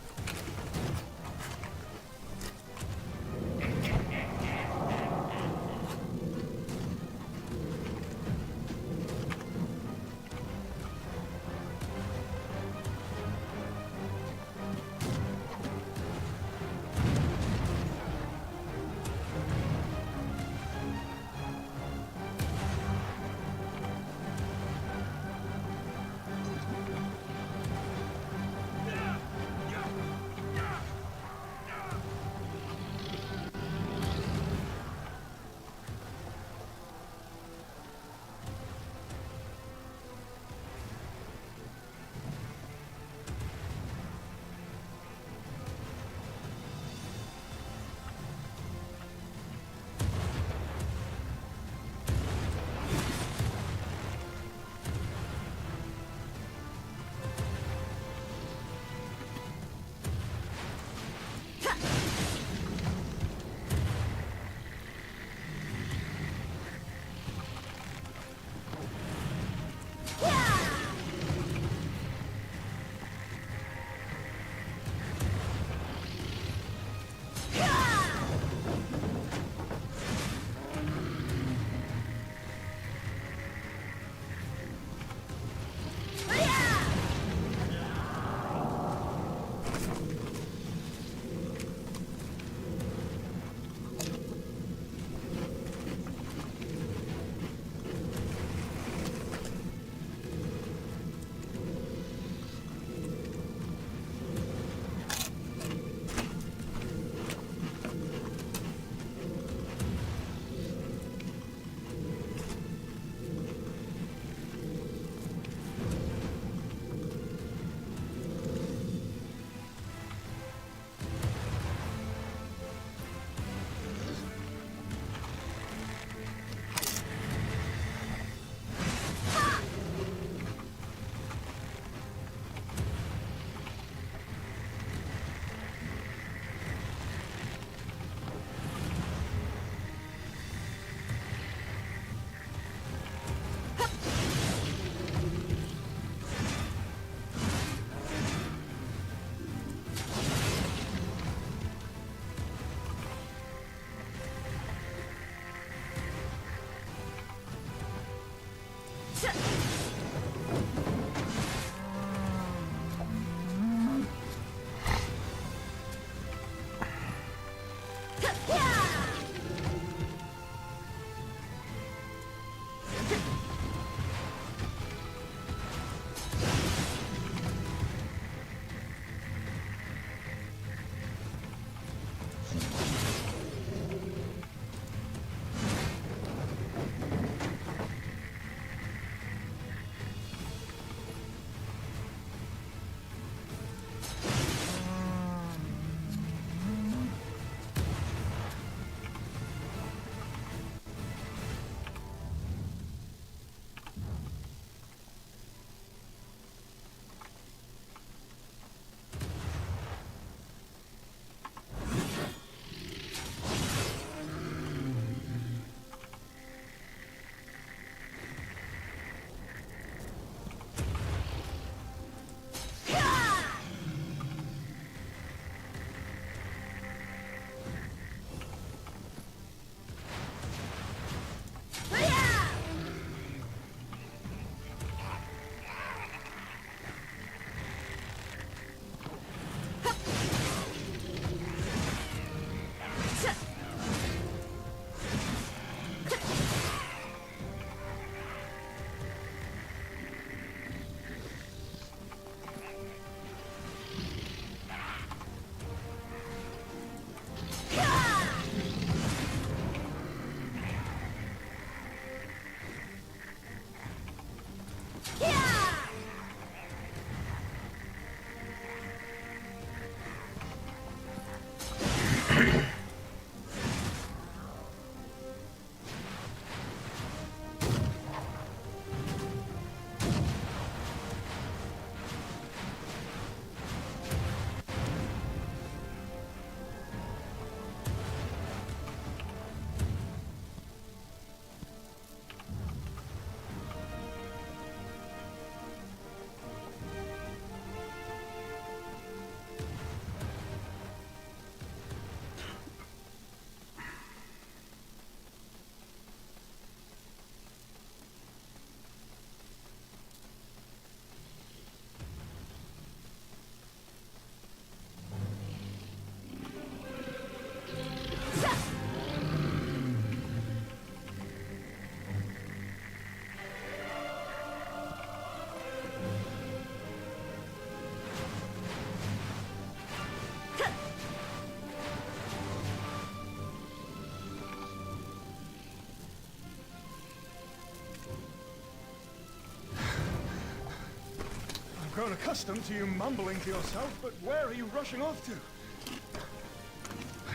grown accustomed to you mumbling to yourself, but where are you rushing off to?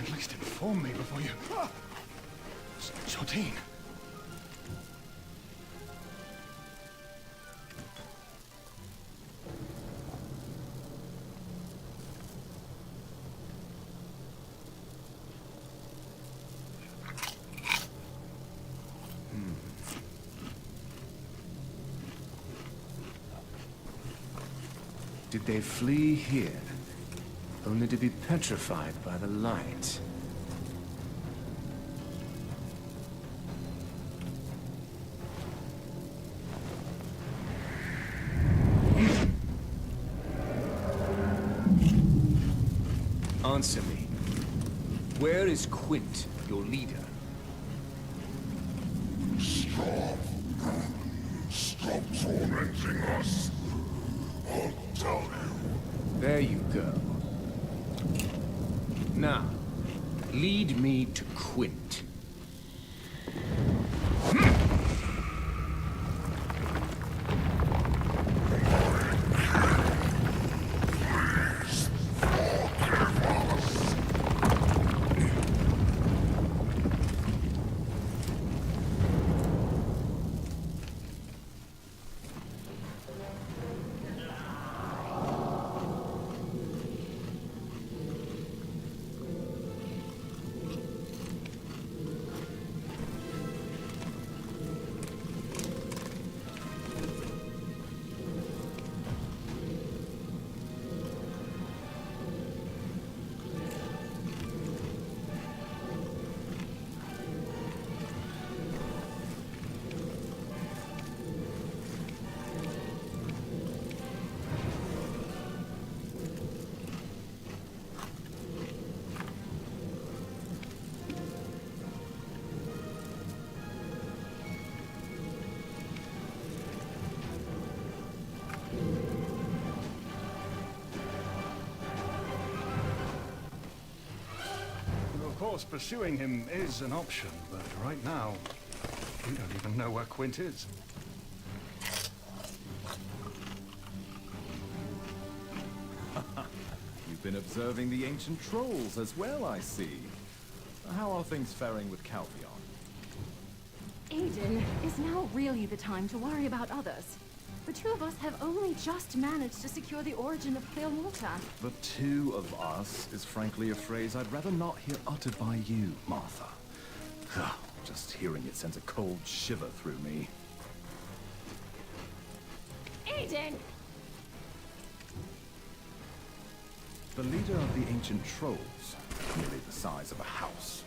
At least inform me before you... Ah! Jardine. Did they flee here, only to be petrified by the light? Answer me. Where is Quint, your leader? Stop. Stop tormenting us. I'll tell you. There you go. Now, lead me to Quint. Of course, pursuing him is an option, but right now, we don't even know where Quint is. You've been observing the ancient trolls as well, I see. How are things faring with Calpheon? Aiden, is now really the time to worry about others? The two of us have only just managed to secure the origin of clear water. The two of us is frankly a phrase I'd rather not hear uttered by you, Martha. Just hearing it sends a cold shiver through me. Aiden! The leader of the ancient trolls, nearly the size of a house.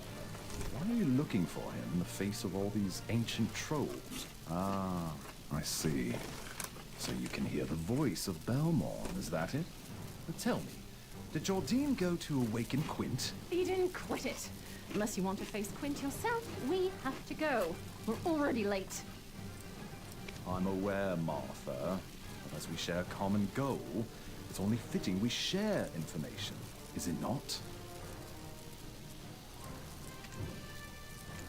Why are you looking for him in the face of all these ancient trolls? Ah, I see. So you can hear the voice of Belmore, is that it? But tell me, did Jardine go to awaken Quint? Eden, quit it. Unless you want to face Quint yourself, we have to go. We're already late. I'm aware, Martha, but as we share a common goal, it's only fitting we share information, is it not?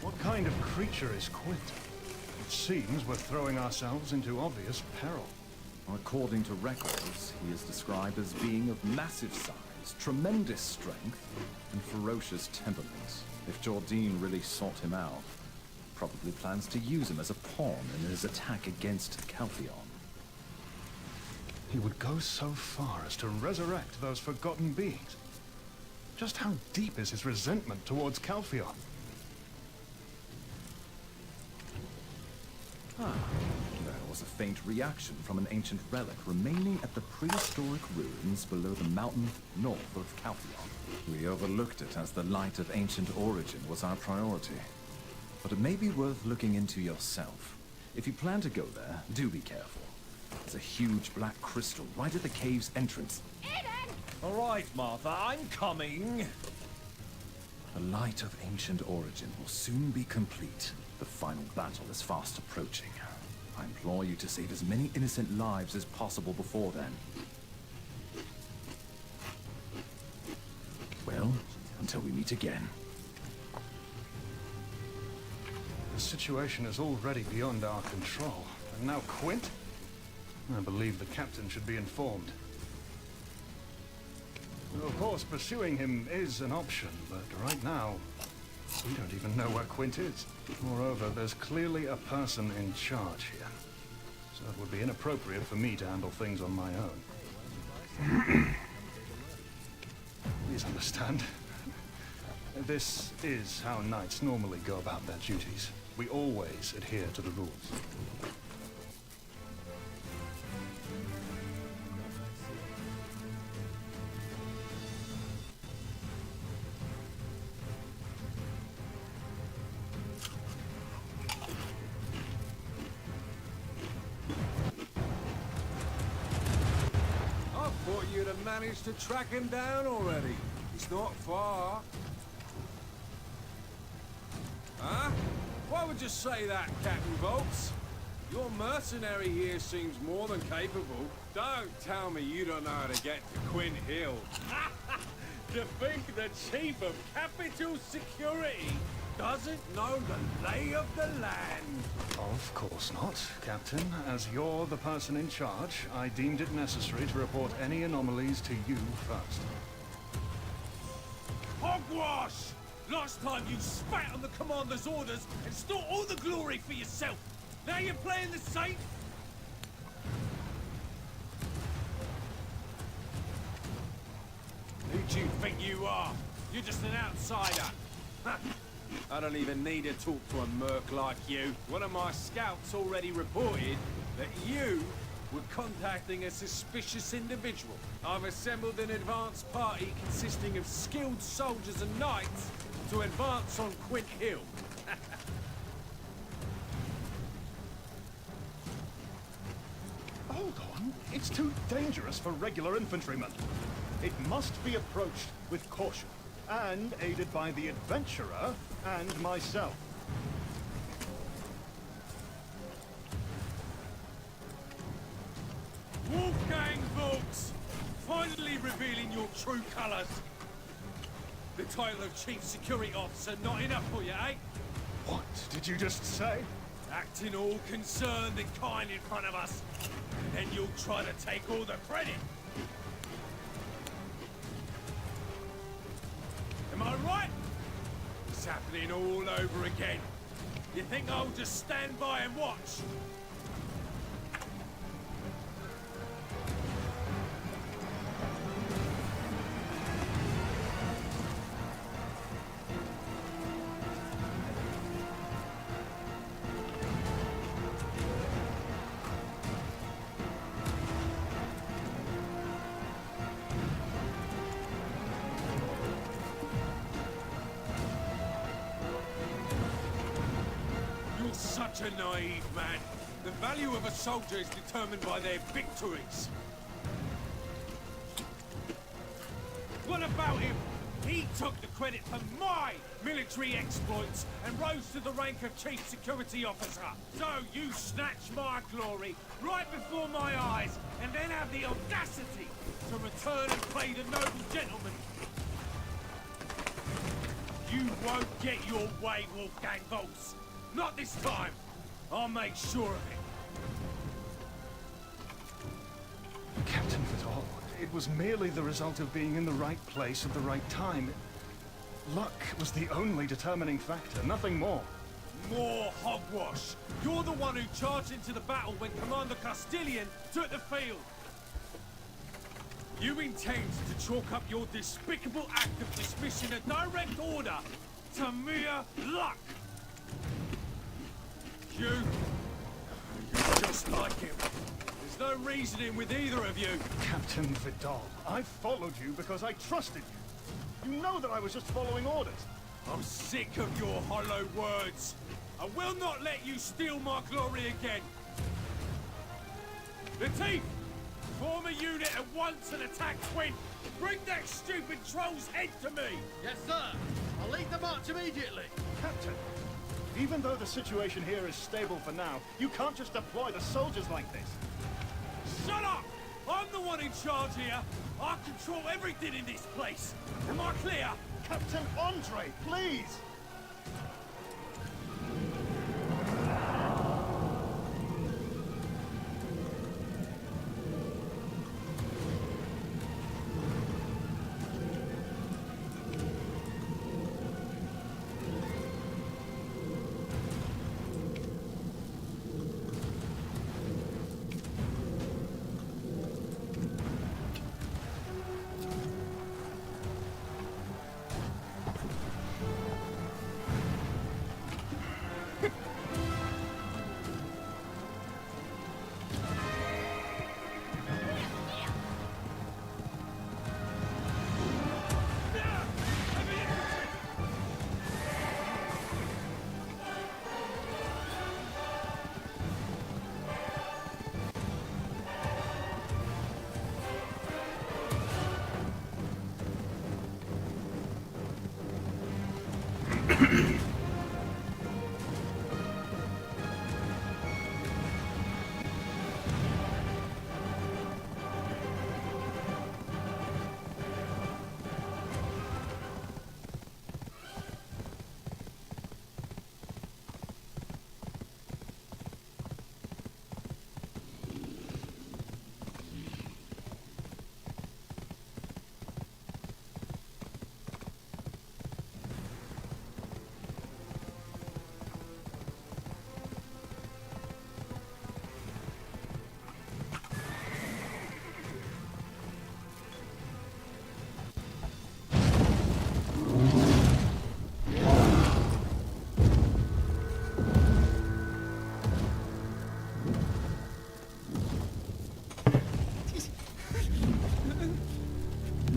What kind of creature is Quint? It seems we're throwing ourselves into obvious peril. According to records, he is described as being of massive size, tremendous strength, and ferocious temperament. If Jardine really sought him out, probably plans to use him as a pawn in his attack against Calpheon. He would go so far as to resurrect those forgotten beings. Just how deep is his resentment towards Calpheon? There was a faint reaction from an ancient relic remaining at the prehistoric ruins below the mountain north of Calpheon. We overlooked it as the light of ancient origin was our priority. But it may be worth looking into yourself. If you plan to go there, do be careful. There's a huge black crystal right at the cave's entrance. All right, Martha, I'm coming. The light of ancient origin will soon be complete. The final battle is fast approaching. I implore you to save as many innocent lives as possible before then. Well, until we meet again. The situation is already beyond our control. And now Quint? I believe the captain should be informed. Of course, pursuing him is an option, but right now, we don't even know where Quint is. Moreover, there's clearly a person in charge here. So it would be inappropriate for me to handle things on my own. Please understand. This is how knights normally go about their duties. We always adhere to the rules. I thought you'd have managed to track him down already. He's not far. Huh? Why would you say that, Captain Volks? Your mercenary here seems more than capable. Don't tell me you don't know how to get to Quint Hill. To think the Chief of Capital Security doesn't know the lay of the land. Of course not, Captain. As you're the person in charge, I deemed it necessary to report any anomalies to you first. Hogwash! Last time you spat on the commander's orders and stole all the glory for yourself. Now you're playing the safe? Who do you think you are? You're just an outsider. I don't even need to talk to a merc like you. One of my scouts already reported that you were contacting a suspicious individual. I've assembled an advance party consisting of skilled soldiers and knights to advance on Quint Hill. Hold on. It's too dangerous for regular infantrymen. It must be approached with caution, and aided by the adventurer and myself. Wolfgang Volks! Finally revealing your true colours! The title of Chief Security Officer not enough for you, eh? What did you just say? Acting all concerned and kind in front of us. And then you'll try to take all the credit. Am I right? It's happening all over again. You think I'll just stand by and watch? You're such a naive man. The value of a soldier is determined by their victories. What about him? He took the credit for my military exploits and rose to the rank of Chief Security Officer. So you snatch my glory right before my eyes and then have the audacity to return and play the noble gentleman. You won't get your way, Wolfgang Volks. Not this time. I'll make sure of it. Captain Vidal, it was merely the result of being in the right place at the right time. Luck was the only determining factor, nothing more. More hogwash. You're the one who charged into the battle when Commander Castilian took the field. You intend to chalk up your despicable act of dismissing a direct order to mere luck. You're just like him. There's no reasoning with either of you. Captain Vidal, I followed you because I trusted you. You know that I was just following orders. I'm sick of your hollow words. I will not let you steal my glory again. Latif, form a unit at once and attack Quint. Bring that stupid troll's head to me. Yes, sir. I'll lead the march immediately. Captain, even though the situation here is stable for now, you can't just deploy the soldiers like this. Shut up! I'm the one in charge here. I control everything in this place. Am I clear? Captain Andre, please!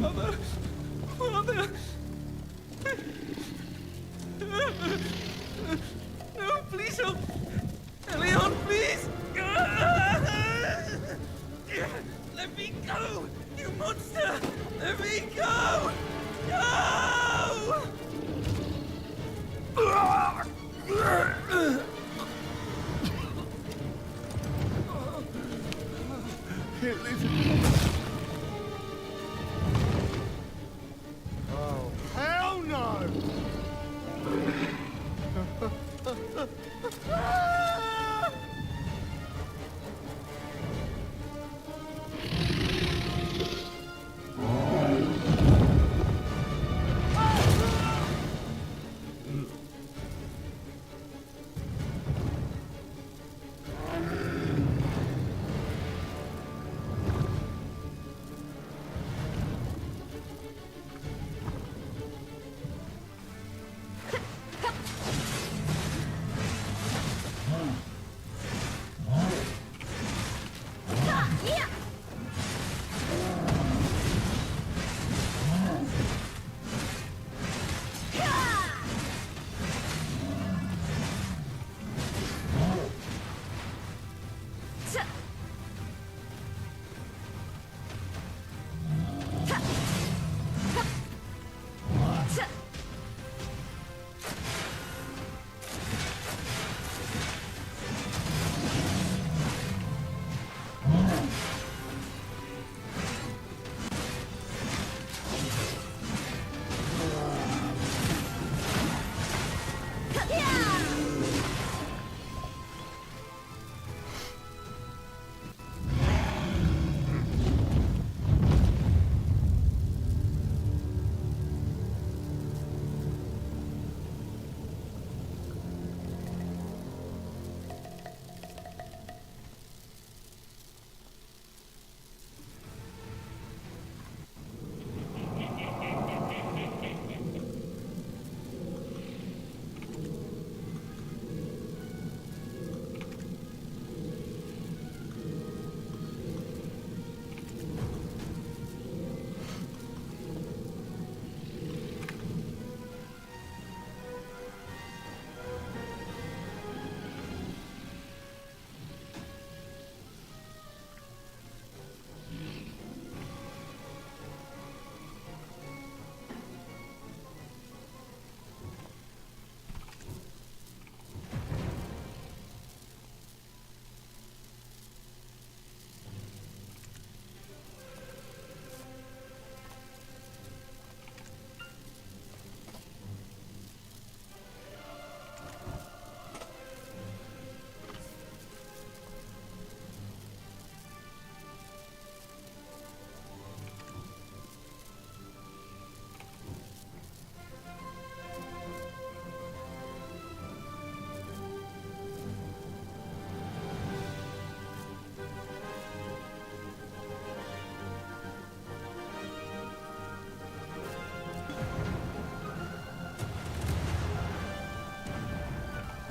Mother! Mother! No, please help! Leon, please! Let me go! You monster! Let me go! No! Oh, hell no!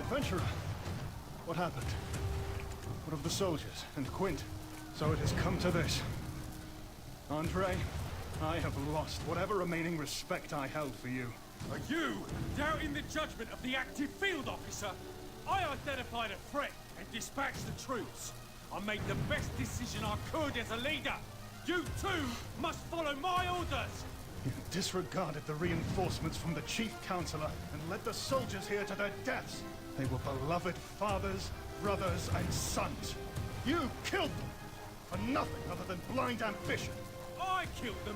Adventurer, what happened? What of the soldiers and Quint? So it has come to this. Andre, I have lost whatever remaining respect I held for you. Are you doubting the judgment of the active field officer? I identified a threat and dispatched the troops. I made the best decision I could as a leader. You too must follow my orders. You disregarded the reinforcements from the Chief Counselor and led the soldiers here to their deaths. They were beloved fathers, brothers, and sons. You killed them for nothing other than blind ambition. I killed them.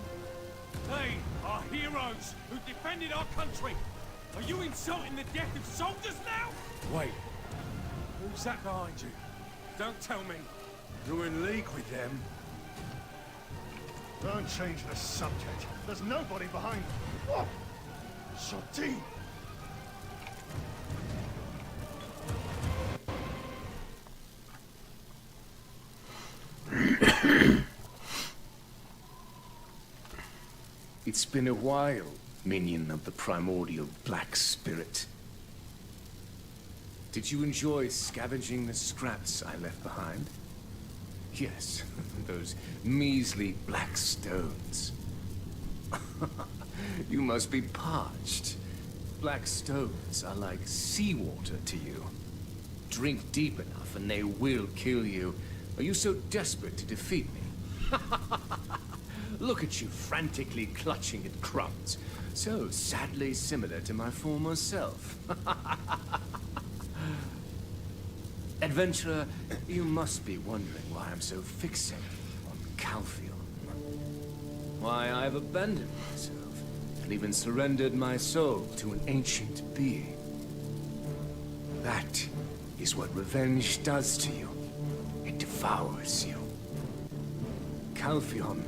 They are heroes who defended our country. Are you insulting the death of soldiers now? Wait. Who's that behind you? Don't tell me. You're in league with them. Don't change the subject. There's nobody behind them. Oh! Jardine! It's been a while, minion of the primordial black spirit. Did you enjoy scavenging the scraps I left behind? Yes, those measly black stones. You must be parched. Black stones are like seawater to you. Drink deep enough and they will kill you. Are you so desperate to defeat me? Look at you frantically clutching at crumbs. So sadly similar to my former self. Adventurer, you must be wondering why I'm so fixated on Calphion. Why I've abandoned myself and even surrendered my soul to an ancient being. That is what revenge does to you. It devours you. Calphion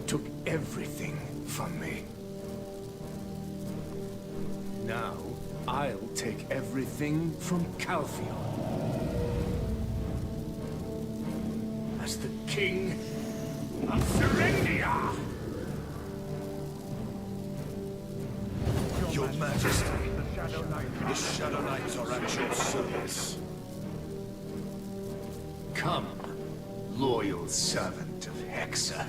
took everything from me. Now, I'll take everything from Calphion. As the King of Serendia! Your Majesty, the Shadow Knights are at your service. Come, loyal servant of Hexa.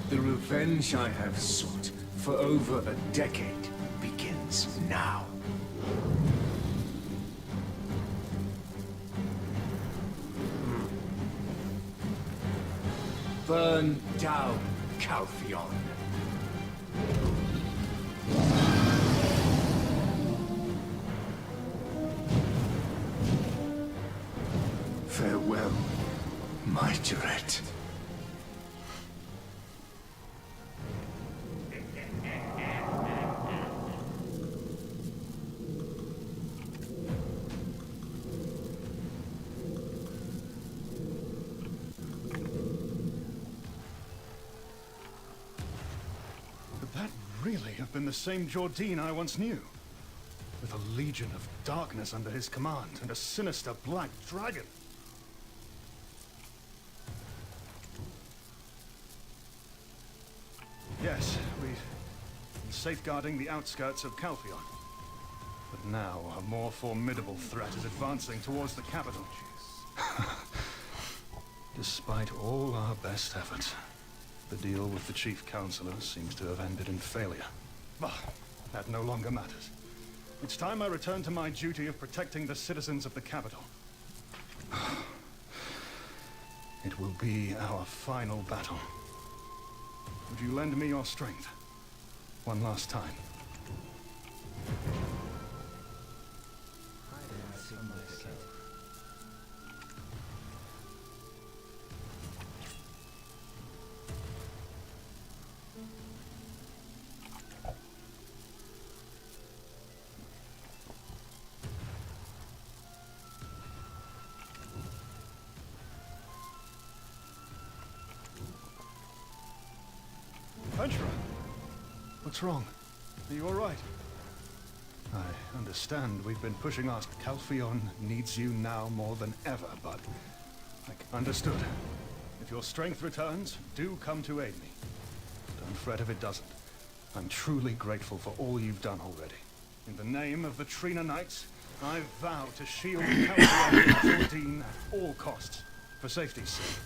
The revenge I have sought for over a decade begins now. Burn down Calphion. Farewell, my Tourette. Could that really have been the same Jardine I once knew? With a legion of darkness under his command and a sinister black dragon. Yes, we've been safeguarding the outskirts of Calphion. But now, a more formidable threat is advancing towards the capital. Despite all our best efforts, the deal with the Chief Counselor seems to have ended in failure. But that no longer matters. It's time I return to my duty of protecting the citizens of the capital. It will be our final battle. Would you lend me your strength? One last time. Adventurer, what's wrong? Are you all right? I understand we've been pushing us. Calphion needs you now more than ever, but... Understood. If your strength returns, do come to aid me. Don't fret if it doesn't. I'm truly grateful for all you've done already. In the name of the Trina Knights, I vow to shield Calcium and Jordine at all costs. For safety's sake,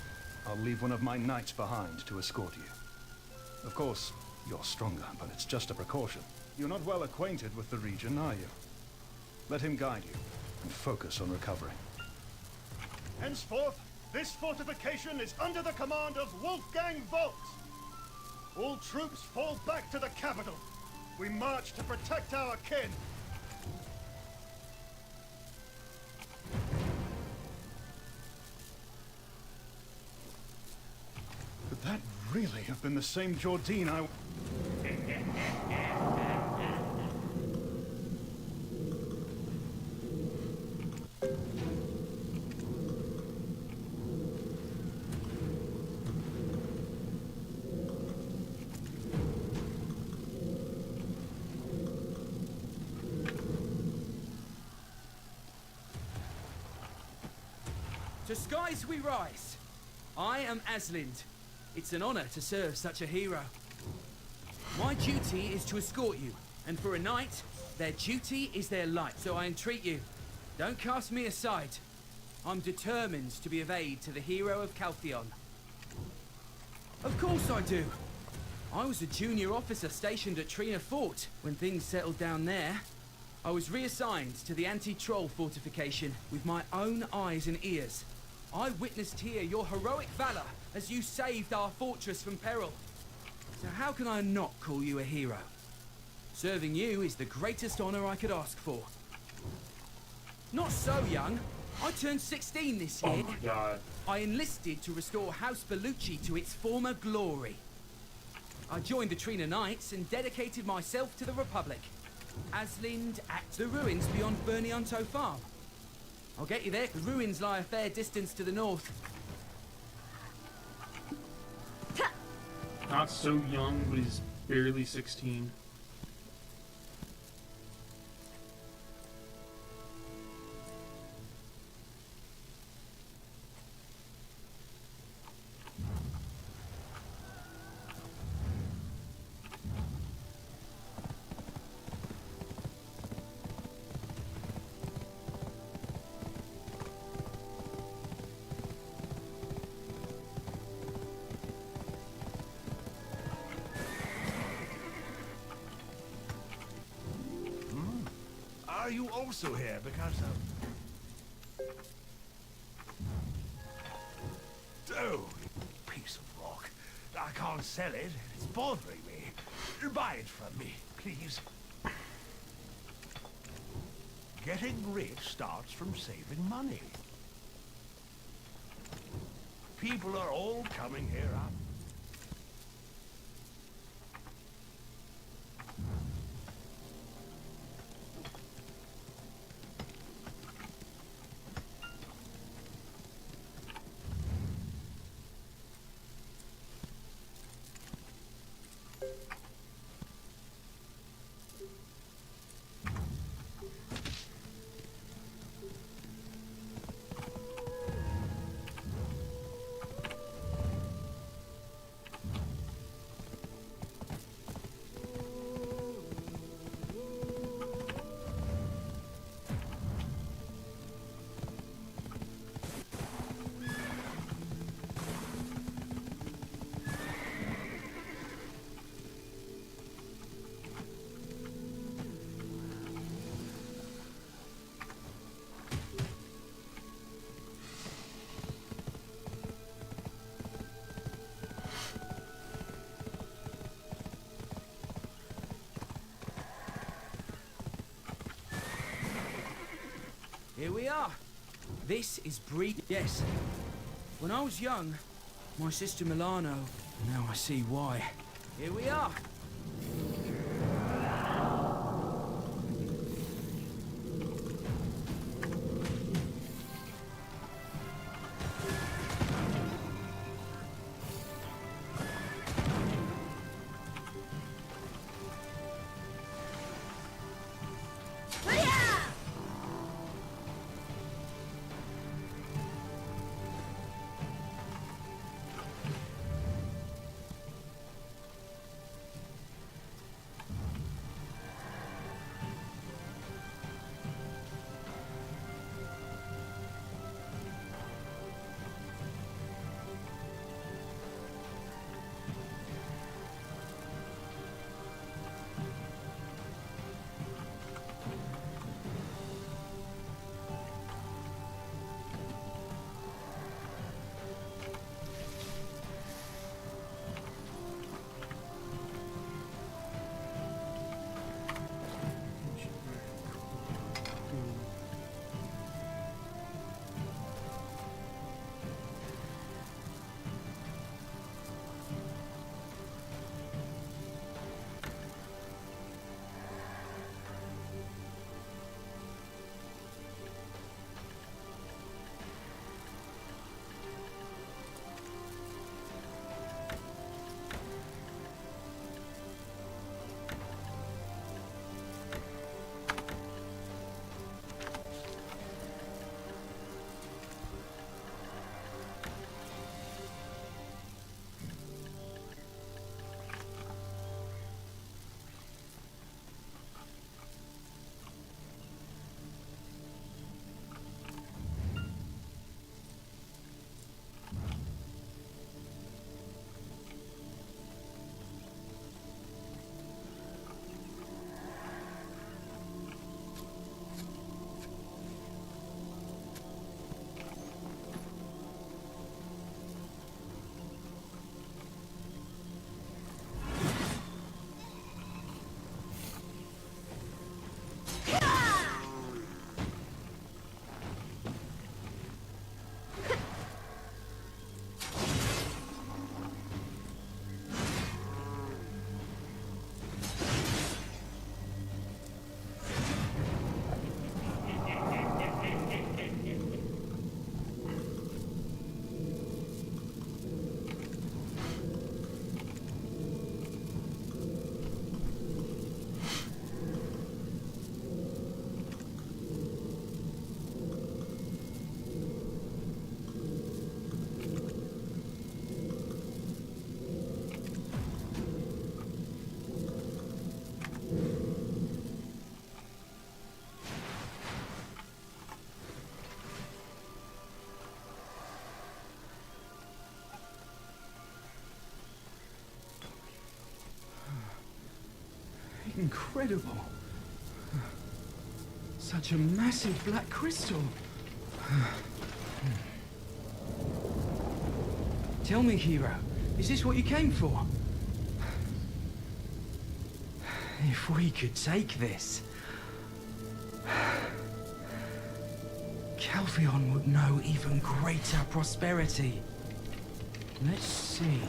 I'll leave one of my knights behind to escort you. Of course, you're stronger, but it's just a precaution. You're not well acquainted with the region, are you? Let him guide you, and focus on recovering. Henceforth, this fortification is under the command of Wolfgang Volks. All troops fall back to the capital. We march to protect our kin. Could that really have been the same Jordine I... To skies we rise. I am Aslind. It's an honor to serve such a hero. My duty is to escort you, and for a knight, their duty is their life. So I entreat you, don't cast me aside. I'm determined to be of aid to the hero of Calphion. Of course I do. I was a junior officer stationed at Trina Fort. When things settled down there, I was reassigned to the anti-troll fortification with my own eyes and ears. I witnessed here your heroic valor as you saved our fortress from peril. So how can I not call you a hero? Serving you is the greatest honor I could ask for. Not so young. I turned 16 this year. Oh my god. I enlisted to restore House Bellucci to its former glory. I joined the Trina Knights and dedicated myself to the Republic. Aslind at the ruins beyond Bernianto Farm. I'll get you there. The ruins lie a fair distance to the north. Not so young, but he's barely 16. Are you also here because of... Oh, piece of rock. I can't sell it. It's bothering me. Buy it from me, please. Getting rich starts from saving money. People are all coming here up. Here we are. This is breed. Yes. When I was young, my sister Milano, now I see why. Here we are. Incredible. Such a massive black crystal. Tell me, hero, is this what you came for? If we could take this, Calpheon would know even greater prosperity. Let's see.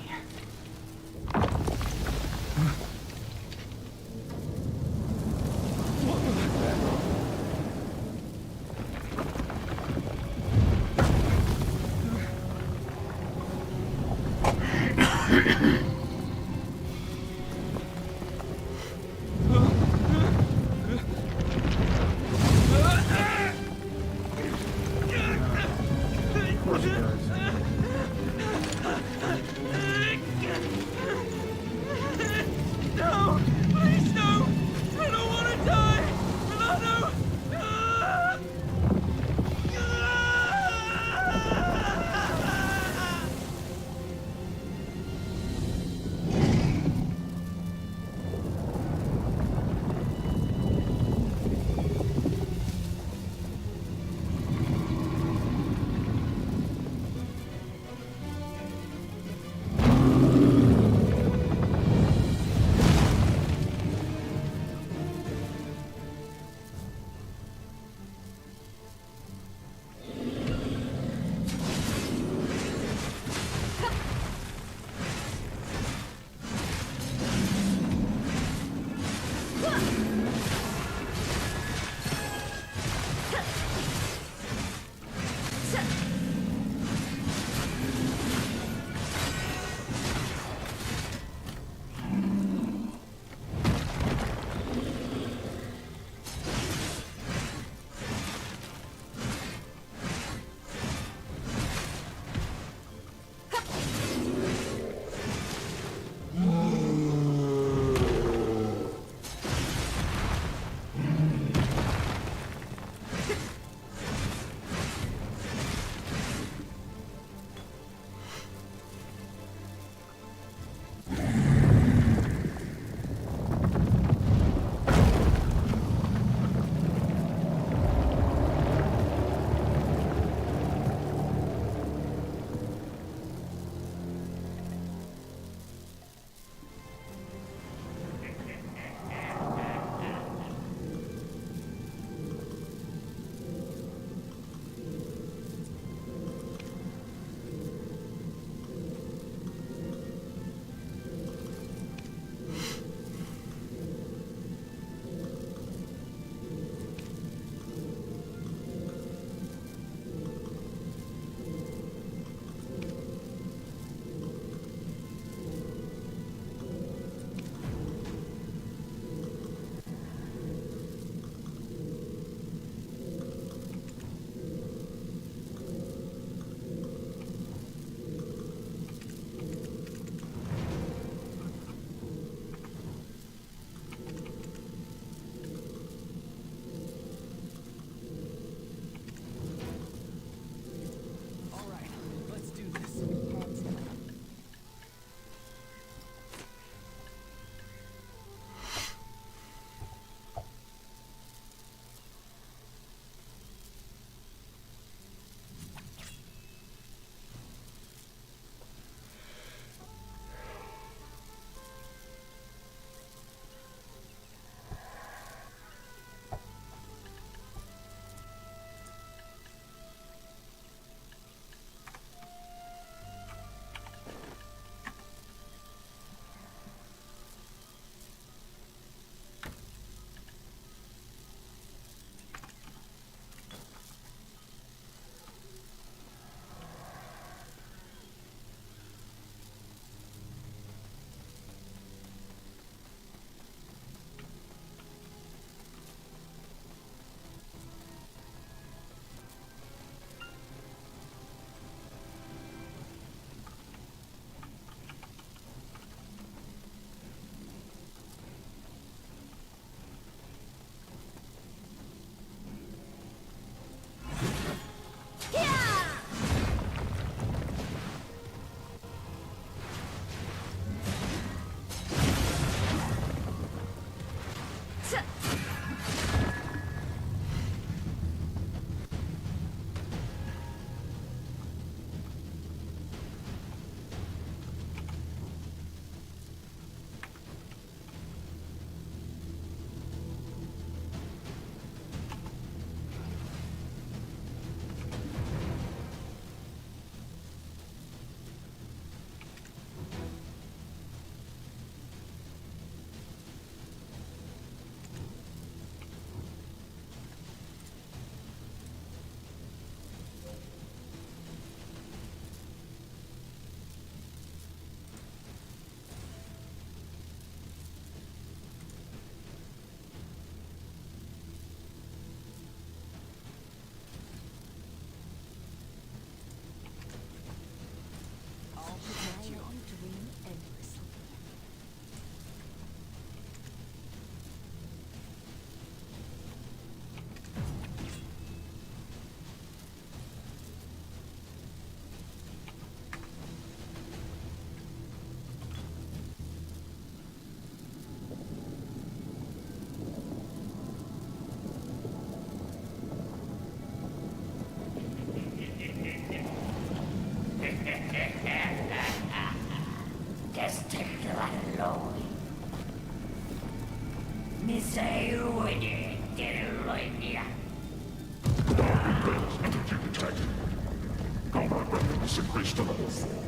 Has increased to level 4.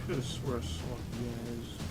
Could have swore I saw guys.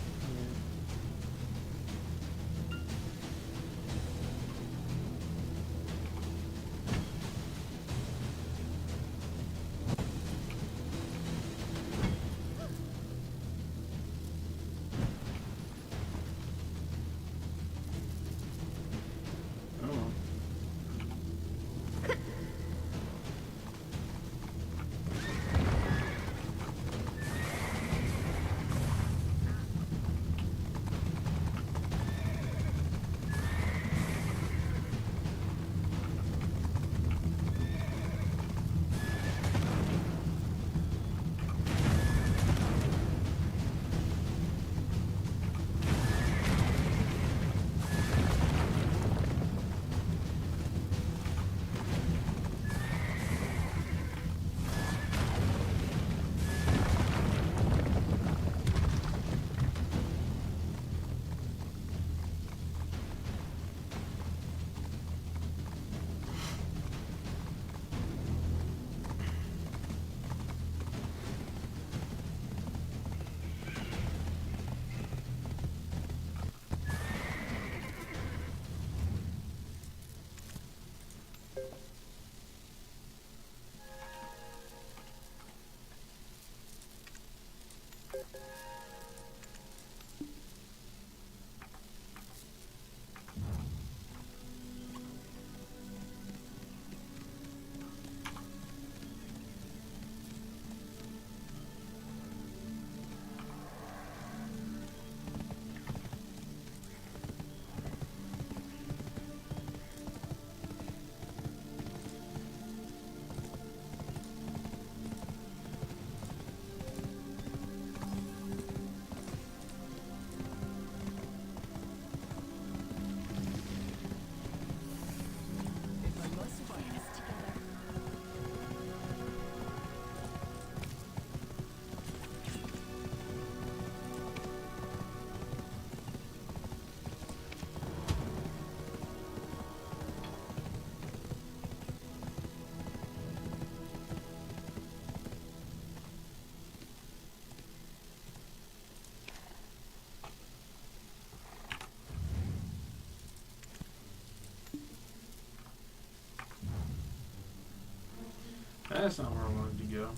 That's not where I wanted to go.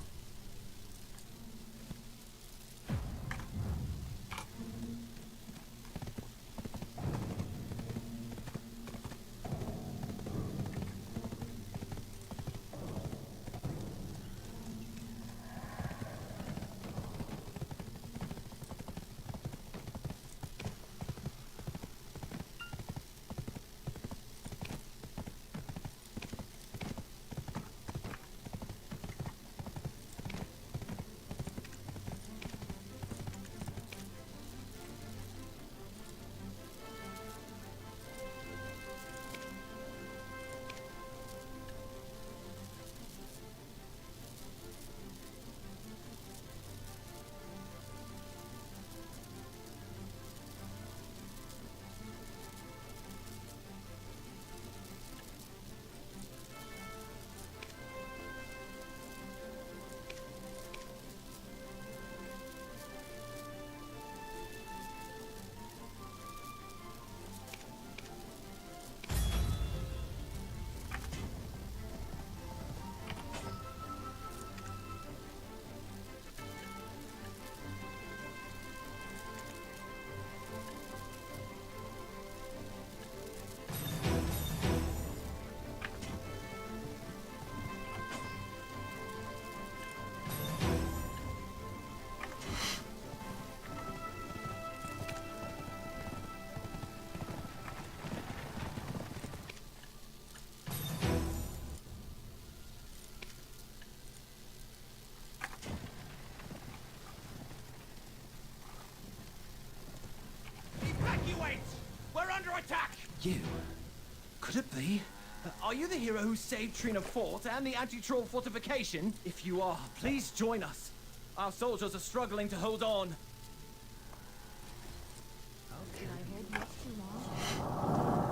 attack! You? Could it be? Are you the hero who saved Trina Fort and the anti-troll fortification? If you are, please join us. Our soldiers are struggling to hold on. Did I hold much too long?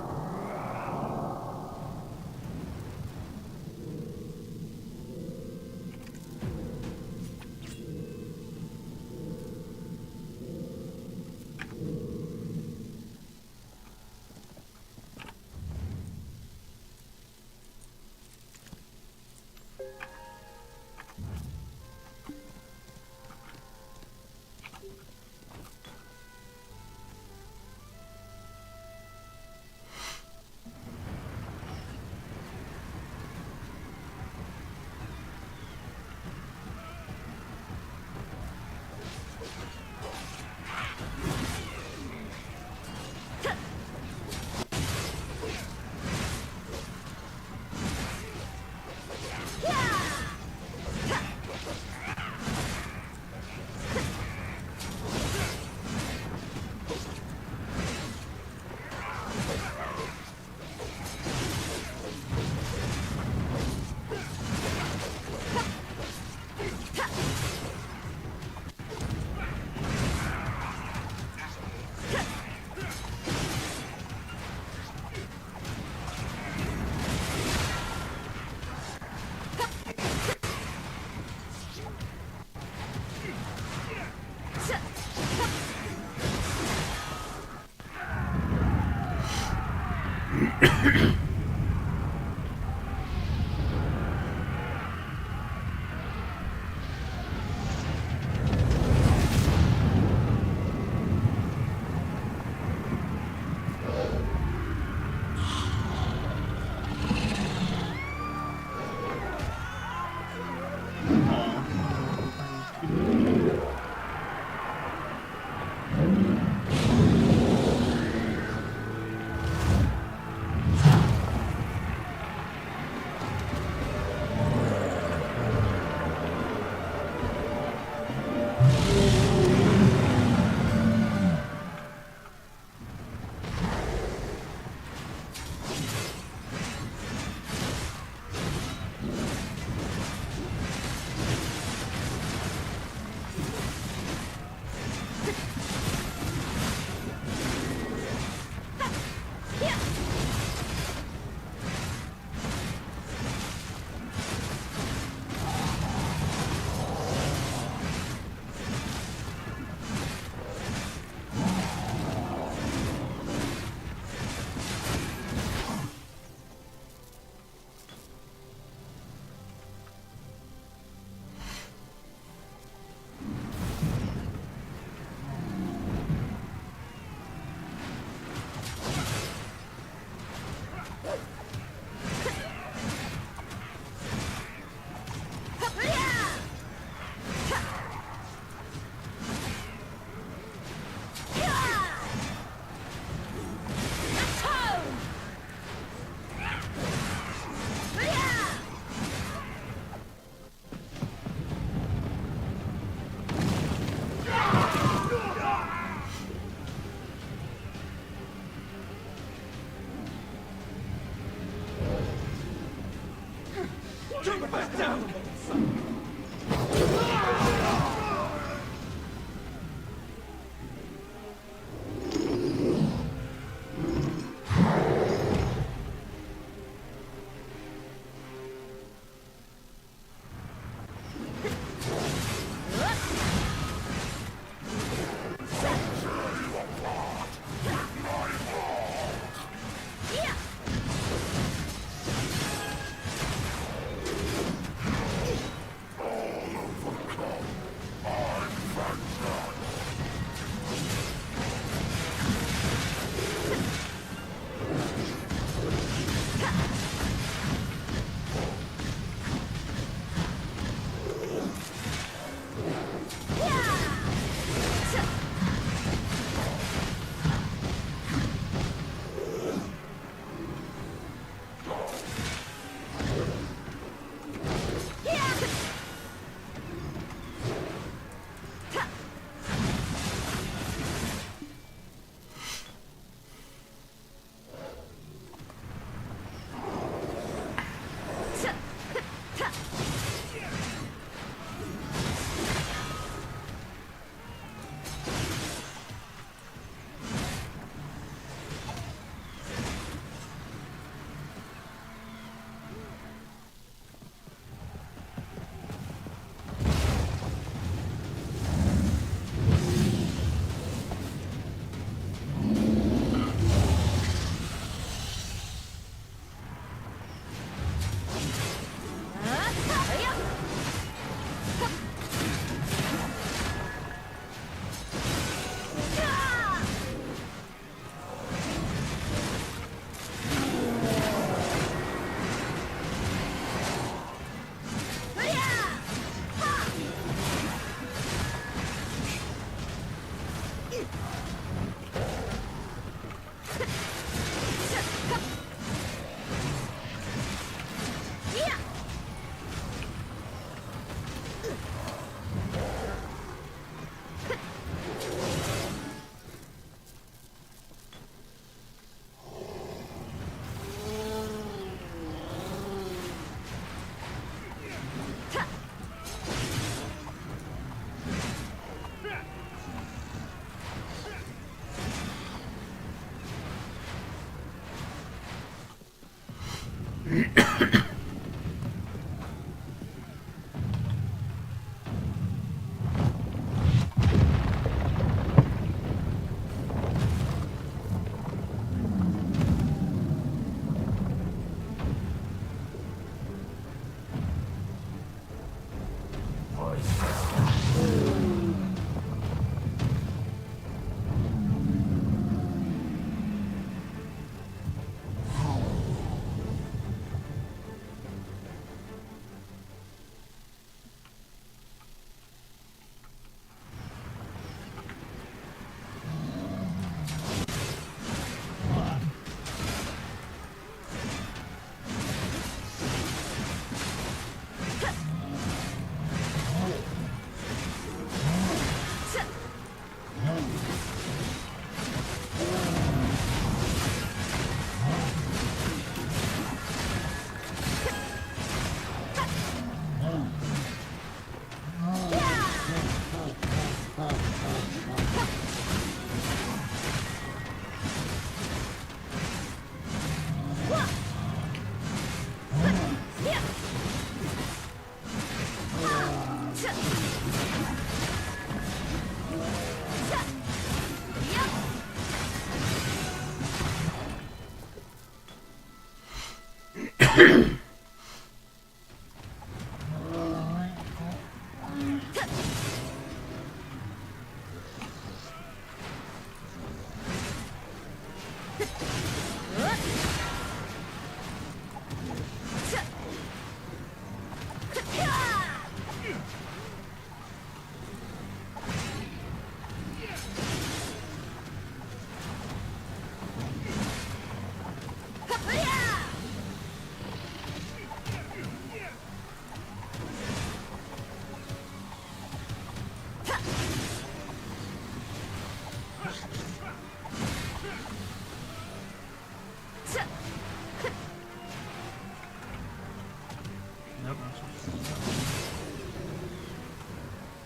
Nope.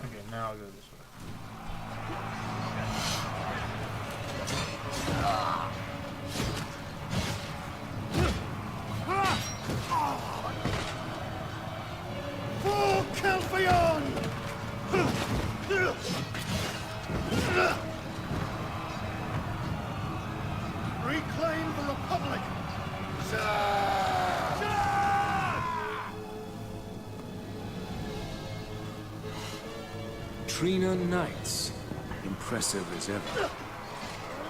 Okay, now I'll go this way. For Calpheon! Reclaim the Republic! Trina Knights, impressive as ever.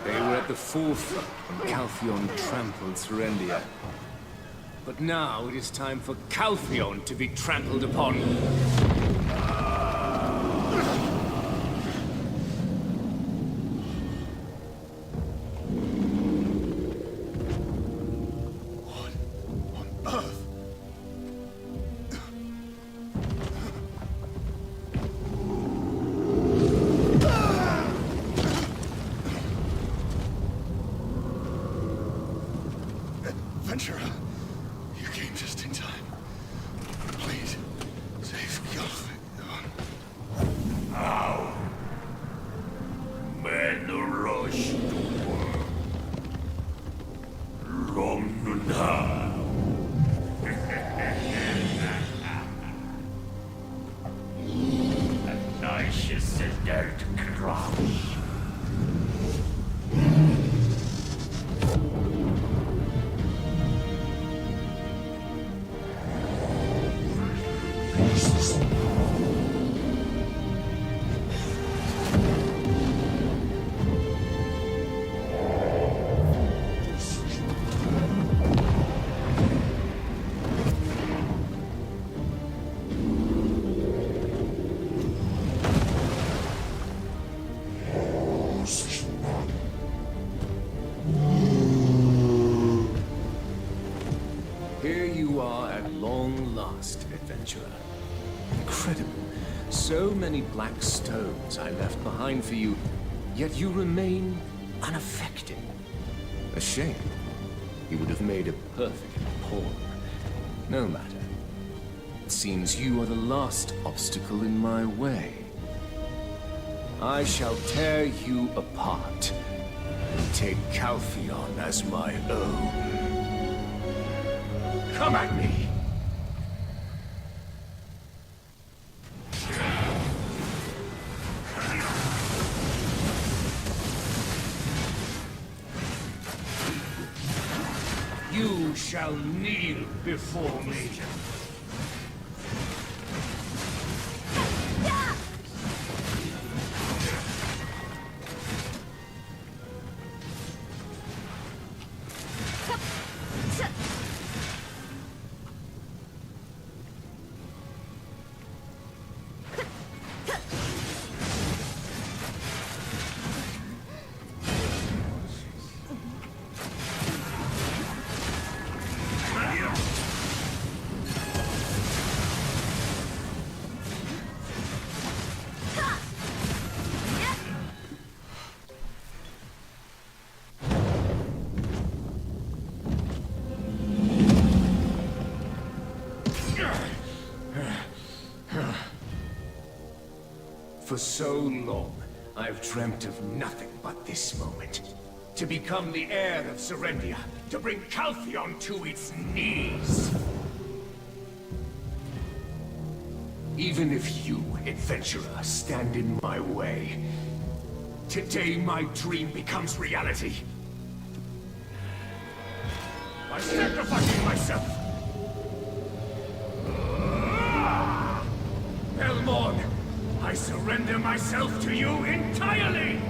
They were at the forefront when Calpheon trampled Serendia. But now it is time for Calpheon to be trampled upon. Adventurer, you came just in time. Please, save Calpheon. Now, men rush to work. Long now. A nice is a dead crouch. Here you are at long last, adventurer. Incredible. So many black stones I left behind for you, yet you remain unaffected. A shame. You would have made a perfect pawn. No matter. It seems you are the last obstacle in my way. I shall tear you apart and take Calpheon as my own. Come at me! You shall kneel before me. For so long, I've dreamt of nothing but this moment. To become the heir of Serendia, to bring Calpheon to its knees. Even if you, adventurer, stand in my way, today my dream becomes reality. By sacrificing myself, surrender myself to you entirely!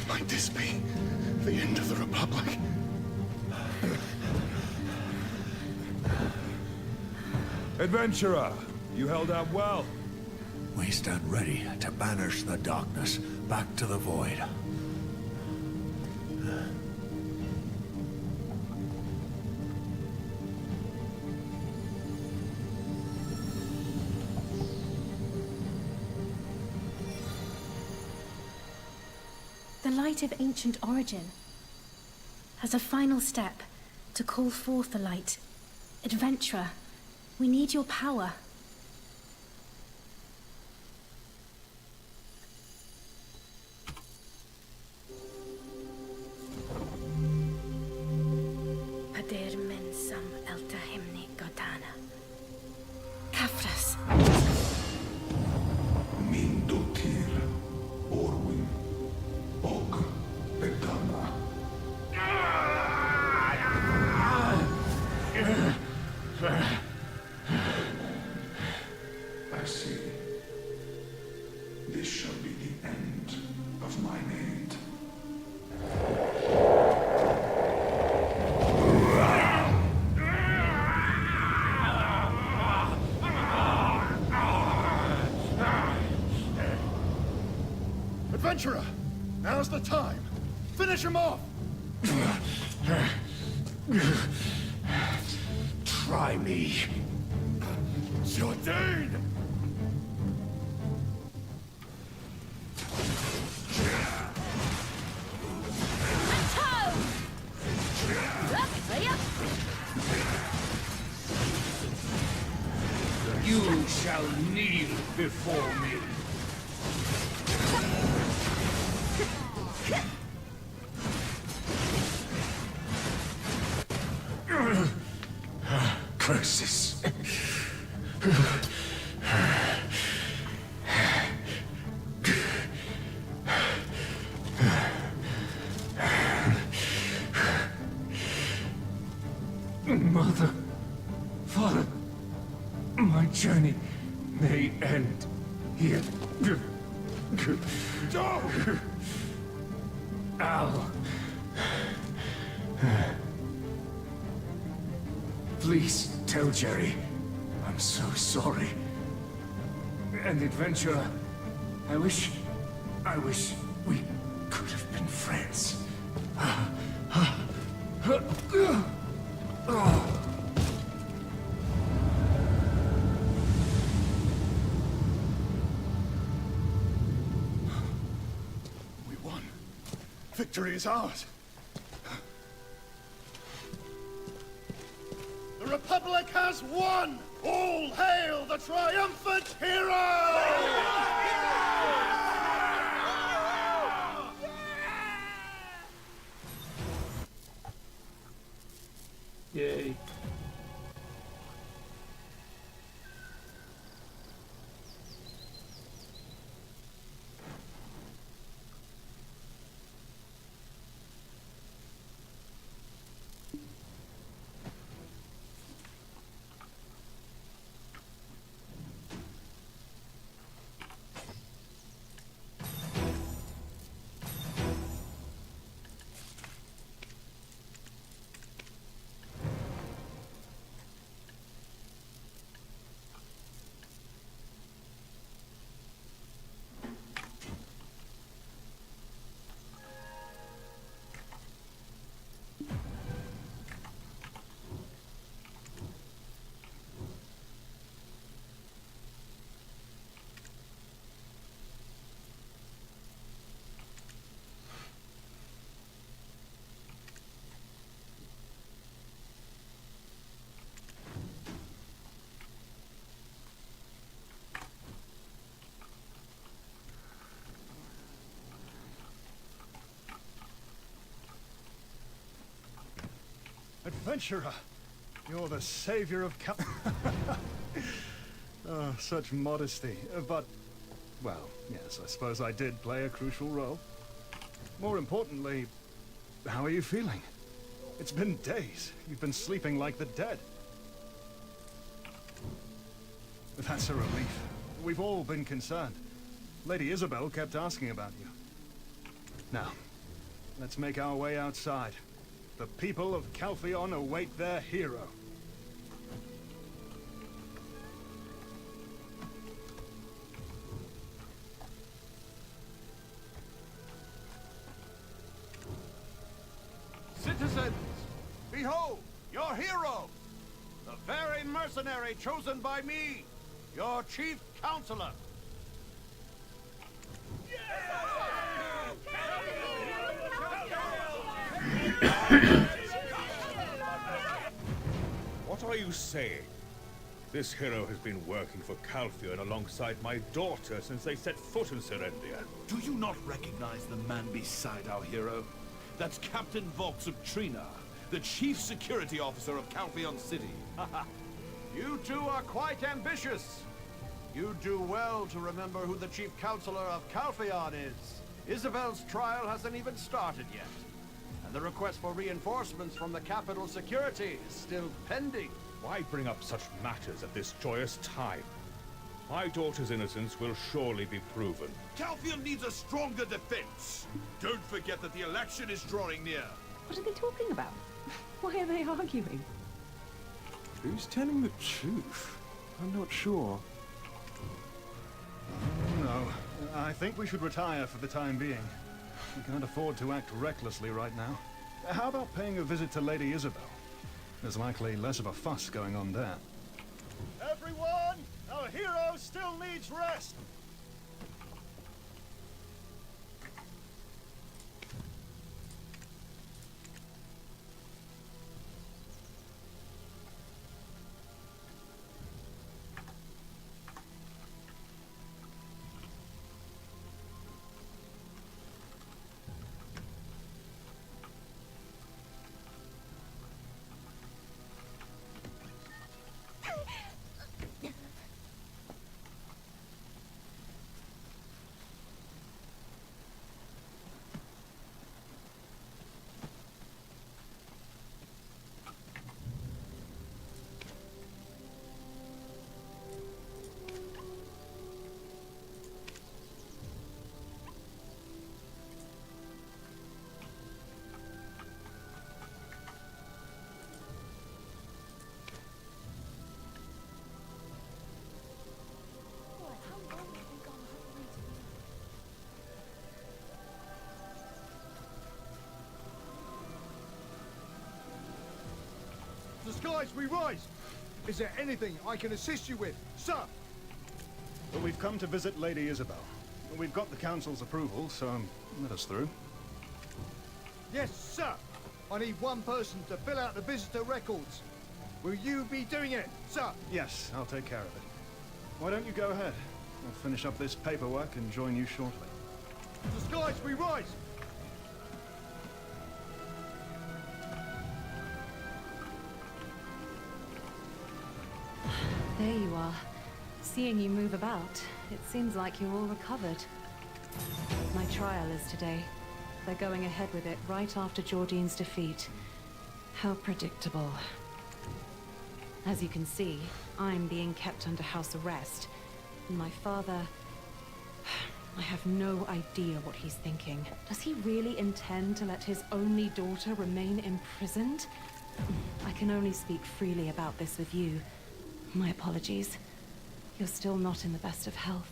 Might this be the end of the Republic? Adventurer, you held out well. We stand ready to banish the darkness back to the void. The light of ancient origin. As a final step, to call forth the light. Adventurer, we need your power. Pader mensam elta himni godana. Kafras. Min dotir, Orwin, og Bedana. I see. This shall be the end of my maid. Adventurer, now's the time. Finish him off! Try me. Jordan! You shall kneel before me. Curses. Mother, Father, my journey may end here. Joe! Al. Please tell Jerry I'm so sorry. And adventurer, I wish we could have been friends. We won. Victory is ours. The Republic has won! All hail the triumphant hero! Yay. Adventurer, you're the savior of Oh, such modesty. But Well, yes, I suppose I did play a crucial role. More importantly, how are you feeling? It's been days. You've been sleeping like the dead. That's a relief. We've all been concerned. Lady Isabel kept asking about you. Now, let's make our way outside. The people of Calpheon await their hero. Citizens, behold, your hero! The very mercenary chosen by me, your chief counselor. What are you saying? This hero has been working for Calpheon alongside my daughter since they set foot in Serendia. Do you not recognize the man beside our hero? That's Captain Volks of Trina, the chief security officer of Calpheon City. You two are quite ambitious. You do well to remember who the chief counselor of Calpheon is. Isabel's trial hasn't even started yet. And the request for reinforcements from the capital security is still pending. Why bring up such matters at this joyous time? My daughter's innocence will surely be proven. Calpheon needs a stronger defense. Don't forget that the election is drawing near. What are they talking about? Why are they arguing? Who's telling the truth? I'm not sure. No, I think we should retire for the time being. We can't afford to act recklessly right now. How about paying a visit to Lady Isabel? There's likely less of a fuss going on there. Everyone, our hero still needs rest. The skies we rise! Is there anything I can assist you with, sir? But we've come to visit Lady Isabel. We've got the council's approval, so let us through. Yes, sir. I need one person to fill out the visitor records. Will you be doing it, sir? Yes, I'll take care of it. Why don't you go ahead? I'll finish up this paperwork and join you shortly. The skies we rise! There you are. Seeing you move about, it seems like you're all recovered. My trial is today. They're going ahead with it right after Jordine's defeat. How predictable. As you can see, I'm being kept under house arrest. And my father... I have no idea what he's thinking. Does he really intend to let his only daughter remain imprisoned? I can only speak freely about this with you. My apologies. You're still not in the best of health.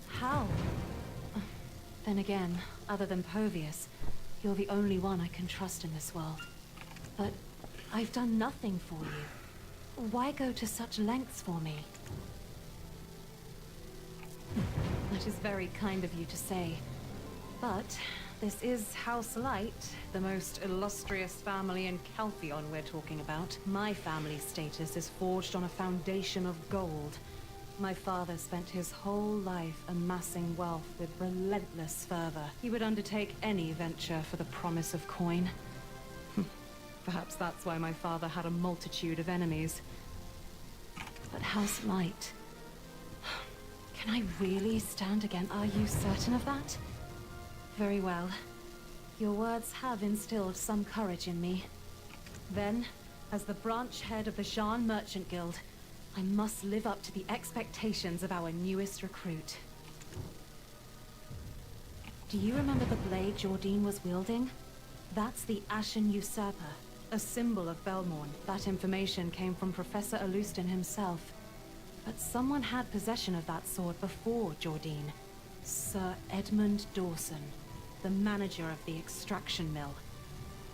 How? Then again, other than Povius, you're the only one I can trust in this world. But I've done nothing for you. Why go to such lengths for me? That is very kind of you to say. But this is House Light, the most illustrious family in Calpheon we're talking about. My family status is forged on a foundation of gold. My father spent his whole life amassing wealth with relentless fervor. He would undertake any venture for the promise of coin. Perhaps that's why my father had a multitude of enemies. But House Light... Can I really stand again? Are you certain of that? Very well. Your words have instilled some courage in me. Then, as the branch head of the Jean Merchant Guild, I must live up to the expectations of our newest recruit. Do you remember the blade Jordine was wielding? That's the Ashen Usurper, a symbol of Belmorn. That information came from Professor Alustin himself. But someone had possession of that sword before Jordine. Sir Edmund Dawson, the manager of the extraction mill.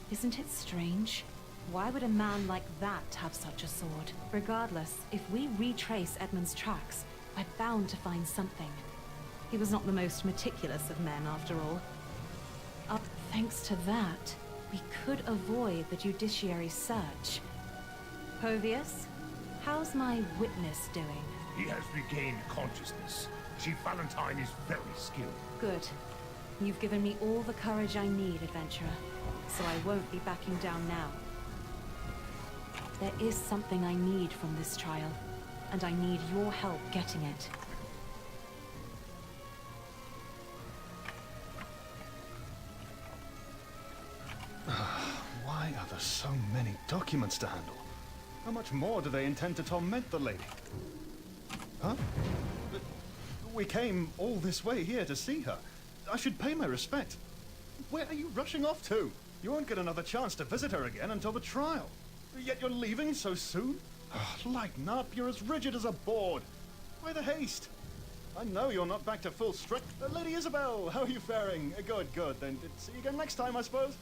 Isn't it strange? Why would a man like that have such a sword? Regardless, if we retrace Edmund's tracks, we're bound to find something. He was not the most meticulous of men, after all. Thanks to that, we could avoid the judiciary search. Povius, how's my witness doing? He has regained consciousness. Chief Valentine is very skilled. Good. You've given me all the courage I need, adventurer. So I won't be backing down now. There is something I need from this trial, and I need your help getting it. Why are there so many documents to handle? How much more do they intend to torment the lady? Huh? But we came all this way here to see her. I should pay my respect. Where are you rushing off to? You won't get another chance to visit her again until the trial. Yet you're leaving so soon? Lighten up, you're as rigid as a board. Why the haste? I know you're not back to full strength. Lady Isabel, how are you faring? Good, good. Then see you again next time, I suppose.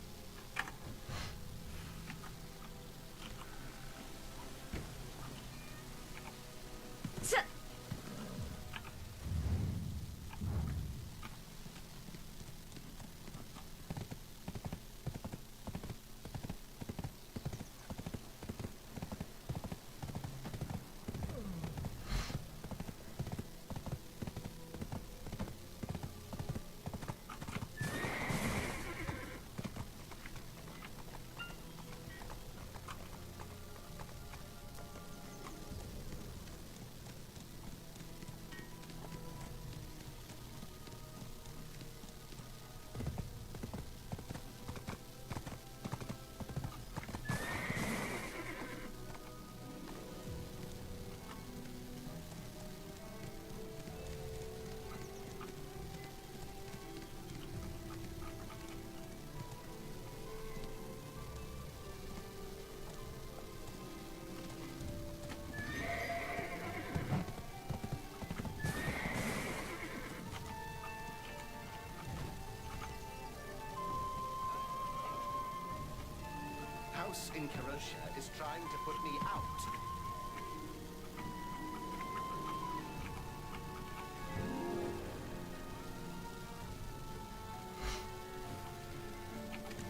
House in Kerosia is trying to put me out.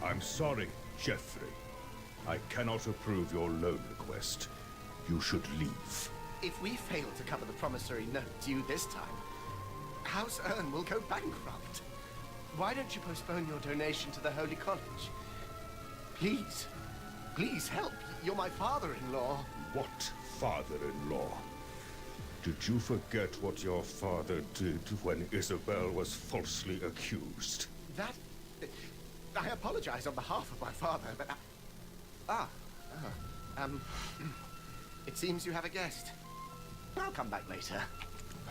I'm sorry, Jeffrey. I cannot approve your loan request. You should leave. If we fail to cover the promissory note due this time, House Ern will go bankrupt. Why don't you postpone your donation to the Holy College? Please. Please help. You're my father-in-law. What father-in-law? Did you forget what your father did when Isabel was falsely accused? That... I apologize on behalf of my father, but... It seems you have a guest. I'll come back later.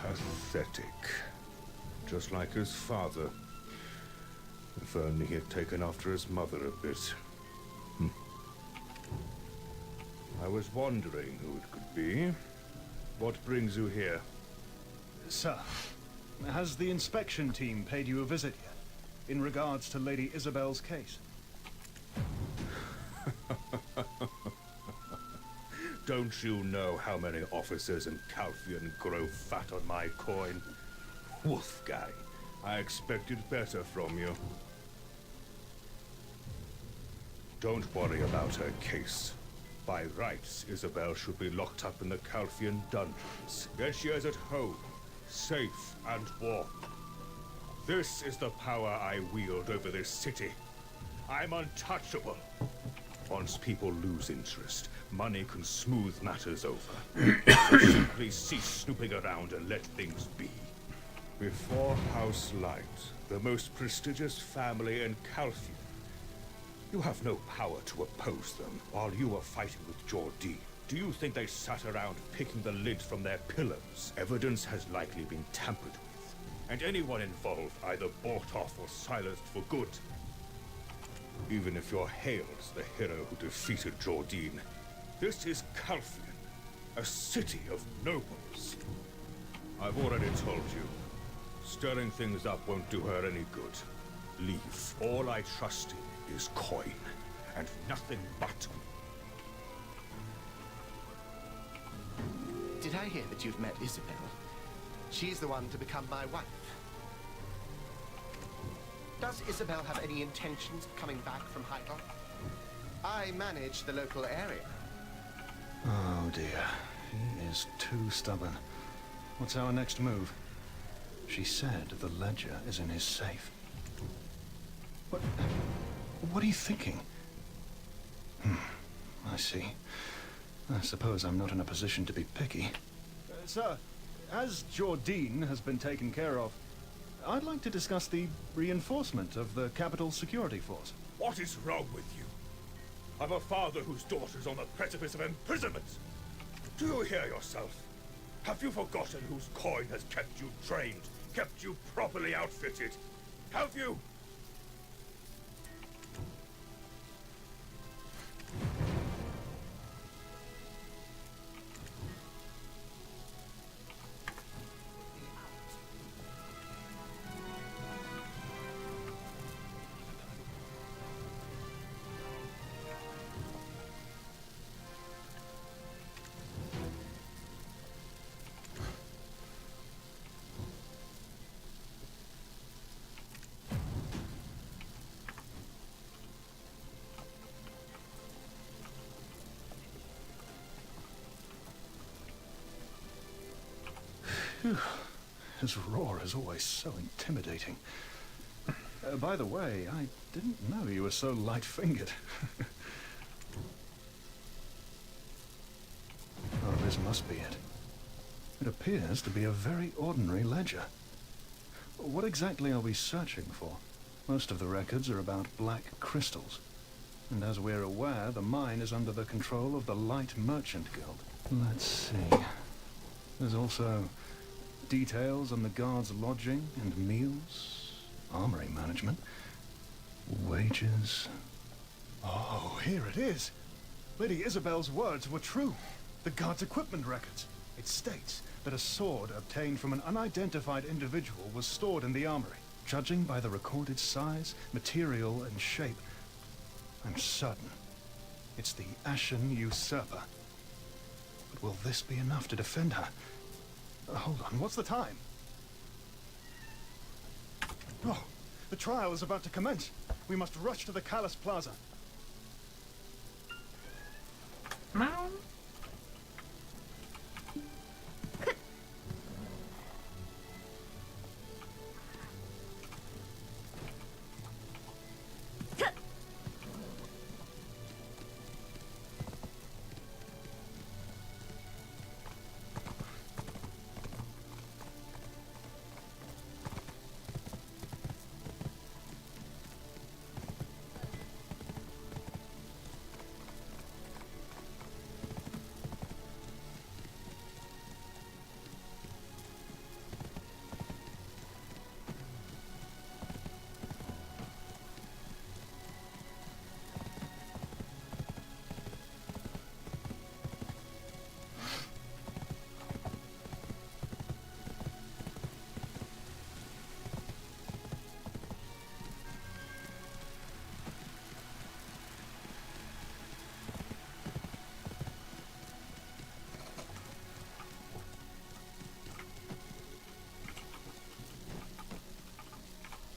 Pathetic. Just like his father. If only he had taken after his mother a bit. I was wondering who it could be. What brings you here? Sir, has the inspection team paid you a visit yet? In regards to Lady Isabel's case? Don't you know how many officers in Calphion grow fat on my coin? Wolf guy, I expected better from you. Don't worry about her case. By rights, Isabel should be locked up in the Calphion dungeons. Yet she is at home, safe and warm. This is the power I wield over this city. I'm untouchable. Once people lose interest, money can smooth matters over. So simply cease snooping around and let things be. Before House Light, the most prestigious family in Calcium. You have no power to oppose them while you were fighting with Jordine. Do you think they sat around picking the lid from their pillows? Evidence has likely been tampered with, and anyone involved either bought off or silenced for good. Even if you're hailed the hero who defeated Jordine, this is Calcium, a city of nobles. I've already told you, stirring things up won't do her any good. Leave. All I trust in is coin, and nothing but. Did I hear that you've met Isabel? She's the one to become my wife. Does Isabel have any intentions of coming back from Heidel? I manage the local area. Oh dear, he is too stubborn. What's our next move? She said the ledger is in his safe. What are you thinking? I see. I suppose I'm not in a position to be picky. Sir, as Jordine has been taken care of, I'd like to discuss the reinforcement of the capital security force. What is wrong with you? I'm a father whose daughter's on the precipice of imprisonment. Do you hear yourself? Have you forgotten whose coin has kept you trained, kept you properly outfitted? Have you? Phew. His roar is always so intimidating. By the way, I didn't know you were so light-fingered. Oh, this must be it. It appears to be a very ordinary ledger. What exactly are we searching for? Most of the records are about black crystals. And as we're aware, the mine is under the control of the Light Merchant Guild. Let's see. There's also details on the guards' lodging and meals, armory management, wages. Oh, here it is. Lady Isabel's words were true. The guards' equipment records. It states that a sword obtained from an unidentified individual was stored in the armory. Judging by the recorded size, material, and shape, I'm certain it's the Ashen Usurper. But will this be enough to defend her? Hold on, what's the time? Oh, the trial is about to commence. We must rush to the Calais Plaza. Meow.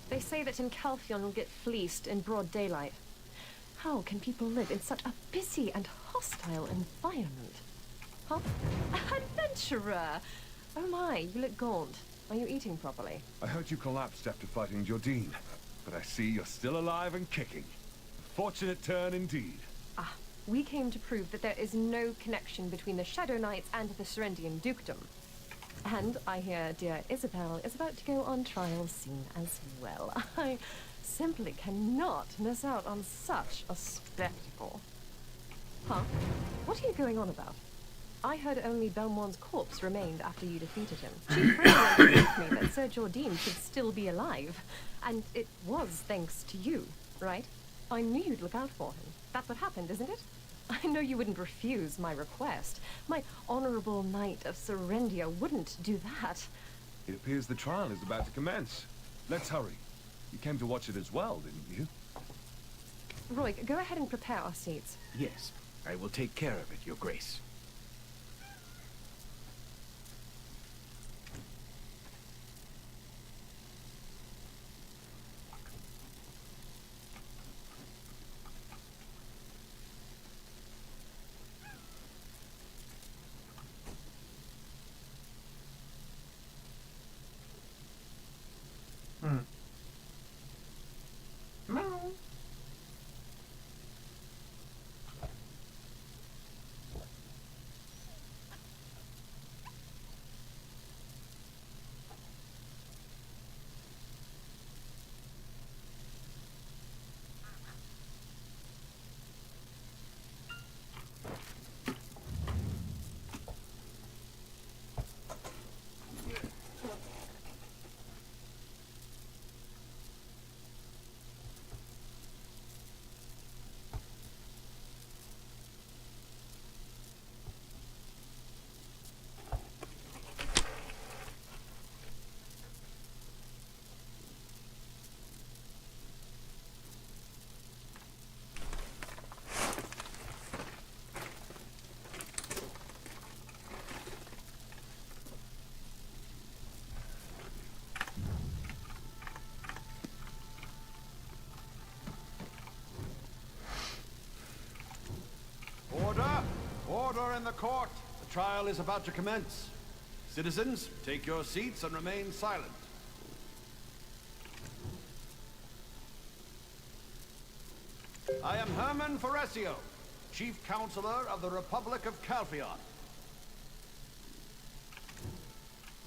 They say that in Calphion you'll get fleeced in broad daylight. How can people live in such a busy and hostile environment? Huh? Adventurer! Oh my, you look gaunt. Are you eating properly? I heard you collapsed after fighting Jordine, but I see you're still alive and kicking. A fortunate turn indeed. Ah, we came to prove that there is no connection between the Shadow Knights and the Serendian Dukedom. And I hear dear Isabel is about to go on trial soon as well. I simply cannot miss out on such a spectacle. Huh? What are you going on about? I heard only Belmont's corpse remained after you defeated him. Chief Radiant told me that Sir Jordine should still be alive. And it was thanks to you, right? I knew you'd look out for him. That's what happened, isn't it? I know you wouldn't refuse my request. My honorable knight of Serendia wouldn't do that. It appears the trial is about to commence. Let's hurry. You came to watch it as well, didn't you? Roy, go ahead and prepare our seats. Yes, I will take care of it, Your Grace. Order! Order in the court! The trial is about to commence. Citizens, take your seats and remain silent. I am Herman Foresio, Chief Counselor of the Republic of Calphion.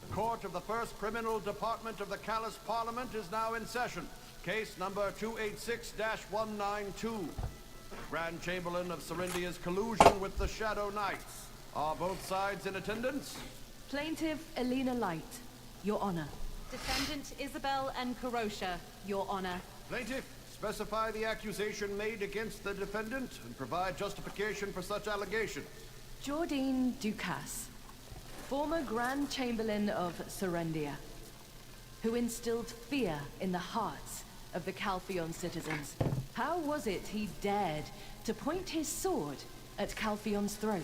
The court of the First Criminal Department of the Callus Parliament is now in session. Case number 286-192. Grand Chamberlain of Serendia's collusion with the Shadow Knights. Are both sides in attendance? Plaintiff Elena Light, Your Honor. Defendant Isabel and Karosha, Your Honor. Plaintiff, specify the accusation made against the defendant and provide justification for such allegation. Jordine Ducasse, former Grand Chamberlain of Serendia, who instilled fear in the hearts of the Calphion citizens. How was it he dared to point his sword at Calphion's throat?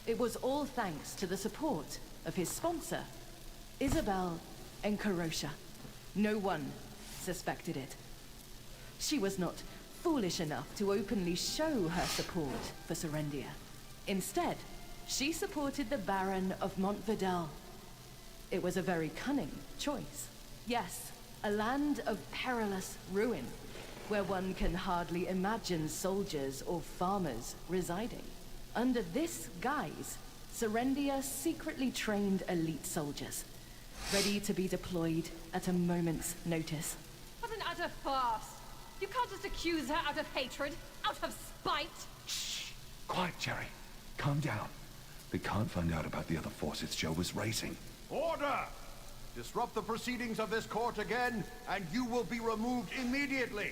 It was all thanks to the support of his sponsor, Isabel and Karosha. No one suspected it. She was not foolish enough to openly show her support for Serendia. Instead, she supported the Baron of Montvidal. It was a very cunning choice. Yes, a land of perilous ruin, where one can hardly imagine soldiers or farmers residing. Under this guise, Serendia secretly trained elite soldiers, ready to be deployed at a moment's notice. What an utter farce! You can't just accuse her out of hatred, out of spite! Shh! Quiet, Jerry. Calm down. They can't find out about the other forces Joe was raising. Order! Disrupt the proceedings of this court again, and you will be removed immediately.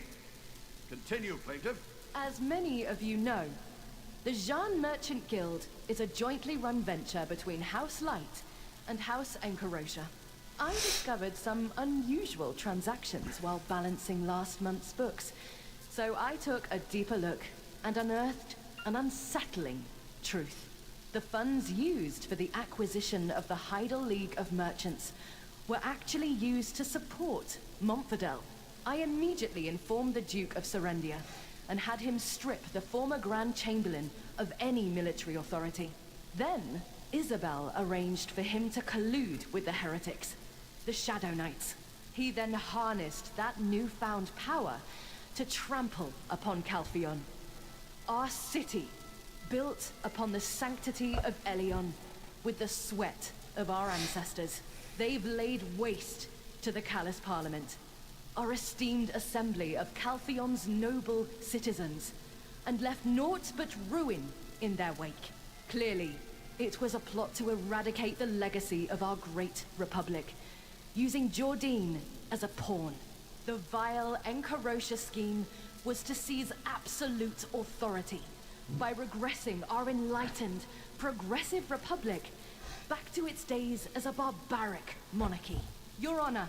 Continue, plaintiff. As many of you know, the Jean Merchant Guild is a jointly run venture between House Light and House Enkarosha. I discovered some unusual transactions while balancing last month's books, so I took a deeper look and unearthed an unsettling truth. The funds used for the acquisition of the Heidel League of Merchants were actually used to support Montvidal. I immediately informed the Duke of Serendia and had him strip the former Grand Chamberlain of any military authority. Then, Isabel arranged for him to collude with the heretics, the Shadow Knights. He then harnessed that newfound power to trample upon Calphion. Our city, built upon the sanctity of Elion, with the sweat of our ancestors. They've laid waste to the Callous Parliament, our esteemed assembly of Calphion's noble citizens, and left naught but ruin in their wake. Clearly, it was a plot to eradicate the legacy of our great republic, using Jordine as a pawn. The vile Enkarosia scheme was to seize absolute authority by regressing our enlightened, progressive republic back to its days as a barbaric monarchy. Your Honor,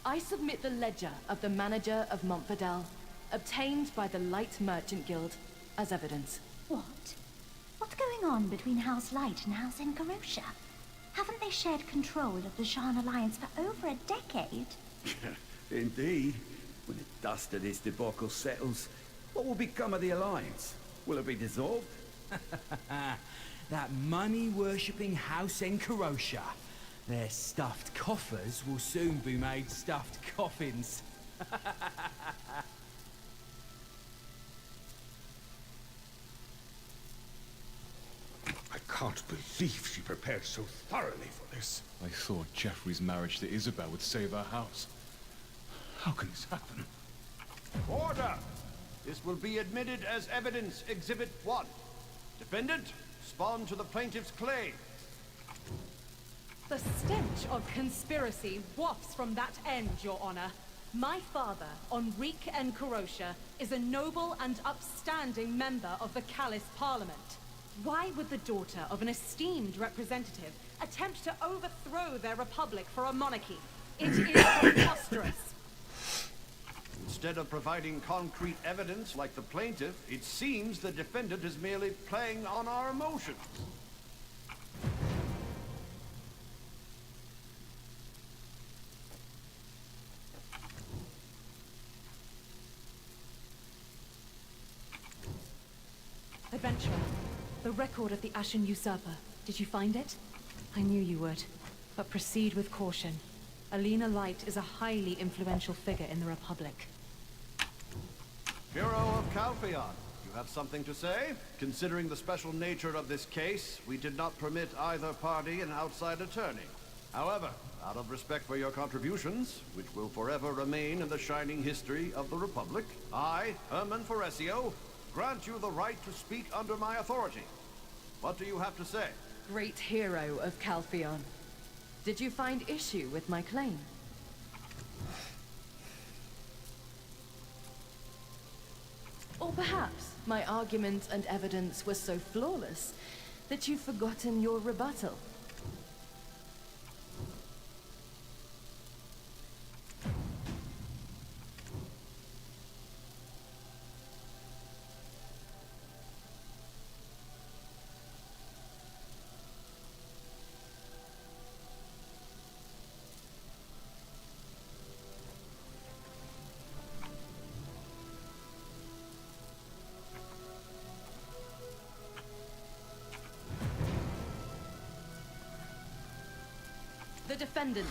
I submit the ledger of the manager of Montfordel, obtained by the Light Merchant Guild, as evidence. What? What's going on between House Light and House Enkarosia? Haven't they shared control of the Shan Alliance for over a decade? Indeed. When the dust of this debacle settles, what will become of the Alliance? Will it be dissolved? That money-worshipping House Enkarosia. Their stuffed coffers will soon be made stuffed coffins. I can't believe she prepared so thoroughly for this. I thought Geoffrey's marriage to Isabel would save our house. How can this happen? Order! This will be admitted as evidence, Exhibit 1. Defendant, respond to the plaintiff's claim. The stench of conspiracy wafts from that end, Your Honor. My father, Enrique Enkarosia, is a noble and upstanding member of the Callous Parliament. Why would the daughter of an esteemed representative attempt to overthrow their republic for a monarchy? It is preposterous. Instead of providing concrete evidence like the plaintiff, it seems the defendant is merely playing on our emotions. Adventurer, the record of the Ashen Usurper. Did you find it? I knew you would. But proceed with caution. Alina Light is a highly influential figure in the Republic. Hero of Calpheon, you have something to say? Considering the special nature of this case, we did not permit either party an outside attorney. However, out of respect for your contributions, which will forever remain in the shining history of the Republic, I, Herman Foresio, grant you the right to speak under my authority. What do you have to say? Great hero of Calpheon. Did you find issue with my claim? Or perhaps my argument and evidence were so flawless that you've forgotten your rebuttal. The defendant,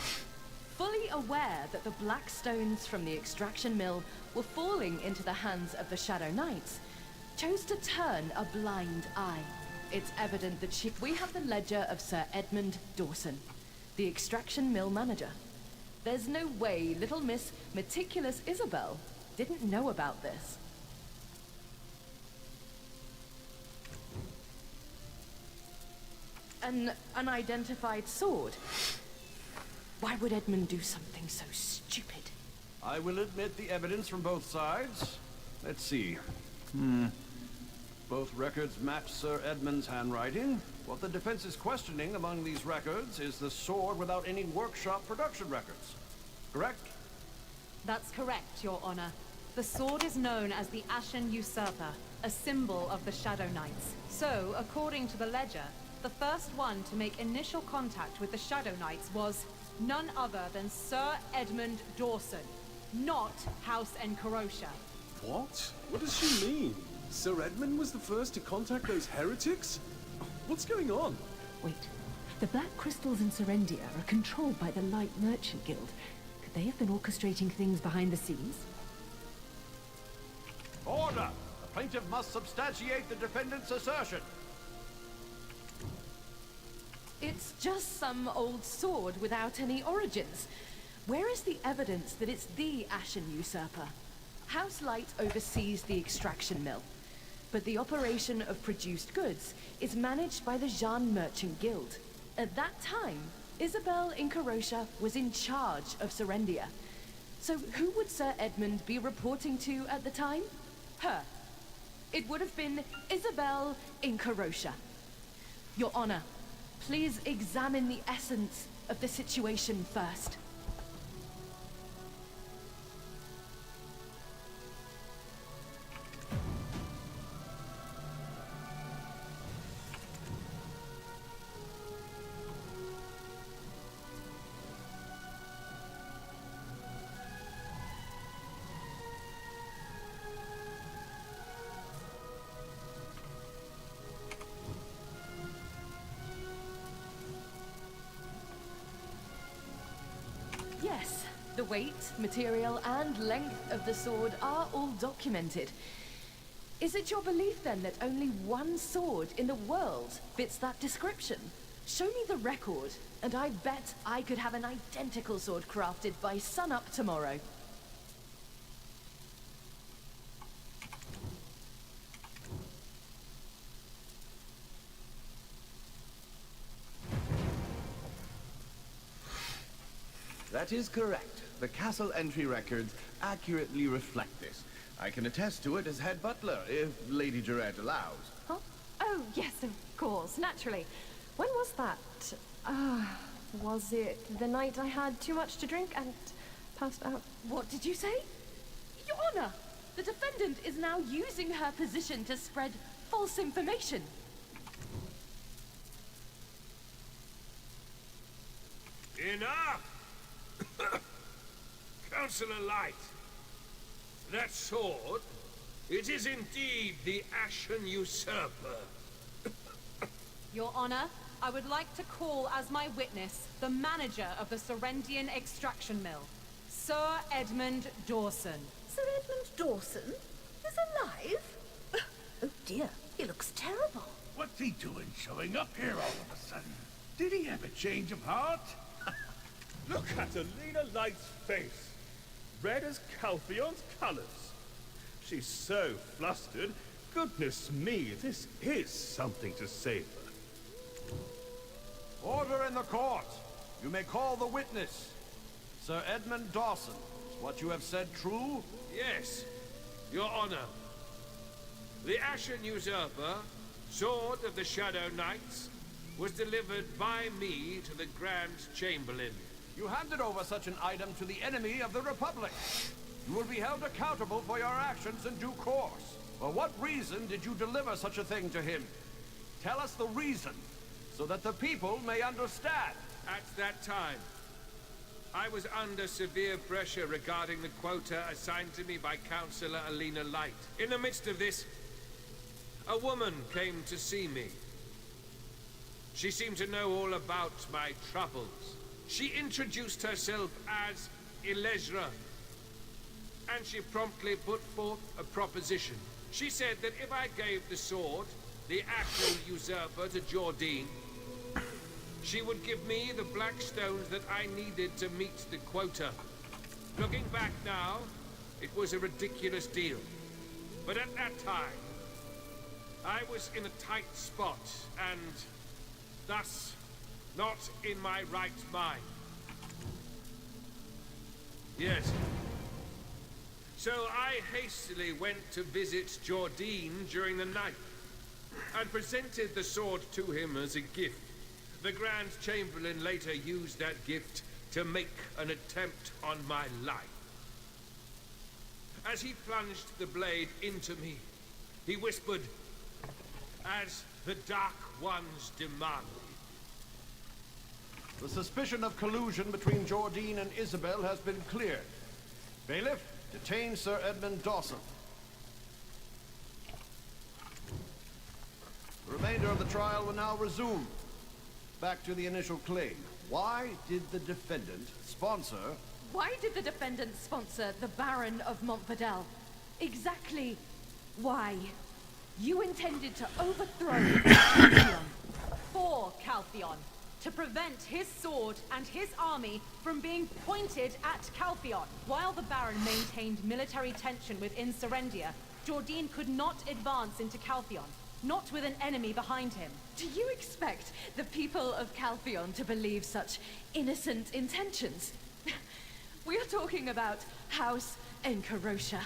fully aware that the black stones from the extraction mill were falling into the hands of the Shadow Knights, chose to turn a blind eye. It's evident that we have the ledger of Sir Edmund Dawson, the extraction mill manager. There's no way little Miss Meticulous Isabel didn't know about this. An unidentified sword. Why would Edmund do something so stupid? I will admit the evidence from both sides. Let's see. Both records match Sir Edmund's handwriting. What the defense is questioning among these records is the sword without any workshop production records. Correct? That's correct, Your Honor. The sword is known as the Ashen Usurper, a symbol of the Shadow Knights. So, according to the ledger, the first one to make initial contact with the Shadow Knights was none other than Sir Edmund Dawson, not House Enkarosia. What? What does she mean? Sir Edmund was the first to contact those heretics? What's going on? Wait. The black crystals in Serendia are controlled by the Light Merchant Guild. Could they have been orchestrating things behind the scenes? Order! The plaintiff must substantiate the defendant's assertion. It's just some old sword without any origins. Where is the evidence that it's the Ashen Usurper? House Light oversees the extraction mill, but the operation of produced goods is managed by the Jean Merchant Guild. At that time, Isabel Incarosha was in charge of Serendia. So who would Sir Edmund be reporting to at the time? Her. It would have been Isabel Incarosha. Your Honor, please examine the essence of the situation first. Yes, the weight, material, and length of the sword are all documented. Is it your belief then that only one sword in the world fits that description? Show me the record, and I bet I could have an identical sword crafted by sunup tomorrow. That is correct. The castle entry records accurately reflect this. I can attest to it as head butler, if Lady Durant allows. Huh? Oh, yes, of course, naturally. When was that? Was it the night I had too much to drink and passed out? What did you say? Your Honor, the defendant is now using her position to spread false information. Enough! Councillor Light, that sword, it is indeed the Ashen Usurper. Your Honor, I would like to call as my witness the manager of the Serendian extraction mill, Sir Edmund Dawson. Sir Edmund Dawson? He's alive? Oh dear, he looks terrible. What's he doing showing up here all of a sudden? Did he have a change of heart? Look at Alina Light's face. Red as Calphion's colors. She's so flustered. Goodness me, this is something to savor. Order in the court. You may call the witness. Sir Edmund Dawson, is what you have said true? Yes, Your Honor. The Ashen Usurper, Sword of the Shadow Knights, was delivered by me to the Grand Chamberlain. You handed over such an item to the enemy of the Republic. You will be held accountable for your actions in due course. For what reason did you deliver such a thing to him? Tell us the reason, so that the people may understand. At that time, I was under severe pressure regarding the quota assigned to me by Councillor Alina Light. In the midst of this, a woman came to see me. She seemed to know all about my troubles. She introduced herself as Elezra, and she promptly put forth a proposition. She said that if I gave the sword, the actual usurper, to Jordine, she would give me the black stones that I needed to meet the quota. Looking back now, it was a ridiculous deal. But at that time, I was in a tight spot, and thus not in my right mind. Yes. So I hastily went to visit Jordine during the night, and presented the sword to him as a gift. The Grand Chamberlain later used that gift to make an attempt on my life. As he plunged the blade into me, he whispered, "As the Dark Ones demand." The suspicion of collusion between Jordine and Isabel has been cleared. Bailiff, detain Sir Edmund Dawson. The remainder of the trial will now resume. Back to the initial claim. Why did the defendant sponsor... Why did the defendant sponsor the Baron of Montfordel? Exactly why? You intended to overthrow Calphion. For Calphion. to prevent his sword and his army from being pointed at Calpheon. While the Baron maintained military tension within Serendia, Jordine could not advance into Calpheon, not with an enemy behind him. Do you expect the people of Calpheon to believe such innocent intentions? We are talking about House Encarosha.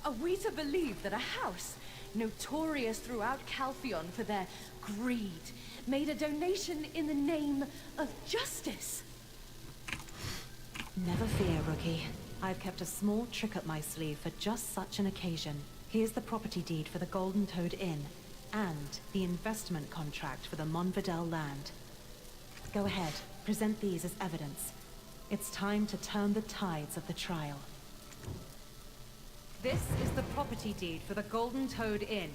Are we to believe that a house, notorious throughout Calpheon for their greed, made a donation in the name of justice? Never fear, Rookie. I've kept a small trick up my sleeve for just such an occasion. Here's the property deed for the Golden Toad Inn, and the investment contract for the Monvidel land. Go ahead, present these as evidence. It's time to turn the tides of the trial. This is the property deed for the Golden Toad Inn.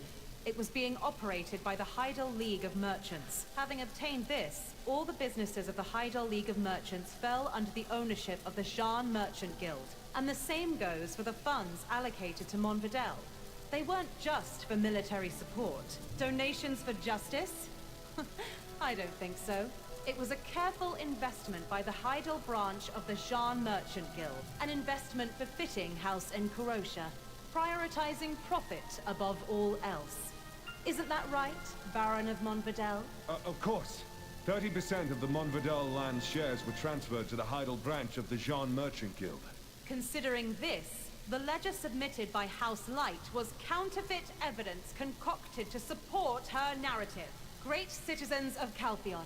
It was being operated by the Heidel League of Merchants. Having obtained this, all the businesses of the Heidel League of Merchants fell under the ownership of the Jean Merchant Guild. And the same goes for the funds allocated to Monvidel. They weren't just for military support. Donations for justice? I don't think so. It was a careful investment by the Heidel branch of the Jean Merchant Guild. An investment befitting House Encarosha, prioritizing profit above all else. Isn't that right, Baron of Monvidel? Of course. 30% of the Monvidel land shares were transferred to the Heidel branch of the Jean Merchant Guild. Considering this, the ledger submitted by House Light was counterfeit evidence concocted to support her narrative. Great citizens of Calpheon,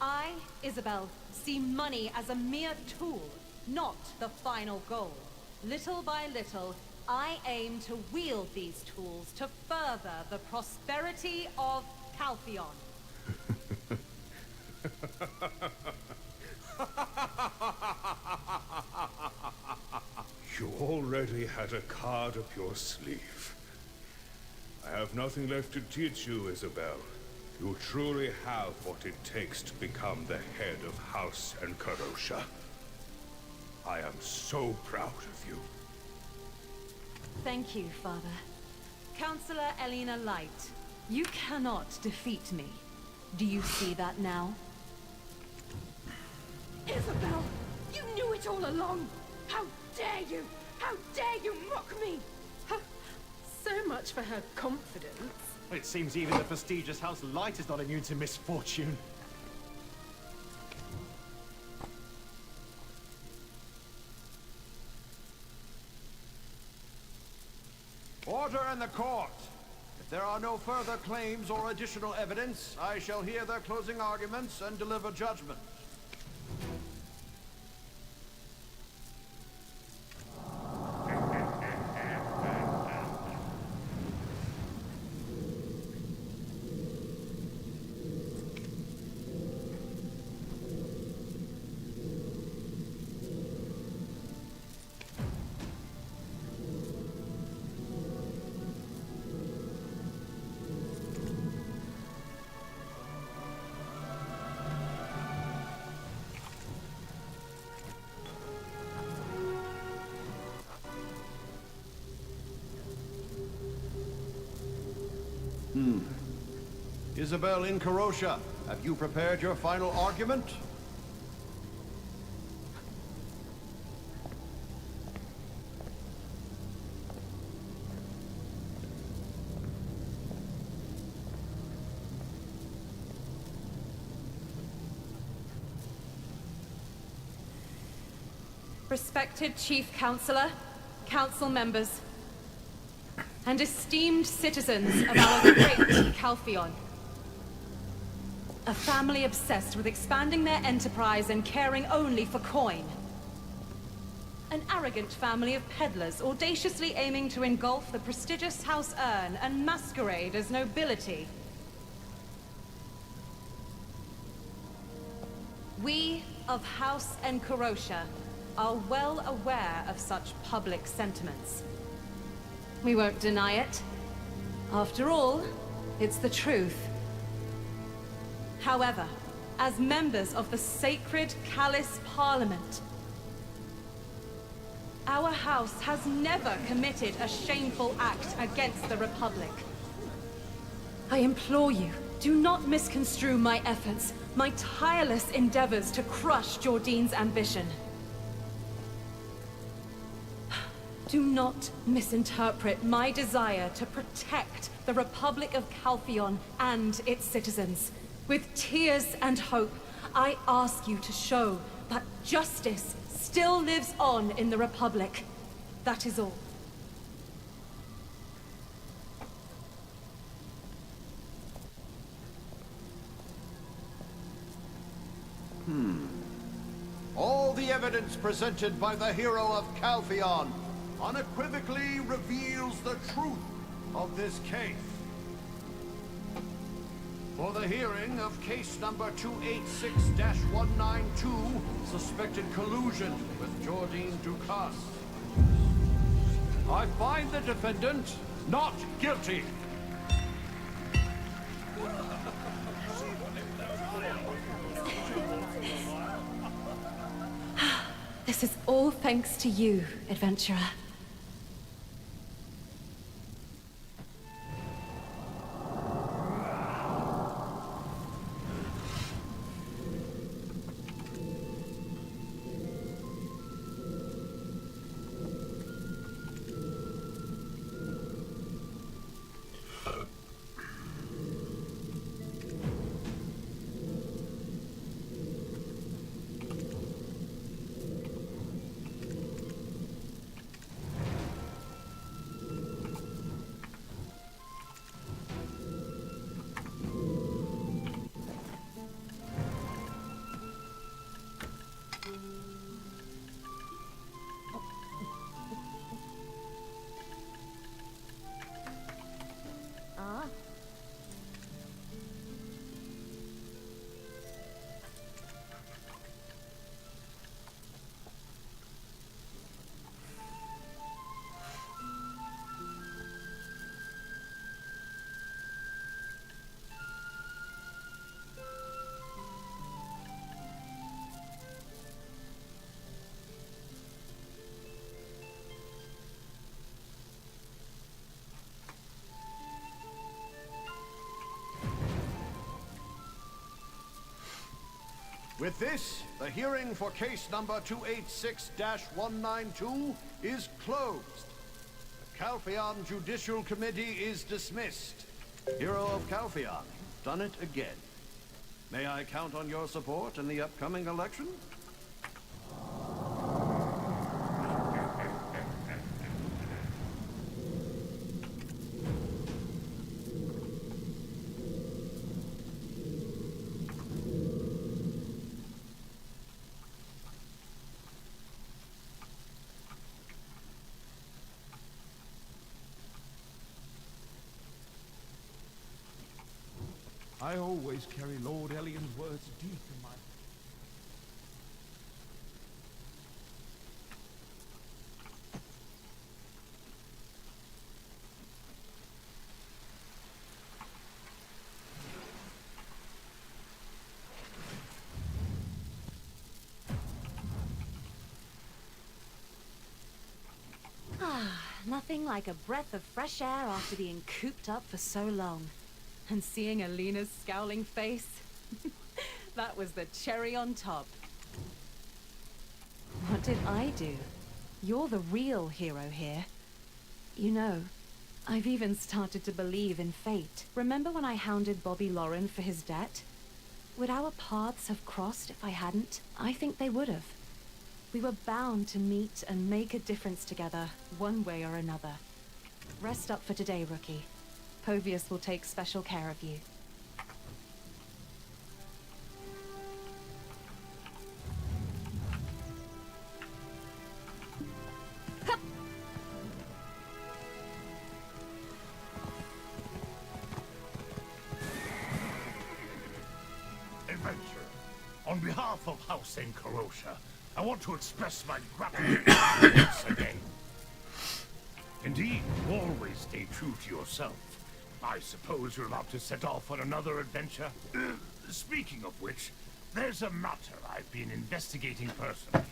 I, Isabel, see money as a mere tool, not the final goal. Little by little, I aim to wield these tools to further the prosperity of Calpheon. You already had a card up your sleeve. I have nothing left to teach you, Isabel. You truly have what it takes to become the head of House Encarosha. I am so proud of you. Thank you, Father. Counselor Elena Light, you cannot defeat me. Do you see that now? Isabel! You knew it all along! How dare you! How dare you mock me! So much for her confidence. It seems even the prestigious House Light is not immune to misfortune. Order in the court! If there are no further claims or additional evidence, I shall hear their closing arguments and deliver judgment. Isabel Encarosha, have you prepared your final argument? Respected Chief Counselor, Council members, and esteemed citizens of our great Calpheon. A family obsessed with expanding their enterprise and caring only for coin. An arrogant family of peddlers audaciously aiming to engulf the prestigious House Urn and masquerade as nobility. We of House Encarosha are well aware of such public sentiments. We won't deny it. After all, it's the truth. However, as members of the sacred Callus Parliament, our house has never committed a shameful act against the Republic. I implore you, do not misconstrue my efforts my tireless endeavors to crush Jordine's ambition. Do not misinterpret my desire to protect the Republic of Calpheon and its citizens. With tears and hope, I ask you to show that justice still lives on in the Republic. That is all. All the evidence presented by the hero of Calpheon unequivocally reveals the truth of this case. For the hearing of case number 286-192, suspected collusion with Jordine Ducasse, I find the defendant not guilty. This is all thanks to you, adventurer. With this, the hearing for case number 286-192 is closed. The Calpheon Judicial Committee is dismissed. Hero of Calpheon, done it again. May I count on your support in the upcoming election? I always carry Lord Ellion's words deep in my... Nothing like a breath of fresh air after being cooped up for so long. And seeing Alina's scowling face, that was the cherry on top. What did I do? You're the real hero here. You know, I've even started to believe in fate. Remember when I hounded Bobby Lauren for his debt? Would our paths have crossed if I hadn't? I think they would have. We were bound to meet and make a difference together, one way or another. Rest up for today, rookie. Povius will take special care of you. Adventurer, on behalf of House Encarosia, I want to express my gratitude once again. Indeed, you always stay true to yourself. I suppose you're about to set off on another adventure? Speaking of which, there's a matter I've been investigating personally.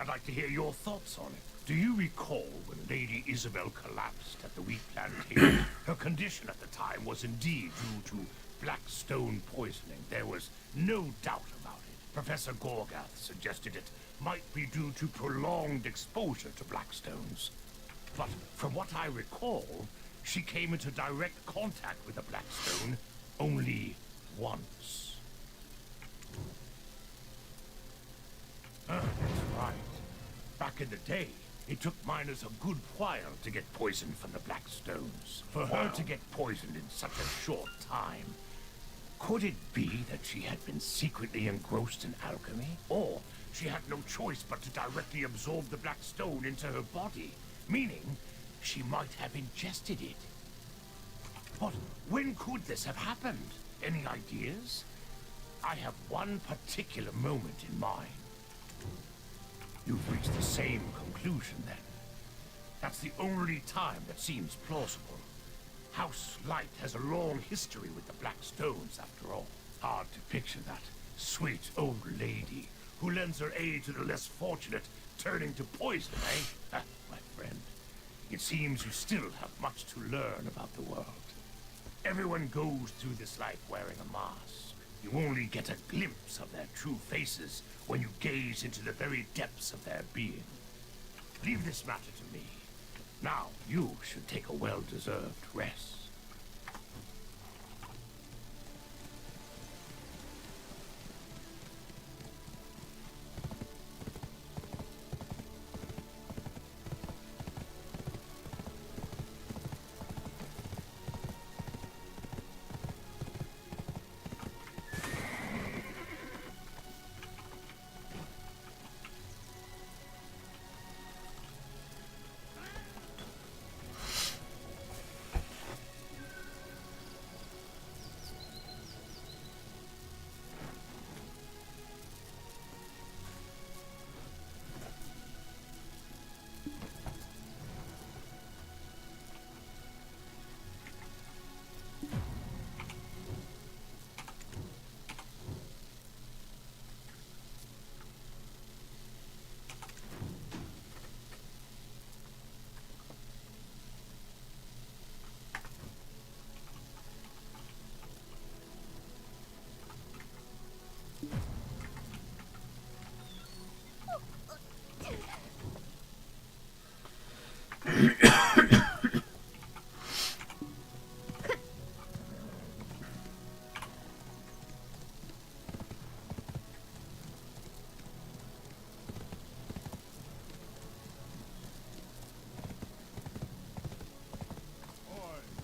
I'd like to hear your thoughts on it. Do you recall when Lady Isabel collapsed at the wheat plantation? Her condition at the time was indeed due to Blackstone poisoning. There was no doubt about it. Professor Gorgath suggested it might be due to prolonged exposure to Blackstones. But from what I recall, she came into direct contact with a Blackstone only once. That's right. Back in the day, it took miners a good while to get poisoned from the Blackstones. For her to get poisoned in such a short time, could it be that she had been secretly engrossed in alchemy? Or she had no choice but to directly absorb the Blackstone into her body, meaning she might have ingested it. But when could this have happened? Any ideas? I have one particular moment in mind. You've reached the same conclusion, then. That's the only time that seems plausible. House Light has a long history with the Blackstones, after all. Hard to picture that sweet old lady who lends her aid to the less fortunate turning to poison, eh? Ah, my friend, it seems you still have much to learn about the world. Everyone goes through this life wearing a mask. You only get a glimpse of their true faces when you gaze into the very depths of their being. Leave this matter to me. Now, you should take a well-deserved rest.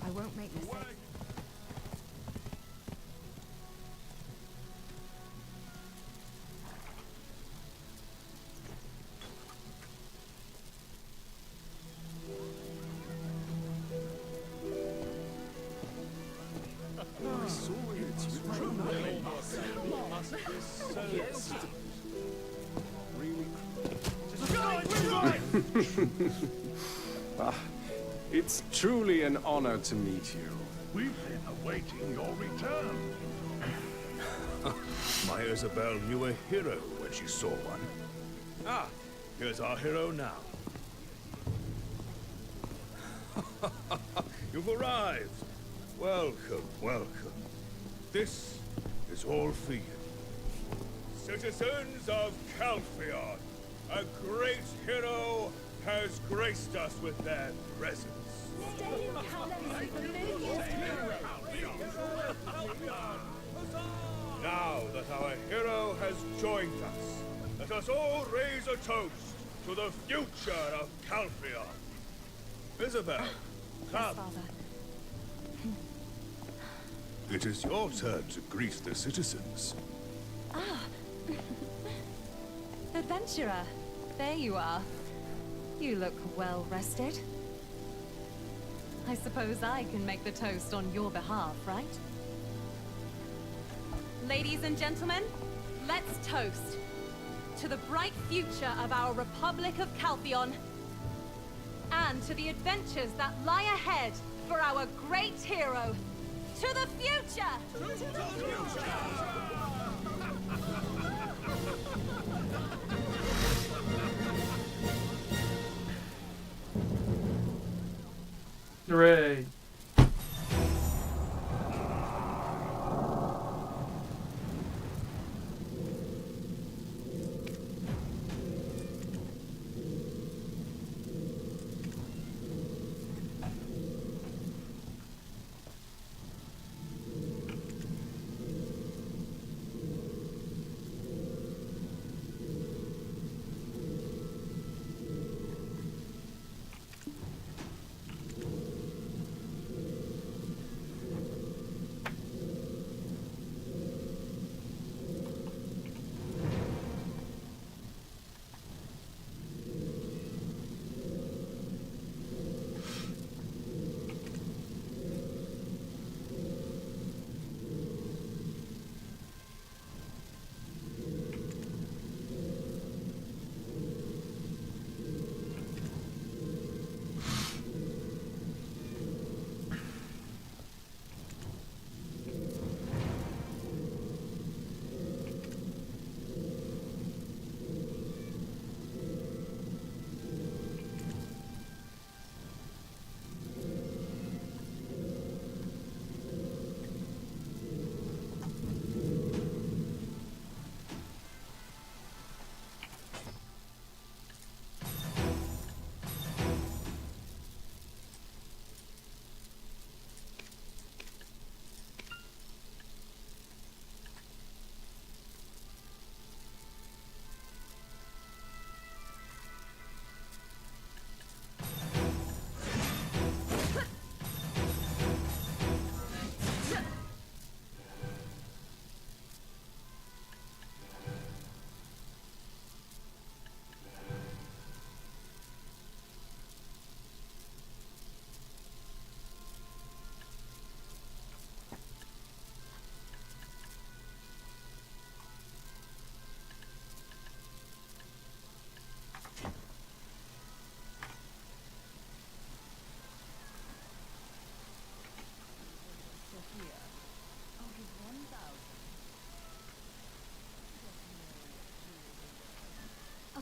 I won't make mistakes. It's truly an honor to meet you. We've been awaiting your return. My Isabel knew a hero when she saw one. Ah, here's our hero now. You've arrived. Welcome, welcome. This is all for you. Citizens of Calpheon, a great hero has graced us with their presence. Now that our hero has joined us, let us all raise a toast to the future of Calpheon. Isabel, come. It is your turn to greet the citizens. Ah. Adventurer, there you are. You look well rested. I suppose I can make the toast on your behalf, right? Ladies and gentlemen, let's toast to the bright future of our Republic of Calpheon and to the adventures that lie ahead for our great hero. To the future! To the future! Hooray.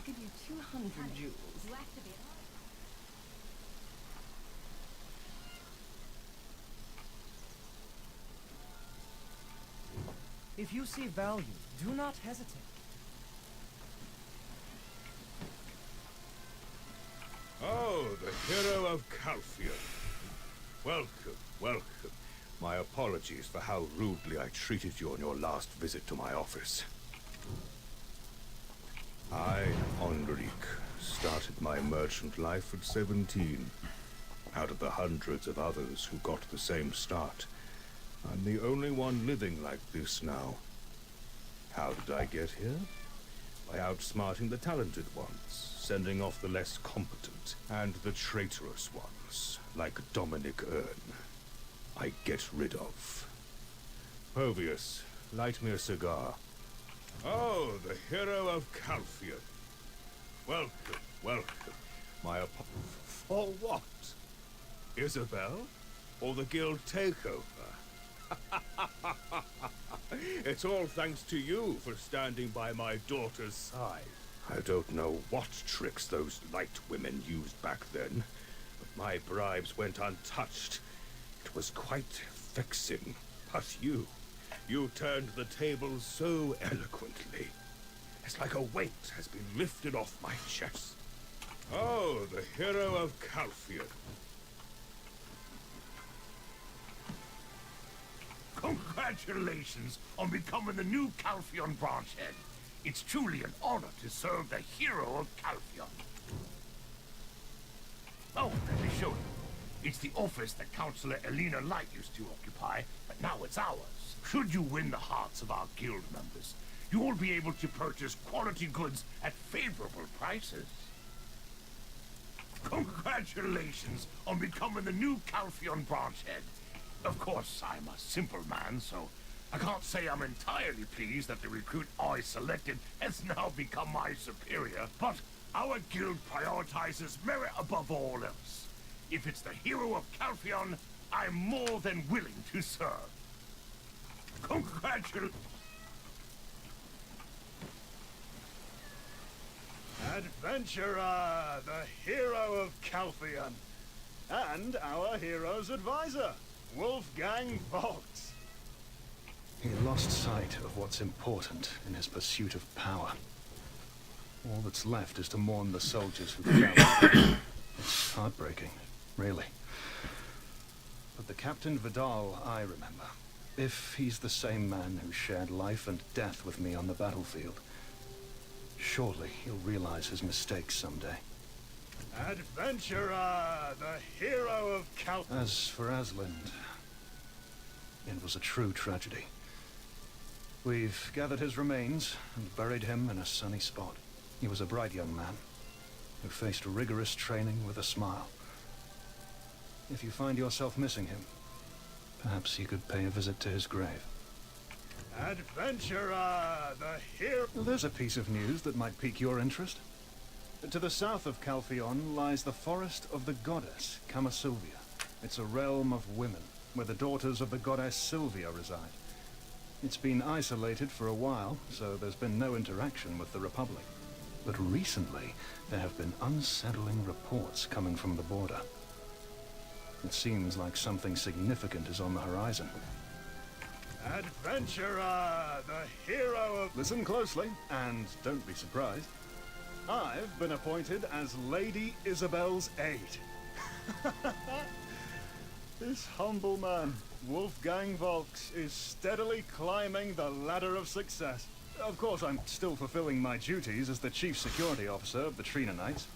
give you 200 jewels. If you see value, do not hesitate. Oh, the hero of Calphion. Welcome, welcome. My apologies for how rudely I treated you on your last visit to my office. I, Enrique, started my merchant life at 17. Out of the hundreds of others who got the same start, I'm the only one living like this now. How did I get here? By outsmarting the talented ones, sending off the less competent, and the traitorous ones, like Dominic Earn. I get rid of. Povius, light me a cigar. Oh, the hero of Calphion. Welcome, welcome. My for what? Isabel? Or the guild takeover? It's all thanks to you for standing by my daughter's side. I don't know what tricks those light women used back then, but my bribes went untouched. It was quite vexing. But you turned the tables so eloquently. It's like a weight has been lifted off my chest. Oh, the hero of Calphion. Congratulations on becoming the new Calphion branch head. It's truly an honor to serve the hero of Calphion. Oh, let me show you. It's the office that Councillor Elena Light used to occupy, but now it's ours. Should you win the hearts of our guild members, you will be able to purchase quality goods at favorable prices. Congratulations on becoming the new Calphion branch head. Of course, I'm a simple man, so I can't say I'm entirely pleased that the recruit I selected has now become my superior, but our guild prioritizes merit above all else. If it's the hero of Calphion, I'm more than willing to serve. Congratulations. Adventurer, the hero of Calphion, and our hero's advisor, Wolfgang Volks. He lost sight of what's important in his pursuit of power. All that's left is to mourn the soldiers who fell. It's heartbreaking, really. But the Captain Vidal I remember, if he's the same man who shared life and death with me on the battlefield, surely he'll realize his mistakes someday. Adventurer, the hero of Calphion. As for Aslind, it was a true tragedy. We've gathered his remains and buried him in a sunny spot. He was a bright young man who faced rigorous training with a smile. If you find yourself missing him, perhaps you could pay a visit to his grave. Adventurer, the hero. There's a piece of news that might pique your interest. To the south of Calphion lies the forest of the goddess, Camasylvia. It's a realm of women, where the daughters of the goddess Sylvia reside. It's been isolated for a while, so there's been no interaction with the Republic. But recently, there have been unsettling reports coming from the border. It seems like something significant is on the horizon. Adventurer, the hero of... Listen closely, and don't be surprised. I've been appointed as Lady Isabel's aide. This humble man, Wolfgang Volks, is steadily climbing the ladder of success. Of course, I'm still fulfilling my duties as the chief security officer of the Trina Knights.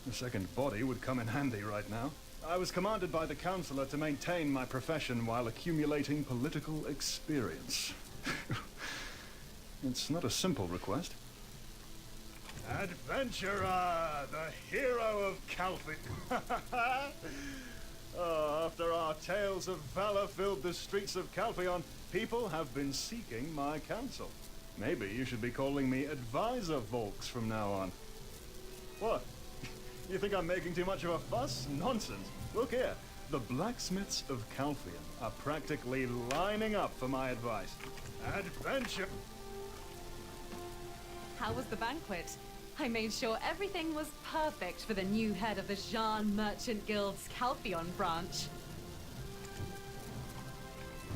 The second body would come in handy right now. I was commanded by the Councillor to maintain my profession while accumulating political experience. It's not a simple request. Adventurer, the hero of Calphion. Oh, after our tales of valor filled the streets of Calphion, people have been seeking my counsel. Maybe you should be calling me Advisor Volks from now on. What? You think I'm making too much of a fuss? Nonsense. Look here. The blacksmiths of Calphion are practically lining up for my advice. Adventure. How was the banquet? I made sure everything was perfect for the new head of the Jean Merchant Guild's Calpheon branch.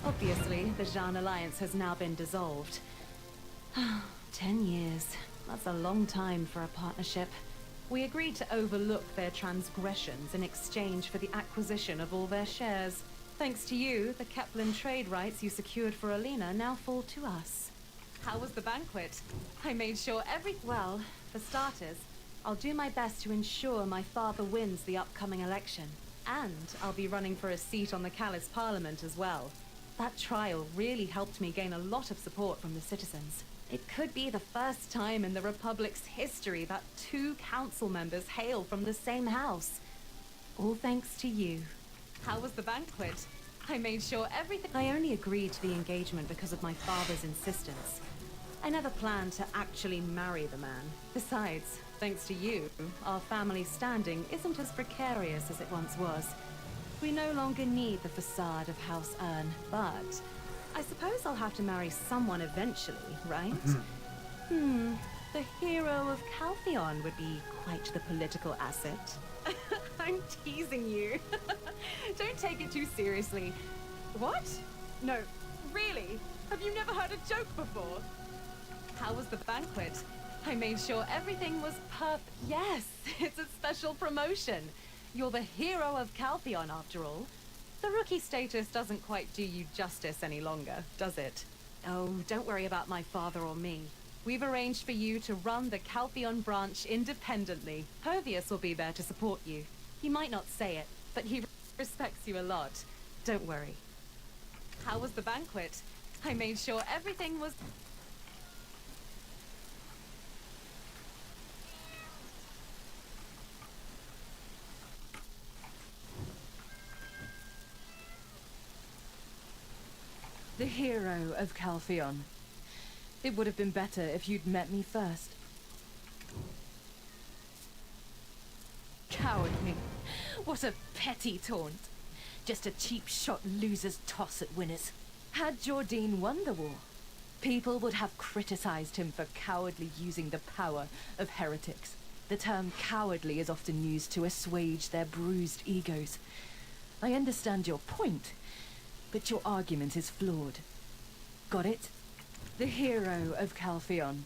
Obviously, the Jean Alliance has now been dissolved. 10 years. That's a long time for a partnership. We agreed to overlook their transgressions in exchange for the acquisition of all their shares. Thanks to you, the Kepler trade rights you secured for Alina now fall to us. How was the banquet? I made sure well, for starters, I'll do my best to ensure my father wins the upcoming election. And I'll be running for a seat on the Callis Parliament as well. That trial really helped me gain a lot of support from the citizens. It could be the first time in the Republic's history that 2 council members hail from the same house. All thanks to you. How was the banquet? I made sure everything... I only agreed to the engagement because of my father's insistence. I never planned to actually marry the man. Besides, thanks to you, our family's standing isn't as precarious as it once was. We no longer need the facade of House Urn, but I suppose I'll have to marry someone eventually, right? The hero of Calpheon would be quite the political asset. I'm teasing you. Don't take it too seriously. What? No, really? Have you never heard a joke before? How was the banquet? I made sure everything was perfect. Yes, it's a special promotion. You're the hero of Calpheon, after all. The rookie status doesn't quite do you justice any longer, does it? Oh, don't worry about my father or me. We've arranged for you to run the Calpheon branch independently. Pervious will be there to support you. He might not say it, but he respects you a lot. Don't worry. How was the banquet? I made sure everything was... The hero of Calpheon. It would have been better if you'd met me first. Cowardly. What a petty taunt. Just a cheap shot loser's toss at winners. Had Jordine won the war, people would have criticized him for cowardly using the power of heretics. The term cowardly is often used to assuage their bruised egos. I understand your point, but your argument is flawed. Got it? The hero of Calpheon.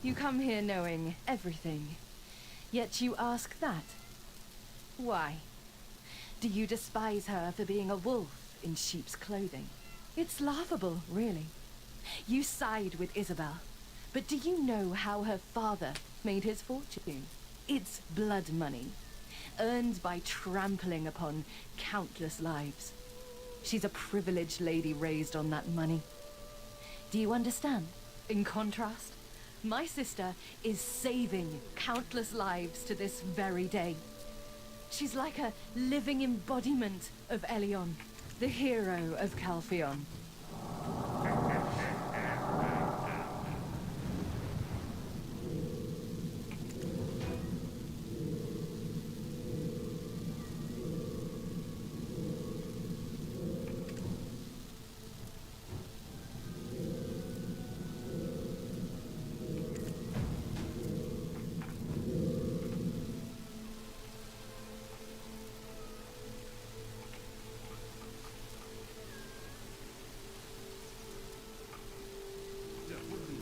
You come here knowing everything, yet you ask that. Why? Do you despise her for being a wolf in sheep's clothing? It's laughable, really. You side with Isabel, but do you know how her father made his fortune? It's blood money, earned by trampling upon countless lives. She's a privileged lady raised on that money. Do you understand? In contrast, my sister is saving countless lives to this very day. She's like a living embodiment of Elion, the hero of Calpheon.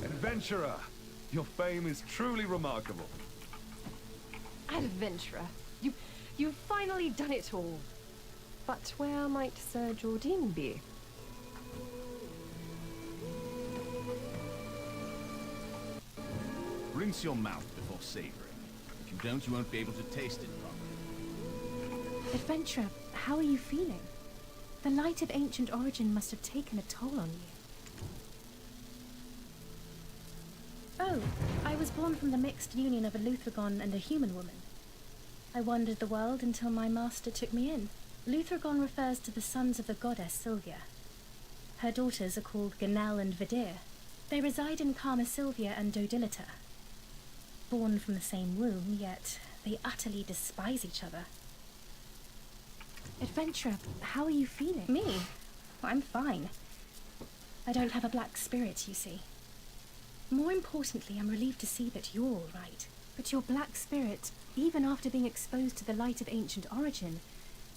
Adventurer! Your fame is truly remarkable. Adventurer, you've finally done it all. But where might Sir Jordine be? Rinse your mouth before savoring. If you don't, you won't be able to taste it properly. Adventurer, how are you feeling? The light of ancient origin must have taken a toll on you. Oh, I was born from the mixed union of a Luthragon and a human woman. I wandered the world until my master took me in. Luthragon refers to the sons of the goddess Sylvia. Her daughters are called Ganel and Vidir. They reside in Karma Sylvia and Dodilita. Born from the same womb, yet they utterly despise each other. Adventurer, how are you feeling? Me? I'm fine. I don't have a black spirit, you see. More importantly, I'm relieved to see that you're all right. But your black spirit, even after being exposed to the light of ancient origin,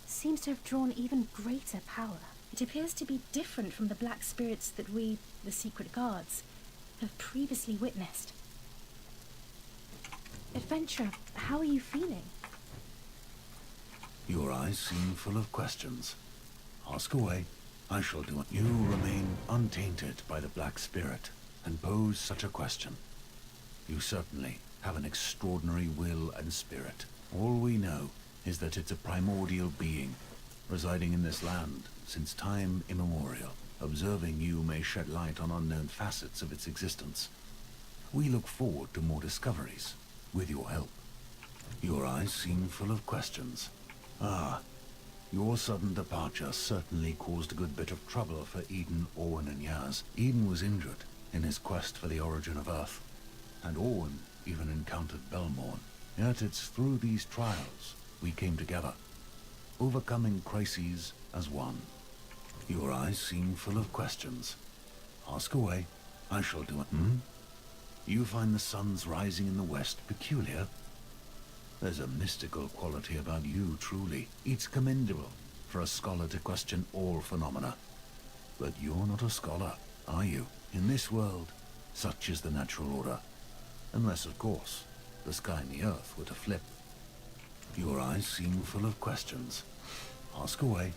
seems to have drawn even greater power. It appears to be different from the black spirits that we, the secret guards, have previously witnessed. Adventurer, how are you feeling? Your eyes seem full of questions. Ask away. I shall do it. You remain untainted by the Black Spirit and pose such a question. You certainly have an extraordinary will and spirit. All we know is that it's a primordial being, residing in this land since time immemorial. Observing you may shed light on unknown facets of its existence. We look forward to more discoveries, with your help. Your eyes seem full of questions. Ah, your sudden departure certainly caused a good bit of trouble for Eden, Owen, and Yaz. Eden was injured in his quest for the origin of Earth, and Owen even encountered Belmorn. Yet it's through these trials we came together, overcoming crises as one. Your eyes seem full of questions. Ask away. I shall do it. You find the sun's rising in the west peculiar? There's a mystical quality about you, truly. It's commendable for a scholar to question all phenomena. But you're not a scholar, are you? In this world, such is the natural order. Unless, of course, the sky and the earth were to flip. Your eyes seem full of questions. Ask away.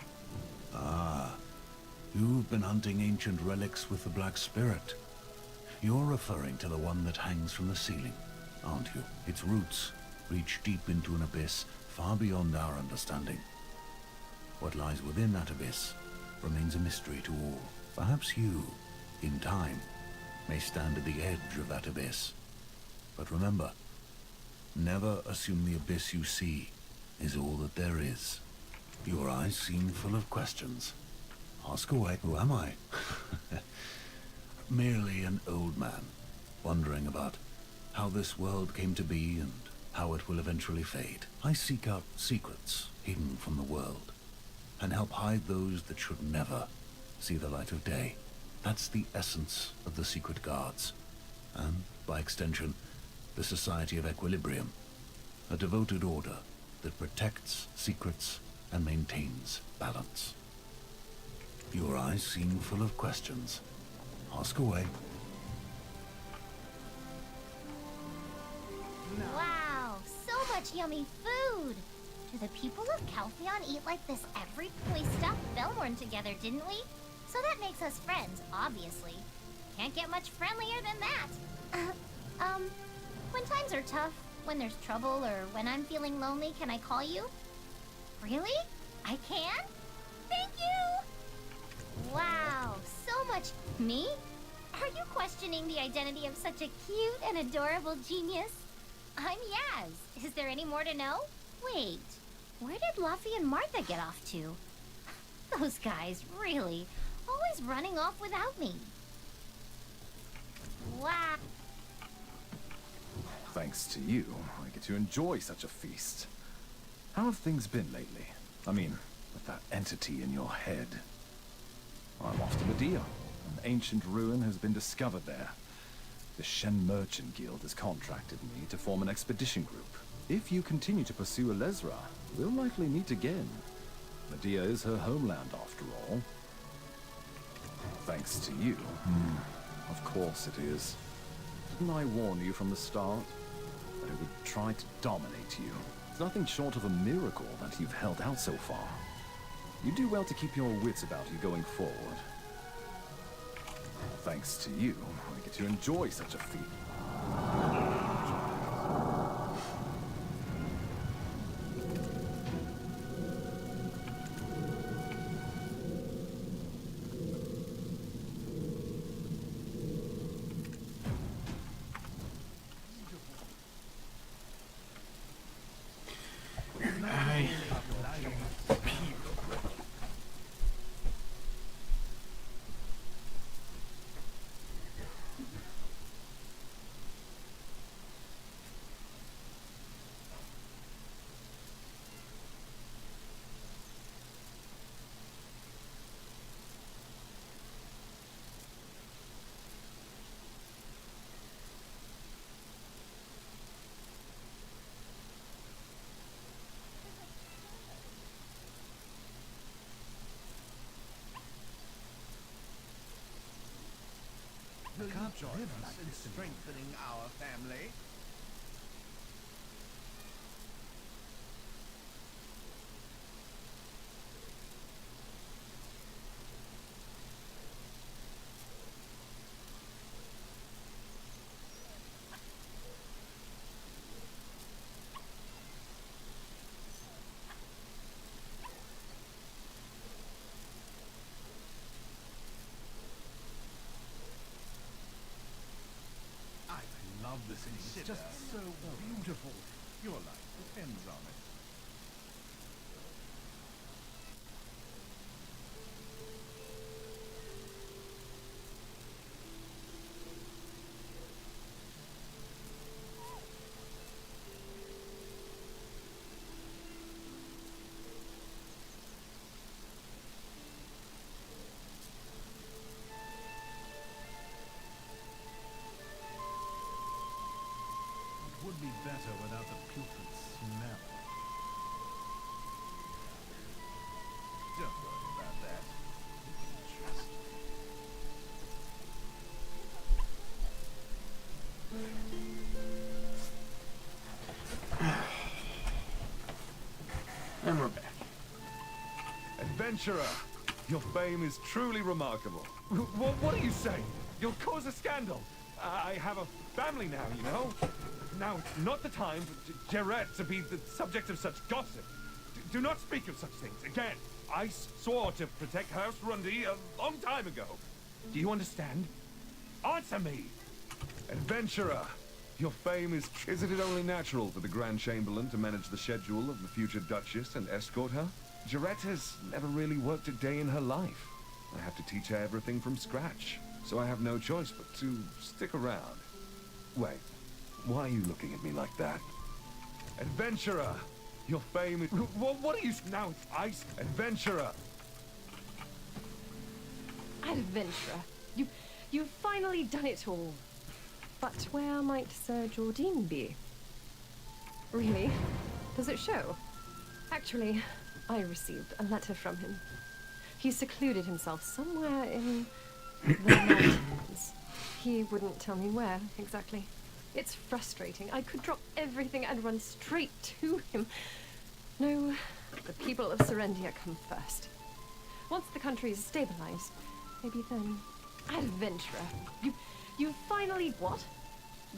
Ah, you've been hunting ancient relics with the Black Spirit. You're referring to the one that hangs from the ceiling, aren't you? Its roots reach deep into an abyss far beyond our understanding. What lies within that abyss remains a mystery to all. Perhaps you, in time, may stand at the edge of that abyss. But remember, never assume the abyss you see is all that there is. Your eyes seem full of questions. Ask away. Who am I? Merely an old man, wondering about how this world came to be and how it will eventually fade. I seek out secrets hidden from the world, and help hide those that should never see the light of day. That's the essence of the Secret Guards, and, by extension, the Society of Equilibrium, a devoted order that protects secrets and maintains balance. Your eyes seem full of questions. Ask away. Wow, so much yummy food! Do the people of Calpheon eat like this every... We stuffed Belmorn together, didn't we? So that makes us friends, obviously. Can't get much friendlier than that. When times are tough, when there's trouble, or when I'm feeling lonely, can I call you? Really? I can? Thank you! Wow, so much... Me? Are you questioning the identity of such a cute and adorable genius? I'm Yaz. Is there any more to know? Wait, where did Luffy and Martha get off to? Those guys, really, always running off without me. Wow. Thanks to you, I get to enjoy such a feast. How have things been lately? I mean, with that entity in your head. I'm off to Medea. An ancient ruin has been discovered there. The Shen Merchant Guild has contracted me to form an expedition group. If you continue to pursue Elezra, we'll likely meet again. Medea is her homeland, after all. Thanks to you. Of course it is. Didn't I warn you from the start? That it would try to dominate you. It's nothing short of a miracle that you've held out so far. You do well to keep your wits about you going forward. Thanks to you, I get to enjoy such a feat. join us in strengthening our family? I love this. It's just so beautiful. Your life depends on it. It would be better without the putrid smell. Don't worry about that. You can trust me. And we're back. Adventurer, your fame is truly remarkable. What are you saying? You'll cause a scandal. I have a family now, you know? Now, not the time for Jerret to be the subject of such gossip. Do not speak of such things again. I swore to protect House Rundi a long time ago. Do you understand? Answer me! Adventurer, your fame is... Isn't it only natural for the Grand Chamberlain to manage the schedule of the future Duchess and escort her? Jerret has never really worked a day in her life. I have to teach her everything from scratch, so I have no choice but to stick around. Wait, why are you looking at me like that? Adventurer, your fame is... What are you... Now it's ice. Adventurer. Adventurer, you've finally done it all. But where might Sir Jordine be? Really? Does it show? Actually, I received a letter from him. He secluded himself somewhere in the mountains. He wouldn't tell me where, exactly. It's frustrating. I could drop everything and run straight to him. No, the people of Serendia come first. Once the country is stabilized, maybe then... Adventurer, you finally... What?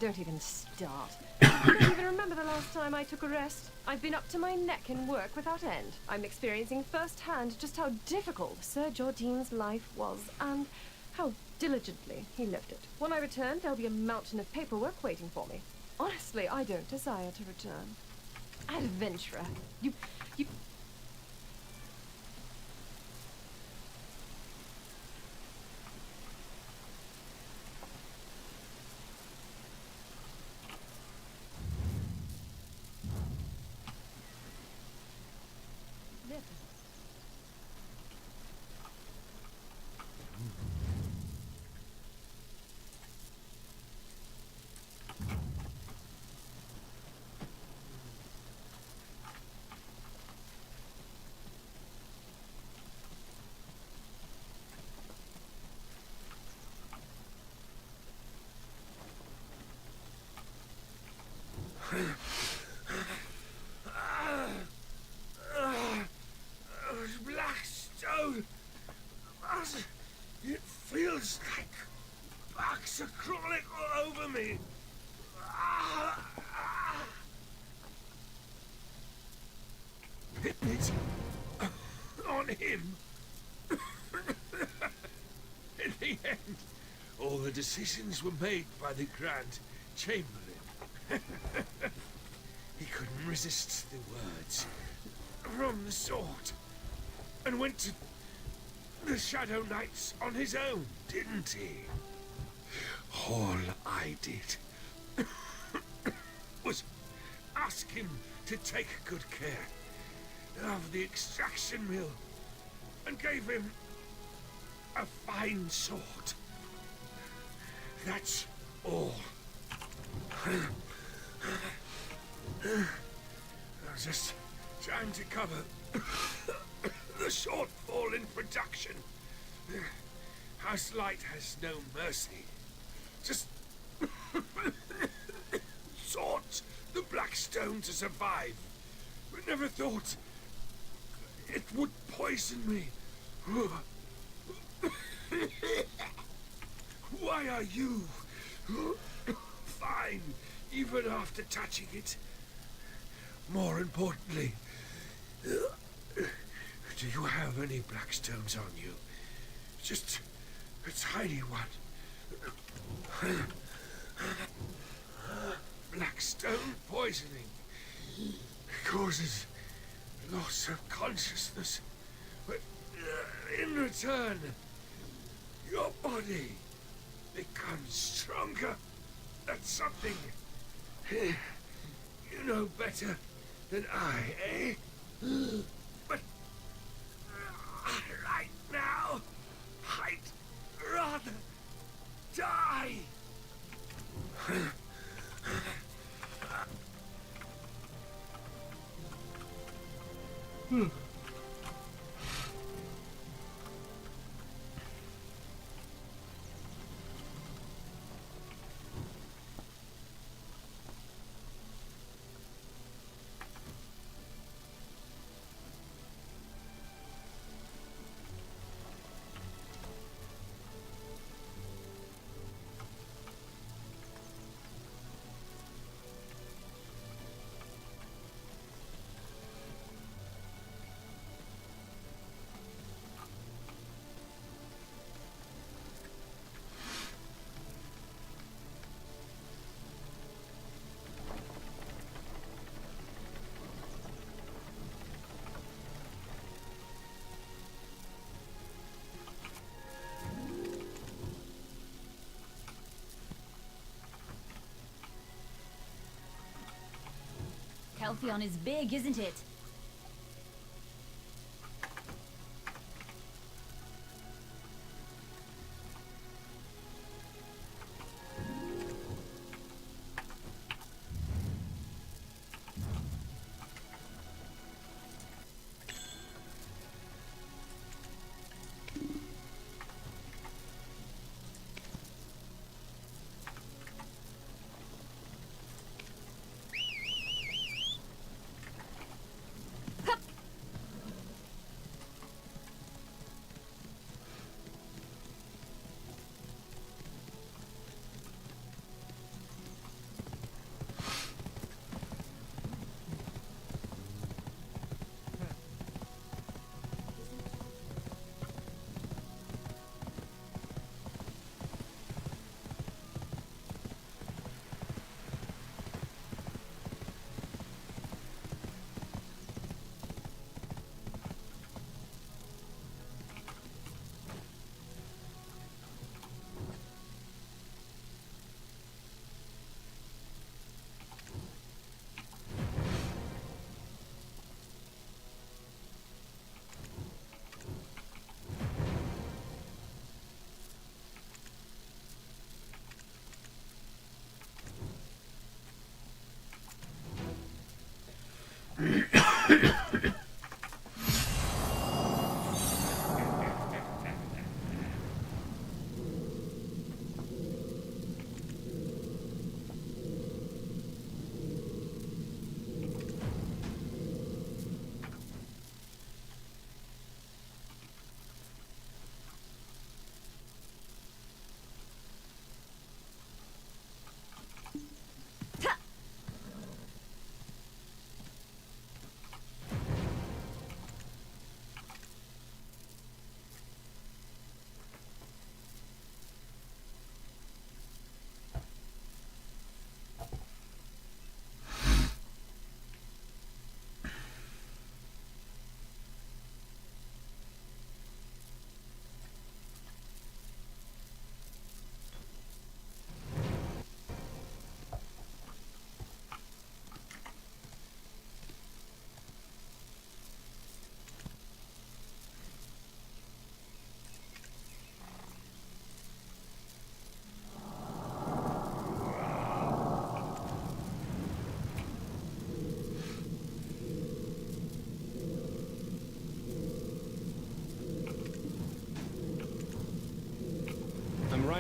Don't even start. I don't even remember the last time I took a rest. I've been up to my neck in work without end. I'm experiencing firsthand just how difficult Sir Jordine's life was, and how diligently he lived it. When I return, there'll be a mountain of paperwork waiting for me. Honestly, I don't desire to return. Adventurer, you... Black stone. It feels like bugs are crawling all over me. It's on him. In the end, all the decisions were made by the Grand Chamberlain. He couldn't resist the words from the sword and went to the Shadow Knights on his own, didn't he? All I did was ask him to take good care of the extraction mill and gave him a fine sword. That's all. I was just trying to cover the shortfall in production. House Light has no mercy. just sought the black stone to survive. But never thought it would poison me. Why are you fine even after touching it? More importantly, do you have any black stones on you? Just a tiny one. Black stone poisoning causes loss of consciousness, but in return, your body becomes stronger. That's something you know better than I, eh? But right now, I'd rather die. Calpheon is big, isn't it?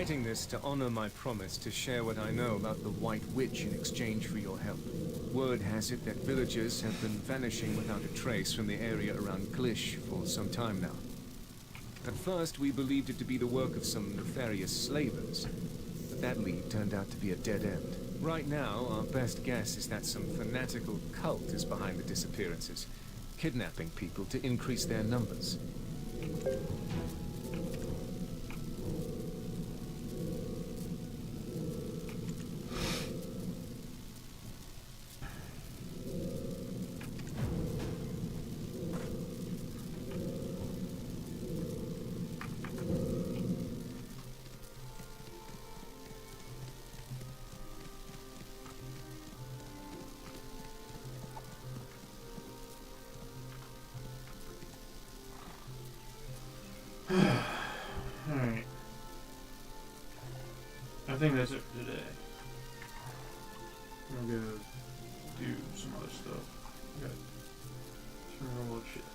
writing this to honor my promise to share what I know about the White Witch in exchange for your help. Word has it that villagers have been vanishing without a trace from the area around Glish for some time now. At first, we believed it to be the work of some nefarious slavers, but that lead turned out to be a dead end. Right now, our best guess is that some fanatical cult is behind the disappearances, kidnapping people to increase their numbers. Alright. I think that's it for today. I'm gonna go do some other stuff. Okay. Turn all that shit.